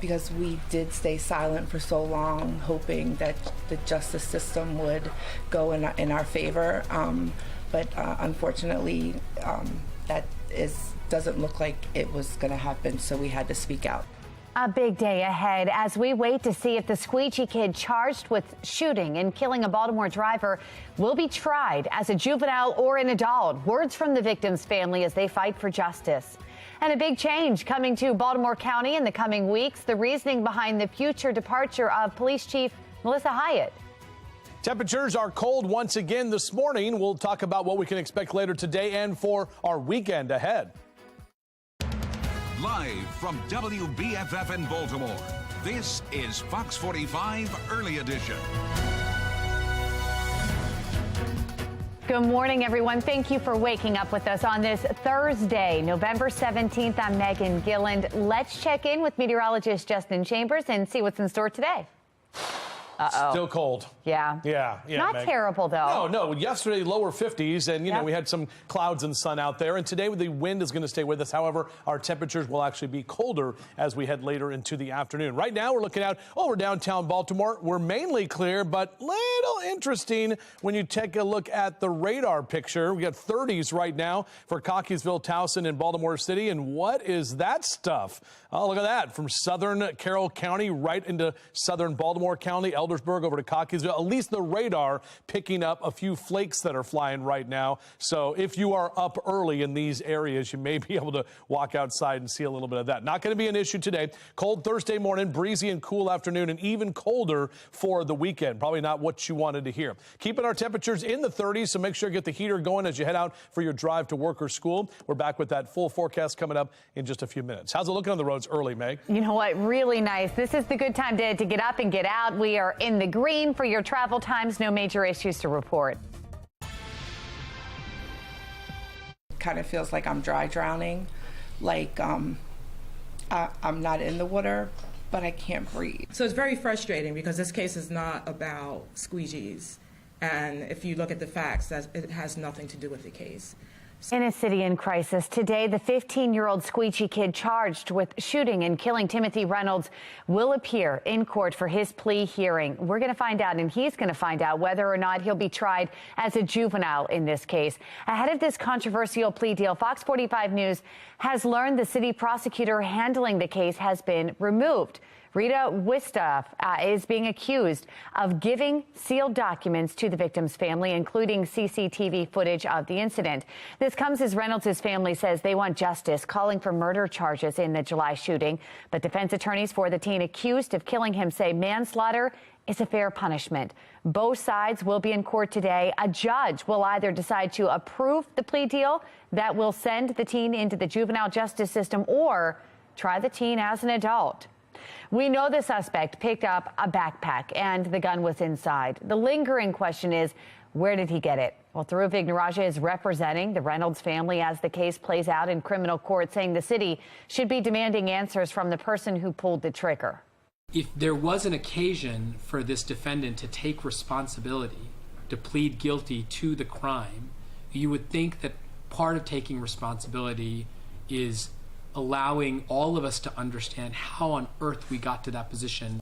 Because we did stay silent for so long, hoping that the justice system would go in our favor. But unfortunately, that doesn't look like it was going to happen, so we had to speak out. A big day ahead as we wait to see if the squeegee kid charged with shooting and killing a Baltimore driver will be tried as a juvenile or an adult. Words from the victim's family as they fight for justice. And a big change coming to Baltimore County in the coming weeks, the reasoning behind the future departure of Police Chief Melissa Hyatt. Temperatures are cold once again this morning. We'll talk about what we can expect later today and for our weekend ahead. Live from WBFF in Baltimore, this is Fox 45 Early Edition. Good morning, everyone. Thank you for waking up with us on this Thursday, November 17th. I'm Megan Gilland. Let's check in with meteorologist Justin Chambers and see what's in store today. Still cold. Yeah. Not Meg. terrible, though. No. Yesterday, lower 50s, and, you know, we had some clouds and sun out there. And today, the wind is going to stay with us. However, our temperatures will actually be colder as we head later into the afternoon. Right now, we're looking out over downtown Baltimore. We're mainly clear, but little interesting when you take a look at the radar picture. We got 30s right now for Cockeysville, Towson, and Baltimore City. And what is that stuff? Oh, look at that. From southern Carroll County right into southern Baltimore County, Eldersburg over to Cockeysville. At least the radar picking up a few flakes that are flying right now. So if you are up early in these areas, you may be able to walk outside and see a little bit of that. Not going to be an issue today. Cold Thursday morning, breezy and cool afternoon, and even colder for the weekend. Probably not what you wanted to hear. Keeping our temperatures in the 30s, so make sure you get the heater going as you head out for your drive to work or school. We're back with that full forecast coming up in just a few minutes. How's it looking on the roads early, Meg? You know what? Really nice. This is the good time to get up and get out. We are in the green for your travel times. No major issues to report. Kind of feels like I'm dry drowning, like I'm not in the water, but I can't breathe. So it's very frustrating because this case is not about squeegees. And if you look at the facts, it has nothing to do with the case. In a city in crisis today, the 15-year-old squeegee kid charged with shooting and killing Timothy Reynolds will appear in court for his plea hearing. We're going to find out, and he's going to find out whether or not he'll be tried as a juvenile in this case. Ahead of this controversial plea deal, Fox 45 News has learned the city prosecutor handling the case has been removed. Rita Wistoff is being accused of giving sealed documents to the victim's family, including CCTV footage of the incident. This comes as Reynolds' family says they want justice, calling for murder charges in the July shooting. But defense attorneys for the teen accused of killing him say manslaughter is a fair punishment. Both sides will be in court today. A judge will either decide to approve the plea deal that will send the teen into the juvenile justice system or try the teen as an adult. We know the suspect picked up a backpack and the gun was inside. The lingering question is, where did he get it? Well, Dhruv Vignarajah is representing the Reynolds family as the case plays out in criminal court, saying the city should be demanding answers from the person who pulled the trigger. If there was an occasion for this defendant to take responsibility, to plead guilty to the crime, you would think that part of taking responsibility is allowing all of us to understand how on earth we got to that position.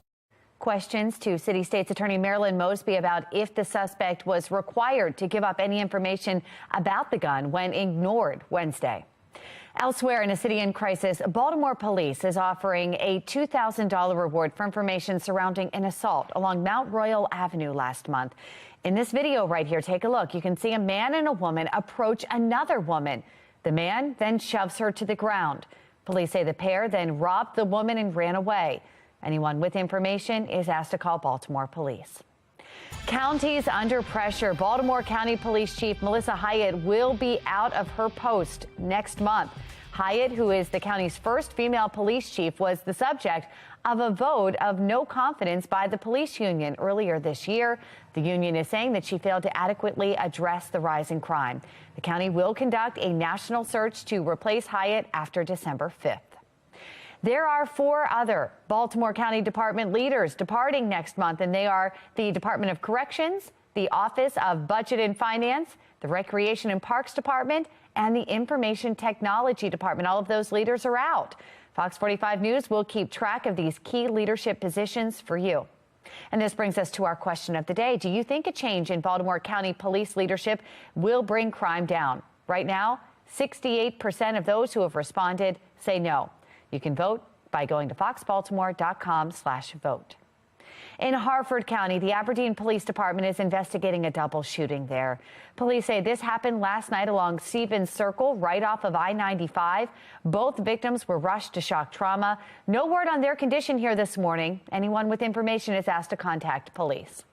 Questions to City State's Attorney Marilyn Mosby about if the suspect was required to give up any information about the gun when ignored Wednesday. Elsewhere in a city in crisis, Baltimore police is offering a $2,000 reward for information surrounding an assault along Mount Royal Avenue last month. In this video right here, take a look. You can see a man and a woman approach another woman. The man then shoves her to the ground. Police say the pair then robbed the woman and ran away. Anyone with information is asked to call Baltimore police. Counties under pressure. Baltimore County Police Chief Melissa Hyatt will be out of her post next month. Hyatt, who is the county's first female police chief, was the subject of a vote of no confidence by the police union earlier this year. The union is saying that she failed to adequately address the rise in crime. The county will conduct a national search to replace Hyatt after December 5th. There are 4 other Baltimore County Department leaders departing next month, and they are the Department of Corrections, the Office of Budget and Finance, the Recreation and Parks Department, and the Information Technology Department. All of those leaders are out. Fox 45 News will keep track of these key leadership positions for you. And this brings us to our question of the day. Do you think a change in Baltimore County police leadership will bring crime down? Right now, 68% of those who have responded say no. You can vote by going to foxbaltimore.com/vote. In Harford County, the Aberdeen Police Department is investigating a double shooting there. Police say this happened last night along Stevens Circle, right off of I-95. Both victims were rushed to shock trauma. No word on their condition here this morning. Anyone with information is asked to contact police.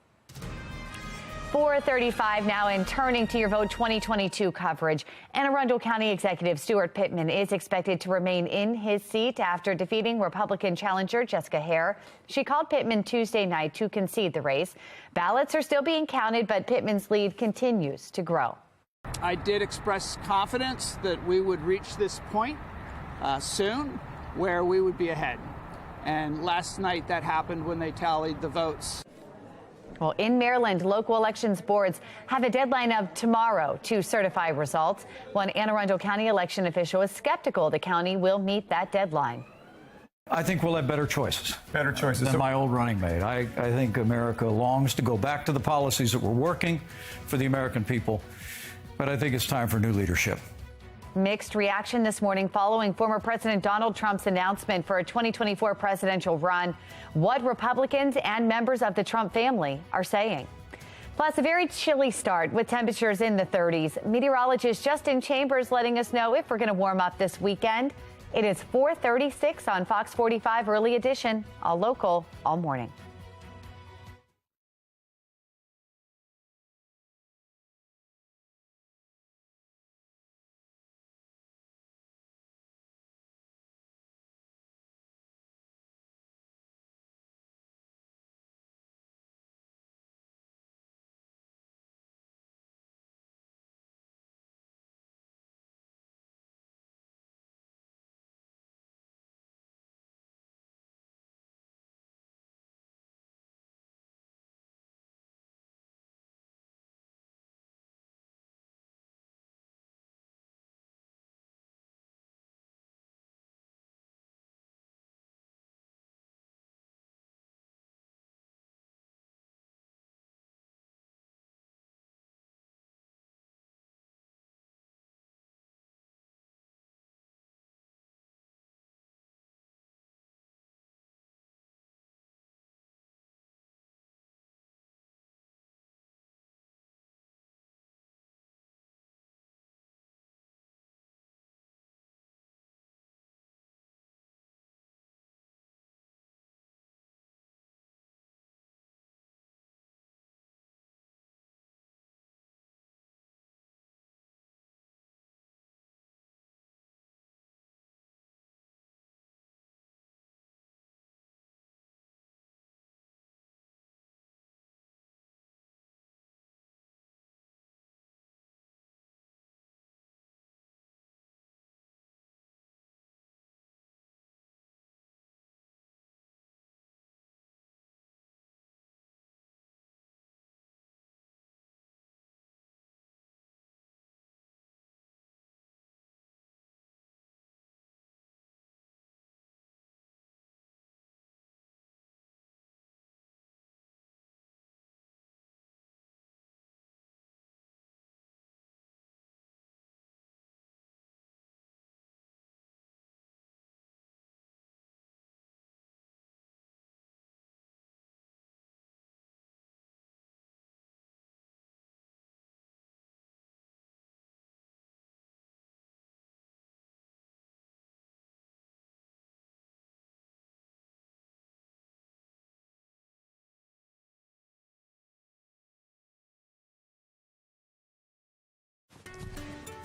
4:35 now, and turning to your Vote 2022 coverage. Anne Arundel County Executive Stuart Pittman is expected to remain in his seat after defeating Republican challenger Jessica Hare. She called Pittman Tuesday night to concede the race. Ballots are still being counted, but Pittman's lead continues to grow. I did express confidence that we would reach this point soon where we would be ahead. And last night that happened when they tallied the votes. Well, in Maryland, local elections boards have a deadline of tomorrow to certify results. One Anne Arundel County election official is skeptical the county will meet that deadline. I think we'll have better choices. Better choices than my old running mate. I think America longs to go back to the policies that were working for the American people. But I think it's time for new leadership. Mixed reaction this morning following former President Donald Trump's announcement for a 2024 presidential run. What Republicans and members of the Trump family are saying. Plus, a very chilly start with temperatures in the 30s. Meteorologist Justin Chambers letting us know if we're going to warm up this weekend. It is 4:36 on Fox 45 Early Edition, all local, all morning.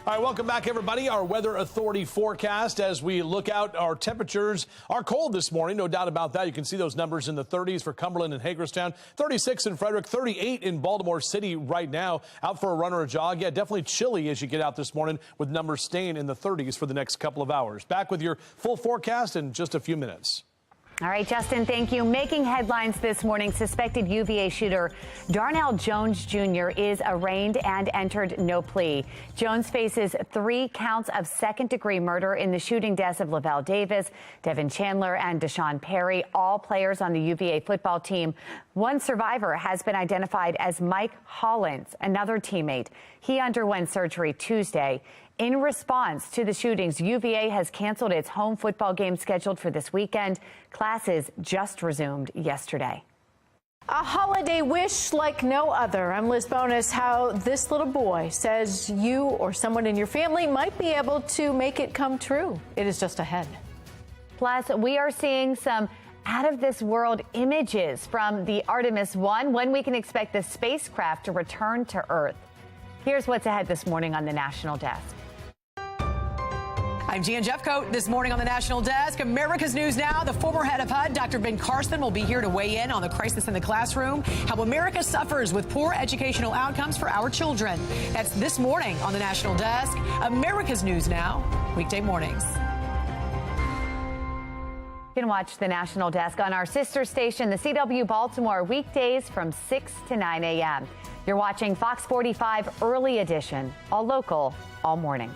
All right, welcome back, everybody. Our Weather Authority forecast as we look out. Our temperatures are cold this morning, no doubt about that. You can see those numbers in the 30s for Cumberland and Hagerstown, 36 in Frederick, 38 in Baltimore City right now. Out for a run or a jog. Yeah, definitely chilly as you get out this morning with numbers staying in the 30s for the next couple of hours. Back with your full forecast in just a few minutes. All right, Justin, thank you. Making headlines this morning, suspected UVA shooter Darnell Jones Jr. is arraigned and entered no plea. Jones faces 3 counts of second-degree murder in the shooting deaths of Lavelle Davis, Devin Chandler, and Deshaun Perry, all players on the UVA football team. One survivor has been identified as Mike Hollins, another teammate. He underwent surgery Tuesday. In response to the shootings, UVA has canceled its home football game scheduled for this weekend. Classes just resumed yesterday. A holiday wish like no other. I'm Liz Bonus. How this little boy says you or someone in your family might be able to make it come true. It is just ahead. Plus, we are seeing some out-of-this-world images from the Artemis 1, when we can expect the spacecraft to return to Earth. Here's what's ahead this morning on the National Desk. I'm Gian Jeffcoat. This morning on the National Desk, America's News Now. The former head of HUD, Dr. Ben Carson, will be here to weigh in on the crisis in the classroom, how America suffers with poor educational outcomes for our children. That's this morning on the National Desk. America's News Now, weekday mornings. You can watch the National Desk on our sister station, the CW Baltimore, weekdays from 6 to 9 a.m. You're watching Fox 45 Early Edition, all local, all morning.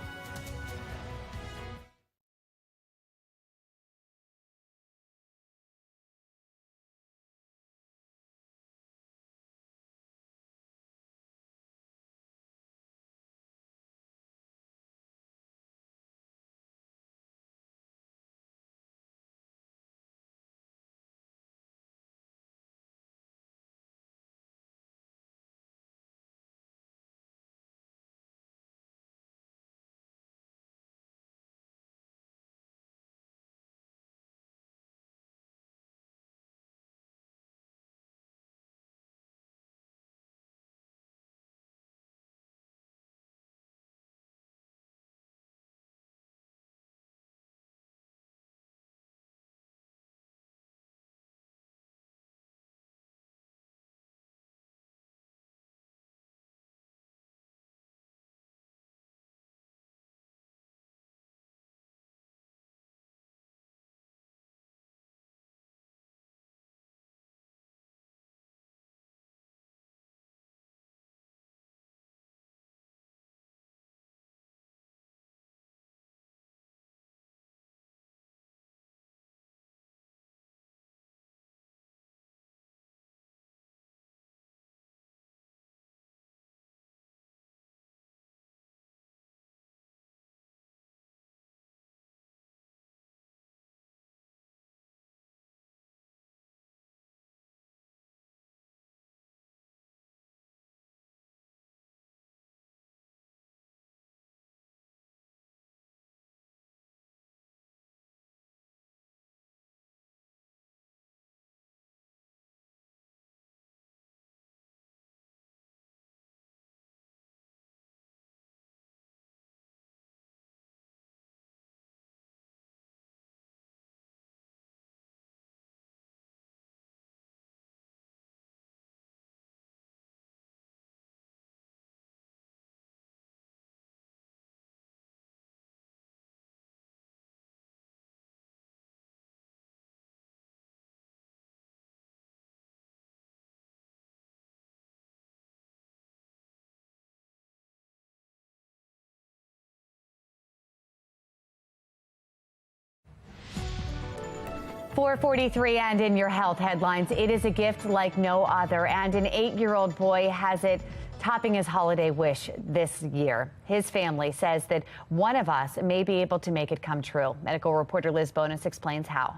.443 and in your health headlines, it is a gift like no other, and an 8-year-old boy has it topping his holiday wish this year. His family says that one of us may be able to make it come true. Medical reporter Liz Bonus explains how.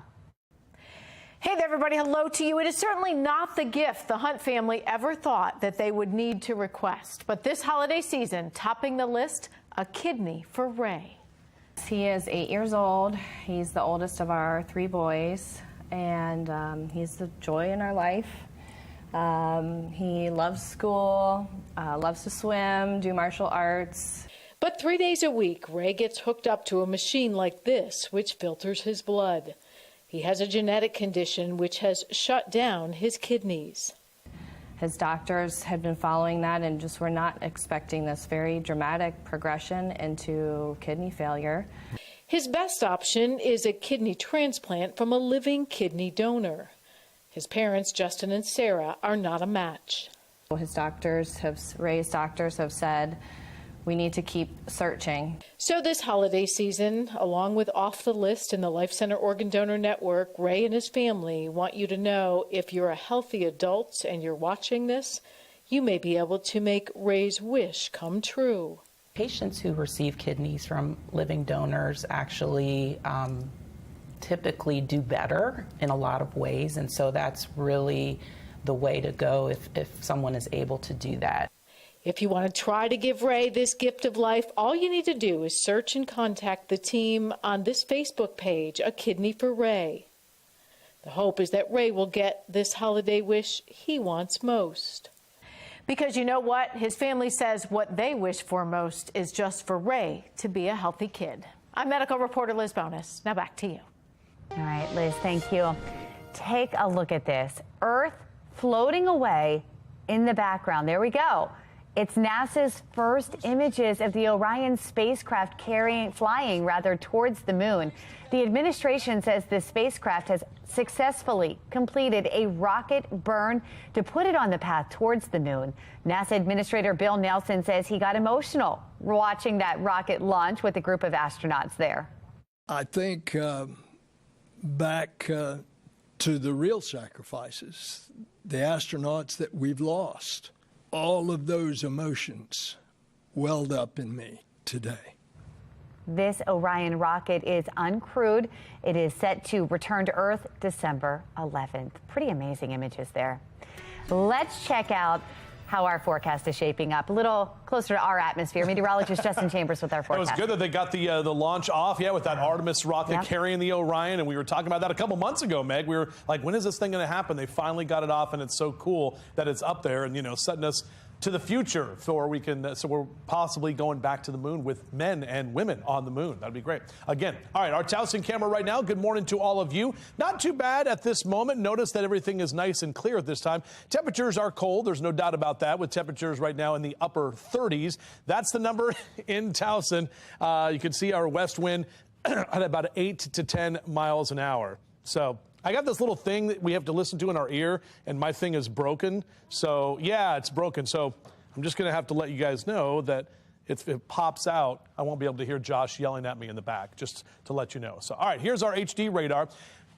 Hey there, everybody. Hello to you. It is certainly not the gift the Hunt family ever thought that they would need to request. But this holiday season, topping the list, a kidney for Ray. He is 8 years old. He's the oldest of our 3 boys, and he's the joy in our life. He loves school, loves to swim, do martial arts. But 3 days a week, Ray gets hooked up to a machine like this, which filters his blood. He has a genetic condition which has shut down his kidneys. His doctors had been following that and just were not expecting this very dramatic progression into kidney failure. His best option is a kidney transplant from a living kidney donor. His parents, Justin and Sarah, are not a match. His doctors Ray's doctors have said we need to keep searching. So this holiday season, along with Off the List and the Life Center Organ Donor Network, Ray and his family want you to know if you're a healthy adult and you're watching this, you may be able to make Ray's wish come true. Patients who receive kidneys from living donors actually typically do better in a lot of ways, and so that's really the way to go if someone is able to do that. If you want to try to give Ray this gift of life, all you need to do is search and contact the team on this Facebook page, A Kidney for Ray. The hope is that Ray will get this holiday wish he wants most. Because you know what? His family says what they wish for most is just for Ray to be a healthy kid. I'm medical reporter Liz Bonus. Now back to you. All right, Liz, thank you. Take a look at this. Earth floating away in the background. There we go. It's NASA's first images of the Orion spacecraft flying towards the moon. The administration says the spacecraft has successfully completed a rocket burn to put it on the path towards the moon. NASA Administrator Bill Nelson says he got emotional watching that rocket launch with a group of astronauts there. I think back to the real sacrifices, the astronauts that we've lost. All of those emotions welled up in me today. This Orion rocket is uncrewed. It is set to return to Earth December 11th. Pretty amazing images there. Let's check out how our forecast is shaping up. A little closer to our atmosphere. Meteorologist Justin Chambers with our forecast. It was good that they got the launch off, with that Artemis rocket carrying the Orion, and we were talking about that a couple months ago, Meg. We were like, when is this thing going to happen? They finally got it off, and it's so cool that it's up there and, setting us to the future so we're possibly going back to the moon with men and women on the moon. That'd be great. Again, all right, our Towson camera right now. Good morning to all of you. Not too bad at this moment. Notice that everything is nice and clear at this time. Temperatures are cold. There's no doubt about that, with temperatures right now in the upper 30s. That's the number in Towson. You can see our west wind at about 8 to 10 miles an hour. So I got this little thing that we have to listen to in our ear, and my thing is broken. So, yeah, it's broken. So I'm just going to have to let you guys know that if it pops out, I won't be able to hear Josh yelling at me in the back, just to let you know. So, all right, here's our HD radar.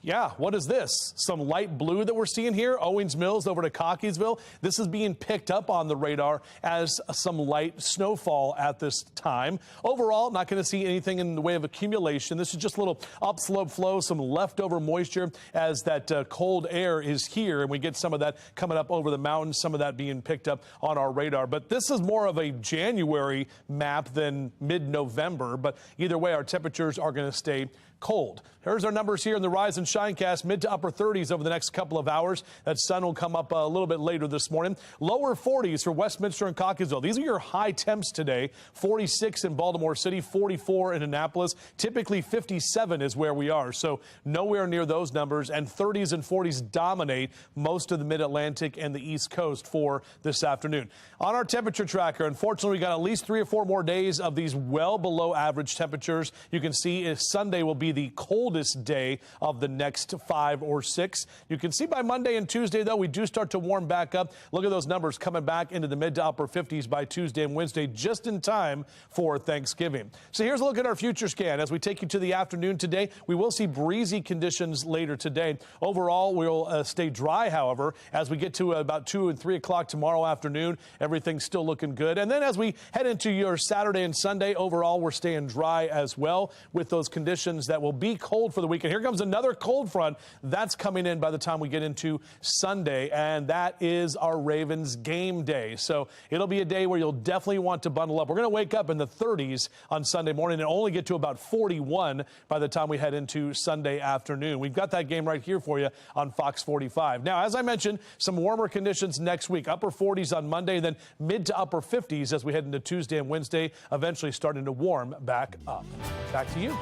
Yeah, what is this? Some light blue that we're seeing here, Owings Mills over to Cockeysville. This is being picked up on the radar as some light snowfall at this time. Overall, not going to see anything in the way of accumulation. This is just a little upslope flow, some leftover moisture as that cold air is here, and we get some of that coming up over the mountains, some of that being picked up on our radar. But this is more of a January map than mid-November. But either way, our temperatures are going to stay cold. Here's our numbers here in the Rise and Shinecast, mid to upper 30s over the next couple of hours. That sun will come up a little bit later this morning. Lower 40s for Westminster and Cockeysville. These are your high temps today. 46 in Baltimore City, 44 in Annapolis. Typically 57 is where we are, so nowhere near those numbers. And 30s and 40s dominate most of the mid-Atlantic and the East Coast for this afternoon. On our temperature tracker, unfortunately, we got at least 3 or 4 more days of these well below average temperatures. You can see Sunday will be the coldest day of the next 5 or 6. You can see by Monday and Tuesday, though, we do start to warm back up. Look at those numbers coming back into the mid to upper 50s by Tuesday and Wednesday, just in time for Thanksgiving. So here's a look at our future scan. As we take you to the afternoon today, we will see breezy conditions later today. Overall, we'll stay dry, however, as we get to about 2 and 3 o'clock tomorrow afternoon. Everything's still looking good. And then as we head into your Saturday and Sunday, overall, we're staying dry as well with those conditions that will be cold for the weekend. Here comes another cold front that's coming in by the time we get into Sunday, and that is our Ravens game day. So it'll be a day where you'll definitely want to bundle up. We're going to wake up in the 30s on Sunday morning and only get to about 41 by the time we head into Sunday afternoon. We've got that game right here for you on Fox 45. Now, as I mentioned, some warmer conditions next week. Upper 40s on Monday, then mid to upper 50s as we head into Tuesday and Wednesday, eventually starting to warm back up. Back to you.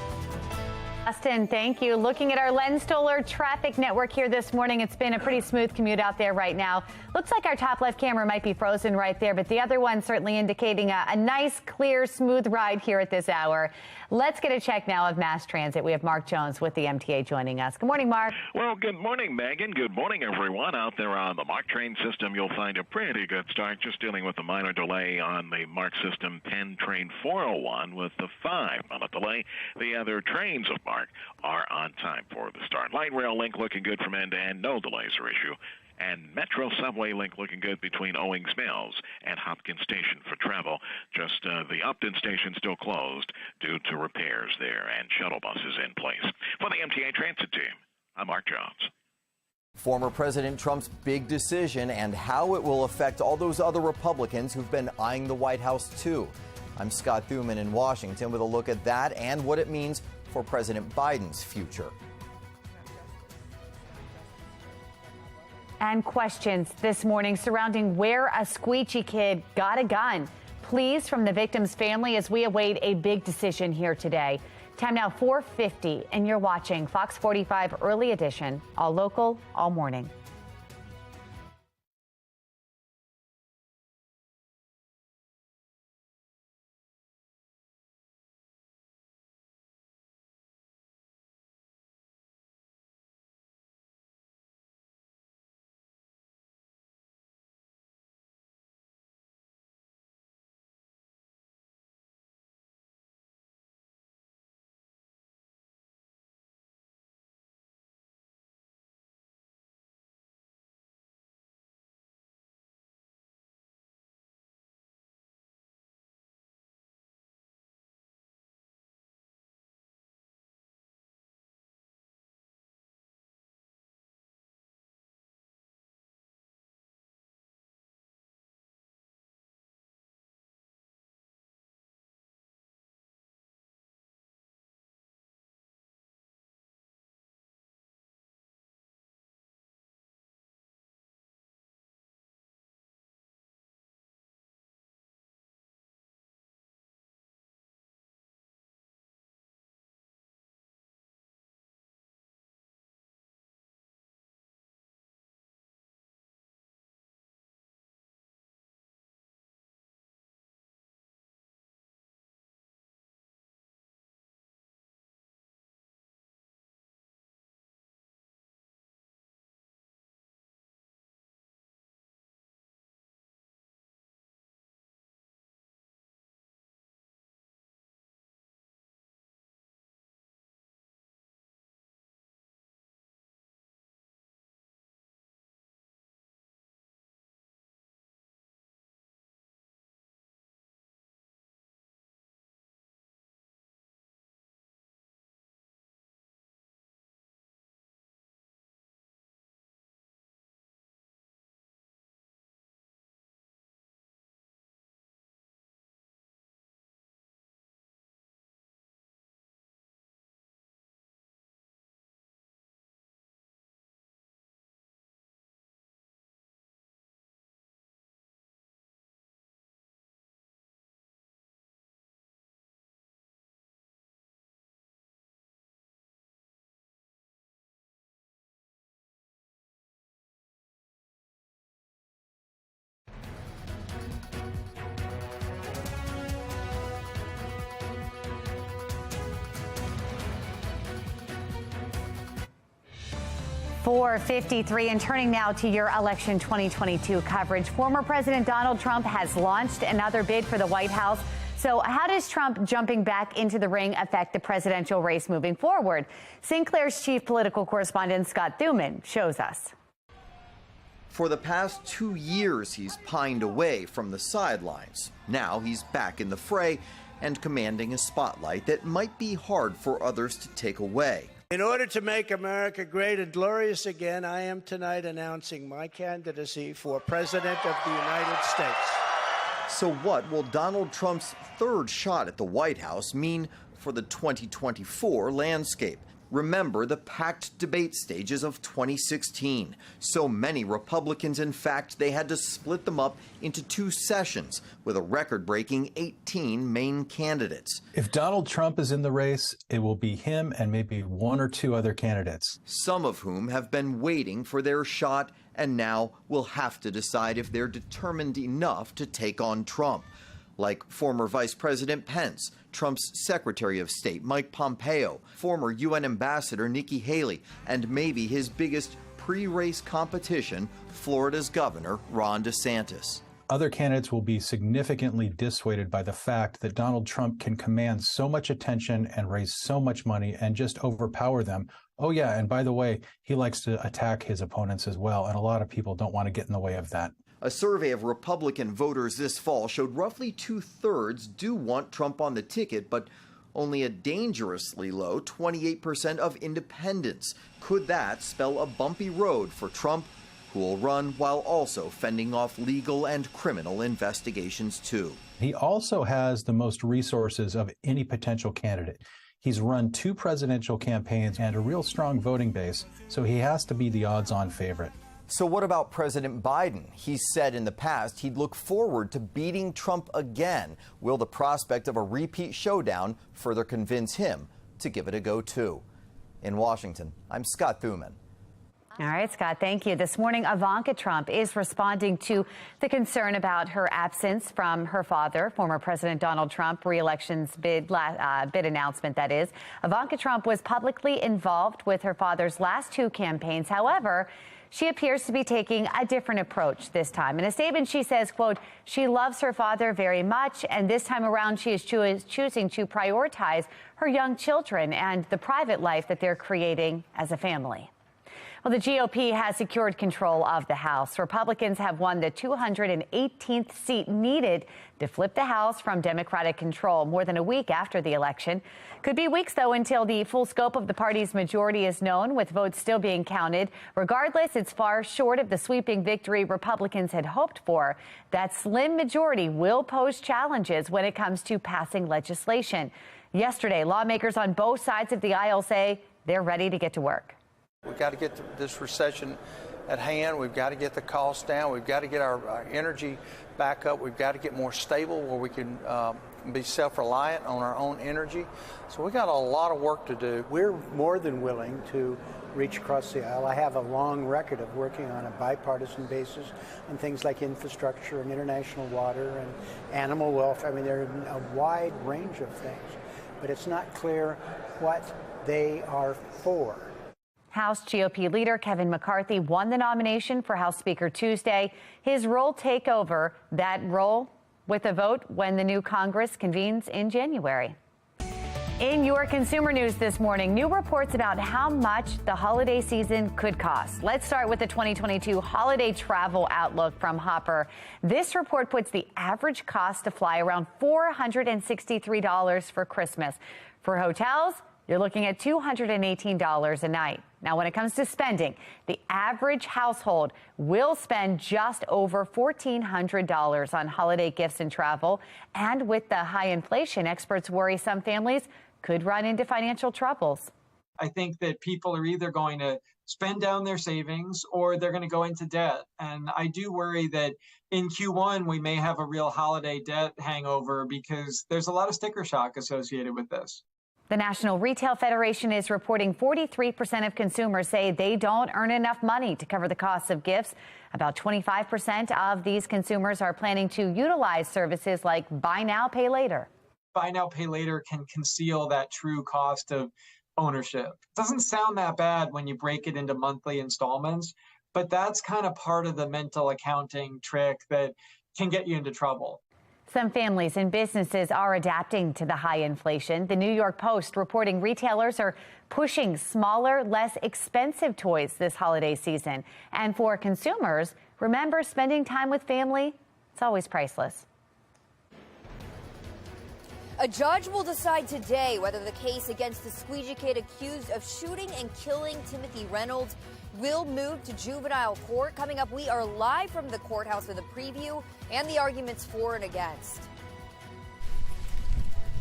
Austin, thank you. Looking at our Len Stoller traffic network here this morning, it's been a pretty smooth commute out there right now. Looks like our top left camera might be frozen right there, but the other one certainly indicating a nice, clear, smooth ride here at this hour. Let's get a check now of mass transit. We have Mark Jones with the MTA joining us. Good morning, Mark. Well, good morning, Megan. Good morning, everyone. Out there on the MARC train system, you'll find a pretty good start. Just dealing with a minor delay on the MARC system 10 train 401 with the 5-minute delay. The other trains of MARC are on time for the start. Light rail link looking good from end to end. No delays or issue. And Metro Subway link looking good between Owings Mills and Hopkins Station for travel. Just the Upton Station still closed due to repairs there, and shuttle buses in place. For the MTA Transit Team, I'm Mark Jones. Former President Trump's big decision and how it will affect all those other Republicans who've been eyeing the White House too. I'm Scott Thuman in Washington with a look at that and what it means for President Biden's future. And questions this morning surrounding where a squeegee kid got a gun. Pleas from the victim's family as we await a big decision here today. Time now 4:50, and you're watching Fox 45 Early Edition, all local, all morning. .453, and turning now to your election 2022 coverage. Former President Donald Trump has launched another bid for the White House. So how does Trump jumping back into the ring affect the presidential race moving forward? Sinclair's chief political correspondent Scott Thuman shows us. For the past 2 years, he's pined away from the sidelines. Now he's back in the fray and commanding a spotlight that might be hard for others to take away. In order to make America great and glorious again, I am tonight announcing my candidacy for President of the United States. So what will Donald Trump's third shot at the White House mean for the 2024 landscape? Remember the packed debate stages of 2016. So many Republicans, in fact, they had to split them up into 2 sessions with a record-breaking 18 main candidates. If Donald Trump is in the race, it will be him and maybe 1 or 2 other candidates. Some of whom have been waiting for their shot and now will have to decide if they're determined enough to take on Trump. Like former Vice President Pence, Trump's Secretary of State Mike Pompeo, former UN Ambassador Nikki Haley, and maybe his biggest pre-race competition, Florida's Governor Ron DeSantis. Other candidates will be significantly dissuaded by the fact that Donald Trump can command so much attention and raise so much money and just overpower them. Oh yeah, and by the way, he likes to attack his opponents as well, and a lot of people don't want to get in the way of that. A survey of Republican voters this fall showed roughly 2/3 do want Trump on the ticket, but only a dangerously low 28% of independents. Could that spell a bumpy road for Trump, who will run while also fending off legal and criminal investigations too? He also has the most resources of any potential candidate. He's run 2 presidential campaigns and a real strong voting base, so he has to be the odds-on favorite. So what about President Biden? He said in the past he'd look forward to beating Trump again. Will the prospect of a repeat showdown further convince him to give it a go too? In Washington, I'm Scott Thuman. All right, Scott, thank you. This morning, Ivanka Trump is responding to the concern about her absence from her father, former President Donald Trump, re-election's bid announcement, that is. Ivanka Trump was publicly involved with her father's last 2 campaigns. However, she appears to be taking a different approach this time. In a statement, she says, quote, she loves her father very much, and this time around she is choosing to prioritize her young children and the private life that they're creating as a family. Well, the GOP has secured control of the House. Republicans have won the 218th seat needed to flip the House from Democratic control more than a week after the election. Could be weeks, though, until the full scope of the party's majority is known, with votes still being counted. Regardless, it's far short of the sweeping victory Republicans had hoped for. That slim majority will pose challenges when it comes to passing legislation. Yesterday, lawmakers on both sides of the aisle say they're ready to get to work. We've got to get this recession at hand. We've got to get the costs down. We've got to get our energy back up. We've got to get more stable where we can be self-reliant on our own energy. So we got a lot of work to do. We're more than willing to reach across the aisle. I have a long record of working on a bipartisan basis on things like infrastructure and international water and animal welfare. I mean, there are a wide range of things, but it's not clear what they are for. House GOP leader Kevin McCarthy won the nomination for House Speaker Tuesday. His role take over that role with a vote when the new Congress convenes in January. In your consumer news this morning, new reports about how much the holiday season could cost. Let's start with the 2022 holiday travel outlook from Hopper. This report puts the average cost to fly around $463 for Christmas. For hotels, you're looking at $218 a night. Now, when it comes to spending, the average household will spend just over $1,400 on holiday gifts and travel. And with the high inflation, experts worry some families could run into financial troubles. I think that people are either going to spend down their savings or they're going to go into debt. And I do worry that in Q1, we may have a real holiday debt hangover because there's a lot of sticker shock associated with this. The National Retail Federation is reporting 43% of consumers say they don't earn enough money to cover the costs of gifts. About 25% of these consumers are planning to utilize services like buy now, pay later. Buy now, pay later can conceal that true cost of ownership. It doesn't sound that bad when you break it into monthly installments, but that's kind of part of the mental accounting trick that can get you into trouble. Some families and businesses are adapting to the high inflation. The New York Post reporting retailers are pushing smaller, less expensive toys this holiday season. And for consumers, remember, spending time with family, it's always priceless. A judge will decide today whether the case against the squeegee kid accused of shooting and killing Timothy Reynolds will move to juvenile court. Coming up, we are live from the courthouse with a preview and the arguments for and against.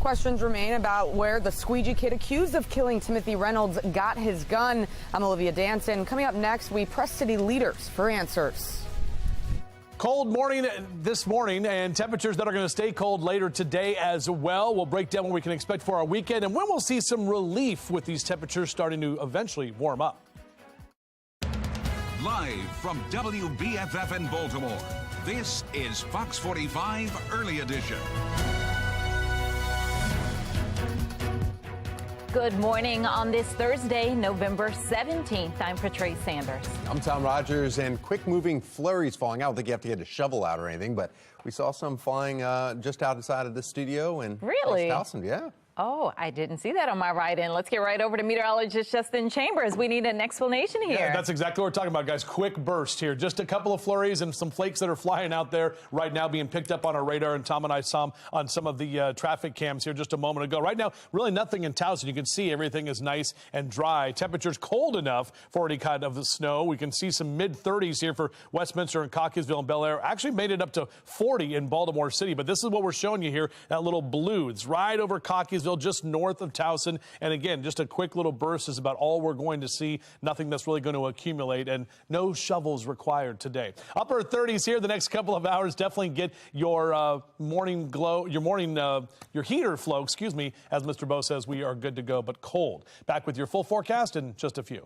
Questions remain about where the squeegee kid accused of killing Timothy Reynolds got his gun. I'm Olivia Danson. Coming up next, we press city leaders for answers. Cold morning this morning, and temperatures that are going to stay cold later today as well. We'll break down what we can expect for our weekend and when we'll see some relief with these temperatures starting to eventually warm up. Live from WBFF in Baltimore, this is Fox 45 Early Edition. Good morning on this Thursday, November 17th. I'm Patrice Sanders. I'm Tom Rogers, and quick-moving flurries falling out. I don't think you have to get a shovel out or anything, but we saw some flying just outside of the studio in Really? West Towson. Yeah. Oh, I didn't see that on my right end. Let's get right over to meteorologist Justin Chambers. We need an explanation here. Yeah, that's exactly what we're talking about, guys. Quick burst here. Just a couple of flurries and some flakes that are flying out there right now being picked up on our radar. And Tom and I saw them on some of the traffic cams here just a moment ago. Right now, really nothing in Towson. You can see everything is nice and dry. Temperatures cold enough for any kind of snow. We can see some mid-30s here for Westminster and Cockeysville and Bel Air. Actually made it up to 40 in Baltimore City. But this is what we're showing you here, that little blue. It's right over Cockeysville, just north of Towson. And again, just a quick little burst is about all we're going to see. Nothing that's really going to accumulate, and no shovels required today. Upper 30s here the next couple of hours. Definitely get your morning glow, your heater flow, excuse me. As Mr. Bo says, we are good to go, but cold. Back with your full forecast in just a few.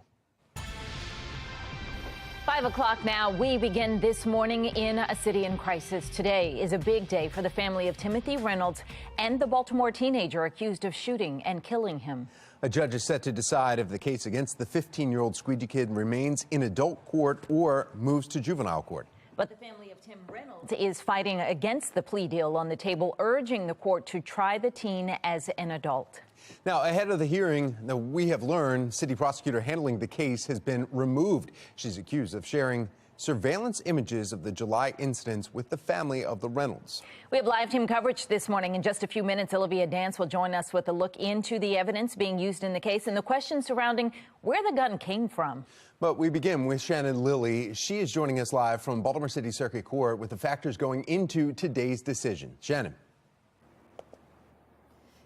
5 o'clock now. We begin this morning in a city in crisis. Today is a big day for the family of Timothy Reynolds and the Baltimore teenager accused of shooting and killing him. A judge is set to decide if the case against the 15-year-old squeegee kid remains in adult court or moves to juvenile court. But the family of Tim Reynolds is fighting against the plea deal on the table, urging the court to try the teen as an adult. Now, ahead of the hearing, we have learned city prosecutor handling the case has been removed. She's accused of sharing surveillance images of the July incidents with the family of the Reynolds. We have live team coverage this morning. In just a few minutes, Olivia Dance will join us with a look into the evidence being used in the case and the questions surrounding where the gun came from. But we begin with Shannon Lilly. She is joining us live from Baltimore City Circuit Court with the factors going into today's decision. Shannon.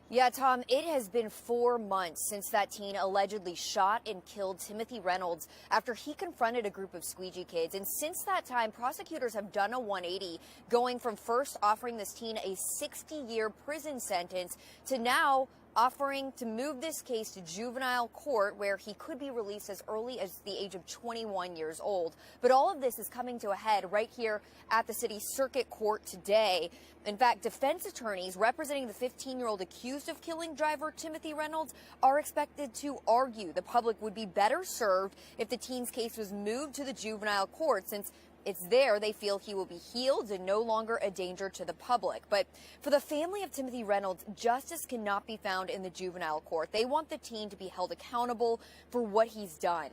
Yeah, Tom, it has been 4 months since that teen allegedly shot and killed Timothy Reynolds after he confronted a group of squeegee kids. And since that time, prosecutors have done a 180, going from first offering this teen a 60-year prison sentence to now offering to move this case to juvenile court, where he could be released as early as the age of 21 years old. But all of this is coming to a head right here at the city circuit court today. In fact, defense attorneys representing the 15-year-old accused of killing driver Timothy Reynolds are expected to argue the public would be better served if the teen's case was moved to the juvenile court, since it's there they feel he will be healed and no longer a danger to the public. But for the family of Timothy Reynolds, justice cannot be found in the juvenile court. They want the teen to be held accountable for what he's done.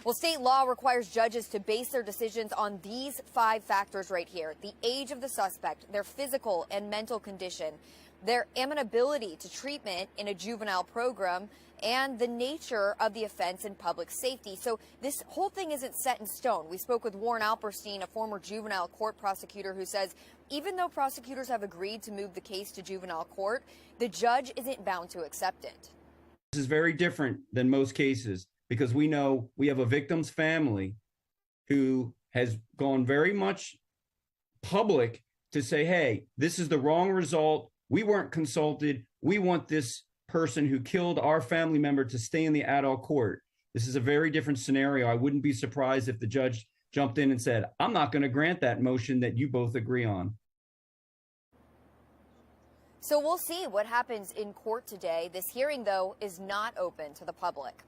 Well, state law requires judges to base their decisions on these 5 factors right here: the age of the suspect, their physical and mental condition, their amenability to treatment in a juvenile program, and the nature of the offense and public safety. So this whole thing isn't set in stone. We spoke with Warren Alperstein, a former juvenile court prosecutor, who says even though prosecutors have agreed to move the case to juvenile court, the judge isn't bound to accept it. This is very different than most cases because we know we have a victim's family who has gone very much public to say, hey, this is the wrong result. We weren't consulted. We want this person who killed our family member to stay in the adult court. This is a very different scenario. I wouldn't be surprised if the judge jumped in and said, I'm not going to grant that motion that you both agree on. So we'll see what happens in court today. This hearing, though, is not open to the public.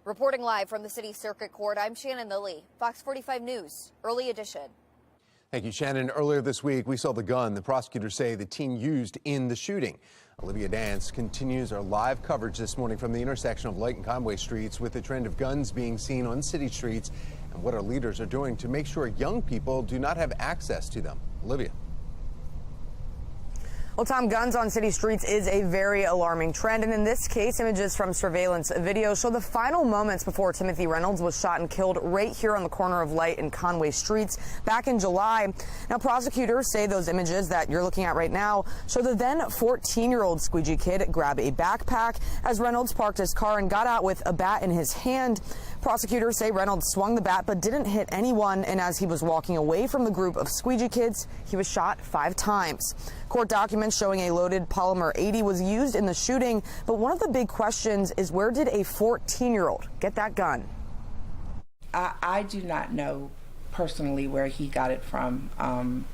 Reporting live from the City Circuit Court, I'm Shannon Lilly, Fox 45 News, Early Edition. Thank you, Shannon. Earlier this week, we saw the gun the prosecutors say the teen used in the shooting. Olivia Dance continues our live coverage this morning from the intersection of Light and Conway Streets with the trend of guns being seen on city streets and what our leaders are doing to make sure young people do not have access to them. Olivia. Well, Tom, guns on city streets is a very alarming trend. And in this case, images from surveillance video show the final moments before Timothy Reynolds was shot and killed right here on the corner of Light and Conway Streets back in July. Now, prosecutors say those images that you're looking at right now show the then 14-year-old squeegee kid grab a backpack as Reynolds parked his car and got out with a bat in his hand. Prosecutors say Reynolds swung the bat but didn't hit anyone, and as he was walking away from the group of squeegee kids, he was shot 5 times. Court documents showing a loaded polymer 80 was used in the shooting, but one of the big questions is where did a 14-year-old get that gun? I do not know personally where he got it from.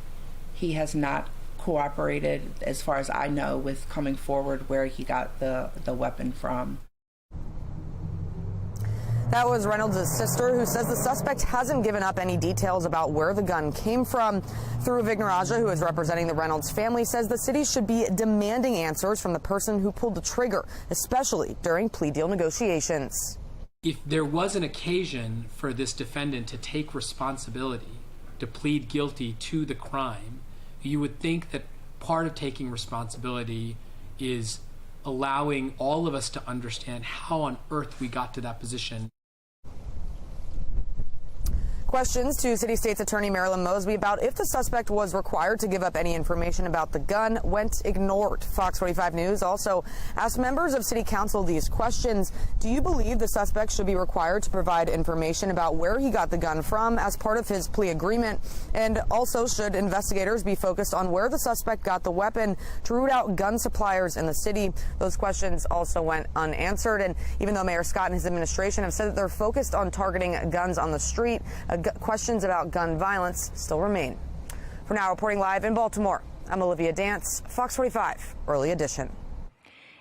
He has not cooperated, as far as I know, with coming forward where he got the weapon from. That was Reynolds' sister, who says the suspect hasn't given up any details about where the gun came from. Through Vignaraja, who is representing the Reynolds family, says the city should be demanding answers from the person who pulled the trigger, especially during plea deal negotiations. If there was an occasion for this defendant to take responsibility, to plead guilty to the crime, you would think that part of taking responsibility is allowing all of us to understand how on earth we got to that position. Questions to City State's Attorney Marilyn Mosby about if the suspect was required to give up any information about the gun went ignored. Fox 45 News also asked members of City Council these questions. Do you believe the suspect should be required to provide information about where he got the gun from as part of his plea agreement? And also, should investigators be focused on where the suspect got the weapon to root out gun suppliers in the city? Those questions also went unanswered. And even though Mayor Scott and his administration have said that they're focused on targeting guns on the street, questions about gun violence still remain. For now, reporting live in Baltimore, I'm Olivia Dance, Fox 45 Early Edition.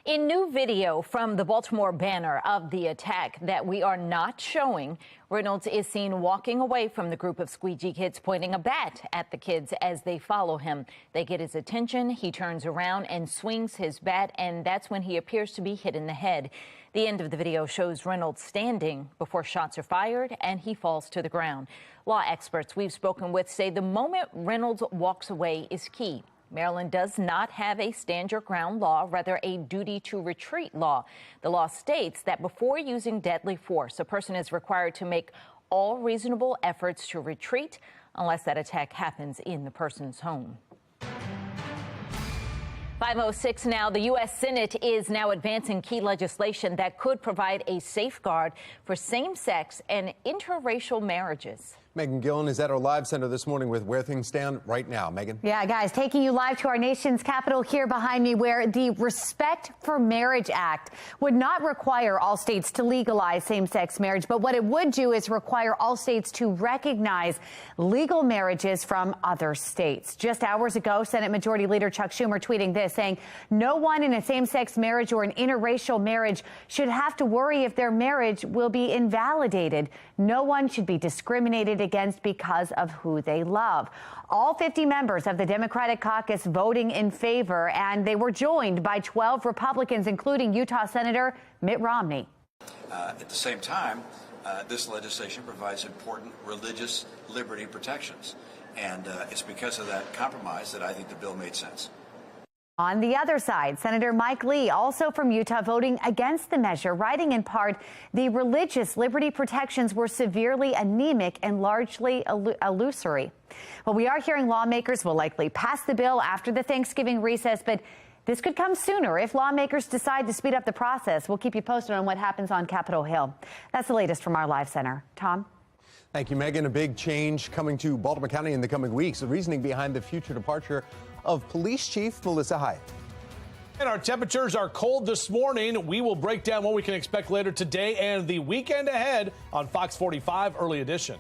In new video from the Baltimore banner of the attack that we are not showing, Reynolds is seen walking away from the group of squeegee kids, pointing a bat at the kids as they follow him. They get his attention. He turns around and swings his bat, and that's when he appears to be hit in the head. The end of the video shows Reynolds standing before shots are fired and he falls to the ground. Law experts we've spoken with say the moment Reynolds walks away is key. Maryland does not have a stand your ground law, rather a duty to retreat law. The law states that before using deadly force, a person is required to make all reasonable efforts to retreat unless that attack happens in the person's home. 5:06 now. The U.S. Senate is now advancing key legislation that could provide a safeguard for same-sex and interracial marriages. Megan Gillen is at our live center this morning with where things stand right now. Megan? Yeah, guys, taking you live to our nation's capital here behind me, where the Respect for Marriage Act would not require all states to legalize same-sex marriage, but what it would do is require all states to recognize legal marriages from other states. Just hours ago, Senate Majority Leader Chuck Schumer tweeting this, saying no one in a same-sex marriage or an interracial marriage should have to worry if their marriage will be invalidated. No one should be discriminated against because of who they love. All 50 members of the Democratic caucus voting in favor, and they were joined by 12 Republicans, including Utah Senator Mitt Romney. At the same time, this legislation provides important religious liberty protections, and it's because of that compromise that I think the bill made sense. On the other side, Senator Mike Lee, also from Utah, voting against the measure, writing in part, the religious liberty protections were severely anemic and largely illusory. Well, we are hearing lawmakers will likely pass the bill after the Thanksgiving recess, but this could come sooner if lawmakers decide to speed up the process. We'll keep you posted on what happens on Capitol Hill. That's the latest from our live center. Tom? Thank you, Megan. A big change coming to Baltimore County in the coming weeks. The reasoning behind the future departure of Police Chief Melissa Hyatt. And our temperatures are cold this morning. We will break down what we can expect later today and the weekend ahead on Fox 45 Early Edition.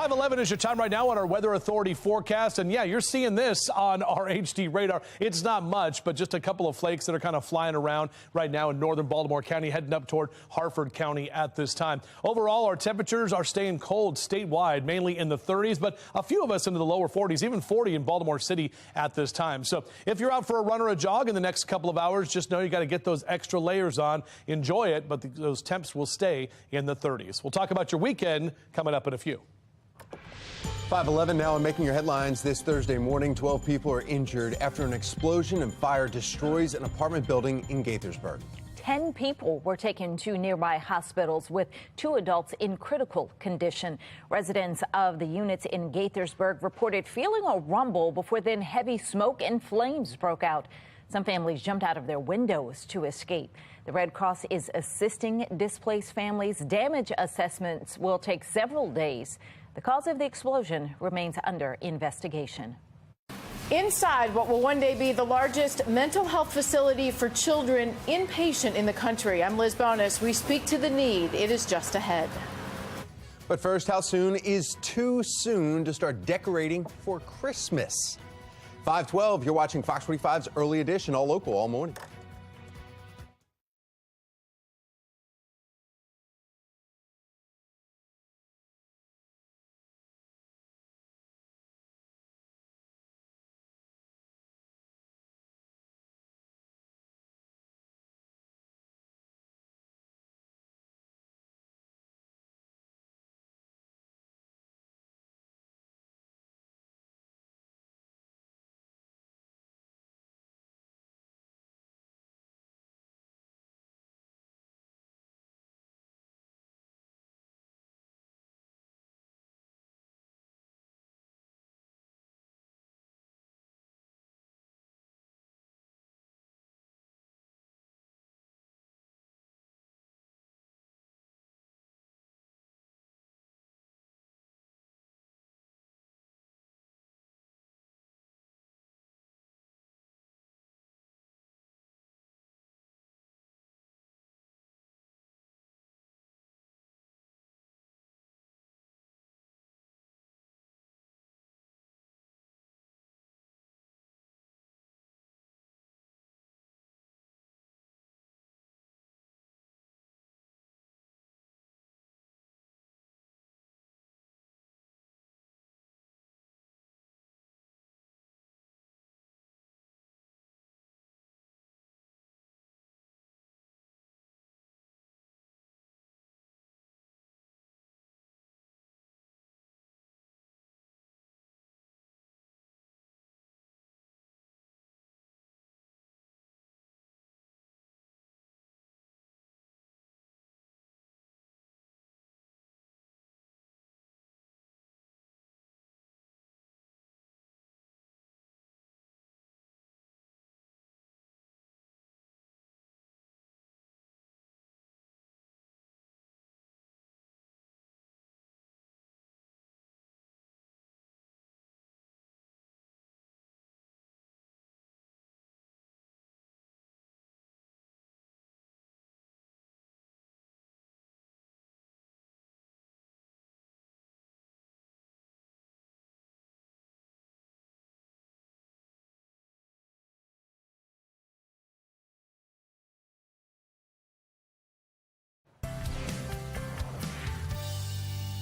5:11 is your time right now on our Weather Authority forecast. And yeah, you're seeing this on our HD radar. It's not much, but just a couple of flakes that are kind of flying around right now in northern Baltimore County, heading up toward Harford County at this time. Overall, our temperatures are staying cold statewide, mainly in the 30s, but a few of us into the lower 40s, even 40 in Baltimore City at this time. So if you're out for a run or a jog in the next couple of hours, just know you got to get those extra layers on. Enjoy it, but those temps will stay in the 30s. We'll talk about your weekend coming up in a few. 5:11 now and making your headlines this Thursday morning. 12 people are injured after an explosion and fire destroys an apartment building in Gaithersburg. 10 people were taken to nearby hospitals with 2 adults in critical condition. Residents of the units in Gaithersburg reported feeling a rumble before then heavy smoke and flames broke out. Some families jumped out of their windows to escape. The Red Cross is assisting displaced families. Damage assessments will take several days. The cause of the explosion remains under investigation. Inside what will one day be the largest mental health facility for children inpatient in the country. I'm Liz Bonus. We speak to the need. It is just ahead. But first, how soon is too soon to start decorating for Christmas? 5:12, you're watching Fox 45's Early Edition, all local, all morning.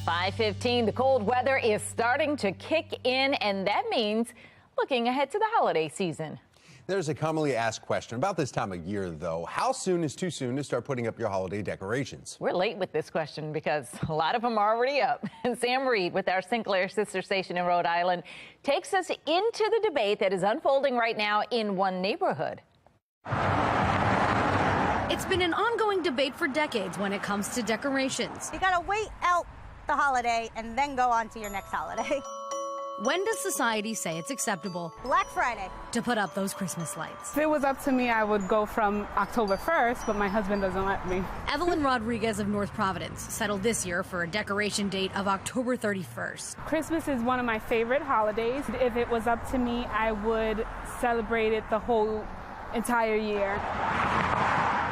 .15, the cold weather is starting to kick in, and that means looking ahead to the holiday season. There's a commonly asked question about this time of year, though. How soon is too soon to start putting up your holiday decorations? We're late with this question because a lot of them are already up. Sam Reed with our Sinclair sister station in Rhode Island takes us into the debate that is unfolding right now in one neighborhood. It's been an ongoing debate for decades when it comes to decorations. You gotta wait out the holiday and then go on to your next holiday. When does society say it's acceptable? Black Friday. To put up those Christmas lights. If it was up to me, I would go from October 1st, but my husband doesn't let me. Evelyn Rodriguez of North Providence settled this year for a decoration date of October 31st. Christmas is one of my favorite holidays. If it was up to me, I would celebrate it the whole entire year.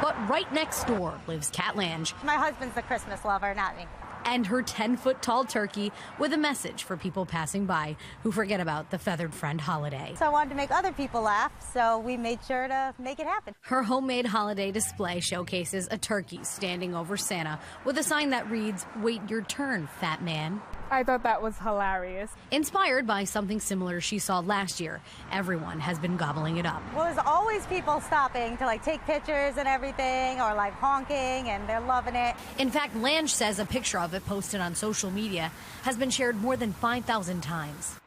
But right next door lives Kat Lange. My husband's the Christmas lover, not me. and her 10-foot-tall turkey with a message for people passing by who forget about the Feathered Friend holiday. So I wanted to make other people laugh, so we made sure to make it happen. Her homemade holiday display showcases a turkey standing over Santa with a sign that reads, "Wait your turn, fat man." I thought that was hilarious. Inspired by something similar she saw last year, everyone has been gobbling it up. Well, there's always people stopping to like take pictures and everything, or like honking, and they're loving it. In fact, Lange says a picture of it posted on social media has been shared more than 5,000 times.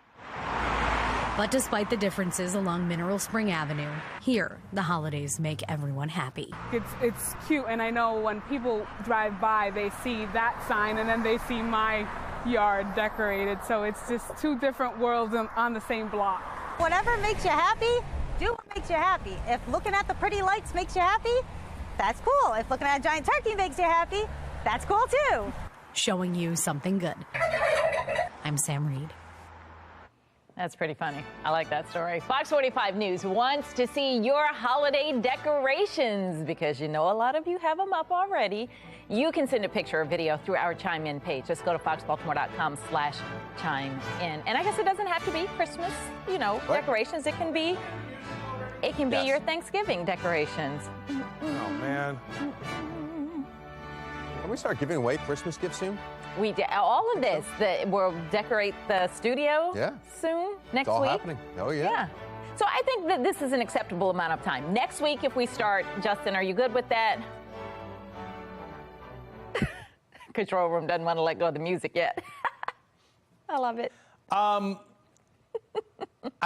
But despite the differences along Mineral Spring Avenue, here, the holidays make everyone happy. It's cute, and I know when people drive by, they see that sign, and then they see my yard decorated, so it's just two different worlds on the same block. Whatever makes you happy, do what makes you happy. If looking at the pretty lights makes you happy, that's cool. If looking at a giant turkey makes you happy, that's cool too. Showing you something good. I'm Sam Reed. That's pretty funny. I like that story. Fox 45 News wants to see your holiday decorations because you know a lot of you have them up already. You can send a picture or video through our Chime In page. Just go to foxbaltimore.com/chime in. And I guess it doesn't have to be Christmas, decorations. It can be your Thanksgiving decorations. Oh, man. Can we start giving away Christmas gifts soon? We did all of this. We'll decorate the studio soon, next it's all week. Happening. Oh, yeah. So I think that this is an acceptable amount of time. Next week, if we start, Justin, are you good with that? Control room doesn't want to let go of the music yet. I love it. I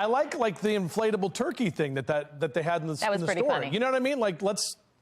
like the inflatable turkey thing that they had in the That was in the pretty store. funny. You know what I mean? Like,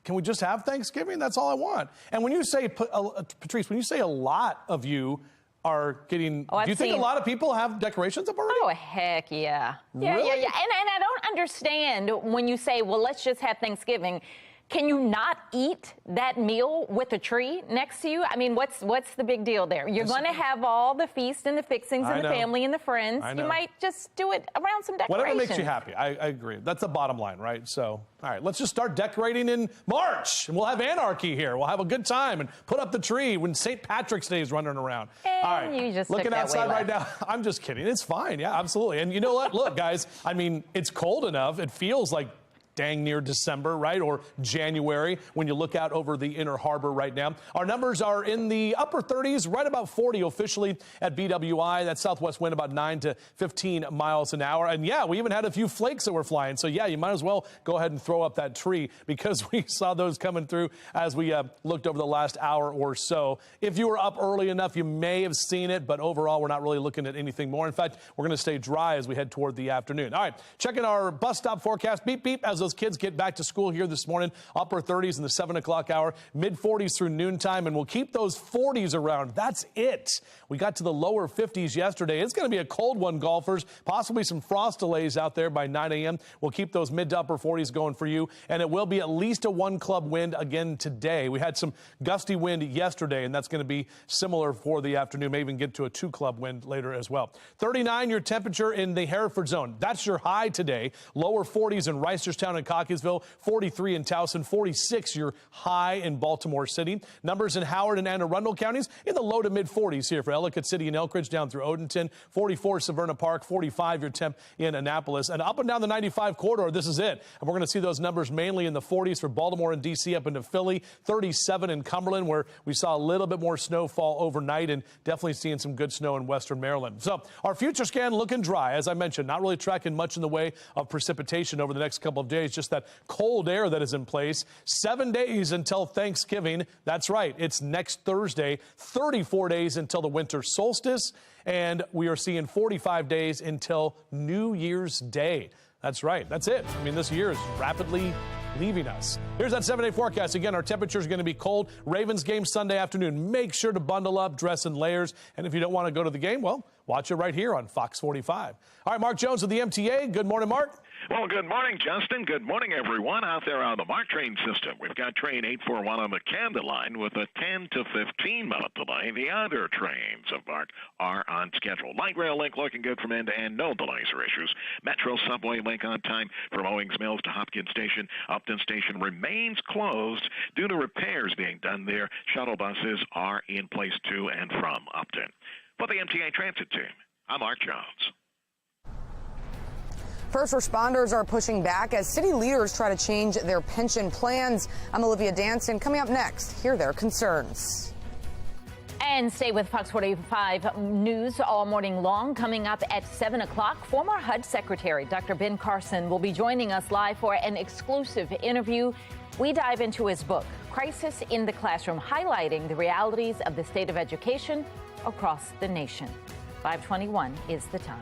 can we just have Thanksgiving? That's all I want. And when you say, Patrice, when you say a lot of you are getting, do you think a lot of people have decorations up already? Oh, heck yeah. Yeah, Really? yeah. And I don't understand when you say, well, let's just have Thanksgiving. Can you not eat that meal with a tree next to you? I mean, what's the big deal there? You're going to have all the feast and the fixings and the family and the friends. You might just do it around some decorations. Whatever makes you happy. I agree. That's the bottom line, right? So, all right, let's just start decorating in March, and we'll have anarchy here. We'll have a good time and put up the tree when St. Patrick's Day is running around. And all right, you just looking outside right now. I'm just kidding. It's fine. Yeah, absolutely. And you know what? Look, guys, I mean, it's cold enough. It feels like dang near December, right? Or January when you look out over the Inner Harbor right now. Our numbers are in the upper 30s, right about 40 officially at BWI. That southwest wind about 9 to 15 miles an hour. And yeah, we even had a few flakes that were flying. So yeah, you might as well go ahead and throw up that tree because we saw those coming through as we looked over the last hour or so. If you were up early enough, you may have seen it, but overall, we're not really looking at anything more. In fact, we're going to stay dry as we head toward the afternoon. All right, checking our bus stop forecast. Beep, beep, as those kids get back to school here this morning. Upper 30s in the 7 o'clock hour, mid 40s through noontime, and we'll keep those 40s around. That's it. We got to the lower 50s yesterday. It's going to be a cold one, golfers. Possibly some frost delays out there by 9 a.m. We'll keep those mid to upper 40s going for you, and it will be at least a 1-club wind again today. We had some gusty wind yesterday, and that's going to be similar for the afternoon. May even get to a 2-club wind later as well. 39 your temperature in the Hereford zone. That's your high today. Lower 40s in Reisterstown and Cockeysville, 43 in Towson, 46 your high in Baltimore City. Numbers in Howard and Anne Arundel counties in the low to mid 40s here for Ellicott City and Elkridge down through Odenton, 44 Severna Park, 45 your temp in Annapolis. And up and down the 95 corridor, this is it. And we're going to see those numbers mainly in the 40s for Baltimore and D.C. up into Philly, 37 in Cumberland where we saw a little bit more snowfall overnight and definitely seeing some good snow in western Maryland. So our future scan looking dry. As I mentioned, not really tracking much in the way of precipitation over the next couple of days, just that cold air that is in place. 7 days until Thanksgiving. That's right. It's next Thursday. 34 days until the winter solstice. And we are seeing 45 days until New Year's Day. That's right. That's it. I mean, this year is rapidly leaving us. Here's that 7-day forecast. Again, our temperature is going to be cold. Ravens game Sunday afternoon. Make sure to bundle up, dress in layers. And if you don't want to go to the game, well, watch it right here on Fox 45. All right, Mark Jones with the MTA. Good morning, Mark. Well, good morning, Justin. Good morning, everyone out there on the MARC train system. We've got train 841 on the Camden line with a 10 to 15-minute delay. The other trains of MARC are on schedule. Light rail link looking good from end to end. No delays or issues. Metro subway link on time from Owings Mills to Hopkins Station. Upton Station remains closed due to repairs being done there. Shuttle buses are in place to and from Upton. For the MTA Transit Team, I'm Mark Jones. First responders are pushing back as city leaders try to change their pension plans. I'm Olivia Danson. Coming up next, hear their concerns. And stay with Fox 45 News all morning long. Coming up at 7 o'clock, former HUD Secretary Dr. Ben Carson will be joining us live for an exclusive interview. We dive into his book, Crisis in the Classroom, highlighting the realities of the state of education across the nation. 5:21 is the time.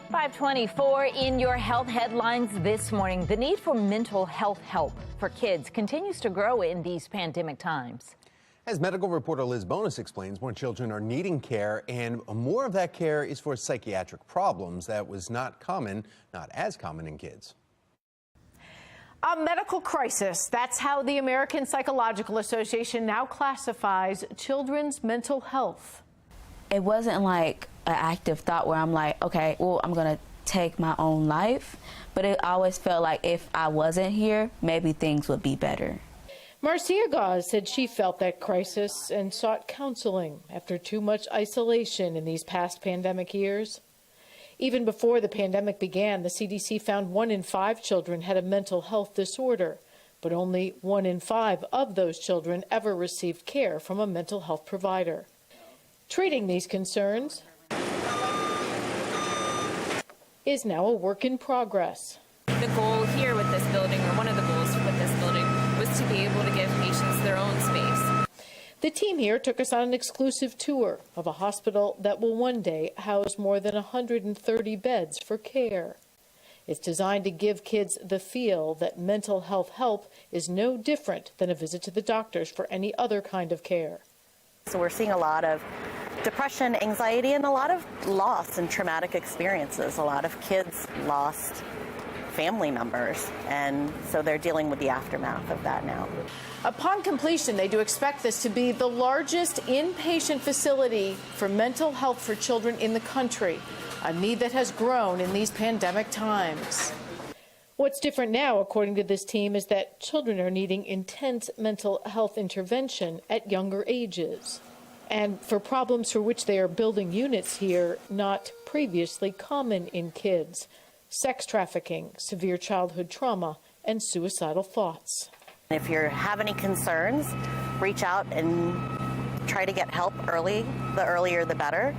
.24 in your health headlines this morning. The need for mental health help for kids continues to grow in these pandemic times. As medical reporter Liz Bonus explains, more children are needing care, and more of that care is for psychiatric problems that was not as common in kids. A medical crisis. That's how the American Psychological Association now classifies children's mental health. It wasn't like an active thought where I'm like, okay, well, I'm going to take my own life. But it always felt like if I wasn't here, maybe things would be better. Marcia Gauze said she felt that crisis and sought counseling after too much isolation in these past pandemic years. Even before the pandemic began, the CDC found 1 in 5 children had a mental health disorder, but only 1 in 5 of those children ever received care from a mental health provider. Treating these concerns is now a work in progress. The goal here with this building, or one of the goals with this building, was to be able to give patients their own space. The team here took us on an exclusive tour of a hospital that will one day house more than 130 beds for care. It's designed to give kids the feel that mental health help is no different than a visit to the doctors for any other kind of care. So we're seeing a lot of depression, anxiety, and a lot of loss and traumatic experiences. A lot of kids lost family members, and so they're dealing with the aftermath of that now. Upon completion, they do expect this to be the largest inpatient facility for mental health for children in the country, a need that has grown in these pandemic times. What's different now, according to this team, is that children are needing intense mental health intervention at younger ages, and for problems for which they are building units here not previously common in kids: sex trafficking, severe childhood trauma, and suicidal thoughts. If you have any concerns, reach out and try to get help early. The earlier, the better.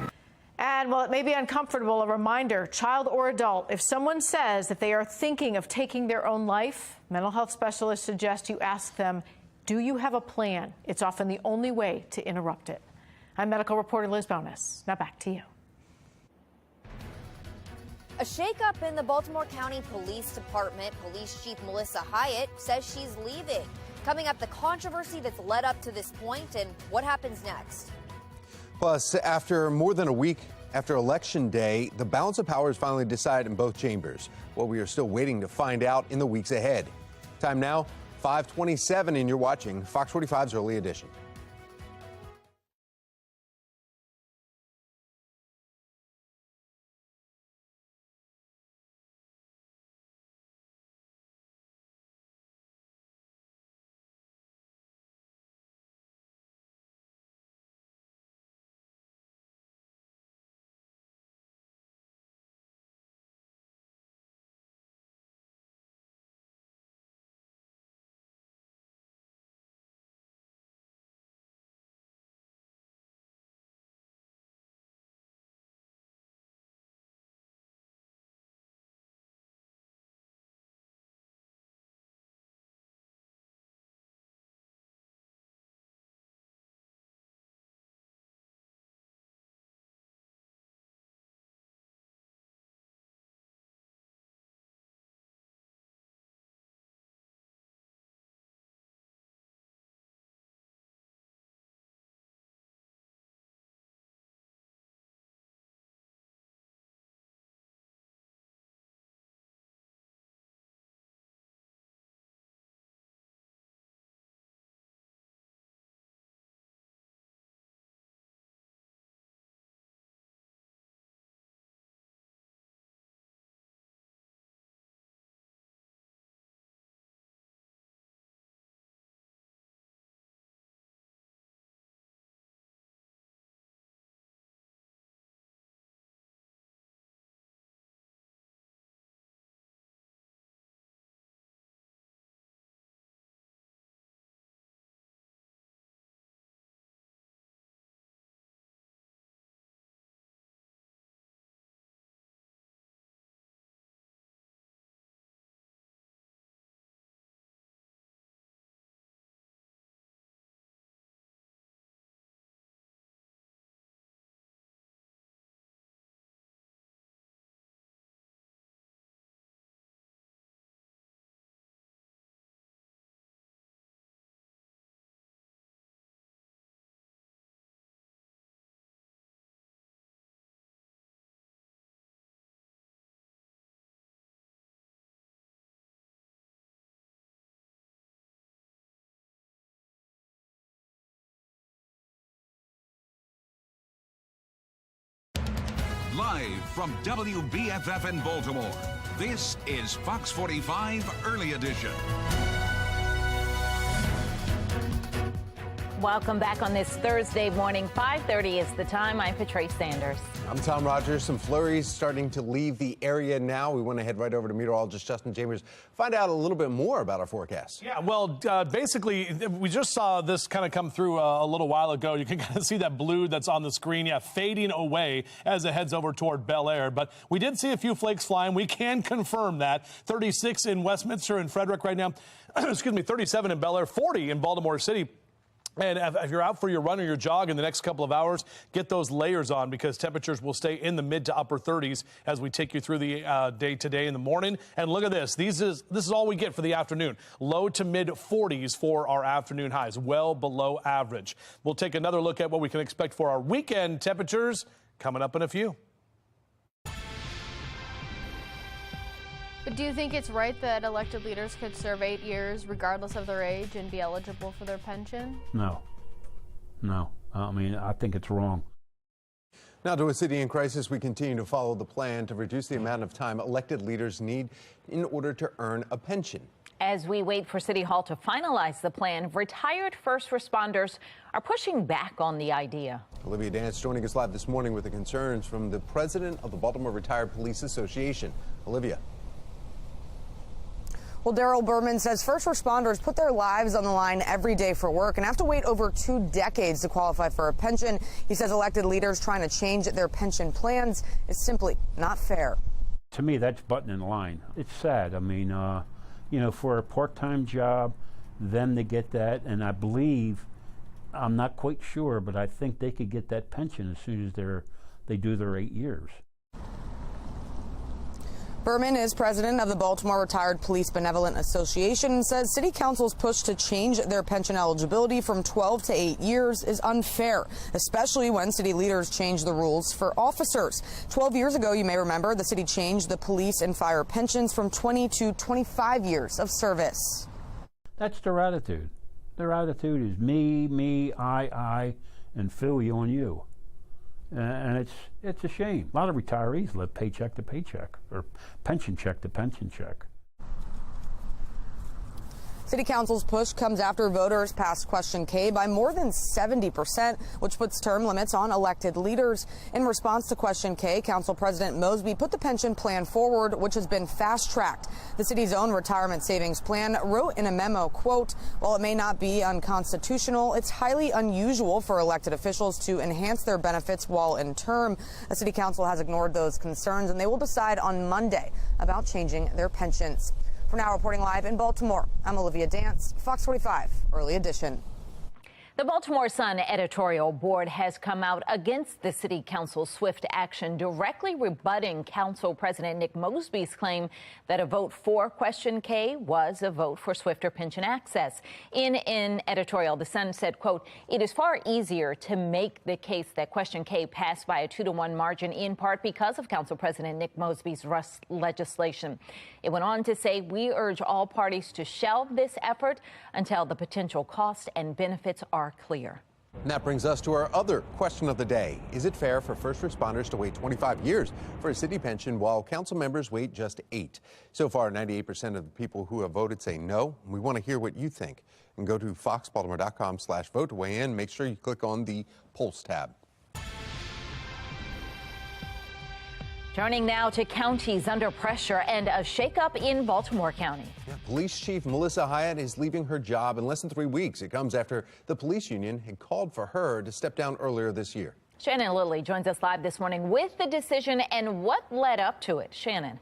And while it may be uncomfortable, a reminder, child or adult, if someone says that they are thinking of taking their own life, mental health specialists suggest you ask them, do you have a plan? It's often the only way to interrupt it. I'm medical reporter Liz Bonus. Now back to you. A shakeup in the Baltimore County Police Department. Police Chief Melissa Hyatt says she's leaving. Coming up, the controversy that's led up to this point and what happens next. Plus, after more than a week after Election Day, the balance of power is finally decided in both chambers. Well, we are still waiting to find out in the weeks ahead. Time now, 5:27, and you're watching Fox 45's Early Edition. Live from WBFF in Baltimore, this is Fox 45 Early Edition. Welcome back on this Thursday morning. 5:30 is the time. I'm Patrice Sanders. I'm Tom Rogers. Some flurries starting to leave the area now. We want to head right over to meteorologist Justin Chambers, find out a little bit more about our forecast. Yeah, well, basically, we just saw this kind of come through a little while ago. You can kind of see that blue that's on the screen, fading away as it heads over toward Bel Air. But we did see a few flakes flying. We can confirm that. 36 in Westminster and Frederick right now. Excuse me, 37 in Bel Air, 40 in Baltimore City. And if you're out for your run or your jog in the next couple of hours, get those layers on because temperatures will stay in the mid to upper 30s as we take you through the day today in the morning. And look at this. This is all we get for the afternoon. Low to mid 40s for our afternoon highs, well below average. We'll take another look at what we can expect for our weekend temperatures coming up in a few. But do you think it's right that elected leaders could serve 8 years regardless of their age and be eligible for their pension? No. I mean, I think it's wrong. Now to a city in crisis, we continue to follow the plan to reduce the amount of time elected leaders need in order to earn a pension. As we wait for City Hall to finalize the plan, retired first responders are pushing back on the idea. Olivia Dance joining us live this morning with the concerns from the president of the Baltimore Retired Police Association. Olivia. Well, Daryl Berman says first responders put their lives on the line every day for work and have to wait over 2 decades to qualify for a pension. He says elected leaders trying to change their pension plans is simply not fair. To me, that's butting in line. It's sad. I mean, you know, for a part-time job, them to get that, and I believe, I'm not quite sure, but I think they could get that pension as soon as they do their 8 years. Berman is president of the Baltimore Retired Police Benevolent Association and says city council's push to change their pension eligibility from 12 to 8 years is unfair, especially when city leaders change the rules for officers. 12 years ago, you may remember, the city changed the police and fire pensions from 20 to 25 years of service. That's their attitude. Their attitude is me, I, and Phil, you on you. And it's a shame. A lot of retirees live paycheck to paycheck or pension check to pension check. City Council's push comes after voters passed Question K by more than 70%, which puts term limits on elected leaders. In response to Question K, Council President Mosby put the pension plan forward, which has been fast-tracked. The city's own retirement savings plan wrote in a memo, quote, while it may not be unconstitutional, it's highly unusual for elected officials to enhance their benefits while in term. The City Council has ignored those concerns, and they will decide on Monday about changing their pensions. For now, reporting live in Baltimore, I'm Olivia Dance, Fox 45, Early Edition. The Baltimore Sun editorial board has come out against the city council's swift action, directly rebutting Council President Nick Mosby's claim that a vote for Question K was a vote for swifter pension access. In an editorial, the Sun said, quote, it is far easier to make the case that Question K passed by a 2-to-1 margin, in part because of Council President Nick Mosby's legislation. It went on to say, we urge all parties to shelve this effort until the potential cost and benefits are clear. And that brings us to our other question of the day. Is it fair for first responders to wait 25 years for a city pension while council members wait just 8? So far, 98% of the people who have voted say no. We want to hear what you think. And go to foxbaltimore.com/vote to weigh in. Make sure you click on the Polls tab. Turning now to counties under pressure and a shakeup in Baltimore County. Yeah, Police Chief Melissa Hyatt is leaving her job in less than 3 weeks. It comes after the police union had called for her to step down earlier this year. Shannon Lilly joins us live this morning with the decision and what led up to it. Shannon.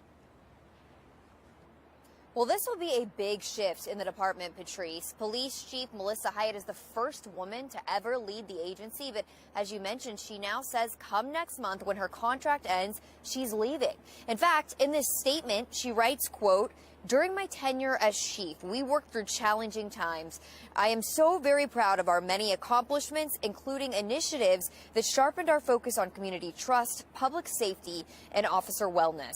Well, this will be a big shift in the department, Patrice. Police Chief Melissa Hyatt is the first woman to ever lead the agency, but as you mentioned, she now says come next month when her contract ends, she's leaving. In fact, in this statement, she writes, quote, during my tenure as chief, we worked through challenging times. I am so very proud of our many accomplishments, including initiatives that sharpened our focus on community trust, public safety, and officer wellness.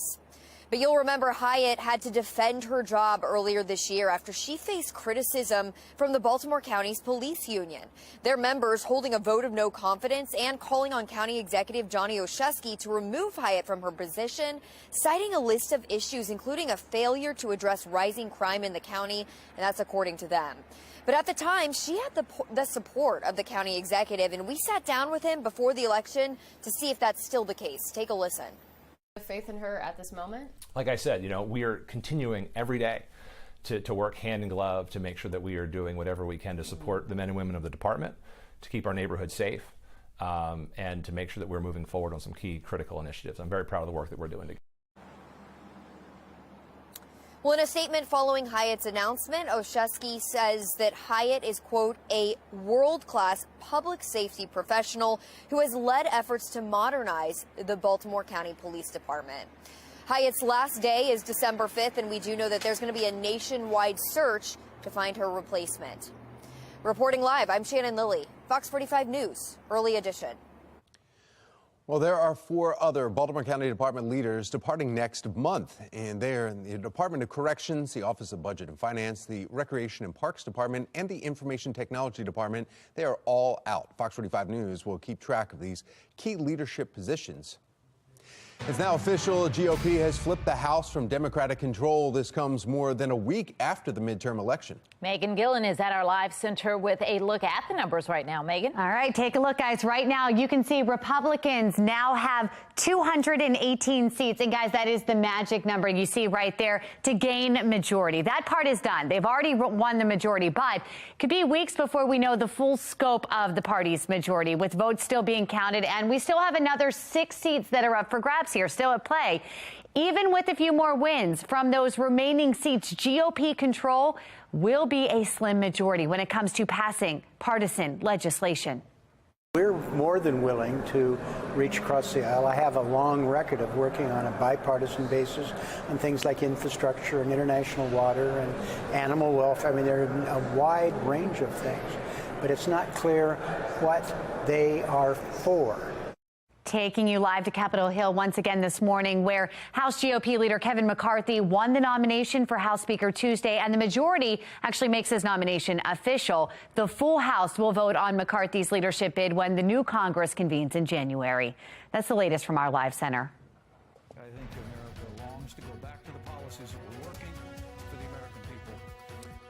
But you'll remember Hyatt had to defend her job earlier this year after she faced criticism from the Baltimore County's police union. Their members holding a vote of no confidence and calling on County Executive Johnny Olszewski to remove Hyatt from her position, citing a list of issues, including a failure to address rising crime in the county, and that's according to them. But at the time, she had the support of the county executive, and we sat down with him before the election to see if that's still the case. Take a listen. Faith in her at this moment? Like I said, we are continuing every day to work hand in glove to make sure that we are doing whatever we can to support the men and women of the department, to keep our neighborhood safe, and to make sure that we're moving forward on some key critical initiatives. I'm very proud of the work that we're doing together. Well, in a statement following Hyatt's announcement, Olszewski says that Hyatt is, quote, a world-class public safety professional who has led efforts to modernize the Baltimore County Police Department. Hyatt's last day is December 5th, and we do know that there's going to be a nationwide search to find her replacement. Reporting live, I'm Shannon Lilly, Fox 45 News, Early Edition. Well, there are 4 other Baltimore County Department leaders departing next month, and they're in the Department of Corrections, the Office of Budget and Finance, the Recreation and Parks Department, and the Information Technology Department. They are all out. Fox 45 News will keep track of these key leadership positions. It's now official. GOP has flipped the House from Democratic control. This comes more than a week after the midterm election. Megan Gillen is at our live center with a look at the numbers right now. Megan. All right, take a look, guys. Right now, you can see Republicans now have 218 seats. And, guys, that is the magic number you see right there to gain majority. That part is done. They've already won the majority, but it could be weeks before we know the full scope of the party's majority, with votes still being counted. And we still have another 6 seats that are up for grabs here, still at play. Even with a few more wins from those remaining seats, GOP control will be a slim majority when it comes to passing partisan legislation. We're more than willing to reach across the aisle. I have a long record of working on a bipartisan basis on things like infrastructure and international water and animal welfare. I mean, there are a wide range of things, but it's not clear what they are for. Taking you live to Capitol Hill once again this morning, where House GOP leader Kevin McCarthy won the nomination for House Speaker Tuesday, and the majority actually makes his nomination official. The full House will vote on McCarthy's leadership bid when the new Congress convenes in January. That's the latest from our live center. I think America longs to go back to the policies that were working for the American people.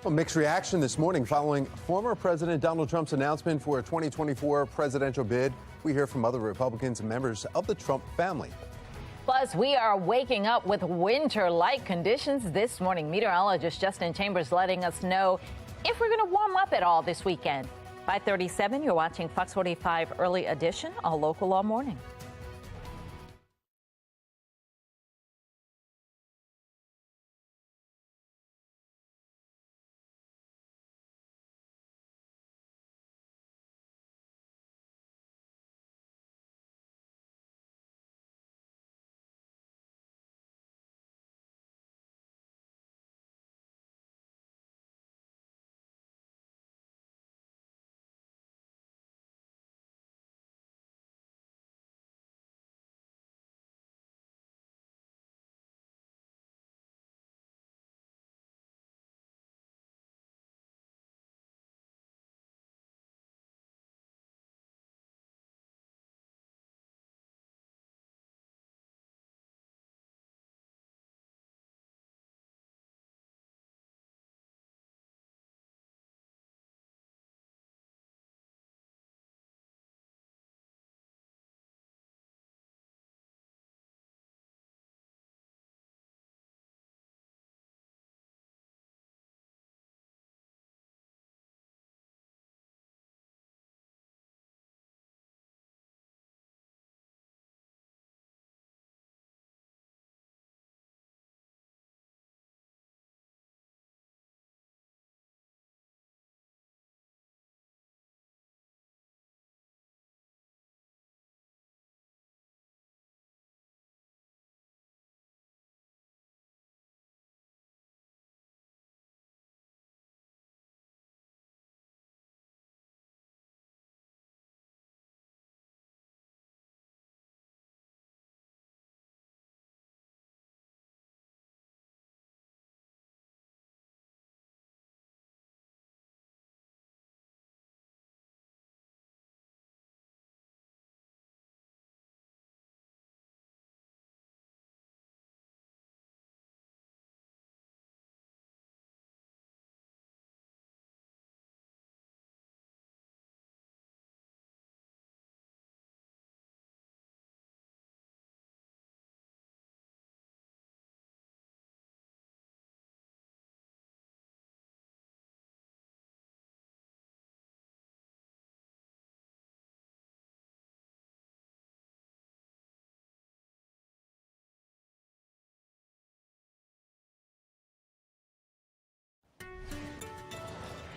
Well, mixed reaction this morning following former President Donald Trump's announcement for a 2024 presidential bid. We hear from other Republicans and members of the Trump family. Plus, we are waking up with winter-like conditions this morning. Meteorologist Justin Chambers letting us know if we're going to warm up at all this weekend. 5:37, you're watching Fox 45 Early Edition, all local all morning.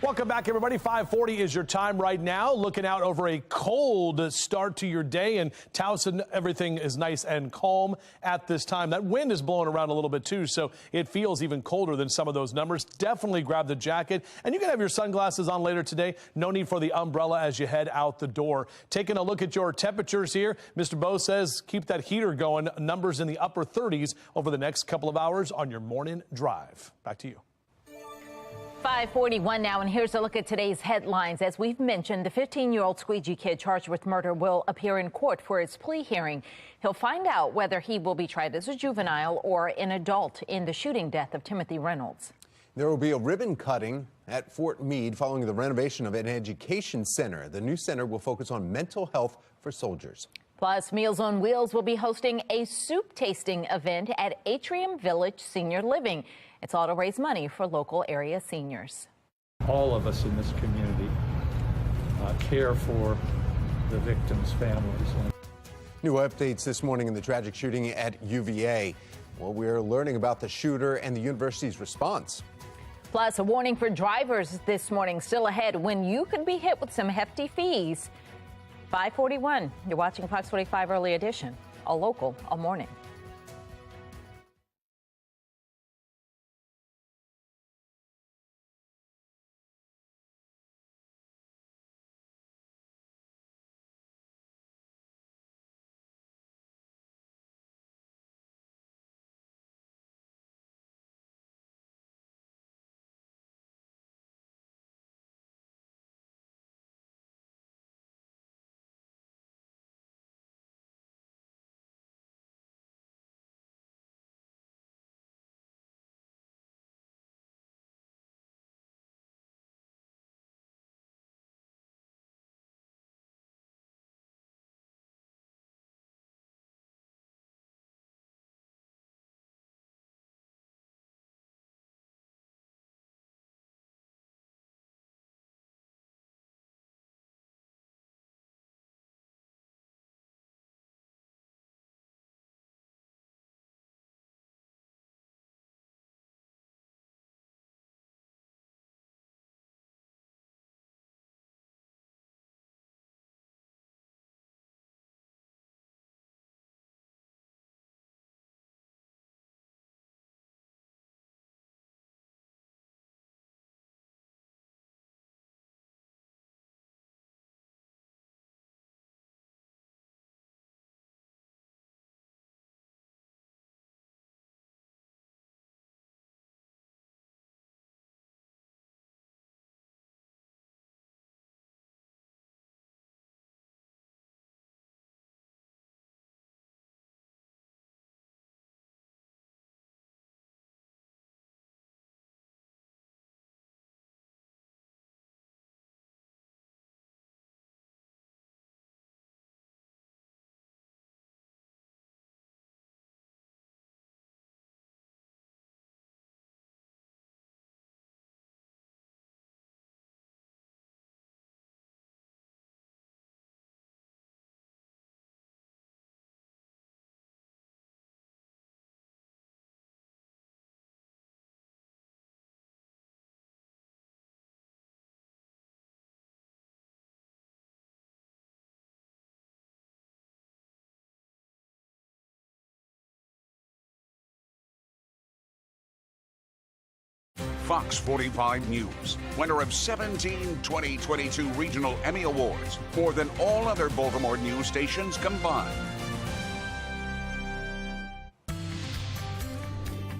Welcome back, everybody. 5:40 is your time right now. Looking out over a cold start to your day. In Towson, everything is nice and calm at this time. That wind is blowing around a little bit, too, so it feels even colder than some of those numbers. Definitely grab the jacket. And you can have your sunglasses on later today. No need for the umbrella as you head out the door. Taking a look at your temperatures here, Mr. Bo says keep that heater going. Numbers in the upper 30s over the next couple of hours on your morning drive. Back to you. 5:41 now, and here's a look at today's headlines. As we've mentioned, the 15-year-old squeegee kid charged with murder will appear in court for his plea hearing. He'll find out whether he will be tried as a juvenile or an adult in the shooting death of Timothy Reynolds. There will be a ribbon cutting at Fort Meade following the renovation of an education center. The new center will focus on mental health for soldiers. Plus, Meals on Wheels will be hosting a soup tasting event at Atrium Village Senior Living. It's all to raise money for local area seniors. All of us in this community care for the victims' families. New updates this morning in the tragic shooting at UVA. Well, we're learning about the shooter and the university's response. Plus, a warning for drivers this morning still ahead when you could be hit with some hefty fees. 5:41, you're watching Fox 45 Early Edition, all local, all morning. Fox 45 News, winner of 17 2022 Regional Emmy Awards, more than all other Baltimore news stations combined.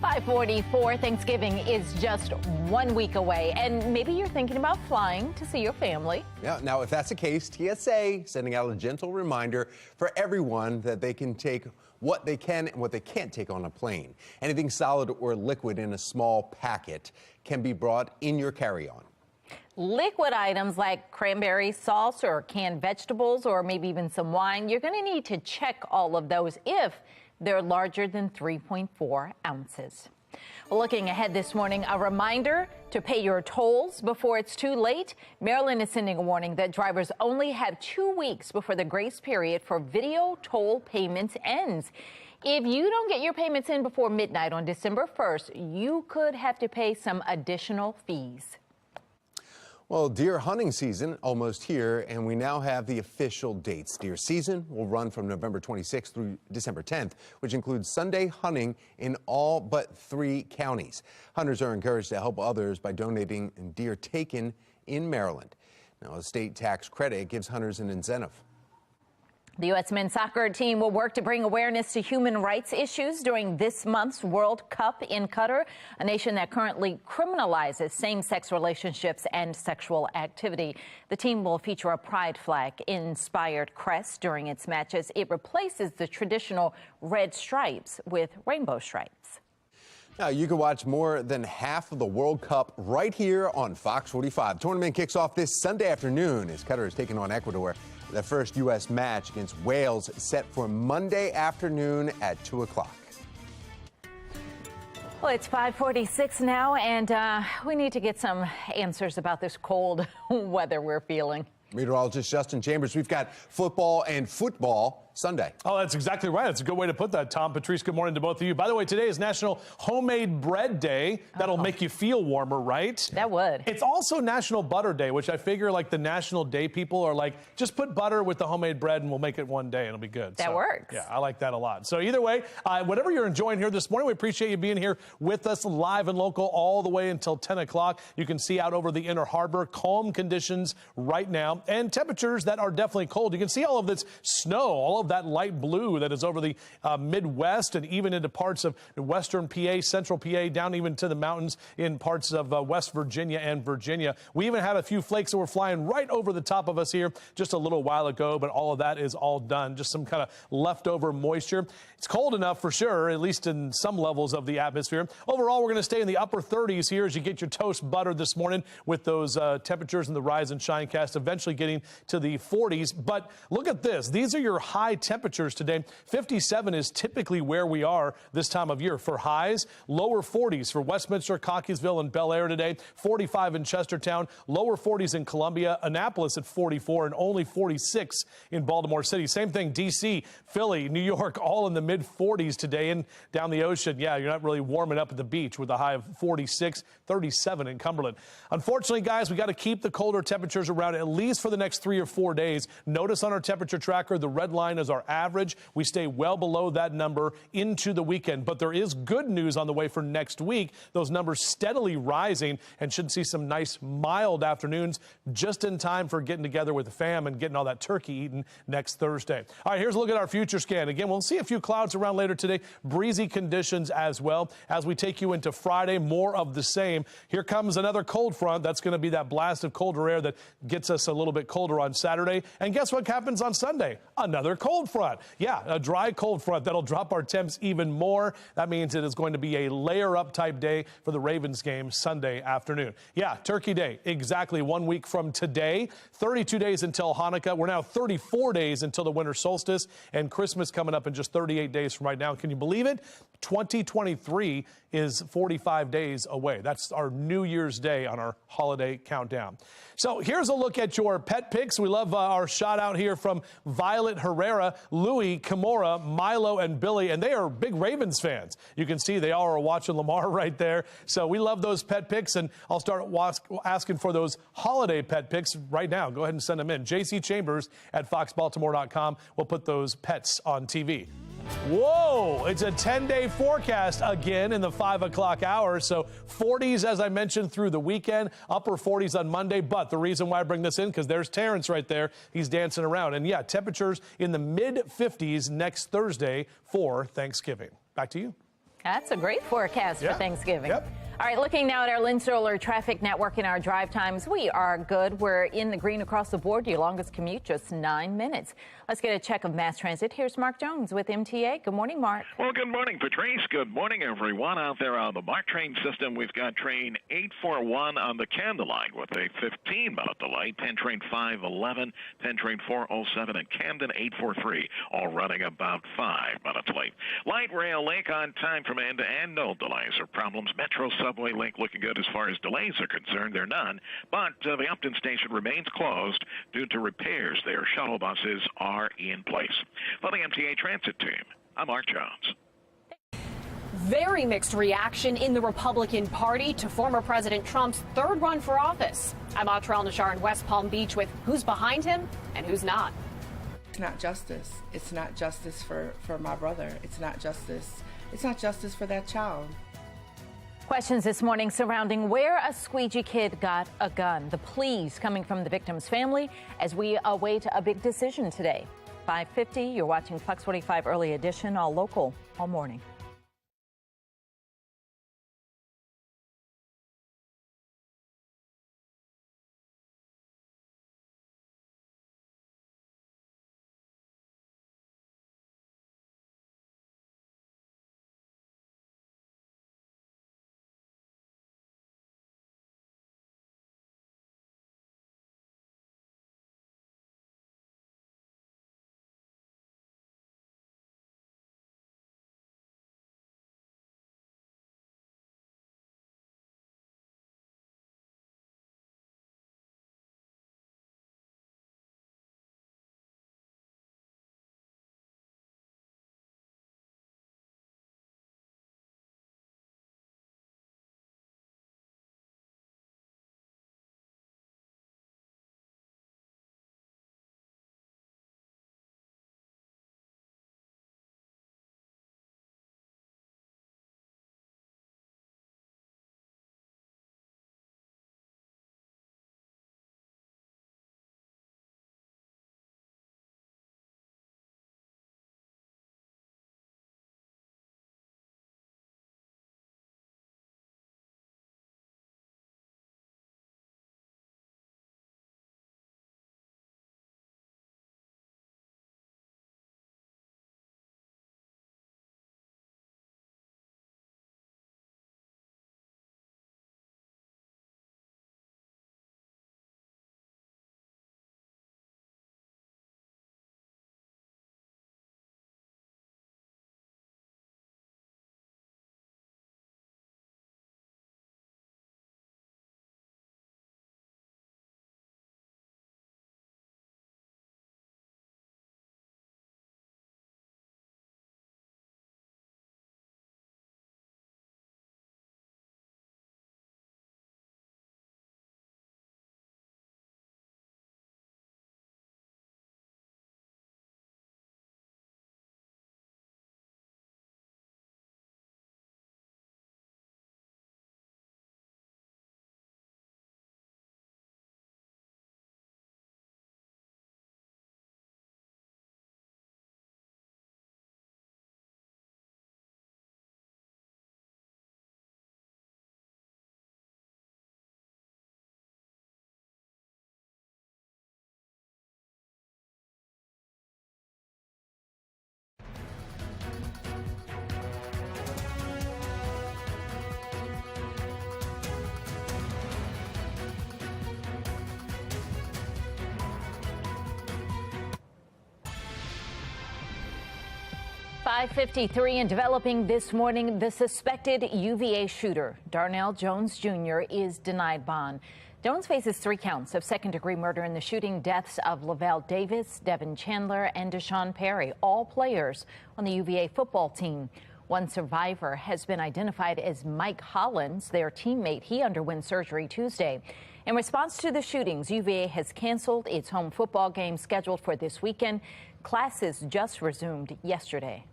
5:44, Thanksgiving is just 1 week away, and maybe you're thinking about flying to see your family. Yeah, now if that's the case, TSA sending out a gentle reminder for everyone that they can take what they can and what they can't take on a plane. Anything solid or liquid in a small packet can be brought in your carry-on. Liquid items like cranberry sauce or canned vegetables or maybe even some wine, you're going to need to check all of those if they're larger than 3.4 ounces. Looking ahead this morning, a reminder to pay your tolls before it's too late. Maryland is sending a warning that drivers only have 2 weeks before the grace period for video toll payments ends. If you don't get your payments in before midnight on December 1st, you could have to pay some additional fees. Well, deer hunting season almost here, and we now have the official dates. Deer season will run from November 26th through December 10th, which includes Sunday hunting in all but 3 counties. Hunters are encouraged to help others by donating deer taken in Maryland. Now, a state tax credit gives hunters an incentive. The U.S. men's soccer team will work to bring awareness to human rights issues during this month's World Cup in Qatar, a nation that currently criminalizes same-sex relationships and sexual activity. The team will feature a pride flag-inspired crest during its matches. It replaces the traditional red stripes with rainbow stripes. Now, you can watch more than half of the World Cup right here on Fox 45. Tournament kicks off this Sunday afternoon as Qatar is taking on Ecuador. The first U.S. match against Wales set for Monday afternoon at 2 o'clock. Well, it's 5:46 now, and we need to get some answers about this cold weather we're feeling. Meteorologist Justin Chambers, we've got football and football Sunday. Oh, that's exactly right. That's a good way to put that, Tom. Patrice, good morning to both of you. By the way, today is National Homemade Bread Day. That'll make you feel warmer, right? That would. It's also National Butter Day, which I figure like the National Day people are like, just put butter with the homemade bread and we'll make it one day and it'll be good. That works. Yeah, I like that a lot. So either way, whatever you're enjoying here this morning, we appreciate you being here with us live and local all the way until 10 o'clock. You can see out over the Inner Harbor, calm conditions right now and temperatures that are definitely cold. You can see all of this snow, all of that light blue that is over the Midwest and even into parts of western PA, central PA, down even to the mountains in parts of West Virginia and Virginia. We even had a few flakes that were flying right over the top of us here just a little while ago, but all of that is all done. Just some kind of leftover moisture. It's cold enough for sure, at least in some levels of the atmosphere. Overall, we're going to stay in the upper 30s here as you get your toast buttered this morning with those temperatures in the rise and shine cast, eventually getting to the 40s. But look at this. These are your high temperatures today. 57 is typically where we are this time of year for highs. Lower 40s for Westminster, Cockeysville, and Bel Air today. 45 in Chestertown. Lower 40s in Columbia. Annapolis at 44 and only 46 in Baltimore City. Same thing, D.C., Philly, New York, all in the mid 40s today. And down the ocean, yeah, you're not really warming up at the beach with a high of 46, 37 in Cumberland. Unfortunately, guys, we got to keep the colder temperatures around at least for the next 3 or 4 days. Notice on our temperature tracker, the red line is our average. We stay well below that number into the weekend. But there is good news on the way for next week. Those numbers steadily rising and should see some nice mild afternoons just in time for getting together with the fam and getting all that turkey eaten next Thursday. All right, here's a look at our future scan. Again, we'll see a few clouds around later today. Breezy conditions as well. As we take you into Friday, more of the same. Here comes another cold front. That's going to be that blast of colder air that gets us a little bit colder on Saturday. And guess what happens on Sunday? Another cold front. Yeah, a dry cold front that'll drop our temps even more. That means it is going to be a layer up type day for the Ravens game Sunday afternoon. Yeah, Turkey Day, exactly 1 week from today. 32 days until Hanukkah. We're now 34 days until the winter solstice, and Christmas coming up in just 38 days from right now. Can you believe it? 2023 is 45 days away. That's our New Year's Day on our holiday countdown. So here's a look at your pet picks. We love our shout out here from Violet Herrera, Louie, Kimura, Milo, and Billy, and they are big Ravens fans. You can see they all are watching Lamar right there. So we love those pet picks, and I'll start asking for those holiday pet picks right now. Go ahead and send them in. JC Chambers at foxbaltimore.com. We'll put those pets on TV. Whoa, it's a 10-day forecast again in the 5 o'clock hour. So 40s, as I mentioned, through the weekend, upper 40s on Monday. But the reason why I bring this in, because there's Terrence right there. He's dancing around. And yeah, temperatures in the mid 50s next Thursday for Thanksgiving. Back to you. That's a great forecast for Thanksgiving. Yep. All right, looking now at our Lynn Solar traffic network and our drive times, we are good. We're in the green across the board. Your longest commute, just 9 minutes. Let's get a check of mass transit. Here's Mark Jones with MTA. Good morning, Mark. Well, good morning, Patrice. Good morning, everyone out there on the MARC train system. We've got train 841 on the Canada line with a 15-minute delay. 10 train 511, 10 train 407, and Camden 843, all running about 5 minutes late. Light rail link on time from end to end. No delays or problems. Metro subway link looking good as far as delays are concerned. There are none. But the Upton station remains closed due to repairs there. Shuttle buses are in place. For the MTA Transit team, I'm Mark Jones. very mixed reaction in the Republican Party to former President Trump's third run for office. I'm Autral Nashar in West Palm Beach with who's behind him and who's not. It's not justice. It's not justice for my brother. It's not justice. It's not justice for that child. Questions this morning surrounding where a squeegee kid got a gun. The pleas coming from the victim's family as we await a big decision today. 5:50, you're watching Fox 45 Early Edition, all local, all morning. .553 and developing this morning, the suspected UVA shooter, Darnell Jones Jr., is denied bond. Jones faces 3 counts of second-degree murder in the shooting deaths of Lavelle Davis, Devin Chandler, and Deshaun Perry, all players on the UVA football team. One survivor has been identified as Mike Hollins, their teammate. He underwent surgery Tuesday. In response to the shootings, UVA has canceled its home football game scheduled for this weekend. Classes just resumed yesterday.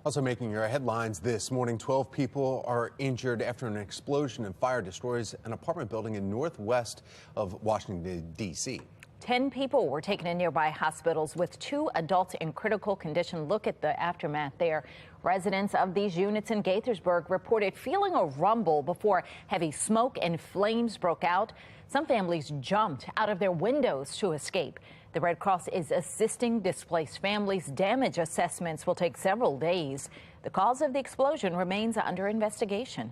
Also making your headlines this morning, 12 people are injured after an explosion and fire destroys an apartment building in northwest of Washington, D.C. 10 people were taken to nearby hospitals with 2 adults in critical condition. Look at the aftermath there. Residents of these units in Gaithersburg reported feeling a rumble before heavy smoke and flames broke out. Some families jumped out of their windows to escape. The Red Cross is assisting displaced families. Damage assessments will take several days. The cause of the explosion remains under investigation.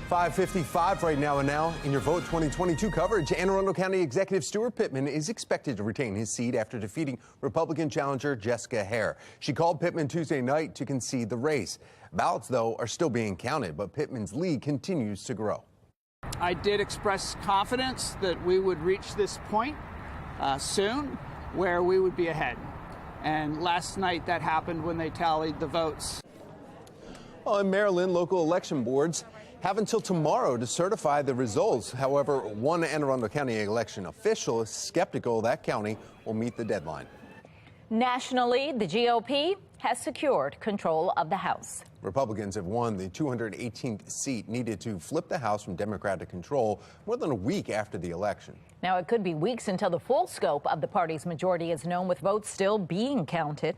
5:55 right now, and now in your Vote 2022 coverage, Anne Arundel County Executive Stuart Pittman is expected to retain his seat after defeating Republican challenger Jessica Hare. She called Pittman Tuesday night to concede the race. Ballots, though, are still being counted, but Pittman's lead continues to grow. I did express confidence that we would reach this point soon where we would be ahead. And last night that happened when they tallied the votes. Well, in Maryland, local election boards have until tomorrow to certify the results. However, one Anne Arundel County election official is skeptical that county will meet the deadline. Nationally, the GOP has secured control of the House. Republicans have won the 218th seat needed to flip the House from Democratic control more than a week after the election. Now, it could be weeks until the full scope of the party's majority is known, with votes still being counted.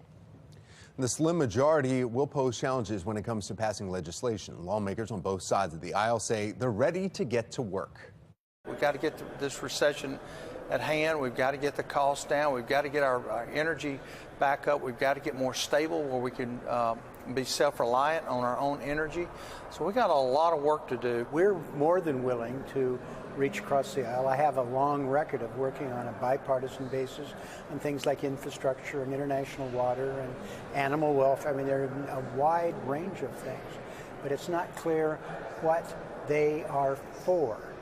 The slim majority will pose challenges when it comes to passing legislation. Lawmakers on both sides of the aisle say they're ready to get to work. We've got to get this recession at hand. We've got to get the costs down. We've got to get our energy back up. We've got to get more stable where we can be self-reliant on our own energy. So we got a lot of work to do. We're more than willing to reach across the aisle. I have a long record of working on a bipartisan basis on things like infrastructure and international water and animal welfare. I mean, there are a wide range of things, but it's not clear what they are for.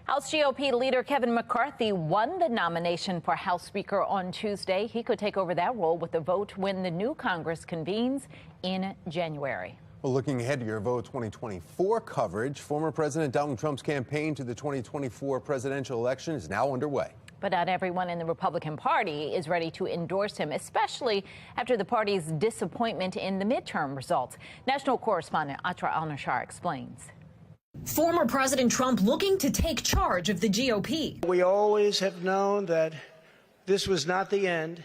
House GOP leader Kevin McCarthy won the nomination for House Speaker on Tuesday. He could take over that role with the vote when the new Congress convenes in January. Well, looking ahead to your Vote 2024 coverage, former President Donald Trump's campaign to the 2024 presidential election is now underway. But not everyone in the Republican Party is ready to endorse him, especially after the party's disappointment in the midterm results. National correspondent Atra Al-Nashar explains. Former President Trump looking to take charge of the GOP. We always have known that this was not the end.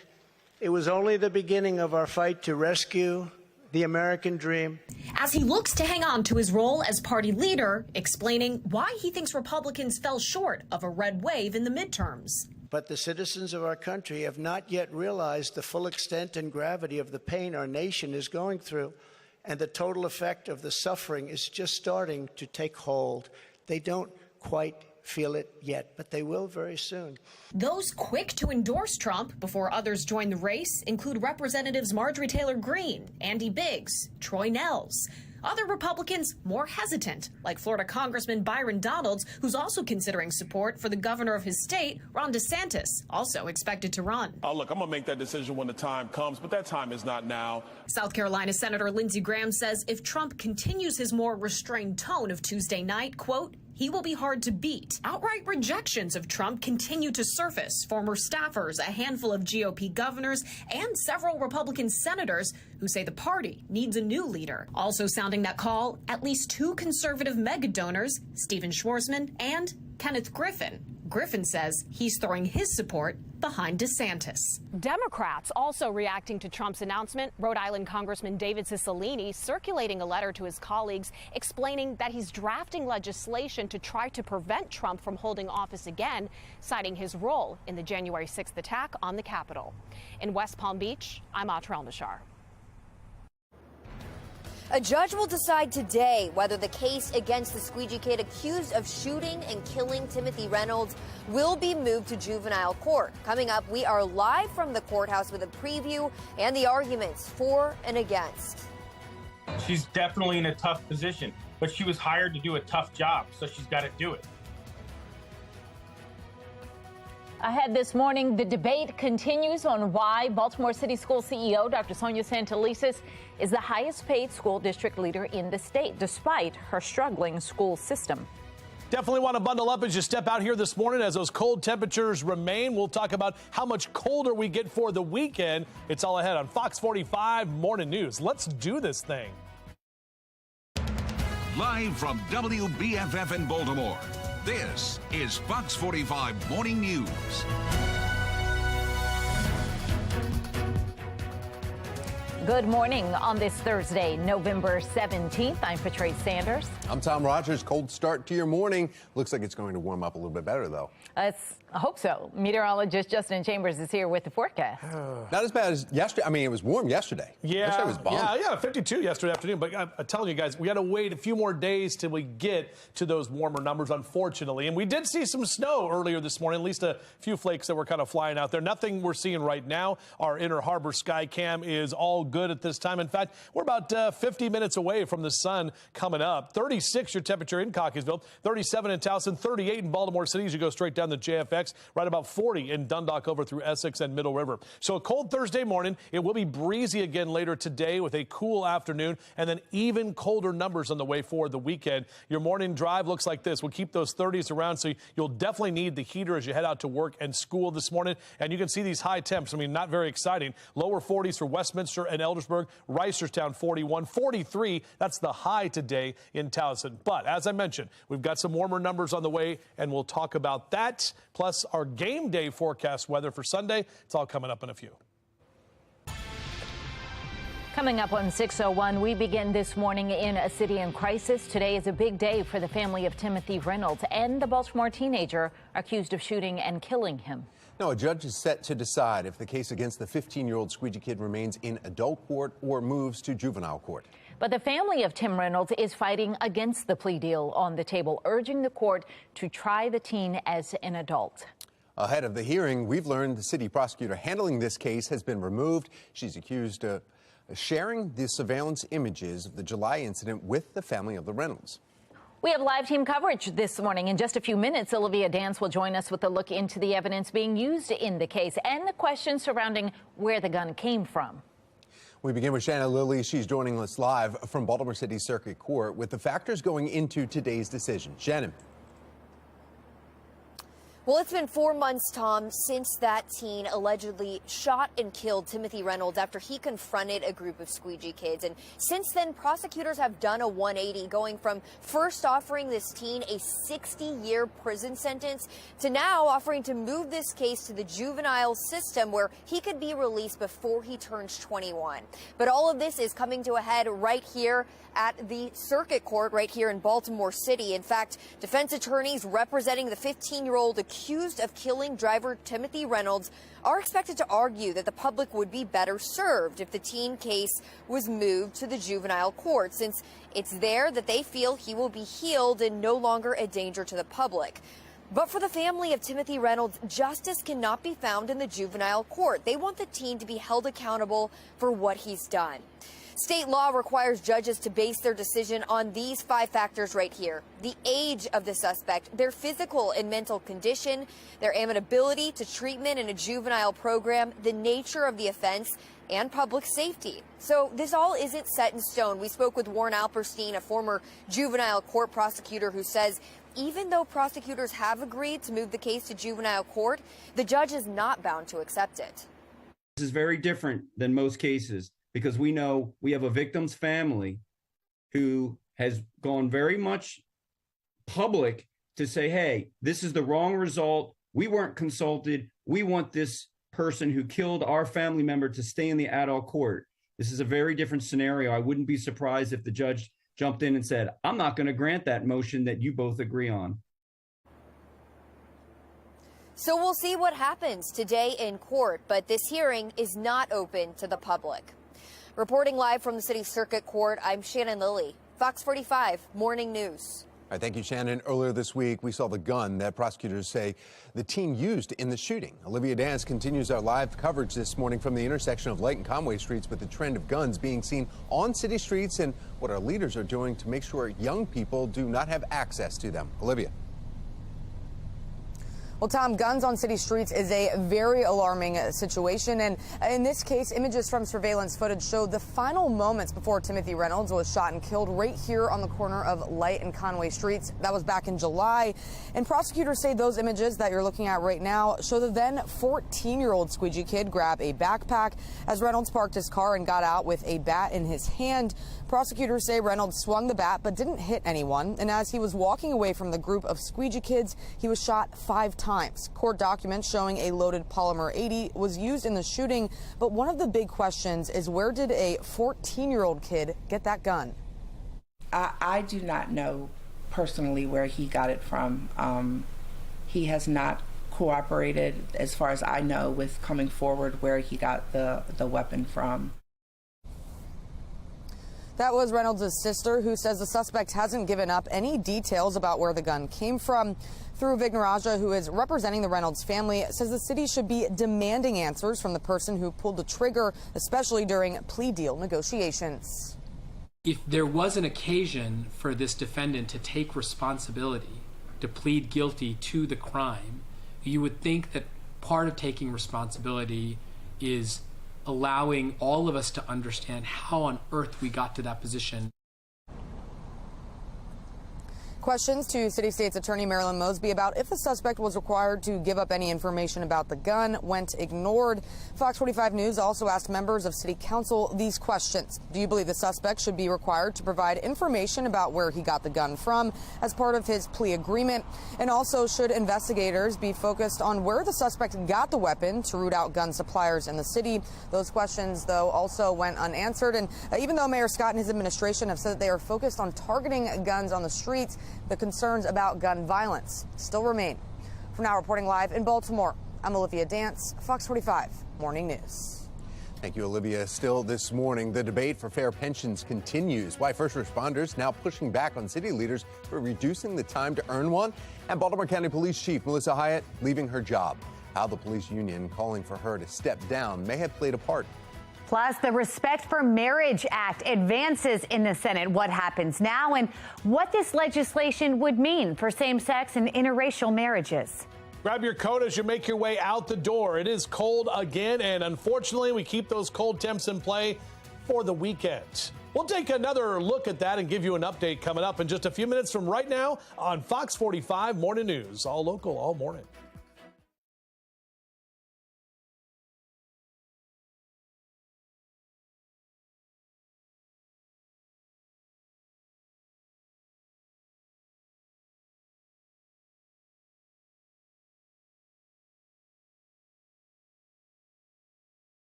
It was only the beginning of our fight to rescue the American dream. As he looks to hang on to his role as party leader, explaining why he thinks Republicans fell short of a red wave in the midterms. But the citizens of our country have not yet realized the full extent and gravity of the pain our nation is going through. And the total effect of the suffering is just starting to take hold. They don't quite feel it yet, but they will very soon. Those quick to endorse Trump before others join the race include Representatives Marjorie Taylor Greene, Andy Biggs, Troy Nehls. Other Republicans more hesitant, like Florida Congressman Byron Donalds, who's also considering support for the governor of his state, Ron DeSantis, also expected to run. Look, I'm going to make that decision when the time comes, but that time is not now. South Carolina Senator Lindsey Graham says if Trump continues his more restrained tone of Tuesday night, quote, he will be hard to beat. Outright rejections of Trump continue to surface. Former staffers, a handful of GOP governors, and several Republican senators who say the party needs a new leader. Also sounding that call, at least two conservative mega donors, Stephen Schwarzman and Kenneth Griffin. Griffin says he's throwing his support behind DeSantis. Democrats also reacting to Trump's announcement. Rhode Island Congressman David Cicilline circulating a letter to his colleagues explaining that he's drafting legislation to try to prevent Trump from holding office again, citing his role in the January 6th attack on the Capitol. In West Palm Beach, I'm Atra Al-Nashar. A judge will decide today whether the case against the squeegee kid accused of shooting and killing Timothy Reynolds will be moved to juvenile court. Coming up, we are live from the courthouse with a preview and the arguments for and against. She's definitely in a tough position, but she was hired to do a tough job, so she's got to do it. Ahead this morning, the debate continues on why Baltimore City School CEO Dr. Sonia Santelises is the highest paid school district leader in the state, despite her struggling school system. Definitely want to bundle up as you step out here this morning as those cold temperatures remain. We'll talk about how much colder we get for the weekend. It's all ahead on Fox 45 Morning News. Let's do this thing. Live from WBFF in Baltimore, this is Fox 45 Morning News. Good morning on this Thursday, November 17th. I'm Patrice Sanders. I'm Tom Rogers. Cold start to your morning. Looks like it's going to warm up a little bit better, though. I hope so. Meteorologist Justin Chambers is here with the forecast. Not as bad as yesterday. I mean, it was warm yesterday. Yesterday was bomb. Yeah, 52 yesterday afternoon. But I'm telling you guys, we got to wait a few more days till we get to those warmer numbers, unfortunately. And we did see some snow earlier this morning, at least a few flakes that were kind of flying out there. Nothing we're seeing right now. Our Inner Harbor sky cam is all good at this time. In fact, we're about 50 minutes away from the sun coming up. 36 your temperature in Cockeysville, 37 in Towson, 38 in Baltimore City as you go straight down the JFK. next, right about 40 in Dundalk over through Essex and Middle River. So a cold Thursday morning. It will be breezy again later today with a cool afternoon and then even colder numbers on the way forward the weekend. Your morning drive looks like this. We'll keep those 30s around, so you'll definitely need the heater as you head out to work and school this morning. And you can see these high temps. I mean, not very exciting. Lower 40s for Westminster and Eldersburg. Reisterstown 41, 43. That's the high today in Towson. But as I mentioned, we've got some warmer numbers on the way, and we'll talk about that. Plus our game day forecast weather for Sunday. It's all coming up in a few. Coming up on 601, we begin this morning in a city in crisis. Today is a big day for the family of Timothy Reynolds and the Baltimore teenager accused of shooting and killing him. Now, a judge is set to decide if the case against the 15-year-old squeegee kid remains in adult court or moves to juvenile court. But the family of Tim Reynolds is fighting against the plea deal on the table, urging the court to try the teen as an adult. Ahead of the hearing, we've learned the city prosecutor handling this case has been removed. She's accused of sharing the surveillance images of the July incident with the family of the Reynolds. We have live team coverage this morning. In just a few minutes, Olivia Dance will join us with a look into the evidence being used in the case and the questions surrounding where the gun came from. We begin with Shannon Lilly. She's joining us live from Baltimore City Circuit Court with the factors going into today's decision. Shannon. Well, it's been 4 months, Tom, since that teen allegedly shot and killed Timothy Reynolds after he confronted a group of squeegee kids. And since then, prosecutors have done a 180, going from first offering this teen a 60-year prison sentence to now offering to move this case to the juvenile system where he could be released before he turns 21. But all of this is coming to a head right here at the circuit court right here in Baltimore City. In fact, defense attorneys representing the 15-year-old accused of killing driver Timothy Reynolds are expected to argue that the public would be better served if the teen case was moved to the juvenile court, since it's there that they feel he will be healed and no longer a danger to the public. But for the family of Timothy Reynolds, justice cannot be found in the juvenile court. They want the teen to be held accountable for what he's done. State law requires judges to base their decision on these 5 factors right here: the age of the suspect, their physical and mental condition, their amenability to treatment in a juvenile program, the nature of the offense, and public safety. So this all isn't set in stone. We spoke with Warren Alperstein, a former juvenile court prosecutor, who says even though prosecutors have agreed to move the case to juvenile court, the judge is not bound to accept it. This is very different than most cases, because we know we have a victim's family who has gone very much public to say, hey, this is the wrong result. We weren't consulted. We want this person who killed our family member to stay in the adult court. This is a very different scenario. I wouldn't be surprised if the judge jumped in and said, I'm not going to grant that motion that you both agree on. So we'll see what happens today in court, but this hearing is not open to the public. Reporting live from the City Circuit Court, I'm Shannon Lilly, Fox 45 Morning News. All right, thank you, Shannon. Earlier this week, we saw the gun that prosecutors say the teen used in the shooting. Olivia Dance continues our live coverage this morning from the intersection of Light and Conway Streets with the trend of guns being seen on city streets and what our leaders are doing to make sure young people do not have access to them. Olivia. Well, Tom, guns on city streets is a very alarming situation. And in this case, images from surveillance footage showed the final moments before Timothy Reynolds was shot and killed right here on the corner of Light and Conway Streets. That was back in July. And prosecutors say those images that you're looking at right now show the then 14-year-old squeegee kid grab a backpack as Reynolds parked his car and got out with a bat in his hand. Prosecutors say Reynolds swung the bat but didn't hit anyone. And as he was walking away from the group of squeegee kids, he was shot 5 times. Court documents showing a loaded polymer 80 was used in the shooting. But one of the big questions is, where did a 14-year-old kid get that gun? I do not know personally where he got it from. He has not cooperated, as far as I know, with coming forward where he got the weapon from. That was Reynolds' sister, who says the suspect hasn't given up any details about where the gun came from. Dhruv Vignaraja, who is representing the Reynolds family, says the city should be demanding answers from the person who pulled the trigger, especially during plea deal negotiations. If there was an occasion for this defendant to take responsibility, to plead guilty to the crime, You would think that part of taking responsibility is allowing all of us to understand how on earth we got to that position. Questions to City State's Attorney Marilyn Mosby about if the suspect was required to give up any information about the gun went ignored. Fox 45 News also asked members of City Council these questions. Do you believe the suspect should be required to provide information about where he got the gun from as part of his plea agreement? And also, should investigators be focused on where the suspect got the weapon to root out gun suppliers in the city? Those questions, though, also went unanswered. And even though Mayor Scott and his administration have said that they are focused on targeting guns on the streets, the concerns about gun violence still remain. For now, reporting live in Baltimore, I'm Olivia Dance, Fox 45 Morning News. Thank you, Olivia. Still this morning, the debate for fair pensions continues. Why first responders now pushing back on city leaders for reducing the time to earn one. And Baltimore County Police Chief Melissa Hyatt leaving her job. How the police union calling for her to step down may have played a part. Plus, the Respect for Marriage Act advances in the Senate. What happens now and what this legislation would mean for same-sex and interracial marriages. Grab your coat as you make your way out the door. It is cold again, and unfortunately, we keep those cold temps in play for the weekend. We'll take another look at that and give you an update coming up in just a few minutes from right now on Fox 45 Morning News. All local, all morning.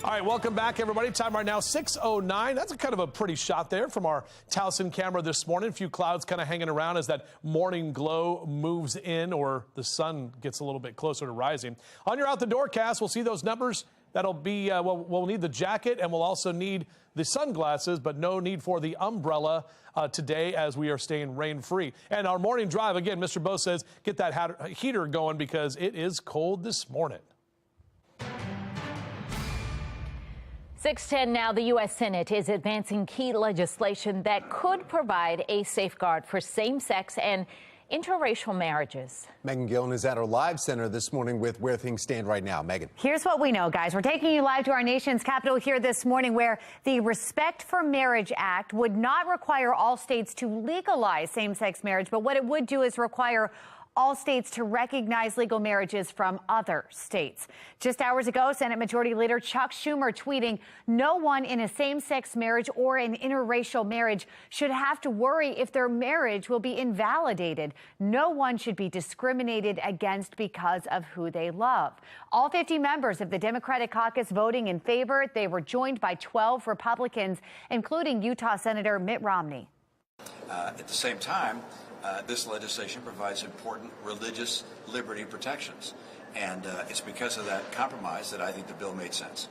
All right, welcome back, everybody. Time right now, 6:09. That's a kind of a pretty shot there from our Towson camera this morning. A few clouds kind of hanging around as that morning glow moves in, or the sun gets a little bit closer to rising. On your out the door cast, we'll see those numbers. That'll be, we'll need the jacket, and we'll also need the sunglasses, but no need for the umbrella today as we are staying rain-free. And our morning drive, again, Mr. Bo says, get that heater going because it is cold this morning. 6:10 now. The U.S. Senate is advancing key legislation that could provide a safeguard for same-sex and interracial marriages. Megan Gillen is at our live center this morning with where things stand right now. Megan. Here's what we know, guys. We're taking you live to our nation's capital here this morning, where the Respect for Marriage Act would not require all states to legalize same-sex marriage, but what it would do is require all states to recognize legal marriages from other states. Just hours ago, Senate Majority Leader Chuck Schumer tweeting, "No one in a same-sex marriage or an interracial marriage should have to worry if their marriage will be invalidated. No one should be discriminated against because of who they love." All 50 members of the Democratic caucus voting in favor. They were joined by 12 Republicans, including Utah Senator Mitt Romney. At the same time, this legislation provides important religious liberty protections. And it's because of that compromise that I think the bill made sense.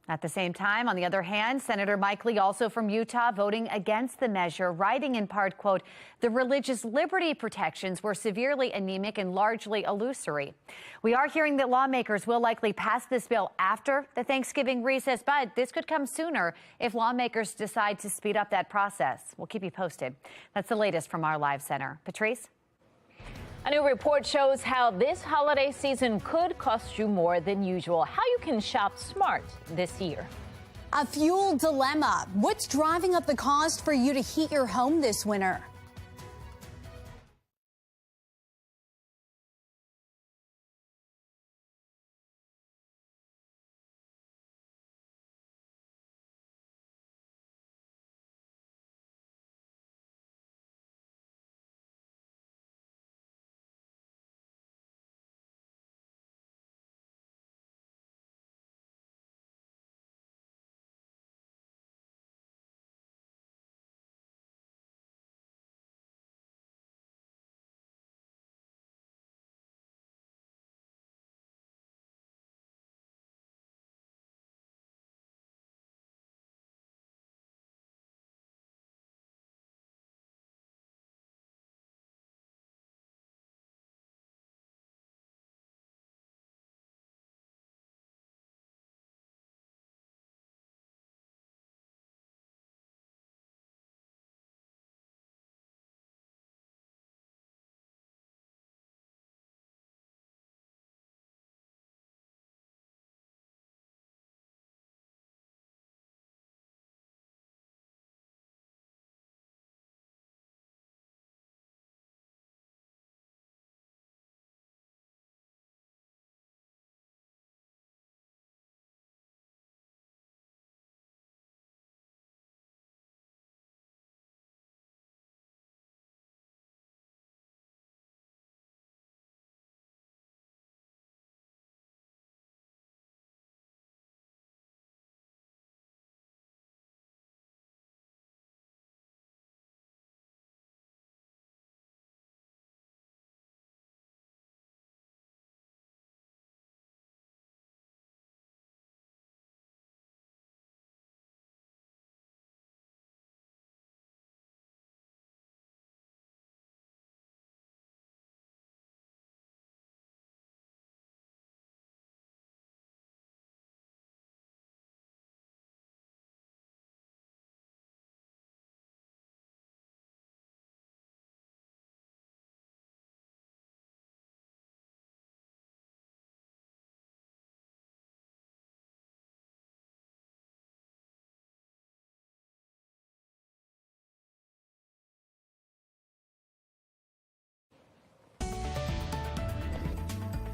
At the same time, on the other hand, Senator Mike Lee, also from Utah, voting against the measure, writing in part, quote, "The religious liberty protections were severely anemic and largely illusory." We are hearing that lawmakers will likely pass this bill after the Thanksgiving recess, but this could come sooner if lawmakers decide to speed up that process. We'll keep you posted. That's the latest from our live center. Patrice? A new report shows how this holiday season could cost you more than usual. How you can shop smart this year. A fuel dilemma. What's driving up the cost for you to heat your home this winter?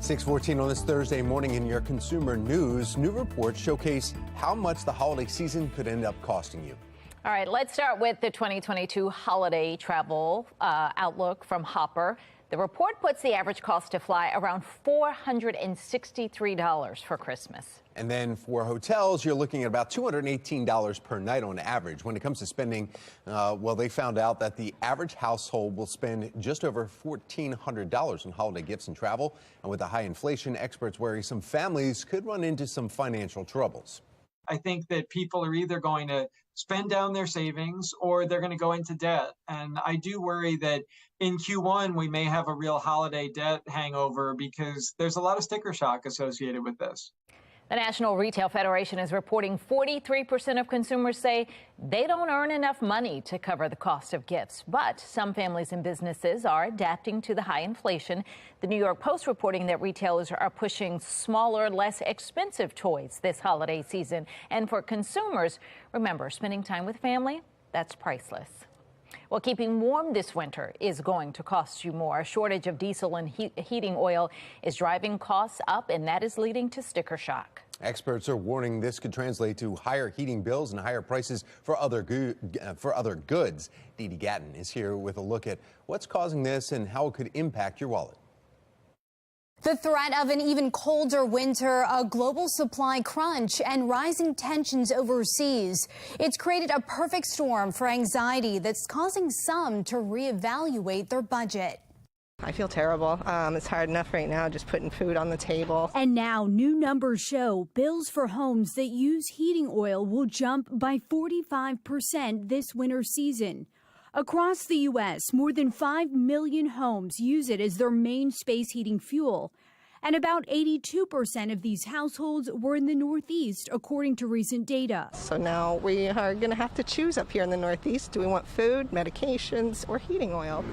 .614 on this Thursday morning in your consumer news. New reports showcase how much the holiday season could end up costing you. All right, let's start with the 2022 holiday travel outlook from Hopper. The report puts the average cost to fly around $463 for Christmas. And then for hotels, you're looking at about $218 per night on average. When it comes to spending, well, they found out that the average household will spend just over $1,400 on holiday gifts and travel. And with the high inflation, experts worry some families could run into some financial troubles. I think that people are either going to spend down their savings or they're going to go into debt. And I do worry that in Q1, we may have a real holiday debt hangover because there's a lot of sticker shock associated with this. The National Retail Federation is reporting 43% of consumers say they don't earn enough money to cover the cost of gifts. But some families and businesses are adapting to the high inflation. The New York Post reporting that retailers are pushing smaller, less expensive toys this holiday season. And for consumers, remember, spending time with family, that's priceless. Well, keeping warm this winter is going to cost you more. A shortage of diesel and heating oil is driving costs up, and that is leading to sticker shock. Experts are warning this could translate to higher heating bills and higher prices for other goods. Dee Dee Gatton is here with a look at what's causing this and how it could impact your wallet. The threat of an even colder winter, a global supply crunch, and rising tensions overseas. It's created a perfect storm for anxiety that's causing some to reevaluate their budget. I feel terrible. It's hard enough right now just putting food on the table. And now new numbers show bills for homes that use heating oil will jump by 45% this winter season. Across the U.S., more than 5 million homes use it as their main space heating fuel. And about 82% of these households were in the Northeast, according to recent data. So now we are going to have to choose up here in the Northeast. Do we want food, medications, or heating oil?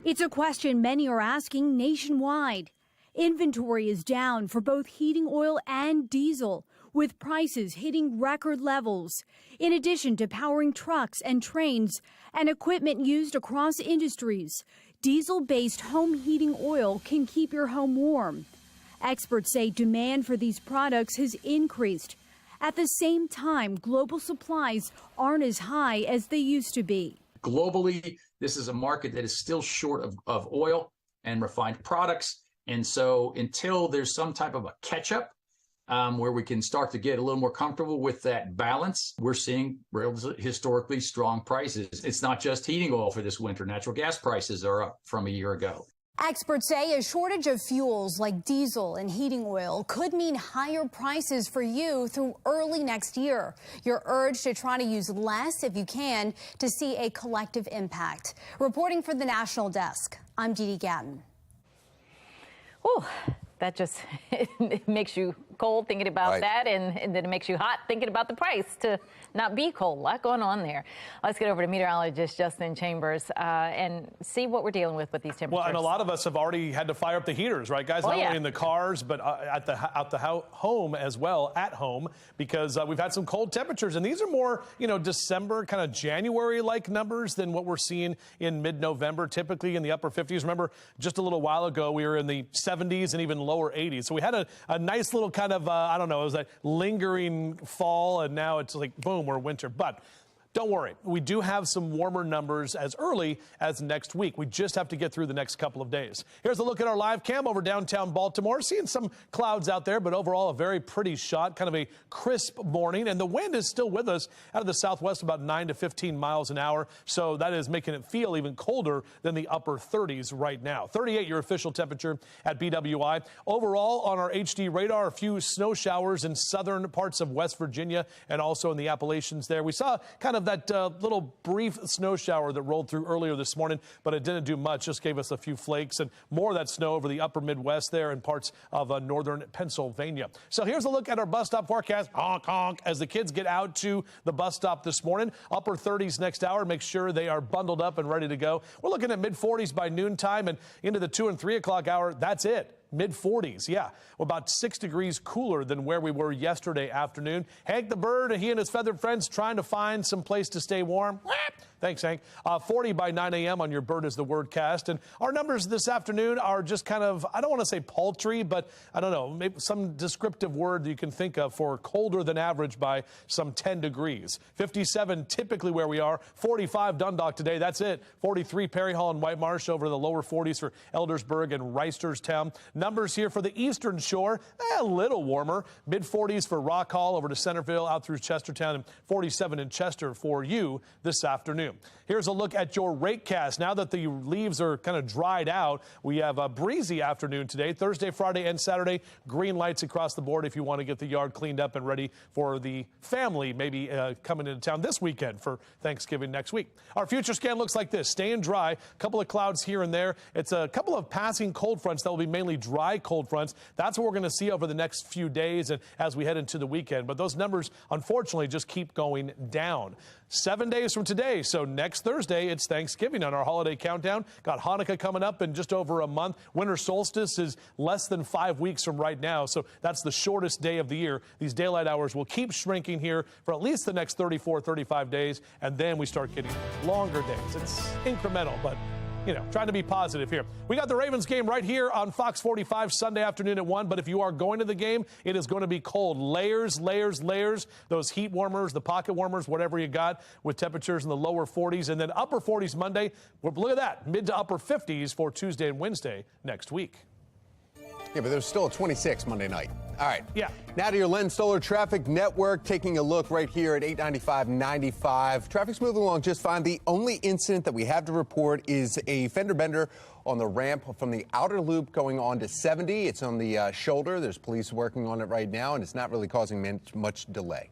It's a question many are asking nationwide. Inventory is down for both heating oil and diesel, with prices hitting record levels. In addition to powering trucks and trains and equipment used across industries, diesel-based home heating oil can keep your home warm. Experts say demand for these products has increased. At the same time, global supplies aren't as high as they used to be. Globally, this is a market that is still short of oil and refined products. And so until there's some type of a catch-up where we can start to get a little more comfortable with that balance, we're seeing historically strong prices. It's not just heating oil for this winter. Natural gas prices are up from a year ago. Experts say a shortage of fuels like diesel and heating oil could mean higher prices for you through early next year. You're urged to try to use less if you can to see a collective impact. Reporting for the National Desk, I'm Dee Dee Gatton. Oh, that just it makes you cold thinking about that, and then it makes you hot thinking about the price to not be cold. A lot going on there. Let's get over to meteorologist Justin Chambers and see what we're dealing with these temperatures. Well, and a lot of us have already had to fire up the heaters, right, guys? Not only in the cars, but at the home as well, at home, because we've had some cold temperatures, and these are more, December, kind of January-like numbers than what we're seeing in mid-November, typically in the upper 50s. Remember, just a little while ago, we were in the 70s and even lower 80s. So we had a nice little kind of, I don't know, it was a lingering fall, and now it's like, boom, we're winter. But don't worry, we do have some warmer numbers as early as next week. We just have to get through the next couple of days. Here's a look at our live cam over downtown Baltimore. Seeing some clouds out there, but overall a very pretty shot, kind of a crisp morning. And the wind is still with us out of the southwest, about 9 to 15 miles an hour. So that is making it feel even colder than the upper 30s right now. 38 your official temperature at BWI. Overall on our HD radar, a few snow showers in southern parts of West Virginia and also in the Appalachians there. We saw kind of that little brief snow shower that rolled through earlier this morning, but it didn't do much, just gave us a few flakes, and more of that snow over the upper Midwest there and parts of northern Pennsylvania. So here's a look at our bus stop forecast. Honk, honk, as the kids get out to the bus stop this morning. Upper 30s next hour. Make sure they are bundled up and ready to go. We're looking at mid-40s by noontime, and into the 2 and 3 o'clock hour. That's it. Mid-40s, yeah. About 6 degrees cooler than where we were yesterday afternoon. Hank the bird and he and his feathered friends trying to find some place to stay warm. Thanks, Hank. 40 by 9 a.m. on your Bird is the Word cast. And our numbers this afternoon are just kind of, I don't want to say paltry, but I don't know, maybe some descriptive word that you can think of for colder than average by some 10 degrees. 57 typically where we are. 45 Dundalk today. That's it. 43 Perry Hall and White Marsh, over the lower 40s for Eldersburg and Reisterstown. Numbers here for the eastern shore, a little warmer. Mid-40s for Rock Hall over to Centerville out through Chestertown, and 47 in Chester for you this afternoon. afternoon. Here's a look at your rakecast. Now that the leaves are kind of dried out, we have a breezy afternoon today. Thursday, Friday, and Saturday, green lights across the board if you want to get the yard cleaned up and ready for the family maybe coming into town this weekend for Thanksgiving next week. Our future scan looks like this. Staying dry, a couple of clouds here and there. It's a couple of passing cold fronts that will be mainly dry cold fronts. That's what we're going to see over the next few days and as we head into the weekend. But those numbers, unfortunately, just keep going down. 7 days from today, so next Thursday, it's Thanksgiving on our holiday countdown. Got Hanukkah coming up in just over a month. Winter solstice is less than 5 weeks from right now, so that's the shortest day of the year. These daylight hours will keep shrinking here for at least the next 34, 35 days, and then we start getting longer days. It's incremental, but trying to be positive here. We got the Ravens game right here on Fox 45 Sunday afternoon at 1. But if you are going to the game, it is going to be cold. Layers, layers, layers. Those heat warmers, the pocket warmers, whatever you got, with temperatures in the lower 40s and then upper 40s Monday. Look at that. Mid to upper 50s for Tuesday and Wednesday next week. Yeah, but there's still a 26 Monday night. All right. Yeah. Now to your Len Stoller Traffic Network, taking a look right here at 895-95. Traffic's moving along just fine. The only incident that we have to report is a fender bender on the ramp from the outer loop going on to 70. It's on the shoulder. There's police working on it right now, and it's not really causing much delay.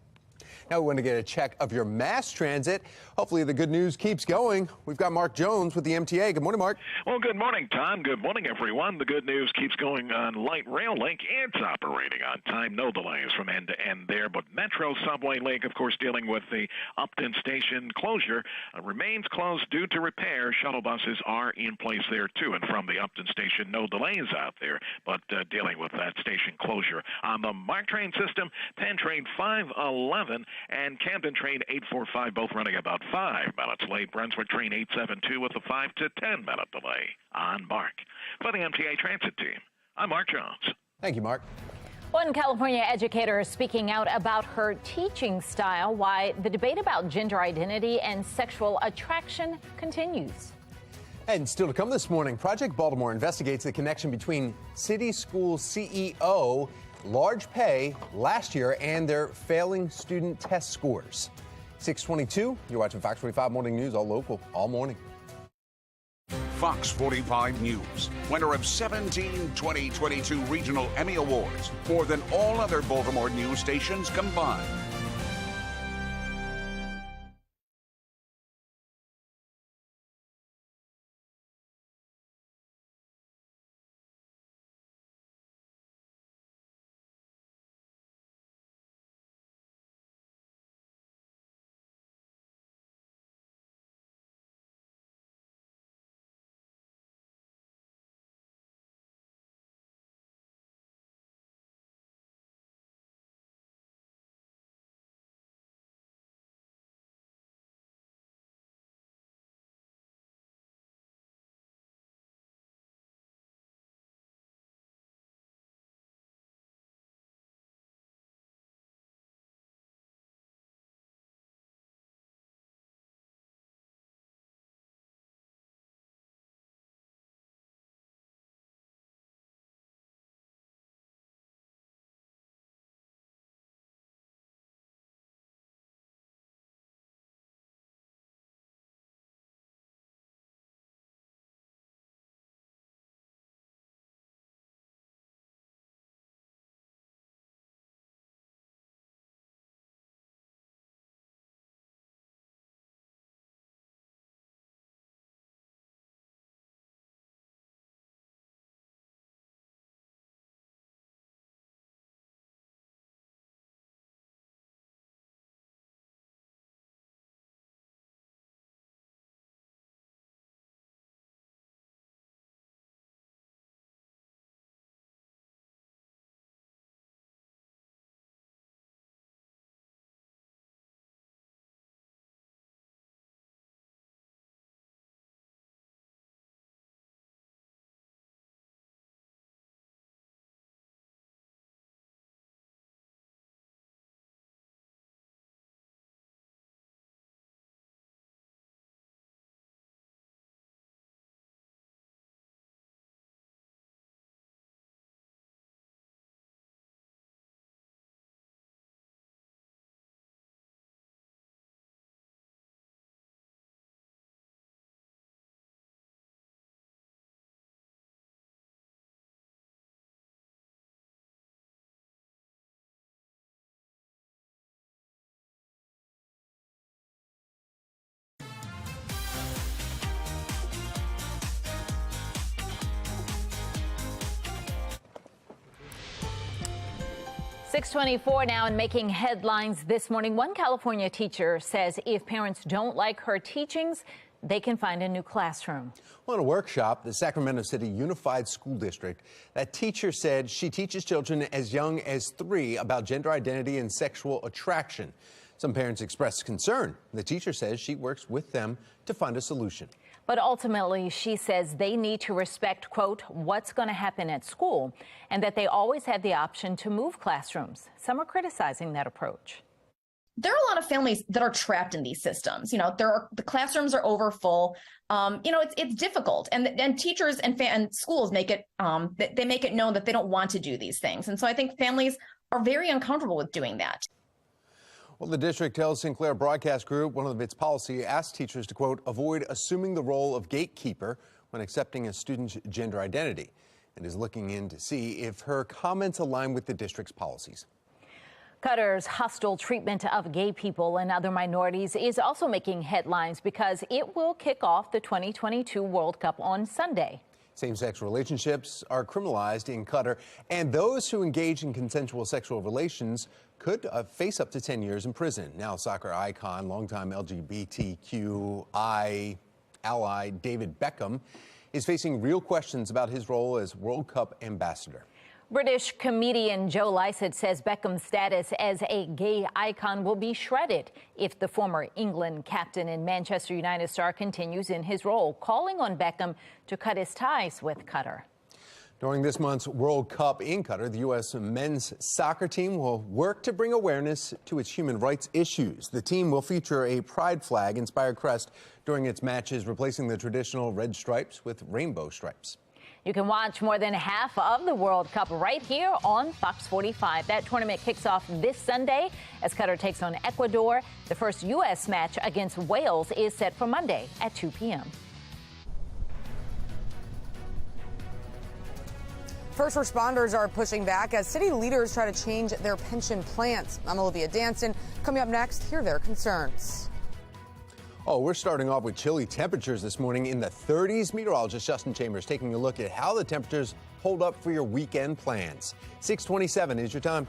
Now we want to get a check of your mass transit. Hopefully the good news keeps going. We've got Mark Jones with the MTA. Good morning, Mark. Well, good morning, Tom. Good morning, everyone. The good news keeps going on Light Rail Link. It's operating on time. No delays from end to end there. But Metro Subway Link, of course, dealing with the Upton Station closure, remains closed due to repair. Shuttle buses are in place there, too. And from the Upton Station, no delays out there, but dealing with that station closure. On the MARC train system, Penn train 511 and Camden train 845, both running about 5 minutes late. Brunswick train 872 with a 5 to 10 minute delay on MARC. For the MTA Transit Team, I'm Mark Jones. Thank you, Mark. One California educator is speaking out about her teaching style, why the debate about gender identity and sexual attraction continues. And still to come this morning, Project Baltimore investigates the connection between city school CEO, large pay last year, and their failing student test scores. 6:22, you're watching Fox 45 Morning News, all local, all morning. Fox 45 News, winner of 17 2022 Regional Emmy Awards, more than all other Baltimore news stations combined. 6:24 now and making headlines this morning. One California teacher says if parents don't like her teachings, they can find a new classroom. Well, in a workshop, the Sacramento City Unified School District, that teacher said she teaches children as young as 3 about gender identity and sexual attraction. Some parents expressed concern. The teacher says she works with them to find a solution. But ultimately, she says they need to respect, quote, what's going to happen at school, and that they always have the option to move classrooms. Some are criticizing that approach. There are a lot of families that are trapped in these systems. You know, the classrooms are overfull. It's difficult, and teachers and schools make it they make it known that they don't want to do these things, and so I think families are very uncomfortable with doing that. Well, the district tells Sinclair Broadcast Group one of its policy asks teachers to, quote, avoid assuming the role of gatekeeper when accepting a student's gender identity, and is looking in to see if her comments align with the district's policies. Qatar's hostile treatment of gay people and other minorities is also making headlines because it will kick off the 2022 World Cup on Sunday. Same-sex relationships are criminalized in Qatar, and those who engage in consensual sexual relations could face up to 10 years in prison. Now, soccer icon, longtime LGBTQI ally David Beckham is facing real questions about his role as World Cup ambassador. British comedian Joe Lycett says Beckham's status as a gay icon will be shredded if the former England captain and Manchester United star continues in his role, calling on Beckham to cut his ties with Qatar. During this month's World Cup in Qatar, the U.S. men's soccer team will work to bring awareness to its human rights issues. The team will feature a pride flag-inspired crest during its matches, replacing the traditional red stripes with rainbow stripes. You can watch more than half of the World Cup right here on Fox 45. That tournament kicks off this Sunday as Qatar takes on Ecuador. The first U.S. match against Wales is set for Monday at 2 p.m. First responders are pushing back as city leaders try to change their pension plans. I'm Olivia Danson. Coming up next, hear their concerns. Oh, we're starting off with chilly temperatures this morning in the 30s. Meteorologist Justin Chambers taking a look at how the temperatures hold up for your weekend plans. 6:27 is your time.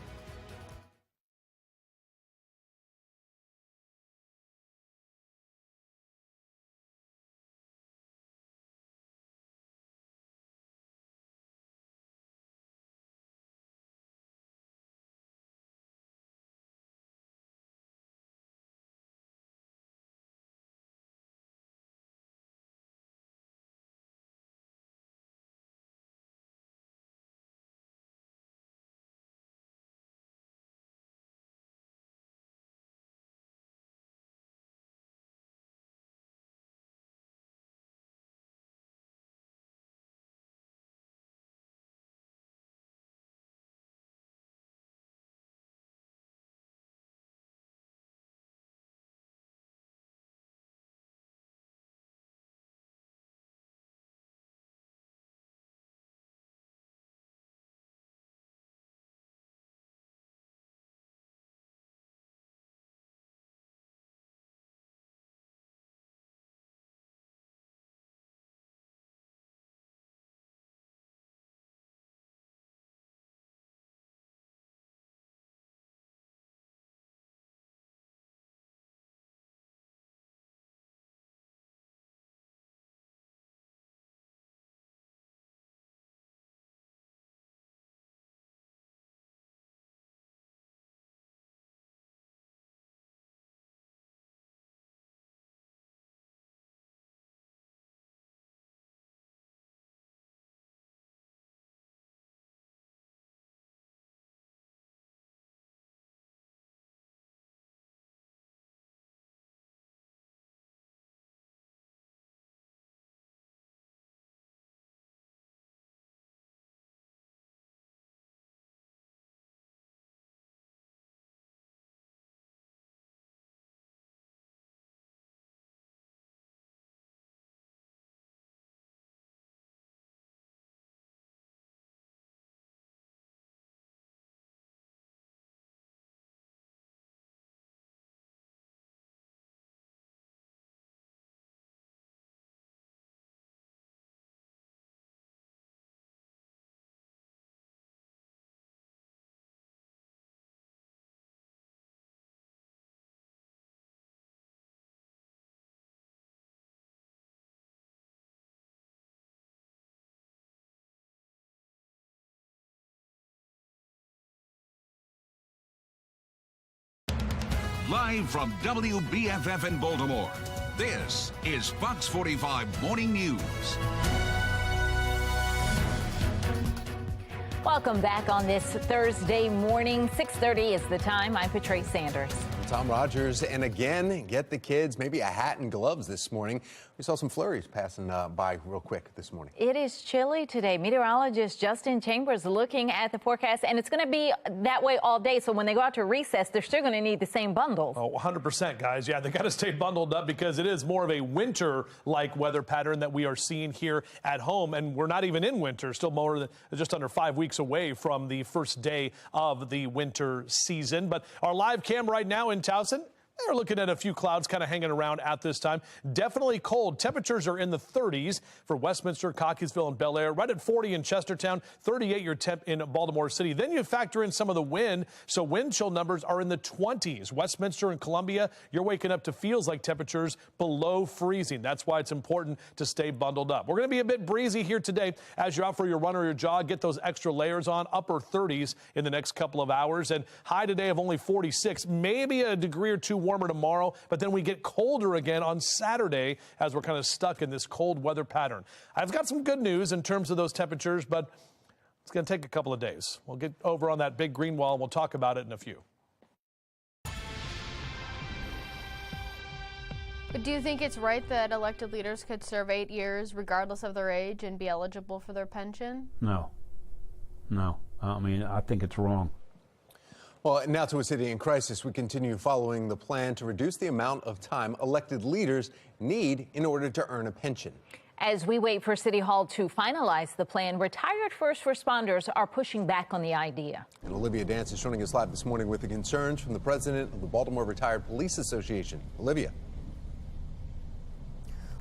Live from WBFF in Baltimore, this is Fox 45 Morning News. Welcome back on this Thursday morning. 6:30 is the time. I'm Patrice Sanders. Tom Rogers, and again, get the kids maybe a hat and gloves this morning. We saw some flurries passing by real quick this morning. It is chilly today. Meteorologist Justin Chambers looking at the forecast, and it's going to be that way all day. So when they go out to recess, they're still going to need the same bundles. Oh, 100%, guys. Yeah, they got to stay bundled up because it is more of a winter-like weather pattern that we are seeing here at home. And we're not even in winter, still more than just under 5 weeks away from the first day of the winter season. But our live cam right now in Towson, they're looking at a few clouds kind of hanging around at this time. Definitely cold. Temperatures are in the 30s for Westminster, Cockeysville, and Bel Air. Right at 40 in Chestertown, 38 your temp in Baltimore City. Then you factor in some of the wind, so wind chill numbers are in the 20s. Westminster and Columbia, you're waking up to feels like temperatures below freezing. That's why it's important to stay bundled up. We're going to be a bit breezy here today as you're out for your run or your jog. Get those extra layers on. Upper 30s in the next couple of hours. And high today of only 46, maybe a degree or two warmer tomorrow, but then we get colder again on Saturday as we're kind of stuck in this cold weather pattern. I've got some good news in terms of those temperatures, but it's going to take a couple of days. We'll get over on that big green wall and we'll talk about it in a few. But do you think it's right that elected leaders could serve 8 years regardless of their age and be eligible for their pension? No. I mean, I think it's wrong. Well, now to a city in crisis. We continue following the plan to reduce the amount of time elected leaders need in order to earn a pension. As we wait for City Hall to finalize the plan, retired first responders are pushing back on the idea. And Olivia Dance is joining us live this morning with the concerns from the president of the Baltimore Retired Police Association. Olivia.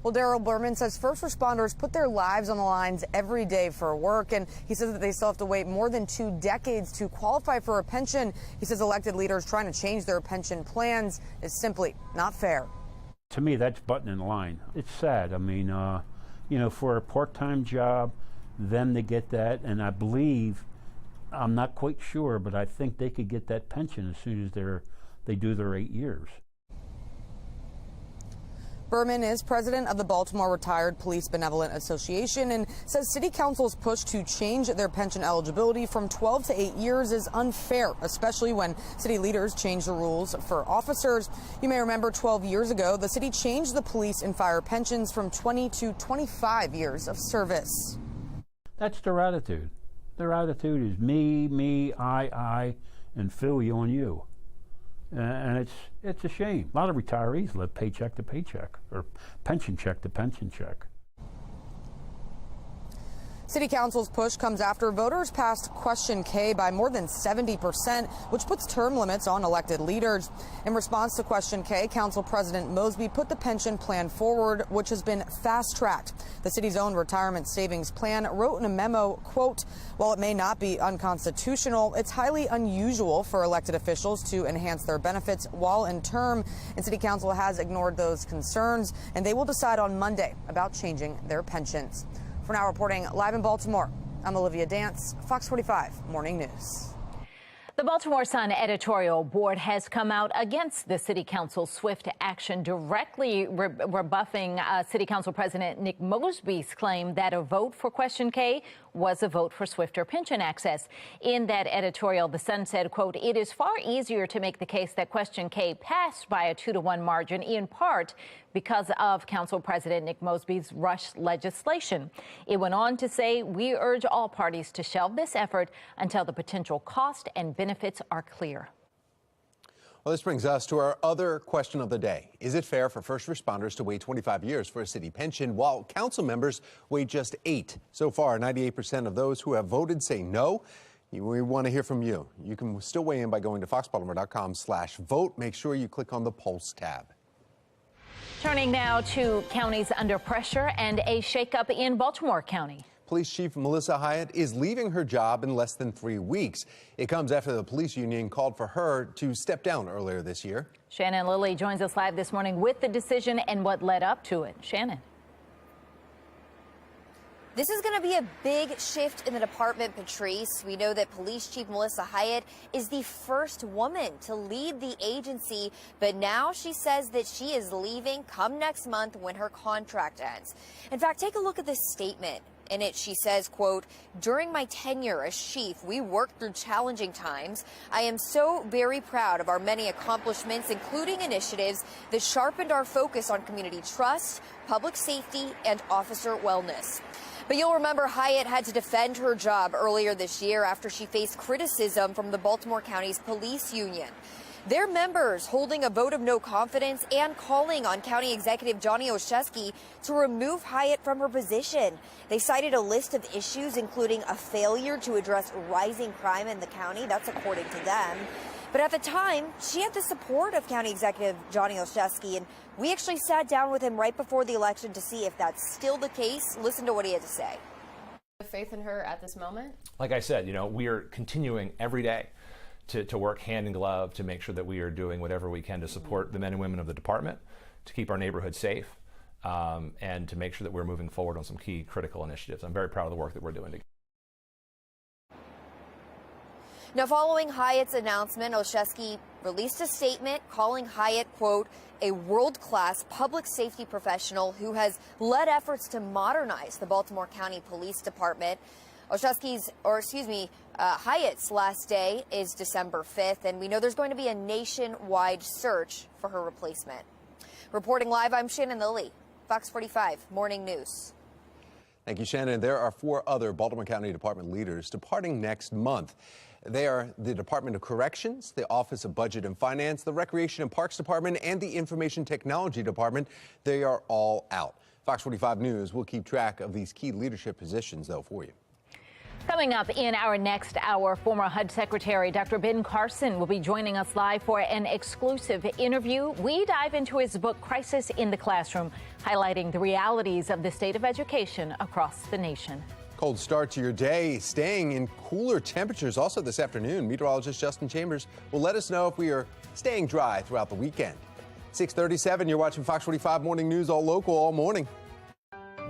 Well, Daryl Berman says first responders put their lives on the lines every day for work, and he says that they still have to wait more than 2 decades to qualify for a pension. He says elected leaders trying to change their pension plans is simply not fair. To me, that's button in line. It's sad. I mean, you know, for a part-time job, them to get that, and I believe, I'm not quite sure, but I think they could get that pension as soon as they do their 8 years. Berman is president of the Baltimore Retired Police Benevolent Association and says city council's push to change their pension eligibility from 12 to 8 years is unfair, especially when city leaders change the rules for officers. You may remember 12 years ago, the city changed the police and fire pensions from 20 to 25 years of service. That's their attitude. Their attitude is me, I, and Phil, you on you. And it's a shame. A lot of retirees live paycheck to paycheck or pension check to pension check. City Council's push comes after voters passed Question K by more than 70%, which puts term limits on elected leaders. In response to Question K, Council President Mosby put the pension plan forward, which has been fast-tracked. The city's own retirement savings plan wrote in a memo, quote, while it may not be unconstitutional, it's highly unusual for elected officials to enhance their benefits while in term. And City Council has ignored those concerns, and they will decide on Monday about changing their pensions. For now, reporting live in Baltimore, I'm Olivia Dance, Fox 45 Morning News. The Baltimore Sun editorial board has come out against the City Council's swift action, directly rebuffing City Council President Nick Mosby's claim that a vote for Question K was a vote for swifter pension access. In that editorial, the Sun said, quote, it is far easier to make the case that Question K passed by a 2-to-1 margin, in part because of Council President Nick Mosby's rushed legislation. It went on to say, we urge all parties to shelve this effort until the potential cost and benefits are clear. Well, this brings us to our other question of the day. Is it fair for first responders to wait 25 years for a city pension while council members wait just 8? So far, 98% of those who have voted say no. We want to hear from you. You can still weigh in by going to foxbaltimore.com/vote. Make sure you click on the Pulse tab. Turning now to counties under pressure and a shakeup in Baltimore County. Police Chief Melissa Hyatt is leaving her job in less than 3 weeks. It comes after the police union called for her to step down earlier this year. Shannon Lilly joins us live this morning with the decision and what led up to it. Shannon. This is going to be a big shift in the department, Patrice. We know that Police Chief Melissa Hyatt is the first woman to lead the agency, but now she says that she is leaving come next month when her contract ends. In fact, take a look at this statement. In it, she says, quote, "During my tenure as chief, we worked through challenging times. I am so very proud of our many accomplishments, including initiatives that sharpened our focus on community trust, public safety, and officer wellness." But you'll remember Hyatt had to defend her job earlier this year after she faced criticism from the Baltimore County's police union. Their members holding a vote of no confidence and calling on County Executive Johnny Olszewski to remove Hyatt from her position. They cited a list of issues, including a failure to address rising crime in the county. That's according to them. But at the time, she had the support of County Executive Johnny Olszewski, and we actually sat down with him right before the election to see if that's still the case. Listen to what he had to say. Faith in her at this moment? Like I said, we are continuing every day to work hand in glove to make sure that we are doing whatever we can to support the men and women of the department, to keep our neighborhood safe, and to make sure that we're moving forward on some key critical initiatives. I'm very proud of the work that we're doing together. Now, following Hyatt's announcement, Olszewski released a statement calling Hyatt, quote, "a world-class public safety professional who has led efforts to modernize the Baltimore County Police Department." Hyatt's last day is December 5th, and we know there's going to be a nationwide search for her replacement. Reporting live, I'm Shannon Lilly, Fox 45 Morning News. Thank you, Shannon. There are 4 other Baltimore County Department leaders departing next month. They are the Department of Corrections, the Office of Budget and Finance, the Recreation and Parks Department, and the Information Technology Department. They are all out. Fox 45 News will keep track of these key leadership positions, though, for you. Coming up in our next hour, former HUD Secretary Dr. Ben Carson will be joining us live for an exclusive interview. We dive into his book, Crisis in the Classroom, highlighting the realities of the state of education across the nation. Cold start to your day, staying in cooler temperatures also this afternoon. Meteorologist Justin Chambers will let us know if we are staying dry throughout the weekend. 6:37, you're watching Fox 45 Morning News, all local, all morning.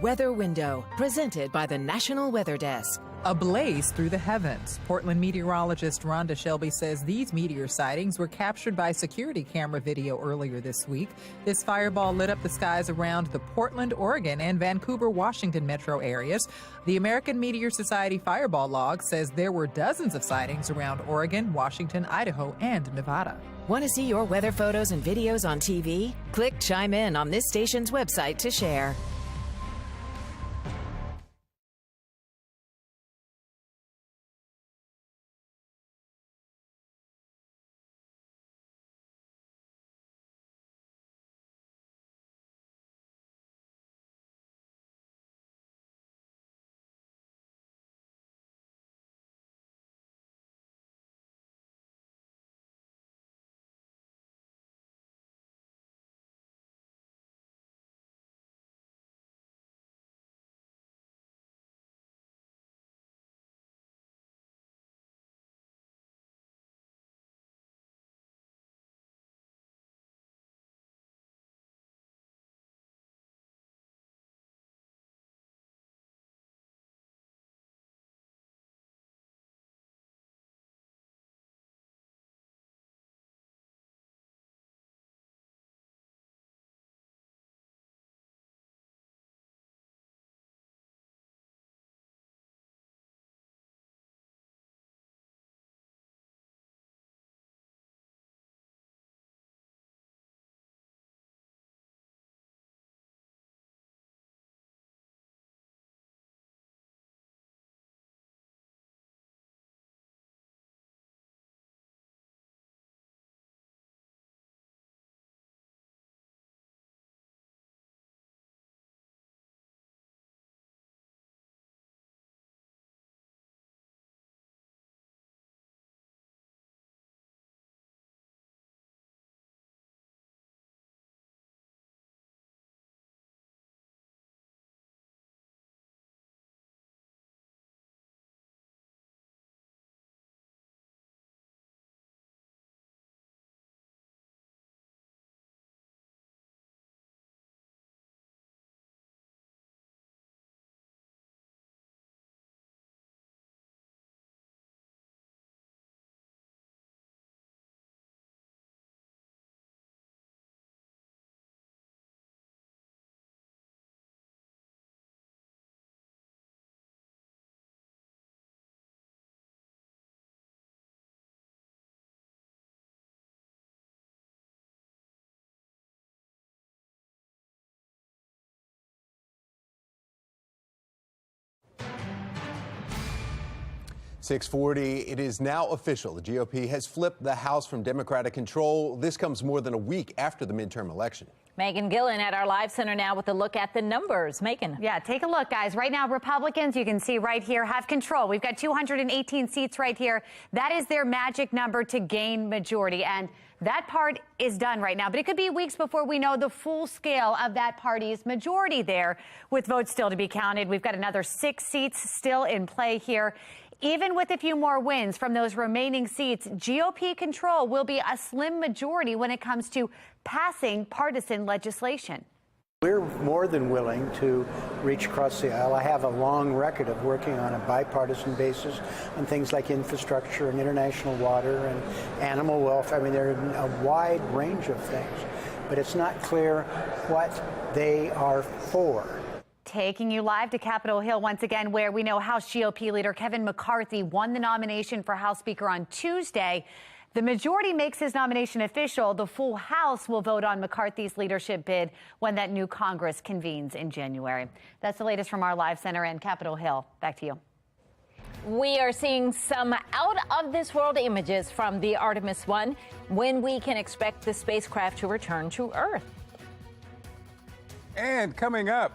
Weather Window, presented by the National Weather Desk. A blaze through the heavens. Portland meteorologist Rhonda Shelby says these meteor sightings were captured by security camera video earlier this week. This fireball lit up the skies around the Portland, Oregon, and Vancouver, Washington metro areas. The American Meteor Society fireball log says there were dozens of sightings around Oregon, Washington, Idaho, and Nevada. Want to see your weather photos and videos on TV? Click Chime In on this station's website to share. 640, it is now official. The GOP has flipped the House from Democratic control. This comes more than a week after the midterm election. Megan Gillen at our live center now with a look at the numbers. Megan. Yeah, take a look, guys. Right now, Republicans, you can see right here, have control. We've got 218 seats right here. That is their magic number to gain majority. And that part is done right now. But it could be weeks before we know the full scale of that party's majority there, with votes still to be counted. We've got another 6 seats still in play here. Even with a few more wins from those remaining seats, GOP control will be a slim majority when it comes to passing partisan legislation. We're more than willing to reach across the aisle. I have a long record of working on a bipartisan basis on things like infrastructure and international water and animal welfare. I mean, there are a wide range of things, but it's not clear what they are for. Taking you live to Capitol Hill once again, where we know House GOP leader Kevin McCarthy won the nomination for House Speaker on Tuesday. The majority makes his nomination official. The full House will vote on McCarthy's leadership bid when that new Congress convenes in January. That's the latest from our live center in Capitol Hill. Back to you. We are seeing some out-of-this-world images from the Artemis 1. When we can expect the spacecraft to return to Earth. And coming up,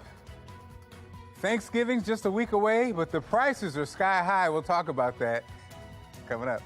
Thanksgiving's just a week away, but the prices are sky high. We'll talk about that coming up.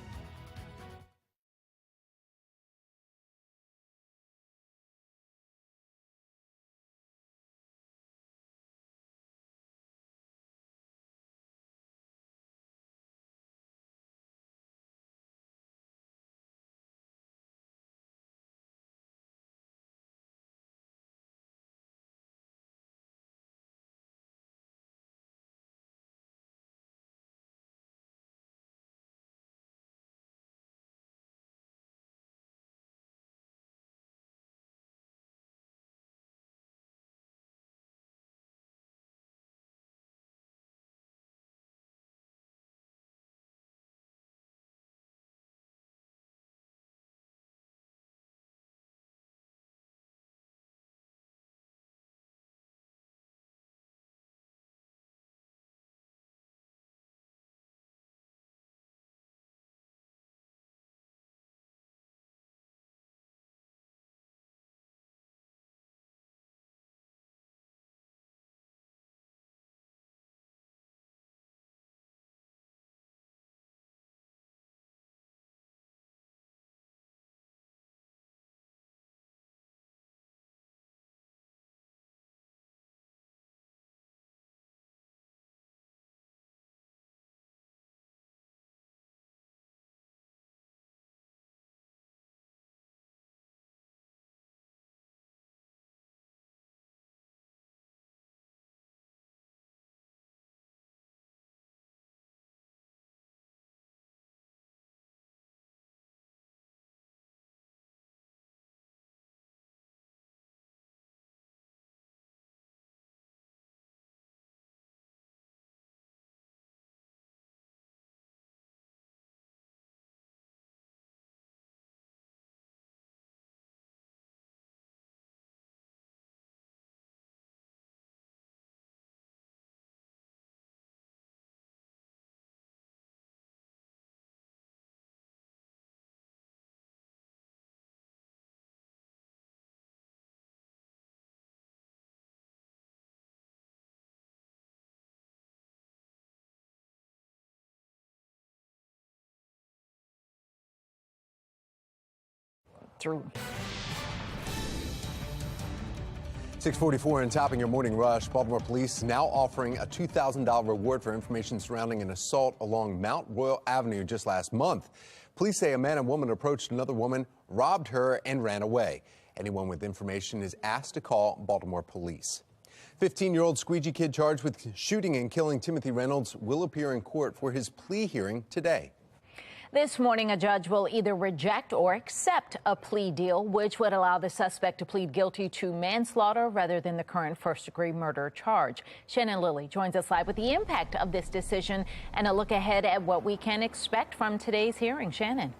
Through. 644 and topping your morning rush. Baltimore police now offering a $2,000 reward for information surrounding an assault along Mount Royal Avenue just last month. Police say a man and woman approached another woman, robbed her, and ran away. Anyone with information is asked to call Baltimore police. 15-year-old squeegee kid charged with shooting and killing Timothy Reynolds will appear in court for his plea hearing today. This morning, a judge will either reject or accept a plea deal, which would allow the suspect to plead guilty to manslaughter rather than the current first-degree murder charge. Shannon Lilly joins us live with the impact of this decision and a look ahead at what we can expect from today's hearing. Shannon.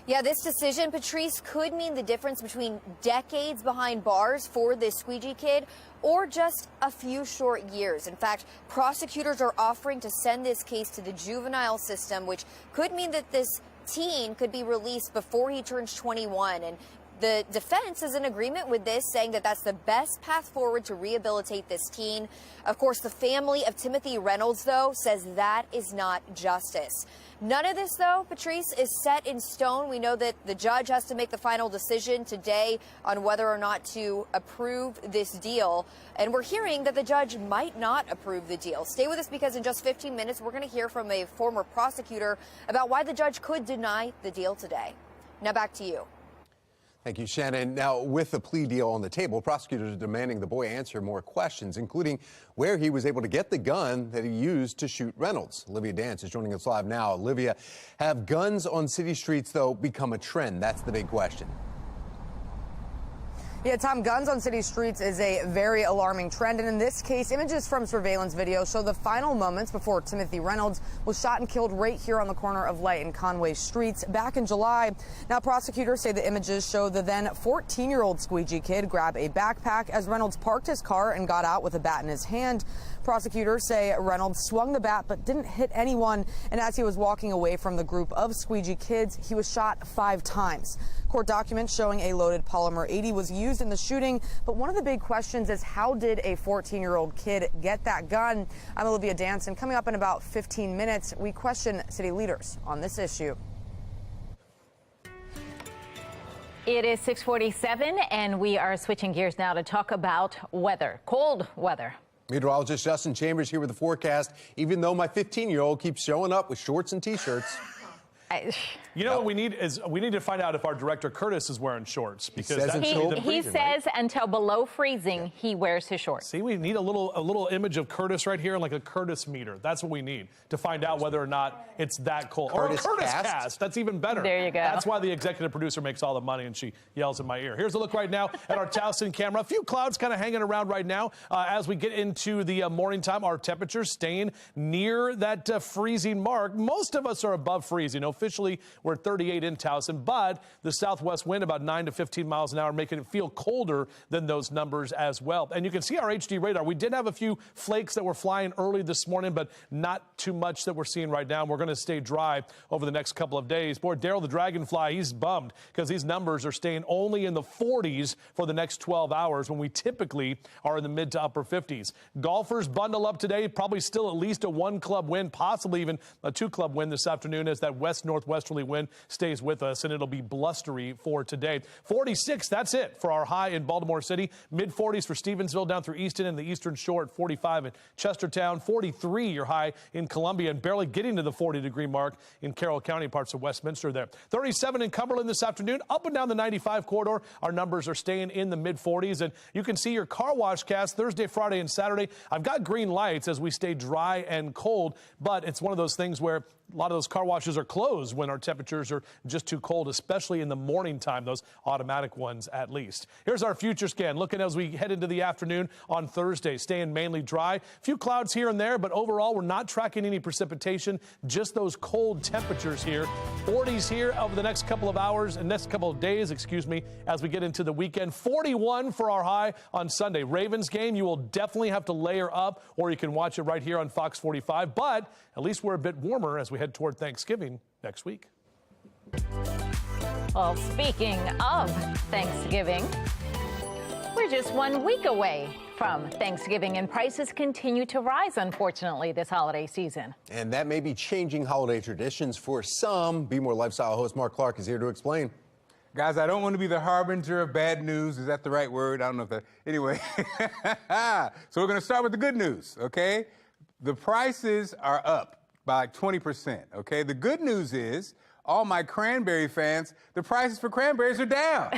Yeah, this decision, Patrice, could mean the difference between decades behind bars for this squeegee kid or just a few short years. In fact, prosecutors are offering to send this case to the juvenile system, which could mean that this teen could be released before he turns 21. And the defense is in agreement with this, saying that that's the best path forward to rehabilitate this teen. Of course, the family of Timothy Reynolds, though, says that is not justice. None of this, though, Patrice, is set in stone. We know that the judge has to make the final decision today on whether or not to approve this deal. And we're hearing that the judge might not approve the deal. Stay with us, because in just 15 minutes, we're going to hear from a former prosecutor about why the judge could deny the deal today. Now back to you. Thank you, Shannon. Now, with the plea deal on the table, prosecutors are demanding the boy answer more questions, including where he was able to get the gun that he used to shoot Reynolds. Olivia Dance is joining us live now. Olivia, have guns on city streets, though, become a trend? That's the big question. Yeah, Tom, guns on city streets is a very alarming trend. And in this case, images from surveillance video show the final moments before Timothy Reynolds was shot and killed right here on the corner of Light and Conway streets back in July. Now, prosecutors say the images show the then 14-year-old squeegee kid grab a backpack as Reynolds parked his car and got out with a bat in his hand. Prosecutors say Reynolds swung the bat but didn't hit anyone. And as he was walking away from the group of squeegee kids, he was shot 5 times. Court documents showing a loaded polymer 80 was used in the shooting. But one of the big questions is, how did a 14-year-old kid get that gun? I'm Olivia Dance, and coming up in about 15 minutes, we question city leaders on this issue. It is 6:47, and we are switching gears now to talk about weather, cold weather. Meteorologist Justin Chambers here with the forecast, even though my 15-year-old keeps showing up with shorts and T-shirts. You know what we need to find out if our director Curtis is wearing shorts, because he says until below freezing he wears his shorts. See, we need a little image of Curtis right here, like a Curtis meter. That's what we need to find out whether or not it's that cold. Or a Curtis cast. That's even better. There you go. That's why the executive producer makes all the money, and she yells in my ear. Here's a look right now at our Towson camera. A few clouds kind of hanging around right now as we get into the morning time. Our temperatures staying near that freezing mark. Most of us are above freezing. Officially, we're at 38 in Towson, but the southwest wind about 9 to 15 miles an hour, making it feel colder than those numbers as well. And you can see our HD radar. We did have a few flakes that were flying early this morning, but not too much that we're seeing right now. We're going to stay dry over the next couple of days. Boy, Daryl the Dragonfly, he's bummed because these numbers are staying only in the 40s for the next 12 hours when we typically are in the mid to upper 50s. Golfers bundle up today, probably still at least a 1-club wind, possibly even a 2-club wind this afternoon as that west-northwesterly wind stays with us, and it'll be blustery for today. 46, that's it for our high in Baltimore City. Mid-40s for Stevensville down through Easton and the Eastern Shore at 45 in Chestertown. 43, your high in Columbia, and barely getting to the 40-degree mark in Carroll County, parts of Westminster there. 37 in Cumberland this afternoon. Up and down the 95 corridor, our numbers are staying in the mid-40s, and you can see your car wash cast Thursday, Friday, and Saturday. I've got green lights as we stay dry and cold, but it's one of those things where a lot of those car washes are closed when our temperatures are just too cold, especially in the morning time, those automatic ones at least. Here's our future scan, looking as we head into the afternoon on Thursday, staying mainly dry. A few clouds here and there, but overall, we're not tracking any precipitation, just those cold temperatures here. 40s here over the next couple of hours and next couple of days, as we get into the weekend. 41 for our high on Sunday. Ravens game, you will definitely have to layer up, or you can watch it right here on Fox 45, but at least we're a bit warmer as we head toward Thanksgiving next week. Well, speaking of Thanksgiving, we're just 1 week away from Thanksgiving, and prices continue to rise, unfortunately, this holiday season. And that may be changing holiday traditions for some. Be More Lifestyle host Mark Clark is here to explain. Guys, I don't want to be the harbinger of bad news. Is that the right word? I don't know if that... Anyway, so we're going to start with the good news, okay? The prices are up by like 20%, okay? The good news is, all my cranberry fans, the prices for cranberries are down.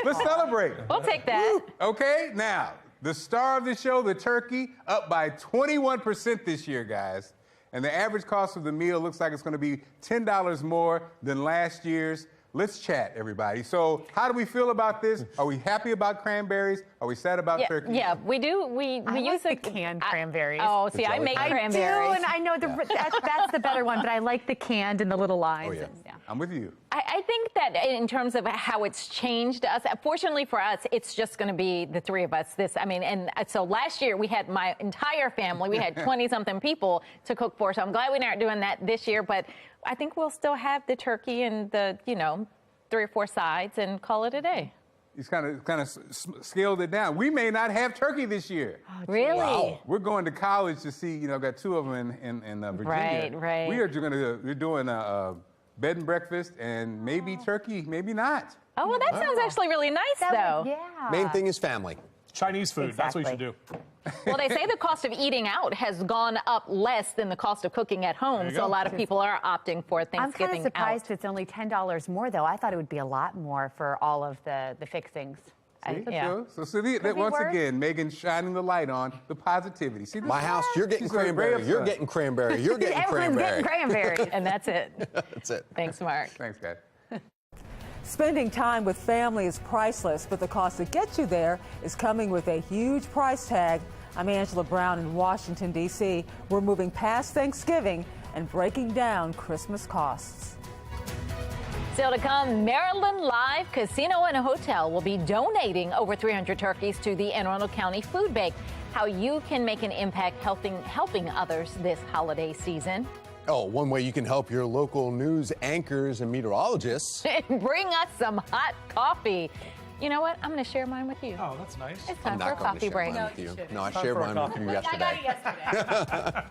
Let's celebrate. We'll take that. Woo. Okay, now, the star of the show, the turkey, up by 21% this year, guys. And the average cost of the meal looks like it's going to be $10 more than last year's. Let's chat, everybody. So how do we feel about this? Are we happy about cranberries? Are we sad about turkey? Yeah, we do. We use the canned cranberries. Oh, see, I make cranberries. I do, and I know that's the better one, but I like the canned and the little lines. Oh, yeah. I'm with you. I think that in terms of how it's changed us, fortunately for us, it's just going to be the three of us. And so last year we had my entire family. We had 20-something people to cook for. So I'm glad we aren't doing that this year. But I think we'll still have the turkey and the 3 or 4 sides and call it a day. He's kind of scaled it down. We may not have turkey this year. Oh, really? Wow. We're going to college to see. Got 2 of them in Virginia. Right. We're doing a bed and breakfast and maybe turkey, maybe not. Oh, well, that sounds actually really nice, though. Yeah. Main thing is family. Chinese food. Exactly. That's what you should do. Well, they say the cost of eating out has gone up less than the cost of cooking at home. So a lot of people are opting for Thanksgiving I'm kind of surprised out. it's only $10 more, though. I thought it would be a lot more for all of the fixings. So once again, Megan shining the light on the positivity. See, My house, you're getting cranberry. You're getting cranberry. You're getting Everyone's cranberry. getting cranberry. And that's it. That's it. Thanks, Mark. Thanks, guys. Spending time with family is priceless, but the cost to get you there is coming with a huge price tag. I'm Angela Brown in Washington, D.C. We're moving past Thanksgiving and breaking down Christmas costs. Still to come, Maryland Live Casino and Hotel will be donating over 300 turkeys to the Anne Arundel County Food Bank. How you can make an impact helping others this holiday season. Oh, one way you can help your local news anchors and meteorologists. Bring us some hot coffee. You know what? I'm going to share mine with you. Oh, that's nice. It's time for a coffee break. No, I shared mine with you yesterday. I got it yesterday.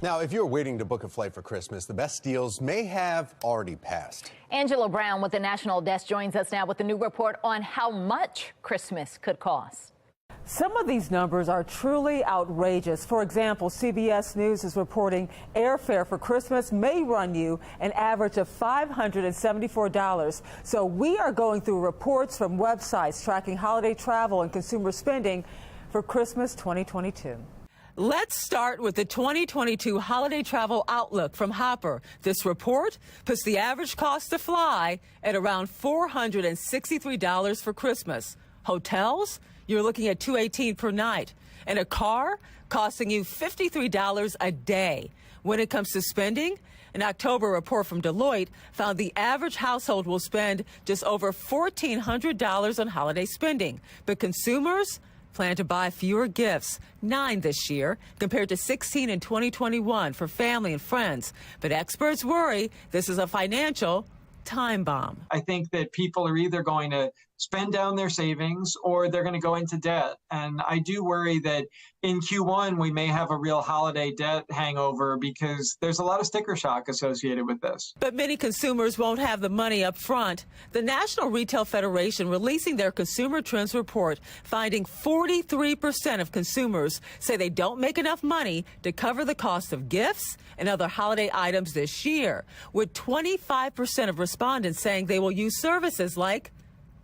Now, if you're waiting to book a flight for Christmas, the best deals may have already passed. Angela Brown with the National Desk joins us now with a new report on how much Christmas could cost. Some of these numbers are truly outrageous. For example, CBS News is reporting airfare for Christmas may run you an average of $574. So we are going through reports from websites tracking holiday travel and consumer spending for Christmas 2022. Let's start with the 2022 holiday travel outlook from Hopper. This report puts the average cost to fly at around $463 for Christmas. Hotels? You're looking at $218 per night, and a car costing you $53 a day. When it comes to spending, an October report from Deloitte found the average household will spend just over $1,400 on holiday spending. But consumers plan to buy fewer gifts, 9 this year, compared to 16 in 2021 for family and friends. But experts worry this is a financial time bomb. I think that people are either going to spend down their savings or they're going to go into debt. And I do worry that in Q1, we may have a real holiday debt hangover because there's a lot of sticker shock associated with this. But many consumers won't have the money up front. The National Retail Federation releasing their Consumer Trends Report, finding 43% of consumers say they don't make enough money to cover the cost of gifts and other holiday items this year, with 25% of respondents saying they will use services like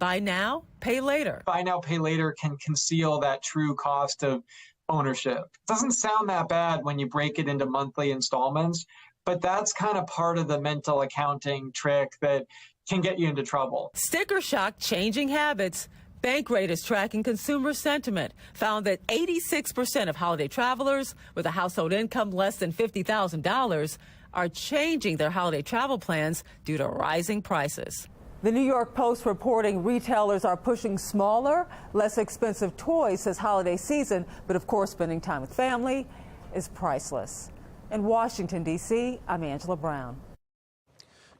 buy now, pay later. Buy now, pay later can conceal that true cost of ownership. It doesn't sound that bad when you break it into monthly installments, but that's kind of part of the mental accounting trick that can get you into trouble. Sticker shock changing habits. Bankrate is tracking consumer sentiment, found that 86% of holiday travelers with a household income less than $50,000 are changing their holiday travel plans due to rising prices. The New York Post reporting retailers are pushing smaller, less expensive toys this holiday season, but of course spending time with family is priceless. In Washington, D.C., I'm Angela Brown.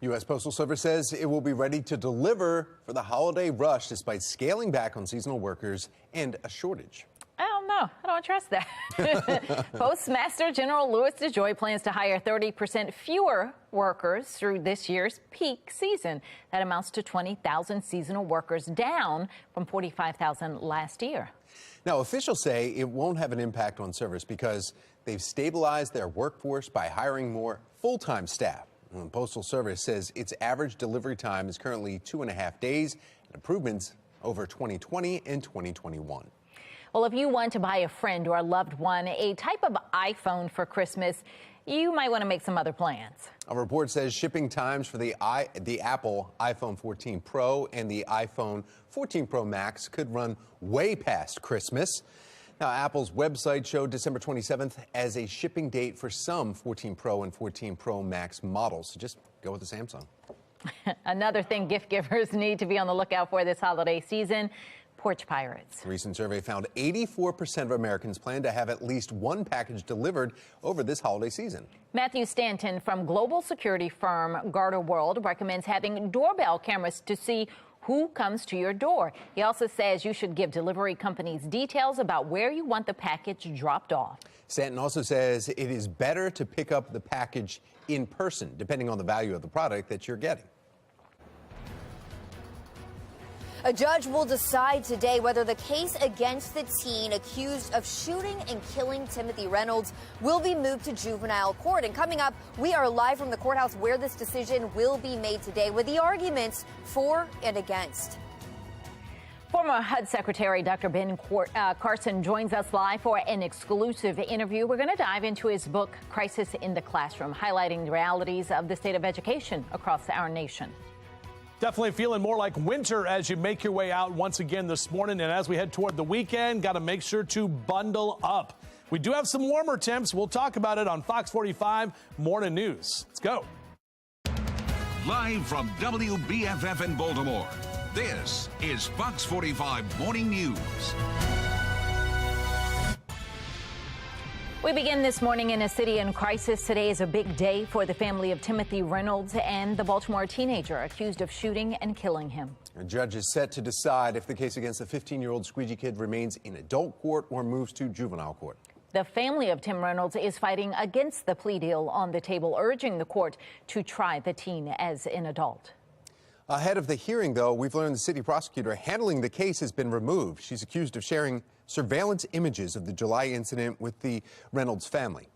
U.S. Postal Service says it will be ready to deliver for the holiday rush despite scaling back on seasonal workers and a shortage. I don't know. I don't trust that. Postmaster General Louis DeJoy plans to hire 30% fewer workers through this year's peak season. That amounts to 20,000 seasonal workers, down from 45,000 last year. Now, officials say it won't have an impact on service because they've stabilized their workforce by hiring more full-time staff. The Postal Service says its average delivery time is currently 2.5 days, and improvements over 2020 and 2021. Well, if you want to buy a friend or a loved one a type of iPhone for Christmas, you might want to make some other plans. A report says shipping times for the Apple iPhone 14 Pro and the iPhone 14 Pro Max could run way past Christmas. Now, Apple's website showed December 27th as a shipping date for some 14 Pro and 14 Pro Max models. So just go with the Samsung. Another thing gift givers need to be on the lookout for this holiday season: porch pirates. A recent survey found 84% of Americans plan to have at least one package delivered over this holiday season. Matthew Stanton from global security firm Garter World recommends having doorbell cameras to see who comes to your door. He also says you should give delivery companies details about where you want the package dropped off. Stanton also says it is better to pick up the package in person, depending on the value of the product that you're getting. A judge will decide today whether the case against the teen accused of shooting and killing Timothy Reynolds will be moved to juvenile court. And coming up, we are live from the courthouse where this decision will be made today with the arguments for and against. Former HUD Secretary Dr. Ben Carson joins us live for an exclusive interview. We're going to dive into his book, Crisis in the Classroom, highlighting the realities of the state of education across our nation. Definitely feeling more like winter as you make your way out once again this morning. And as we head toward the weekend, got to make sure to bundle up. We do have some warmer temps. We'll talk about it on Fox 45 Morning News. Let's go. Live from WBFF in Baltimore, this is Fox 45 Morning News. We begin this morning in a city in crisis. Today is a big day for the family of Timothy Reynolds and the Baltimore teenager accused of shooting and killing him. A judge is set to decide if the case against the 15-year-old squeegee kid remains in adult court or moves to juvenile court. The family of Tim Reynolds is fighting against the plea deal on the table, urging the court to try the teen as an adult. Ahead of the hearing, though, we've learned the city prosecutor handling the case has been removed. She's accused of sharing surveillance images of the July incident with the Reynolds family.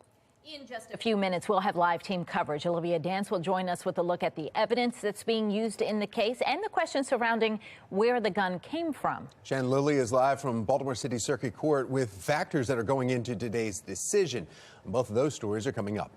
In just a few minutes, we'll have live team coverage. Olivia Dance will join us with a look at the evidence that's being used in the case and the questions surrounding where the gun came from. Shannon Lilly is live from Baltimore City Circuit Court with factors that are going into today's decision. Both of those stories are coming up.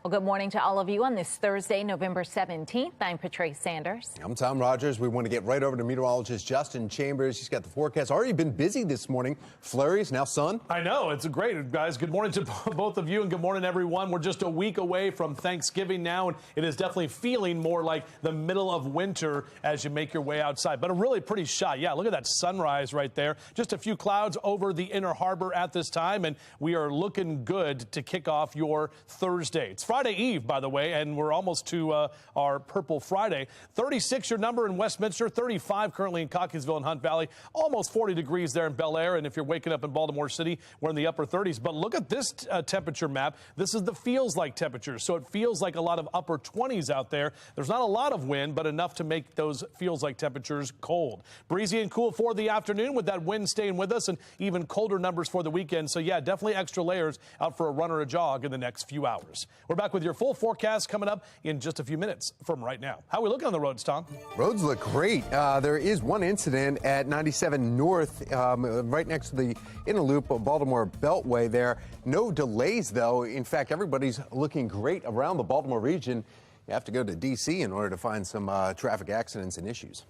Well, good morning to all of you on this Thursday, November 17th. I'm Patrice Sanders. I'm Tom Rogers. We want to get right over to meteorologist Justin Chambers. He's got the forecast. Already been busy this morning. Flurries, now sun. I know. It's great, guys. Good morning to both of you, and good morning, everyone. We're just a week away from Thanksgiving now, and it is definitely feeling more like the middle of winter as you make your way outside. But a really pretty shot. Yeah, look at that sunrise right there. Just a few clouds over the inner harbor at this time, and we are looking good to kick off your Thursday. It's Friday Eve, by the way, and we're almost to our Purple Friday. 36 your number in Westminster, 35 currently in Cockeysville and Hunt Valley, almost 40 degrees there in Bel Air, and if you're waking up in Baltimore City, we're in the upper 30s. But look at this temperature map. This is the feels like temperature, so it feels like a lot of upper 20s out there. There's not a lot of wind, but enough to make those feels like temperatures cold. Breezy and cool for the afternoon with that wind staying with us, and even colder numbers for the weekend. So yeah, definitely extra layers out for a run or a jog in the next few hours. We're back with your full forecast coming up in just a few minutes from right now. How are we looking on the roads, Tom? Roads look great. There is one incident at 97 North, right next to the inner loop of Baltimore Beltway there. No delays, though. In fact, everybody's looking great around the Baltimore region. You have to go to D.C. in order to find some traffic accidents and issues.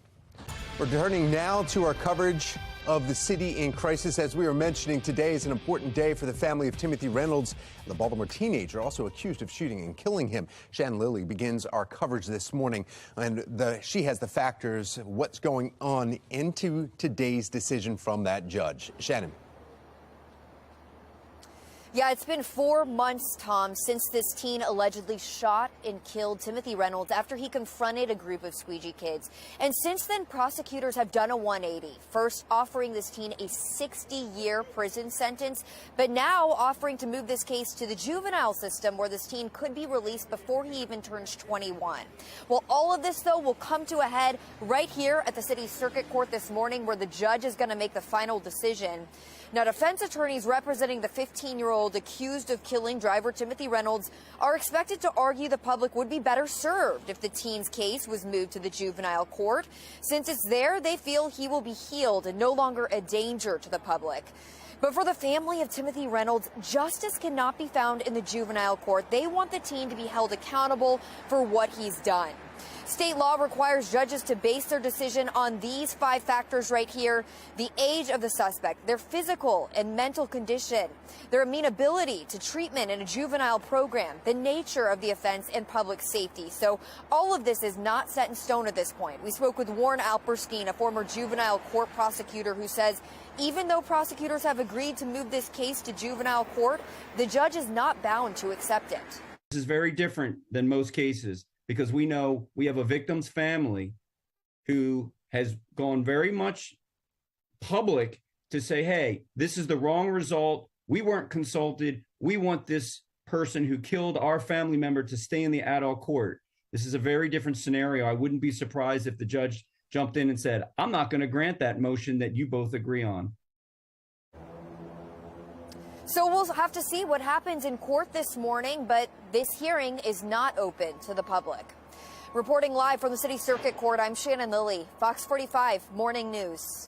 We're turning now to our coverage of the city in crisis. As we were mentioning, today is an important day for the family of Timothy Reynolds, the Baltimore teenager also accused of shooting and killing him. Shannon Lilly begins our coverage this morning, and she has the factors, what's going on into today's decision from that judge. Shannon. Yeah, it's been 4 months, Tom, since this teen allegedly shot and killed Timothy Reynolds after he confronted a group of squeegee kids. And since then, prosecutors have done a 180, first offering this teen a 60-year prison sentence, but now offering to move this case to the juvenile system where this teen could be released before he even turns 21. Well, all of this, though, will come to a head right here at the city circuit court this morning, where the judge is going to make the final decision. Now, defense attorneys representing the 15-year-old accused of killing driver Timothy Reynolds are expected to argue the public would be better served if the teen's case was moved to the juvenile court. Since it's there, they feel he will be healed and no longer a danger to the public. But for the family of Timothy Reynolds, justice cannot be found in the juvenile court. They want the teen to be held accountable for what he's done. State law requires judges to base their decision on these 5 factors right here: the age of the suspect, their physical and mental condition, their amenability to treatment in a juvenile program, the nature of the offense, and public safety. So all of this is not set in stone at this point. We spoke with Warren Alperstein, a former juvenile court prosecutor, who says even though prosecutors have agreed to move this case to juvenile court, the judge is not bound to accept it. This is very different than most cases, because we know we have a victim's family who has gone very much public to say, hey, this is the wrong result. We weren't consulted. We want this person who killed our family member to stay in the adult court. This is a very different scenario. I wouldn't be surprised if the judge jumped in and said, I'm not going to grant that motion that you both agree on. So we'll have to see what happens in court this morning, but this hearing is not open to the public. Reporting live from the City Circuit Court, I'm Shannon Lilly, Fox 45 Morning News.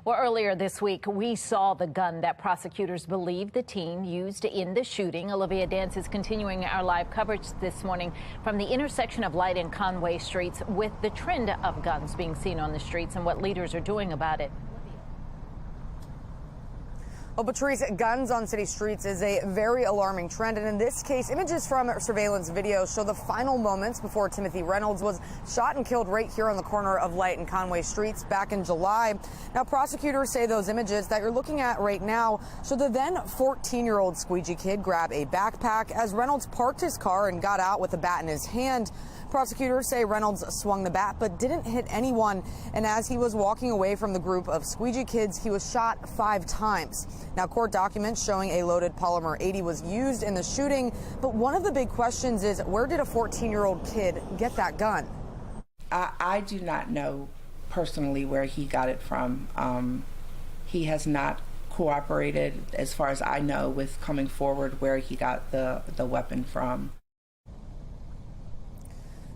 Well, earlier this week, we saw the gun that prosecutors believe the teen used in the shooting. Olivia Dance is continuing our live coverage this morning from the intersection of Light and Conway Streets with the trend of guns being seen on the streets and what leaders are doing about it. Well, Patrice, guns on city streets is a very alarming trend. And in this case, images from surveillance video show the final moments before Timothy Reynolds was shot and killed right here on the corner of Light and Conway Streets back in July. Now, prosecutors say those images that you're looking at right now show the then 14-year-old squeegee kid grab a backpack as Reynolds parked his car and got out with a bat in his hand. Prosecutors say Reynolds swung the bat but didn't hit anyone, and as he was walking away from the group of squeegee kids, he was shot 5 times. Now, court documents showing a loaded polymer 80 was used in the shooting, but one of the big questions is, where did a 14-year-old kid get that gun? I do not know personally where he got it from. He has not cooperated, as far as I know, with coming forward where he got the weapon from.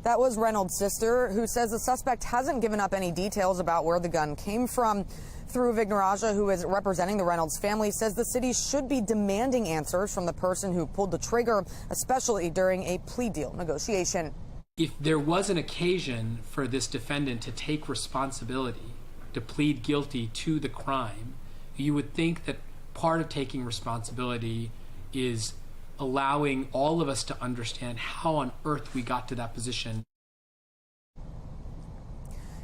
That was Reynolds' sister, who says the suspect hasn't given up any details about where the gun came from. Through Vignaraja, who is representing the Reynolds family, says the city should be demanding answers from the person who pulled the trigger, especially during a plea deal negotiation. If there was an occasion for this defendant to take responsibility, to plead guilty to the crime, you would think that part of taking responsibility is allowing all of us to understand how on earth we got to that position.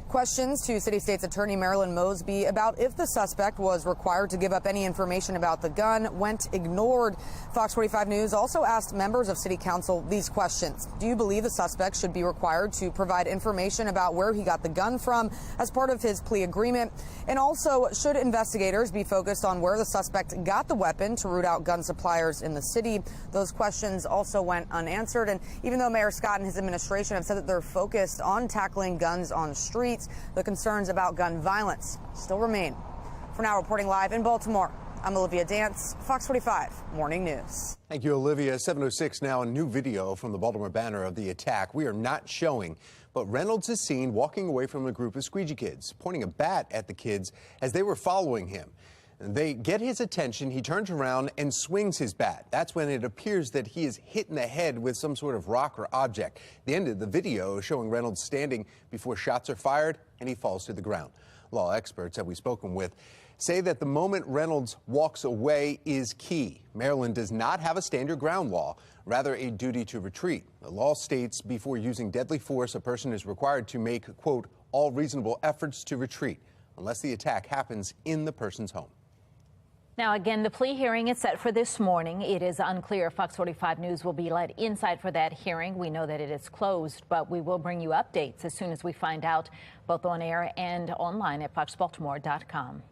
Questions to City State's Attorney Marilyn Mosby about if the suspect was required to give up any information about the gun went ignored. Fox 45 News also asked members of City Council these questions. Do you believe the suspect should be required to provide information about where he got the gun from as part of his plea agreement? And also, should investigators be focused on where the suspect got the weapon to root out gun suppliers in the city? Those questions also went unanswered. And even though Mayor Scott and his administration have said that they're focused on tackling guns on streets, the concerns about gun violence still remain. For now, reporting live in Baltimore, I'm Olivia Dance, Fox 45 Morning News. Thank you, Olivia. 7:06 now, a new video from the Baltimore Banner of the attack. We are not showing, but Reynolds is seen walking away from a group of squeegee kids, pointing a bat at the kids as they were following him. They get his attention. He turns around and swings his bat. That's when it appears that he is hit in the head with some sort of rock or object. The end of the video showing Reynolds standing before shots are fired and he falls to the ground. Law experts that we've spoken with say that the moment Reynolds walks away is key. Maryland does not have a stand your ground law, rather a duty to retreat. The law states before using deadly force, a person is required to make, quote, all reasonable efforts to retreat, unless the attack happens in the person's home. Now, again, the plea hearing is set for this morning. It is unclear if Fox 45 News will be let inside for that hearing. We know that it is closed, but we will bring you updates as soon as we find out, both on air and online at foxbaltimore.com.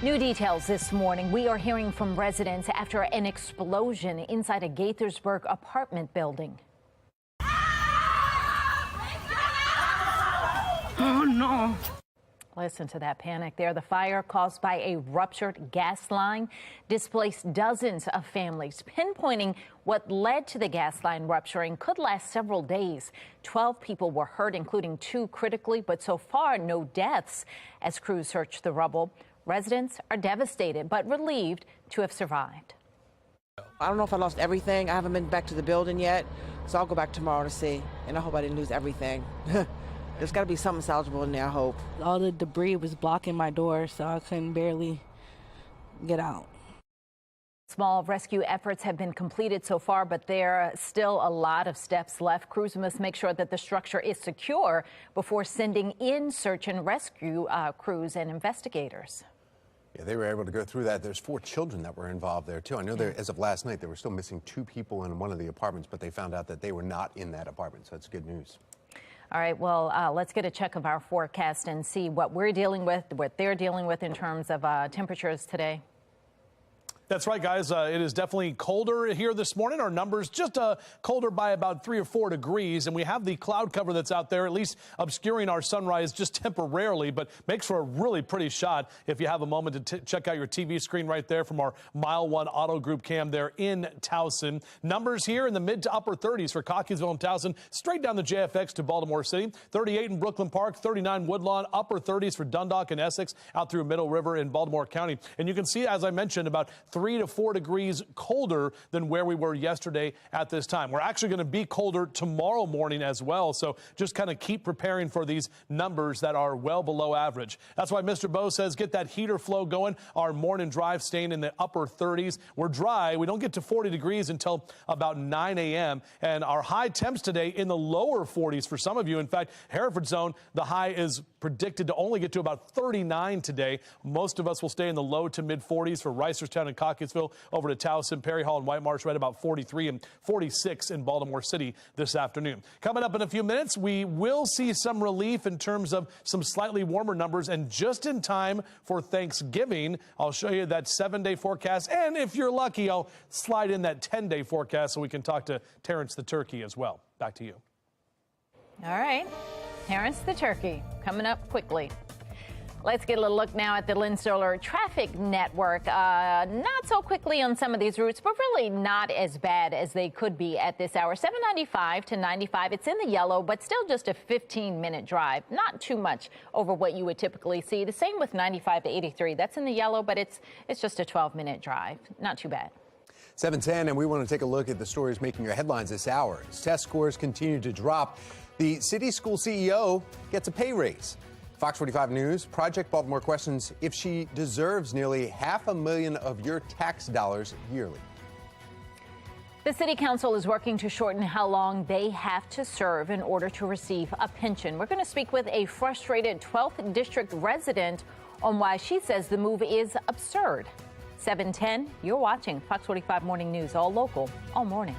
New details this morning. We are hearing from residents after an explosion inside a Gaithersburg apartment building. Oh, no. Listen to that panic there. The fire caused by a ruptured gas line displaced dozens of families. Pinpointing what led to the gas line rupturing could last several days. 12 people were hurt, including 2 critically, but so far no deaths as crews search the rubble. Residents are devastated but relieved to have survived. I don't know if I lost everything. I haven't been back to the building yet, so I'll go back tomorrow to see, and I hope I didn't lose everything. There's got to be something salvageable in there, I hope. All the debris was blocking my door, so I couldn't barely get out. Small rescue efforts have been completed so far, but there are still a lot of steps left. Crews must make sure that the structure is secure before sending in search and rescue crews and investigators. Yeah, they were able to go through that. There's 4 children that were involved there, too. I know there, as of last night, they were still missing 2 people in one of the apartments, but they found out that they were not in that apartment, so that's good news. All right, well, let's get a check of our forecast and see what we're dealing with, what they're dealing with in terms of temperatures today. That's right, guys. It is definitely colder here this morning. Our numbers just colder by about 3 or 4 degrees. And we have the cloud cover that's out there, at least obscuring our sunrise just temporarily, but makes for a really pretty shot if you have a moment to check out your TV screen right there from our Mile 1 Auto Group cam there in Towson. Numbers here in the mid to upper 30s for Cockeysville and Towson, straight down the JFX to Baltimore City. 38 in Brooklyn Park, 39 Woodlawn, upper 30s for Dundalk and Essex out through Middle River in Baltimore County. And you can see, as I mentioned, about 3 to 4 degrees colder than where we were yesterday at this time. We're actually going to be colder tomorrow morning as well, so just kind of keep preparing for these numbers that are well below average. That's why Mr. Bo says get that heater flow going. Our morning drive staying in the upper 30s. We're dry. We don't get to 40 degrees until about 9 a.m. And our high temps today in the lower 40s for some of you. In fact, Hereford zone, the high is predicted to only get to about 39 today. Most of us will stay in the low to mid 40s for Reisterstown and Cockeysville. Over to Towson, Perry Hall, and White Marsh, right about 43 and 46 in Baltimore City this afternoon. Coming up in a few minutes, we will see some relief in terms of some slightly warmer numbers, and just in time for Thanksgiving, I'll show you that 7-day forecast, and if you're lucky, I'll slide in that 10-day forecast so we can talk to Terrence the Turkey as well. Back to you. All right, Terrence the Turkey coming up quickly. Let's get a little look now at the Lynn Solar traffic network. Not so quickly on some of these routes, but really not as bad as they could be at this hour. 795 to 95, it's in the yellow, but still just a 15-minute drive. Not too much over what you would typically see. The same with 95 to 83. That's in the yellow, but it's just a 12-minute drive. Not too bad. 7:10, and we want to take a look at the stories making your headlines this hour. As test scores continue to drop, the city school CEO gets a pay raise. Fox 45 News, Project Baltimore questions if she deserves nearly $500,000 of your tax dollars yearly. The City Council is working to shorten how long they have to serve in order to receive a pension. We're going to speak with a frustrated 12th District resident on why she says the move is absurd. 7:10, you're watching Fox 45 Morning News, all local, all morning.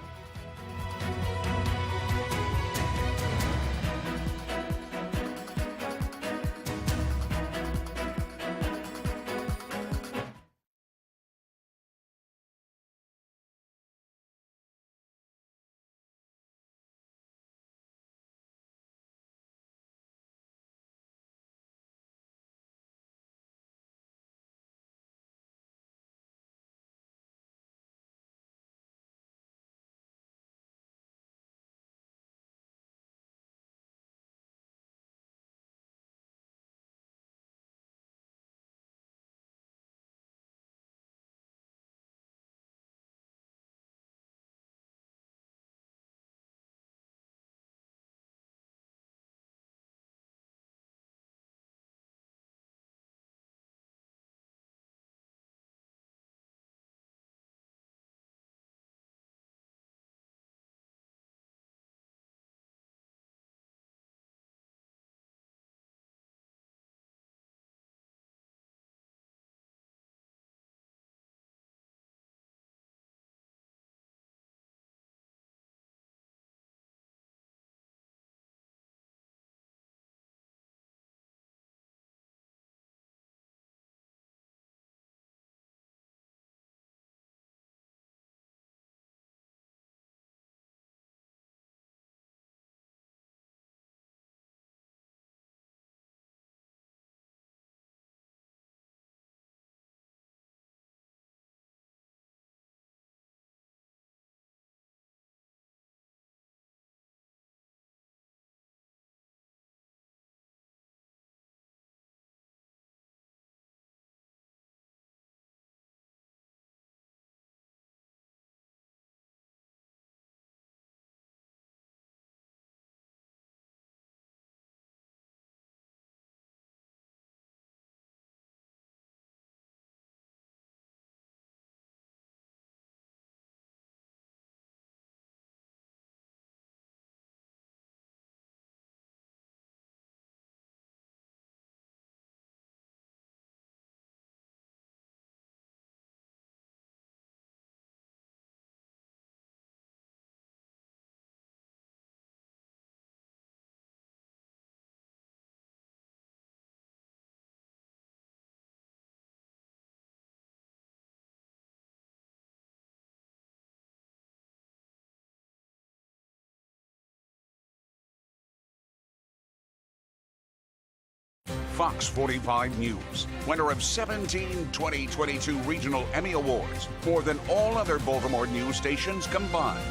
Fox 45 News, winner of 17 2022 Regional Emmy Awards, more than all other Baltimore news stations combined.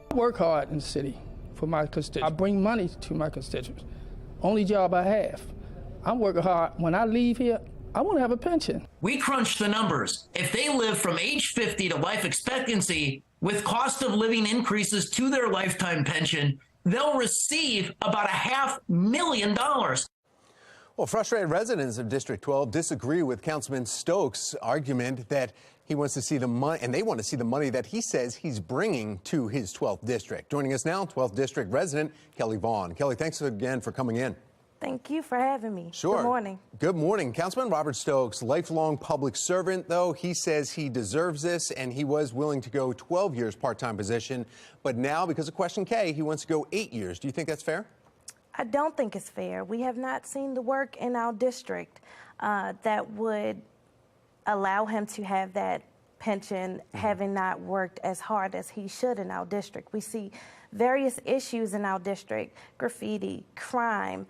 I work hard in the city for my constituents. I bring money to my constituents. Only job I have. I'm working hard. When I leave here, I want to have a pension. We crunched the numbers. If they live from age 50 to life expectancy, with cost of living increases to their lifetime pension, they'll receive about $500,000. Well, frustrated residents of District 12 disagree with Councilman Stokes' argument that he wants to see the money, and they want to see the money that he says he's bringing to his 12th district. Joining us now, 12th District resident Kelly Vaughn. Kelly, thanks again for coming in. Thank you for having me. Sure. Good morning. Good morning. Councilman Robert Stokes, lifelong public servant, though. He says he deserves this, and he was willing to go 12 years part-time position. But now, because of Question K, he wants to go 8 years. Do you think that's fair? I don't think it's fair. We have not seen the work in our district that would allow him to have that pension, having not worked as hard as he should in our district. We see various issues in our district: graffiti, crime,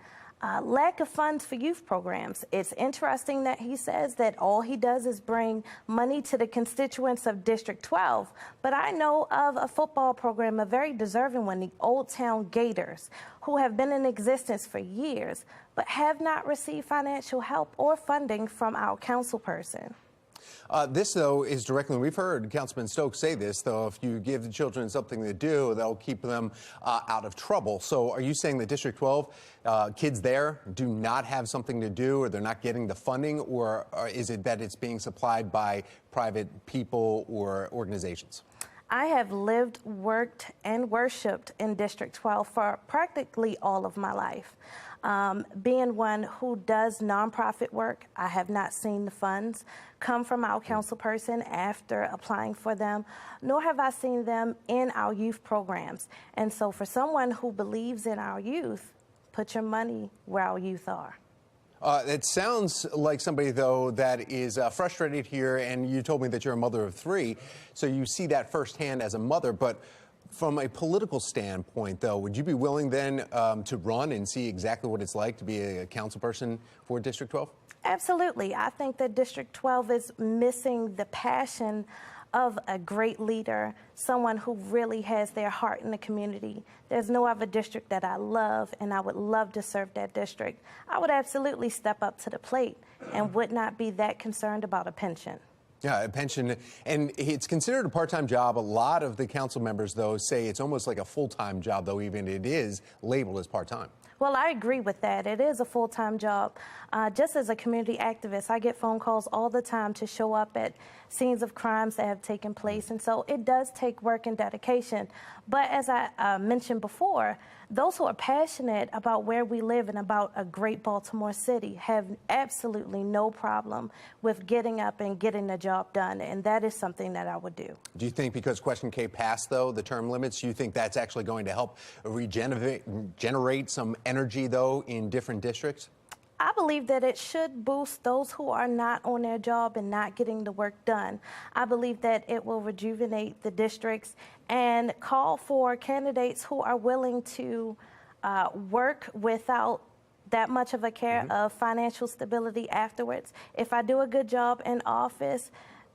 lack of funds for youth programs. It's interesting that he says that all he does is bring money to the constituents of District 12, but I know of a football program, a very deserving one, the Old Town Gators, who have been in existence for years, but have not received financial help or funding from our councilperson. This, though, is directly, we've heard Councilman Stokes say this, though, if you give the children something to do, they'll keep them out of trouble. So are you saying that District 12 kids there do not have something to do, or they're not getting the funding, or is it that it's being supplied by private people or organizations? I have lived, worked, and worshiped in District 12 for practically all of my life. Being one who does nonprofit work, I have not seen the funds come from our councilperson after applying for them, nor have I seen them in our youth programs. And so for someone who believes in our youth, put your money where our youth are. It sounds like somebody, though, that is frustrated here, and you told me that you're a mother of 3, so you see that firsthand as a mother. But from a political standpoint, though, would you be willing then to run and see exactly what it's like to be a council person for District 12? Absolutely. I think that District 12 is missing the passion of a great leader, someone who really has their heart in the community. There's no other district that I love, and I would love to serve that district. I would absolutely step up to the plate and would not be that concerned about a pension. Yeah, a pension, and it's considered a part-time job. A lot of the council members, though, say it's almost like a full-time job, though even it is labeled as part-time. Well, I agree with that. It is a full-time job. Just as a community activist, I get phone calls all the time to show up at scenes of crimes that have taken place. And so it does take work and dedication. But as I mentioned before, those who are passionate about where we live and about a great Baltimore City have absolutely no problem with getting up and getting the job done. And that is something that I would do. Do you think because Question K passed, though, the term limits, you think that's actually going to help generate some energy, though, in different districts? I believe that it should boost those who are not on their job and not getting the work done. I believe that it will rejuvenate the districts and call for candidates who are willing to work without that much of a care of financial stability afterwards. If I do a good job in office,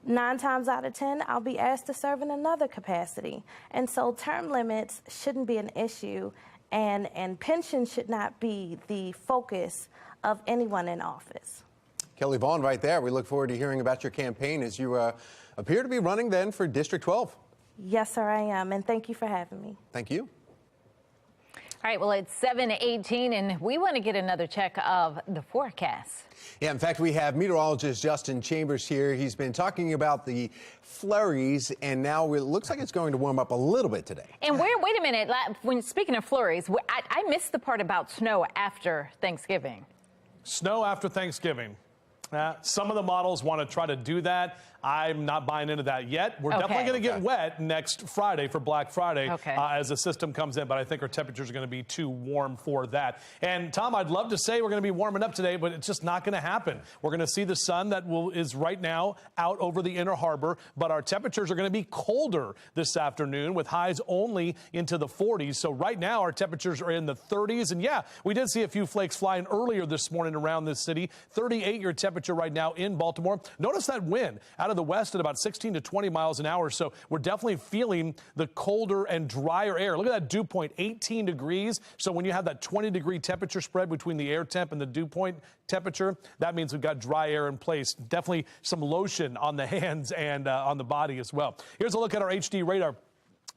9 times out of 10, I'll be asked to serve in another capacity. And so term limits shouldn't be an issue, and pension should not be the focus of anyone in office. Kelly Vaughn right there. We look forward to hearing about your campaign as you appear to be running then for District 12. Yes, sir, I am, and thank you for having me. Thank you. All right, well, it's 7:18, and we want to get another check of the forecast. Yeah, in fact, we have meteorologist Justin Chambers here. He's been talking about the flurries, and now it looks like it's going to warm up a little bit today. And wait a minute. When speaking of flurries, I missed the part about snow after Thanksgiving. Snow after Thanksgiving. Some of the models want to try to do that. I'm not buying into that yet. We're definitely going to get wet next Friday for Black Friday as the system comes in, but I think our temperatures are going to be too warm for that. And Tom, I'd love to say we're going to be warming up today, but it's just not going to happen. We're going to see the sun that is right now out over the Inner Harbor, but our temperatures are going to be colder this afternoon with highs only into the 40s. So right now our temperatures are in the 30s. And yeah, we did see a few flakes flying earlier this morning around this city. 38 your temperature right now in Baltimore. Notice that wind out of the west at about 16 to 20 miles an hour. So we're definitely feeling the colder and drier air. Look at that dew point, 18 degrees. So when you have that 20-degree temperature spread between the air temp and the dew point temperature, that means we've got dry air in place. Definitely some lotion on the hands and on the body as well. Here's a look at our HD radar.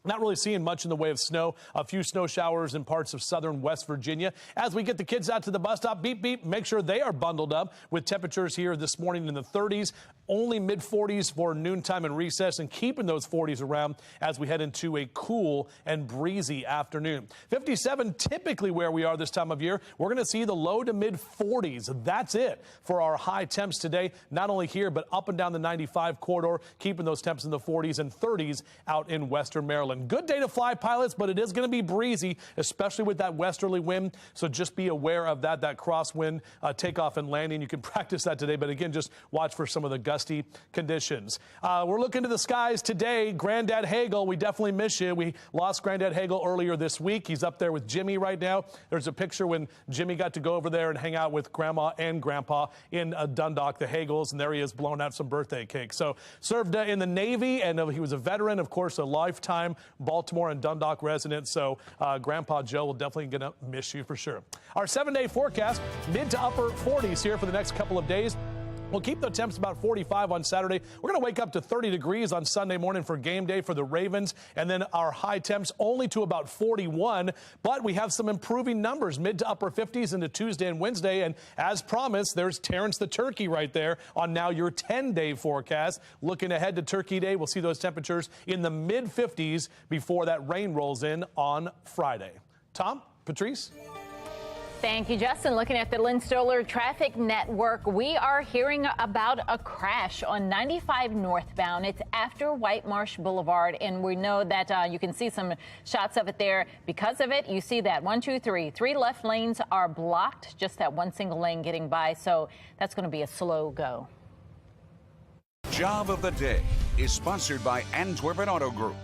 Not really seeing much in the way of snow. A few snow showers in parts of southern West Virginia. As we get the kids out to the bus stop, beep, beep, make sure they are bundled up with temperatures here this morning in the 30s. Only mid-40s for noontime and recess, and keeping those 40s around as we head into a cool and breezy afternoon. 57 typically where we are this time of year. We're going to see the low to mid-40s. That's it for our high temps today. Not only here, but up and down the 95 corridor, keeping those temps in the 40s and 30s out in western Maryland. Maryland. Good day to fly, pilots, but it is going to be breezy, especially with that westerly wind. So just be aware of that crosswind takeoff and landing. You can practice that today, but again, just watch for some of the gusty conditions. We're looking to the skies today. Granddad Hagel, we definitely miss you. We lost Granddad Hagel earlier this week. He's up there with Jimmy right now. There's a picture when Jimmy got to go over there and hang out with Grandma and Grandpa in Dundalk, the Hagels, and there he is blowing out some birthday cake. So served in the Navy, and he was a veteran, of course, a lifetime Baltimore and Dundalk resident. So Grandpa Joe will definitely gonna miss you for sure. Our 7-day forecast, mid to upper 40s here for the next couple of days. We'll keep the temps about 45 on Saturday. We're going to wake up to 30 degrees on Sunday morning for game day for the Ravens. And then our high temps only to about 41. But we have some improving numbers, mid to upper 50s into Tuesday and Wednesday. And as promised, there's Terrence the Turkey right there on now your 10-day forecast. Looking ahead to Turkey Day, we'll see those temperatures in the mid 50s before that rain rolls in on Friday. Tom, Patrice? Thank you, Justin. Looking at the Lynn Stoller traffic network, we are hearing about a crash on 95 northbound. It's after White Marsh Boulevard, and we know that you can see some shots of it there. Because of it, you see that 1, 2, 3. 3 left lanes are blocked, just that one single lane getting by, so that's going to be a slow go. Job of the Day is sponsored by Antwerpen Auto Group.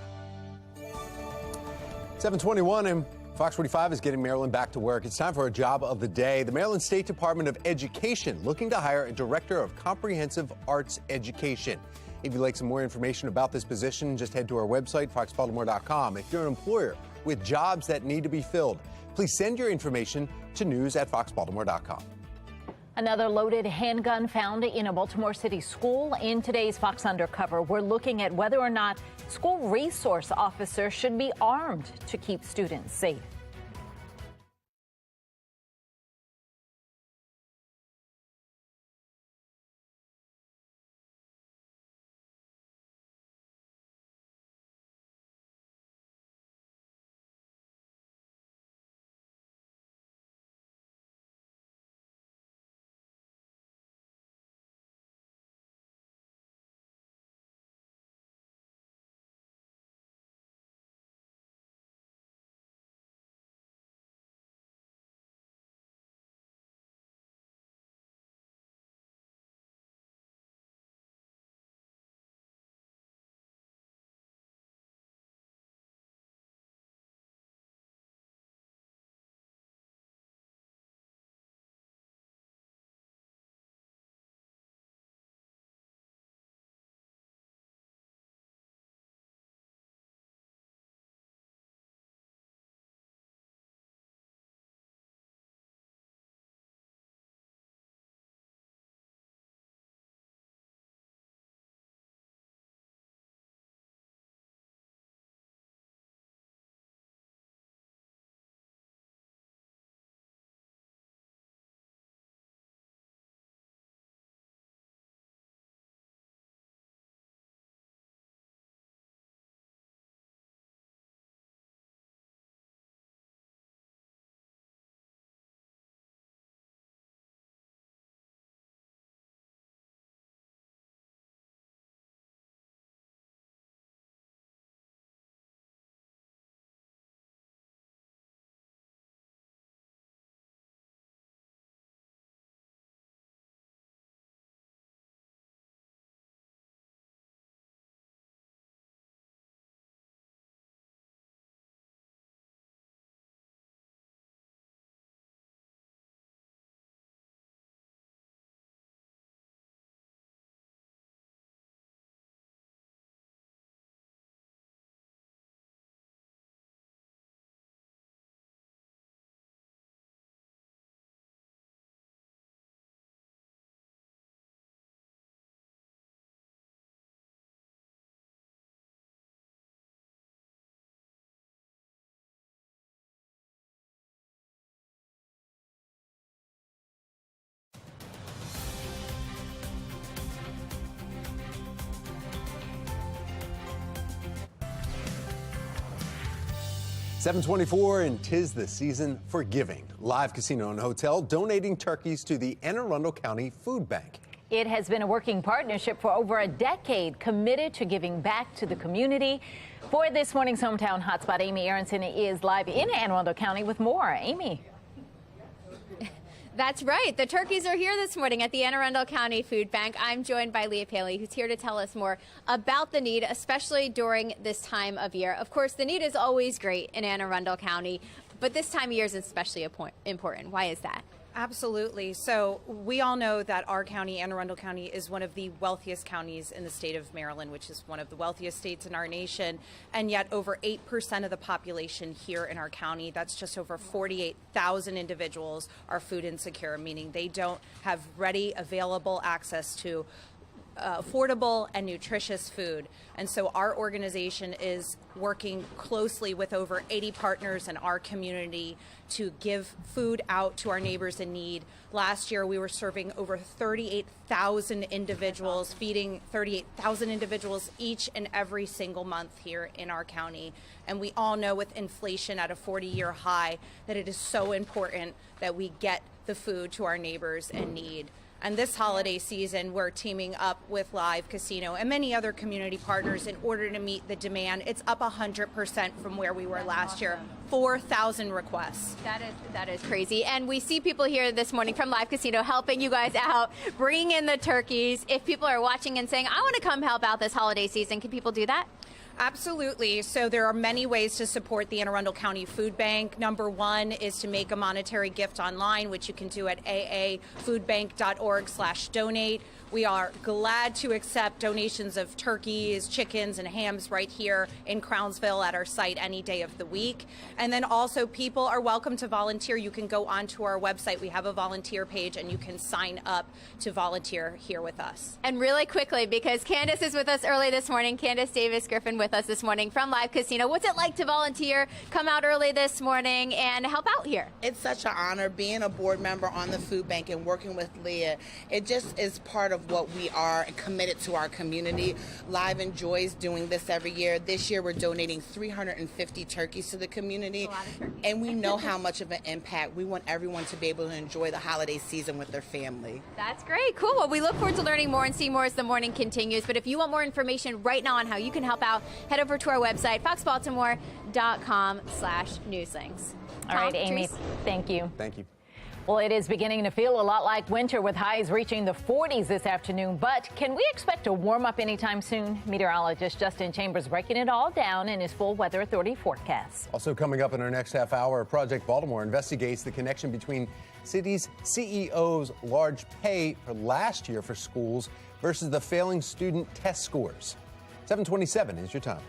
7:21 and Fox 45 is getting Maryland back to work. It's time for a job of the day. The Maryland State Department of Education looking to hire a director of comprehensive arts education. If you'd like some more information about this position, just head to our website, foxbaltimore.com. If you're an employer with jobs that need to be filled, please send your information to news@foxbaltimore.com. Another loaded handgun found in a Baltimore City school. In today's Fox Undercover, we're looking at whether or not school resource officers should be armed to keep students safe. .24 and 'tis the season for giving. Live Casino and Hotel donating turkeys to the Anne Arundel County Food Bank. It has been a working partnership for over a decade, committed to giving back to the community. For this morning's Hometown Hotspot, Amy Aronson is live in Anne Arundel County with more. Amy. That's right. The turkeys are here this morning at the Anne Arundel County Food Bank. I'm joined by Leah Paley, who's here to tell us more about the need, especially during this time of year. Of course, the need is always great in Anne Arundel County, but this time of year is especially important. Why is that? Absolutely. So we all know that our county, Anne Arundel County, is one of the wealthiest counties in the state of Maryland, which is one of the wealthiest states in our nation. And yet over 8% of the population here in our county, that's just over 48,000 individuals, are food insecure, meaning they don't have ready, available access to affordable and nutritious food. And so our organization is working closely with over 80 partners in our community to give food out to our neighbors in need. Last year, we were serving over 38,000 individuals, feeding 38,000 individuals each and every single month here in our county. And we all know with inflation at a 40-year high that it is so important that we get the food to our neighbors in need. And this holiday season, we're teaming up with Live Casino and many other community partners in order to meet the demand. It's up 100% from where we were last year. 4,000 requests. That is crazy. And we see people here this morning from Live Casino helping you guys out, bringing in the turkeys. If people are watching and saying, I want to come help out this holiday season, can people do that? Absolutely. So there are many ways to support the Anne Arundel County Food Bank. Number one is to make a monetary gift online, which you can do at aafoodbank.org/donate. We are glad to accept donations of turkeys, chickens, and hams right here in Crownsville at our site any day of the week. And then also people are welcome to volunteer. You can go onto our website. We have a volunteer page and you can sign up to volunteer here with us. And really quickly, because Candace is with us early this morning, Candace Davis Griffin with us this morning from Live Casino. What's it like to volunteer, come out early this morning and help out here? It's such an honor being a board member on the food bank and working with Leah. It just is part of what we are committed to our community. Live enjoys doing this every year. This year we're donating 350 turkeys to the community, and we know how much of an impact. We want everyone to be able to enjoy the holiday season with their family. That's great. Cool. Well, we look forward to learning more and seeing more as the morning continues. But if you want more information right now on how you can help out, head over to our website, foxbaltimore.com/newslinks. All right, Amy, thank you. Thank you. Well, it is beginning to feel a lot like winter with highs reaching the 40s this afternoon. But can we expect a warm up anytime soon? Meteorologist Justin Chambers breaking it all down in his full Weather Authority forecast. Also coming up in our next half hour, Project Baltimore investigates the connection between cities' CEOs' large pay for last year for schools versus the failing student test scores. 7:27 is your time.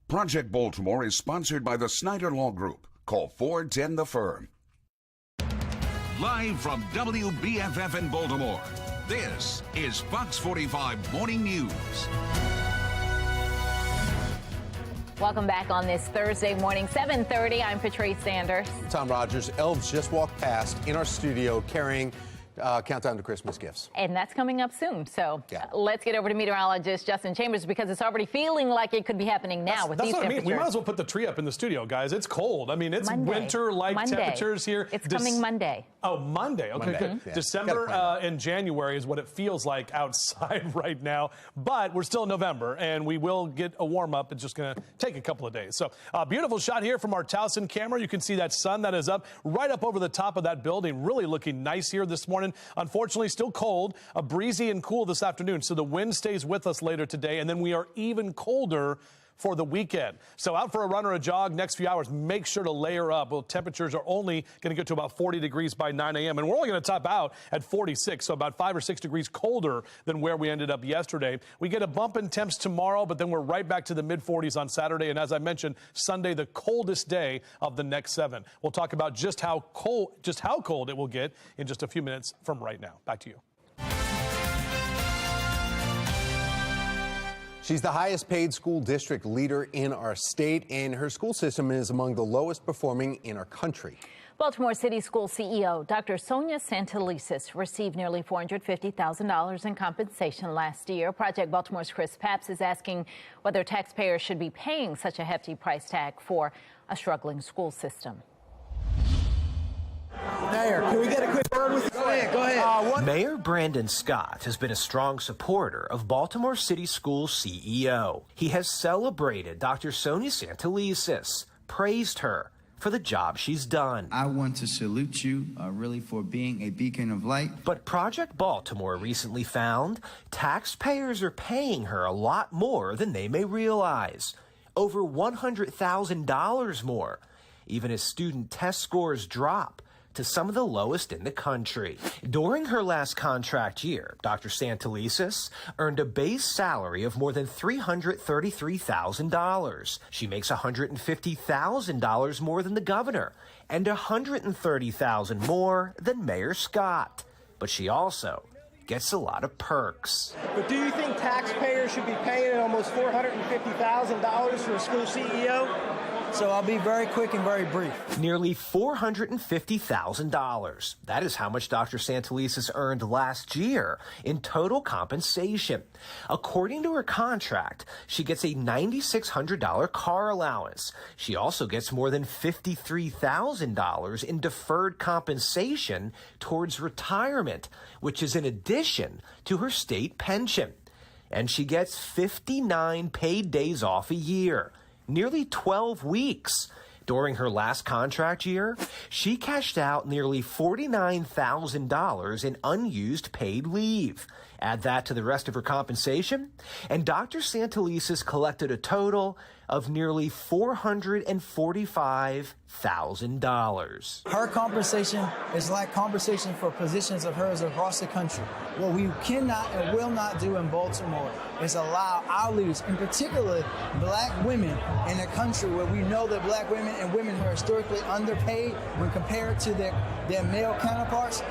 Project Baltimore is sponsored by the Snyder Law Group. Call 410 the Firm. Live from WBFF in Baltimore, this is Fox 45 Morning News. Welcome back on this Thursday morning, 7:30. I'm Patrice Sanders. Tom Rogers. Elves just walked past in our studio carrying Countdown to Christmas gifts. And that's coming up soon. So let's get over to meteorologist Justin Chambers, because it's already feeling like it could be happening now with these temperatures. We might as well put the tree up in the studio, guys. It's cold. I mean, it's winter-like temperatures here. It's coming Monday. Oh, Monday. Okay, Monday. good. Yeah. December and January is what it feels like outside right now. But we're still in November, and we will get a warm-up. It's just going to take a couple of days. So a beautiful shot here from our Towson camera. You can see that sun that is up right up over the top of that building. Really looking nice here this morning. Unfortunately, still cold, breezy and cool this afternoon. So the wind stays with us later today, and then we are even colder for the weekend. So out for a run or a jog next few hours, make sure to layer up. Well, temperatures are only going to get to about 40 degrees by 9 a.m. And we're only going to top out at 46, so about 5 or 6 degrees colder than where we ended up yesterday. We get a bump in temps tomorrow, but then we're right back to the mid-40s on Saturday. And as I mentioned, Sunday, the coldest day of the next 7. We'll talk about just how cold it will get in just a few minutes from right now. Back to you. She's the highest paid school district leader in our state, and her school system is among the lowest performing in our country. Baltimore City School CEO Dr. Sonia Santelises received nearly $450,000 in compensation last year. Project Baltimore's Chris Papps is asking whether taxpayers should be paying such a hefty price tag for a struggling school system. Mayor, can we get a quick word with you? Go ahead. Mayor Brandon Scott has been a strong supporter of Baltimore City Schools CEO. He has celebrated Dr. Sonia Santelises, praised her for the job she's done. I want to salute you, really, for being a beacon of light. But Project Baltimore recently found taxpayers are paying her a lot more than they may realize. Over $100,000 more, even as student test scores drop to some of the lowest in the country. During her last contract year, Dr. Santelises earned a base salary of more than $333,000. She makes $150,000 more than the governor and $130,000 more than Mayor Scott. But she also gets a lot of perks. But do you think taxpayers should be paying almost $450,000 for a school CEO? So I'll be very quick and very brief. Nearly $450,000. That is how much Dr. Santelises earned last year in total compensation. According to her contract, she gets a $9,600 car allowance. She also gets more than $53,000 in deferred compensation towards retirement, which is in addition to her state pension. And she gets 59 paid days off a year. Nearly 12 weeks. During her last contract year, she cashed out nearly $49,000 in unused paid leave. Add that to the rest of her compensation, and Dr. Santelises collected a total of nearly $445,000. Her compensation is like compensation for positions of hers across the country. What we cannot and will not do in Baltimore is allow our leaders, in particular black women in a country where we know that black women and women who are historically underpaid when compared to their male counterparts.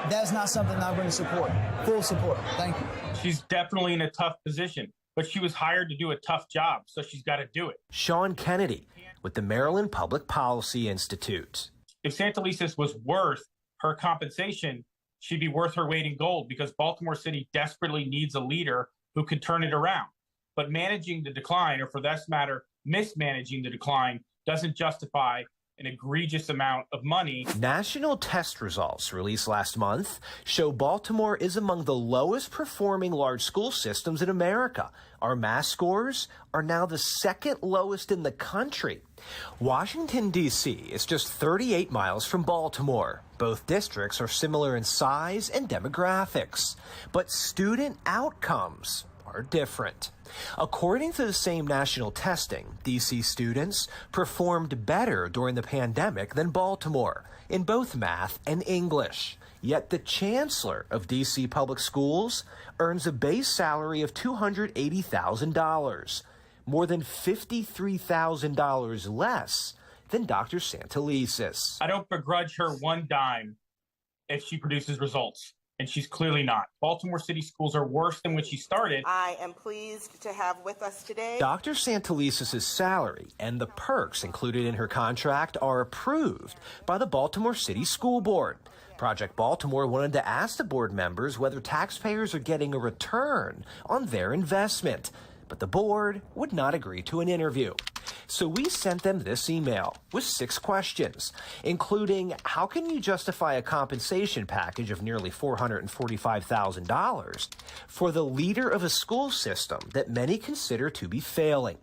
That's not something I'm going to support. Full support. Thank you. She's definitely in a tough position, but she was hired to do a tough job, so she's got to do it. Sean Kennedy with the Maryland Public Policy Institute. If Santelises was worth her compensation, she'd be worth her weight in gold, because Baltimore City desperately needs a leader who can turn it around. But managing the decline, or for that matter, mismanaging the decline, doesn't justify an egregious amount of money. National test results released last month show Baltimore is among the lowest performing large school systems in America. Our math scores are now the second lowest in the country. Washington, D.C. is just 38 miles from Baltimore. Both districts are similar in size and demographics, but student outcomes are different. According to the same national testing, D.C. students performed better during the pandemic than Baltimore in both math and English. Yet the chancellor of D.C. public schools earns a base salary of $280,000. more than $53,000 less than Dr. Santelises. I don't begrudge her one dime if she produces results, and she's clearly not. Baltimore City schools are worse than when she started. I am pleased to have with us today Dr. Santelises' salary and the perks included in her contract are approved by the Baltimore City School Board. Project Baltimore wanted to ask the board members whether taxpayers are getting a return on their investment, but the board would not agree to an interview. So we sent them this email with 6 questions, including how can you justify a compensation package of nearly $445,000 for the leader of a school system that many consider to be failing?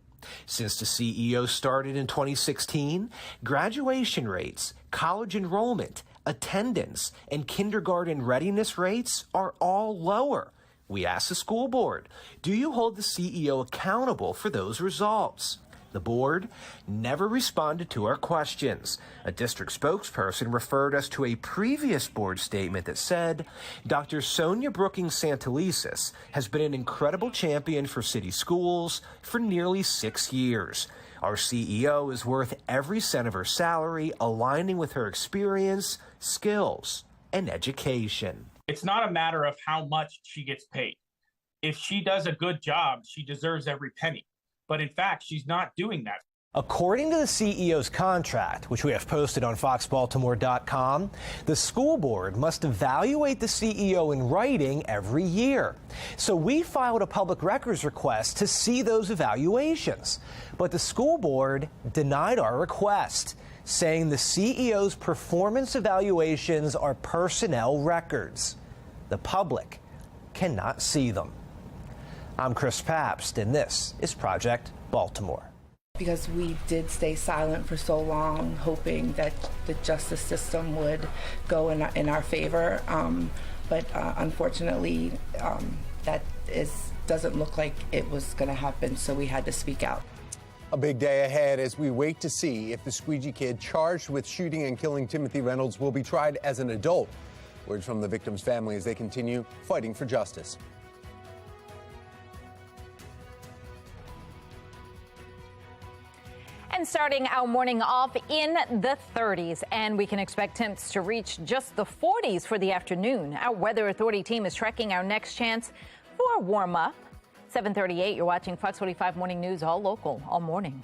Since the CEO started in 2016, graduation rates, college enrollment, attendance, and kindergarten readiness rates are all lower. We asked the school board, do you hold the CEO accountable for those results? The board never responded to our questions. A district spokesperson referred us to a previous board statement that said, Dr. Sonia Brookings Santelises has been an incredible champion for city schools for nearly 6 years. Our CEO is worth every cent of her salary, aligning with her experience, skills, and education. It's not a matter of how much she gets paid. If she does a good job, she deserves every penny. But in fact, she's not doing that. According to the CEO's contract, which we have posted on FOXbaltimore.com, the school board must evaluate the CEO in writing every year. So we filed a public records request to see those evaluations. But the school board denied our request, saying the CEO's performance evaluations are personnel records. The public cannot see them. I'm Chris Pabst, and this is Project Baltimore. Because we did stay silent for so long, hoping that the justice system would go in our favor. But unfortunately, that doesn't look like it was going to happen, so we had to speak out. A big day ahead as we wait to see if the squeegee kid charged with shooting and killing Timothy Reynolds will be tried as an adult. Words from the victim's family as they continue fighting for justice. And starting our morning off in the 30s, and we can expect temps to reach just the 40s for the afternoon. Our Weather Authority team is tracking our next chance for a warm up. 7:38, you're watching Fox 45 Morning News, all local, all morning.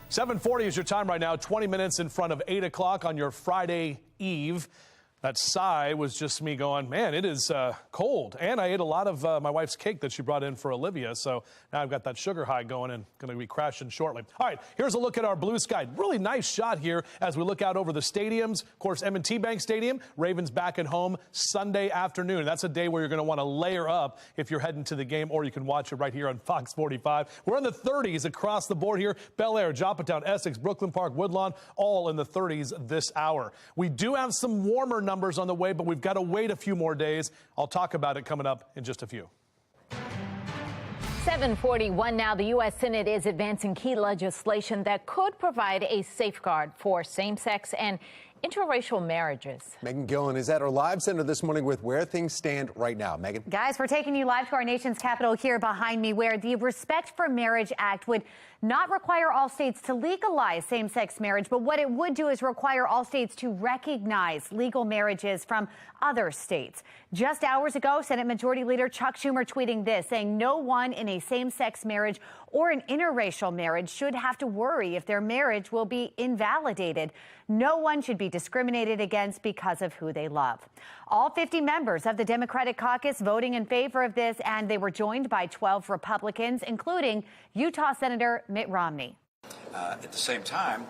7:40 is your time right now, 20 minutes in front of 8 o'clock on your Friday eve. That sigh was just me going, man, it is cold. And I ate a lot of my wife's cake that she brought in for Olivia. So now I've got that sugar high going and going to be crashing shortly. All right, here's a look at our blue sky. Really nice shot here as we look out over the stadiums. Of course, M&T Bank Stadium, Ravens back at home Sunday afternoon. That's a day where you're going to want to layer up if you're heading to the game, or you can watch it right here on Fox 45. We're in the 30s across the board here. Bel Air, Joppatown, Essex, Brooklyn Park, Woodlawn, all in the 30s this hour. We do have some warmer numbers on the way, but we've got to wait a few more days. I'll talk about it coming up in just a few. 7:41 now. The U.S. Senate is advancing key legislation that could provide a safeguard for same-sex and interracial marriages. Megan Gillen is at our live center this morning with where things stand right now. Megan. Guys, we're taking you live to our nation's capital here behind me, where the Respect for Marriage Act would not require all states to legalize same-sex marriage, but what it would do is require all states to recognize legal marriages from other states. Just hours ago, Senate Majority Leader Chuck Schumer tweeting this, saying no one in a same-sex marriage or an interracial marriage should have to worry if their marriage will be invalidated. No one should be discriminated against because of who they love. All 50 members of the Democratic caucus voting in favor of this, and they were joined by 12 Republicans, including Utah Senator Mitt Romney. At the same time,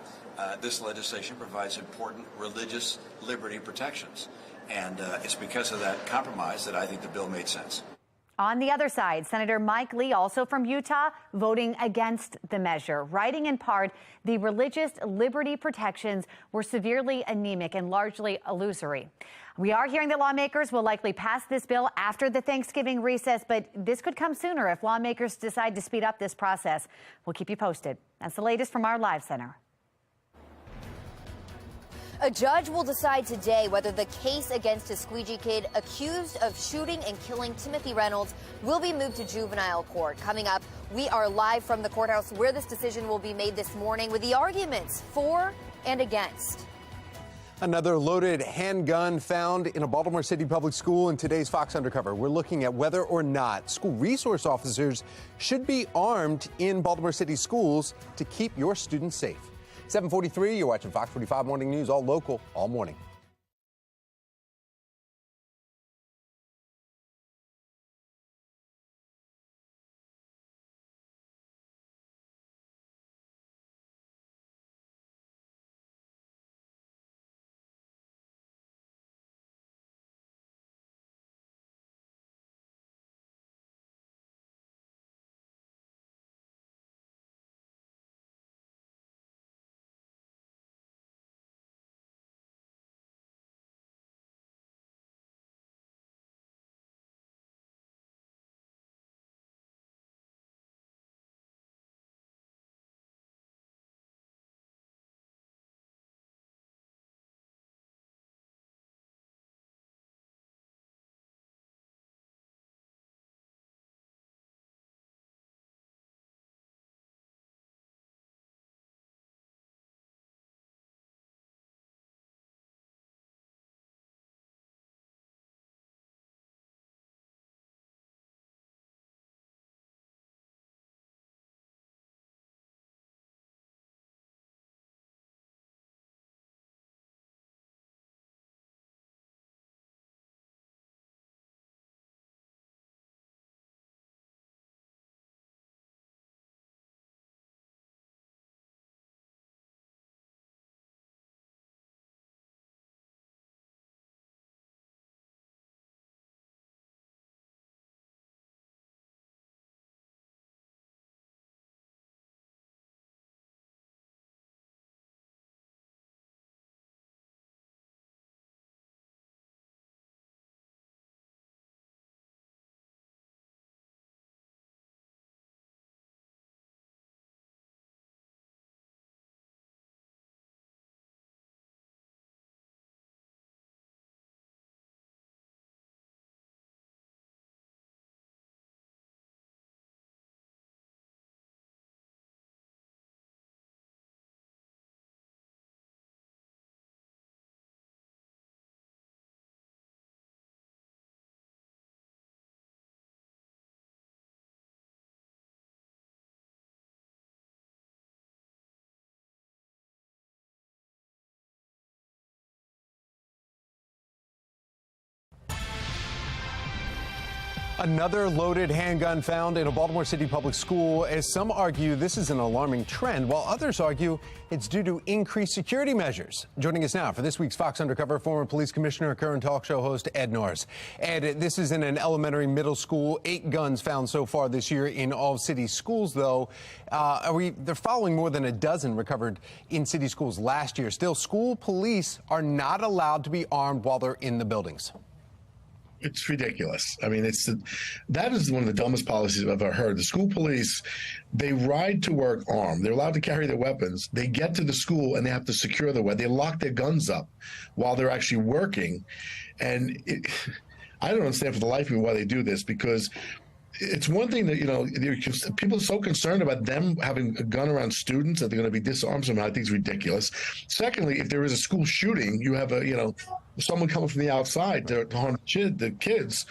this legislation provides important religious liberty protections, and it's because of that compromise that I think the bill made sense. On the other side, Senator Mike Lee, also from Utah, voting against the measure, writing in part, the religious liberty protections were severely anemic and largely illusory. We are hearing that lawmakers will likely pass this bill after the Thanksgiving recess, but this could come sooner if lawmakers decide to speed up this process. We'll keep you posted. That's the latest from our live center. A judge will decide today whether the case against a squeegee kid accused of shooting and killing Timothy Reynolds will be moved to juvenile court. Coming up, we are live from the courthouse where this decision will be made this morning with the arguments for and against. Another loaded handgun found in a Baltimore City public school in today's Fox Undercover. We're looking at whether or not school resource officers should be armed in Baltimore City schools to keep your students safe. 7:43, you're watching Fox 45 Morning News, all local, all morning. Another loaded handgun found in a Baltimore City public school, as some argue this is an alarming trend, while others argue it's due to increased security measures. Joining us now for this week's Fox Undercover, former police commissioner, current talk show host Ed Norris. Ed, this is in an elementary middle school. 8 guns found so far this year in all city schools, though. They're following more than a dozen recovered in city schools last year. Still, school police are not allowed to be armed while they're in the buildings. It's ridiculous. I mean, that is one of the dumbest policies I've ever heard. The school police, they ride to work armed. They're allowed to carry their weapons. They get to the school and they have to secure the weapon. They lock their guns up while they're actually working. And I don't understand for the life of me why they do this, because it's one thing that, people are so concerned about them having a gun around students that they're going to be disarmed somehow. I think it's ridiculous. Secondly, if there is a school shooting, you have someone coming from the outside to harm the kids.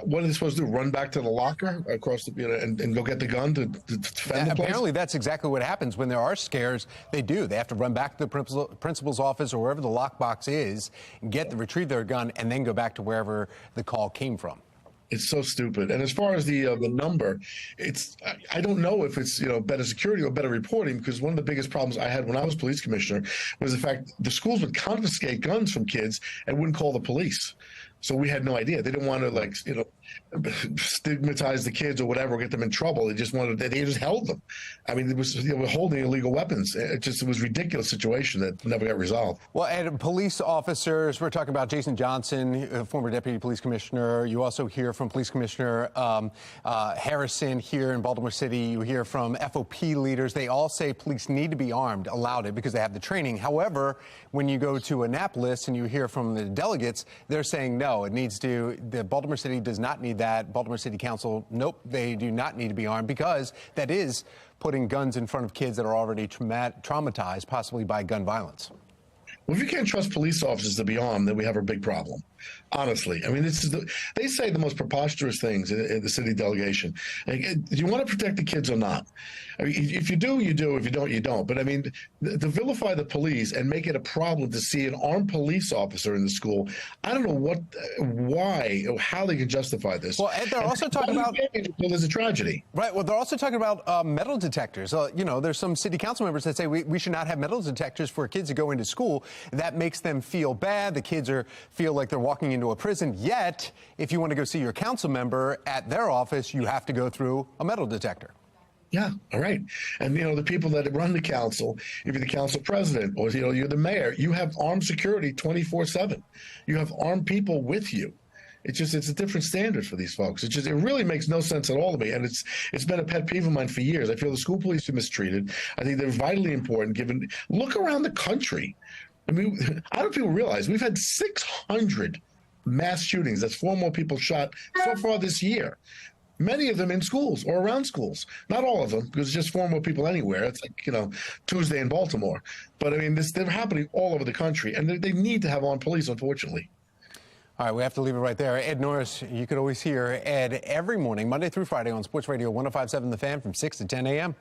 What are they supposed to do? Run back to the locker across and go get the gun to defend the place? Apparently, that's exactly what happens when there are scares. They do. They have to run back to the principal's office or wherever the lockbox is, retrieve their gun, and then go back to wherever the call came from. It's so stupid. And as far as the number, I don't know if it's better security or better reporting, because one of the biggest problems I had when I was police commissioner was the fact the schools would confiscate guns from kids and wouldn't call the police. So we had no idea. They didn't want to stigmatize the kids or whatever, get them in trouble. They just held them. I mean, it was holding illegal weapons. It was a ridiculous situation that never got resolved. Well, and police officers, we're talking about Jason Johnson, former deputy police commissioner. You also hear from Police Commissioner Harrison here in Baltimore City. You hear from FOP leaders. They all say police need to be armed, allowed it, because they have the training. However, when you go to Annapolis and you hear from the delegates, they're saying no. The Baltimore City does not need that. Baltimore City Council, nope, they do not need to be armed, because that is putting guns in front of kids that are already traumatized, possibly by gun violence. Well, if you can't trust police officers to be armed, then we have a big problem. Honestly, I mean, they say the most preposterous things in the city delegation. Do you want to protect the kids or not? I mean, if you do, you do. If you don't, you don't. But I mean, to vilify the police and make it a problem to see an armed police officer in the school, I don't know why, or how they can justify this. Well, Ed, they're also talking about there's a tragedy, right? Well, they're also talking about metal detectors. There's some city council members that say we should not have metal detectors for kids to go into school. That makes them feel bad. The kids feel like they're walking into a prison. Yet, if you want to go see your council member at their office, you have to go through a metal detector. Yeah, all right. And, the people that run the council, if you're the council president or, you're the mayor, you have armed security 24/7. You have armed people with you. It's a different standard for these folks. It really makes no sense at all to me. And it's been a pet peeve of mine for years. I feel the school police are mistreated. I think they're vitally important look around the country. I mean, I don't know if people realize we've had 600 mass shootings. That's 4 more people shot so far this year. Many of them in schools or around schools. Not all of them, because it's just 4 more people anywhere. It's like, Tuesday in Baltimore. But I mean, they're happening all over the country, and they need to have armed police, unfortunately. All right, we have to leave it right there. Ed Norris, you could always hear Ed every morning, Monday through Friday on Sports Radio 105.7 The Fan from 6 to 10 a.m.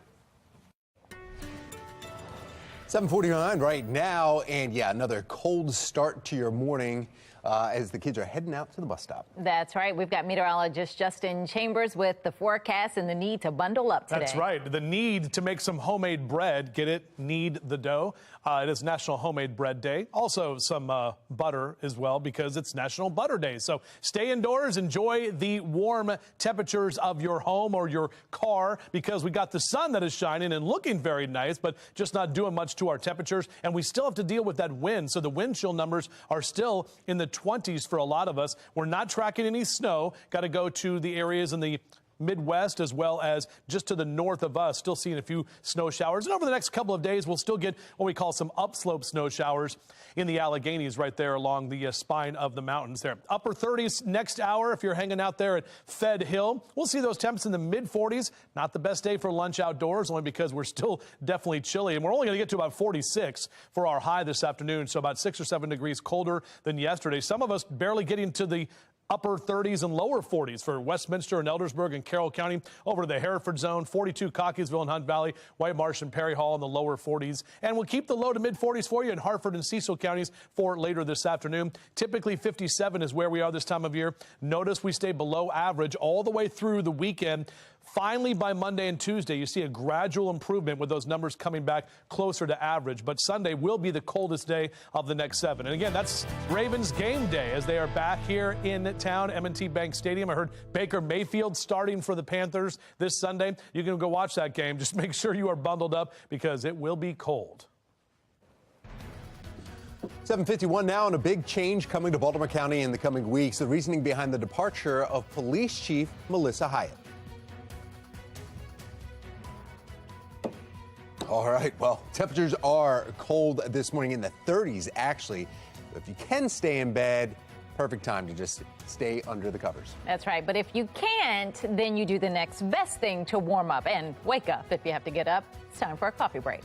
7:49 right now, and another cold start to your morning as the kids are heading out to the bus stop. That's right. We've got meteorologist Justin Chambers with the forecast and the need to bundle up today. That's right. The need to make some homemade bread. Get it? Need the dough. It is National Homemade Bread Day. Also some butter as well, because it's National Butter Day. So stay indoors. Enjoy the warm temperatures of your home or your car, because we got the sun that is shining and looking very nice, but just not doing much to our temperatures. And we still have to deal with that wind. So the wind chill numbers are still in the 20s for a lot of us. We're not tracking any snow. Got to go to the areas in the Midwest as well as just to the north of us, still seeing a few snow showers. And over the next couple of days, we'll still get what we call some upslope snow showers in the Alleghenies right there along the spine of the mountains there. Upper 30s next hour if you're hanging out there at Fed Hill. We'll see those temps in the mid-40s. Not the best day for lunch outdoors, only because we're still definitely chilly. And we're only going to get to about 46 for our high this afternoon, so about 6 or 7 degrees colder than yesterday. Some of us barely getting to the upper 30s and lower 40s for Westminster and Eldersburg and Carroll County. Over to the Hereford zone, 42 Cockeysville and Hunt Valley, White Marsh and Perry Hall in the lower 40s. And we'll keep the low to mid 40s for you in Hartford and Cecil counties for later this afternoon. Typically 57 is where we are this time of year. Notice we stay below average all the way through the weekend. Finally, by Monday and Tuesday, you see a gradual improvement with those numbers coming back closer to average. But Sunday will be the coldest day of the next 7. And again, that's Ravens game day as they are back here in town, M&T Bank Stadium. I heard Baker Mayfield starting for the Panthers this Sunday. You can go watch that game. Just make sure you are bundled up because it will be cold. 7:51 now, and a big change coming to Baltimore County in the coming weeks. The reasoning behind the departure of Police Chief Melissa Hyatt. All right, well, temperatures are cold this morning, in the 30s, actually. If you can stay in bed, perfect time to just stay under the covers. That's right. But if you can't, then you do the next best thing to warm up and wake up if you have to get up. It's time for a coffee break.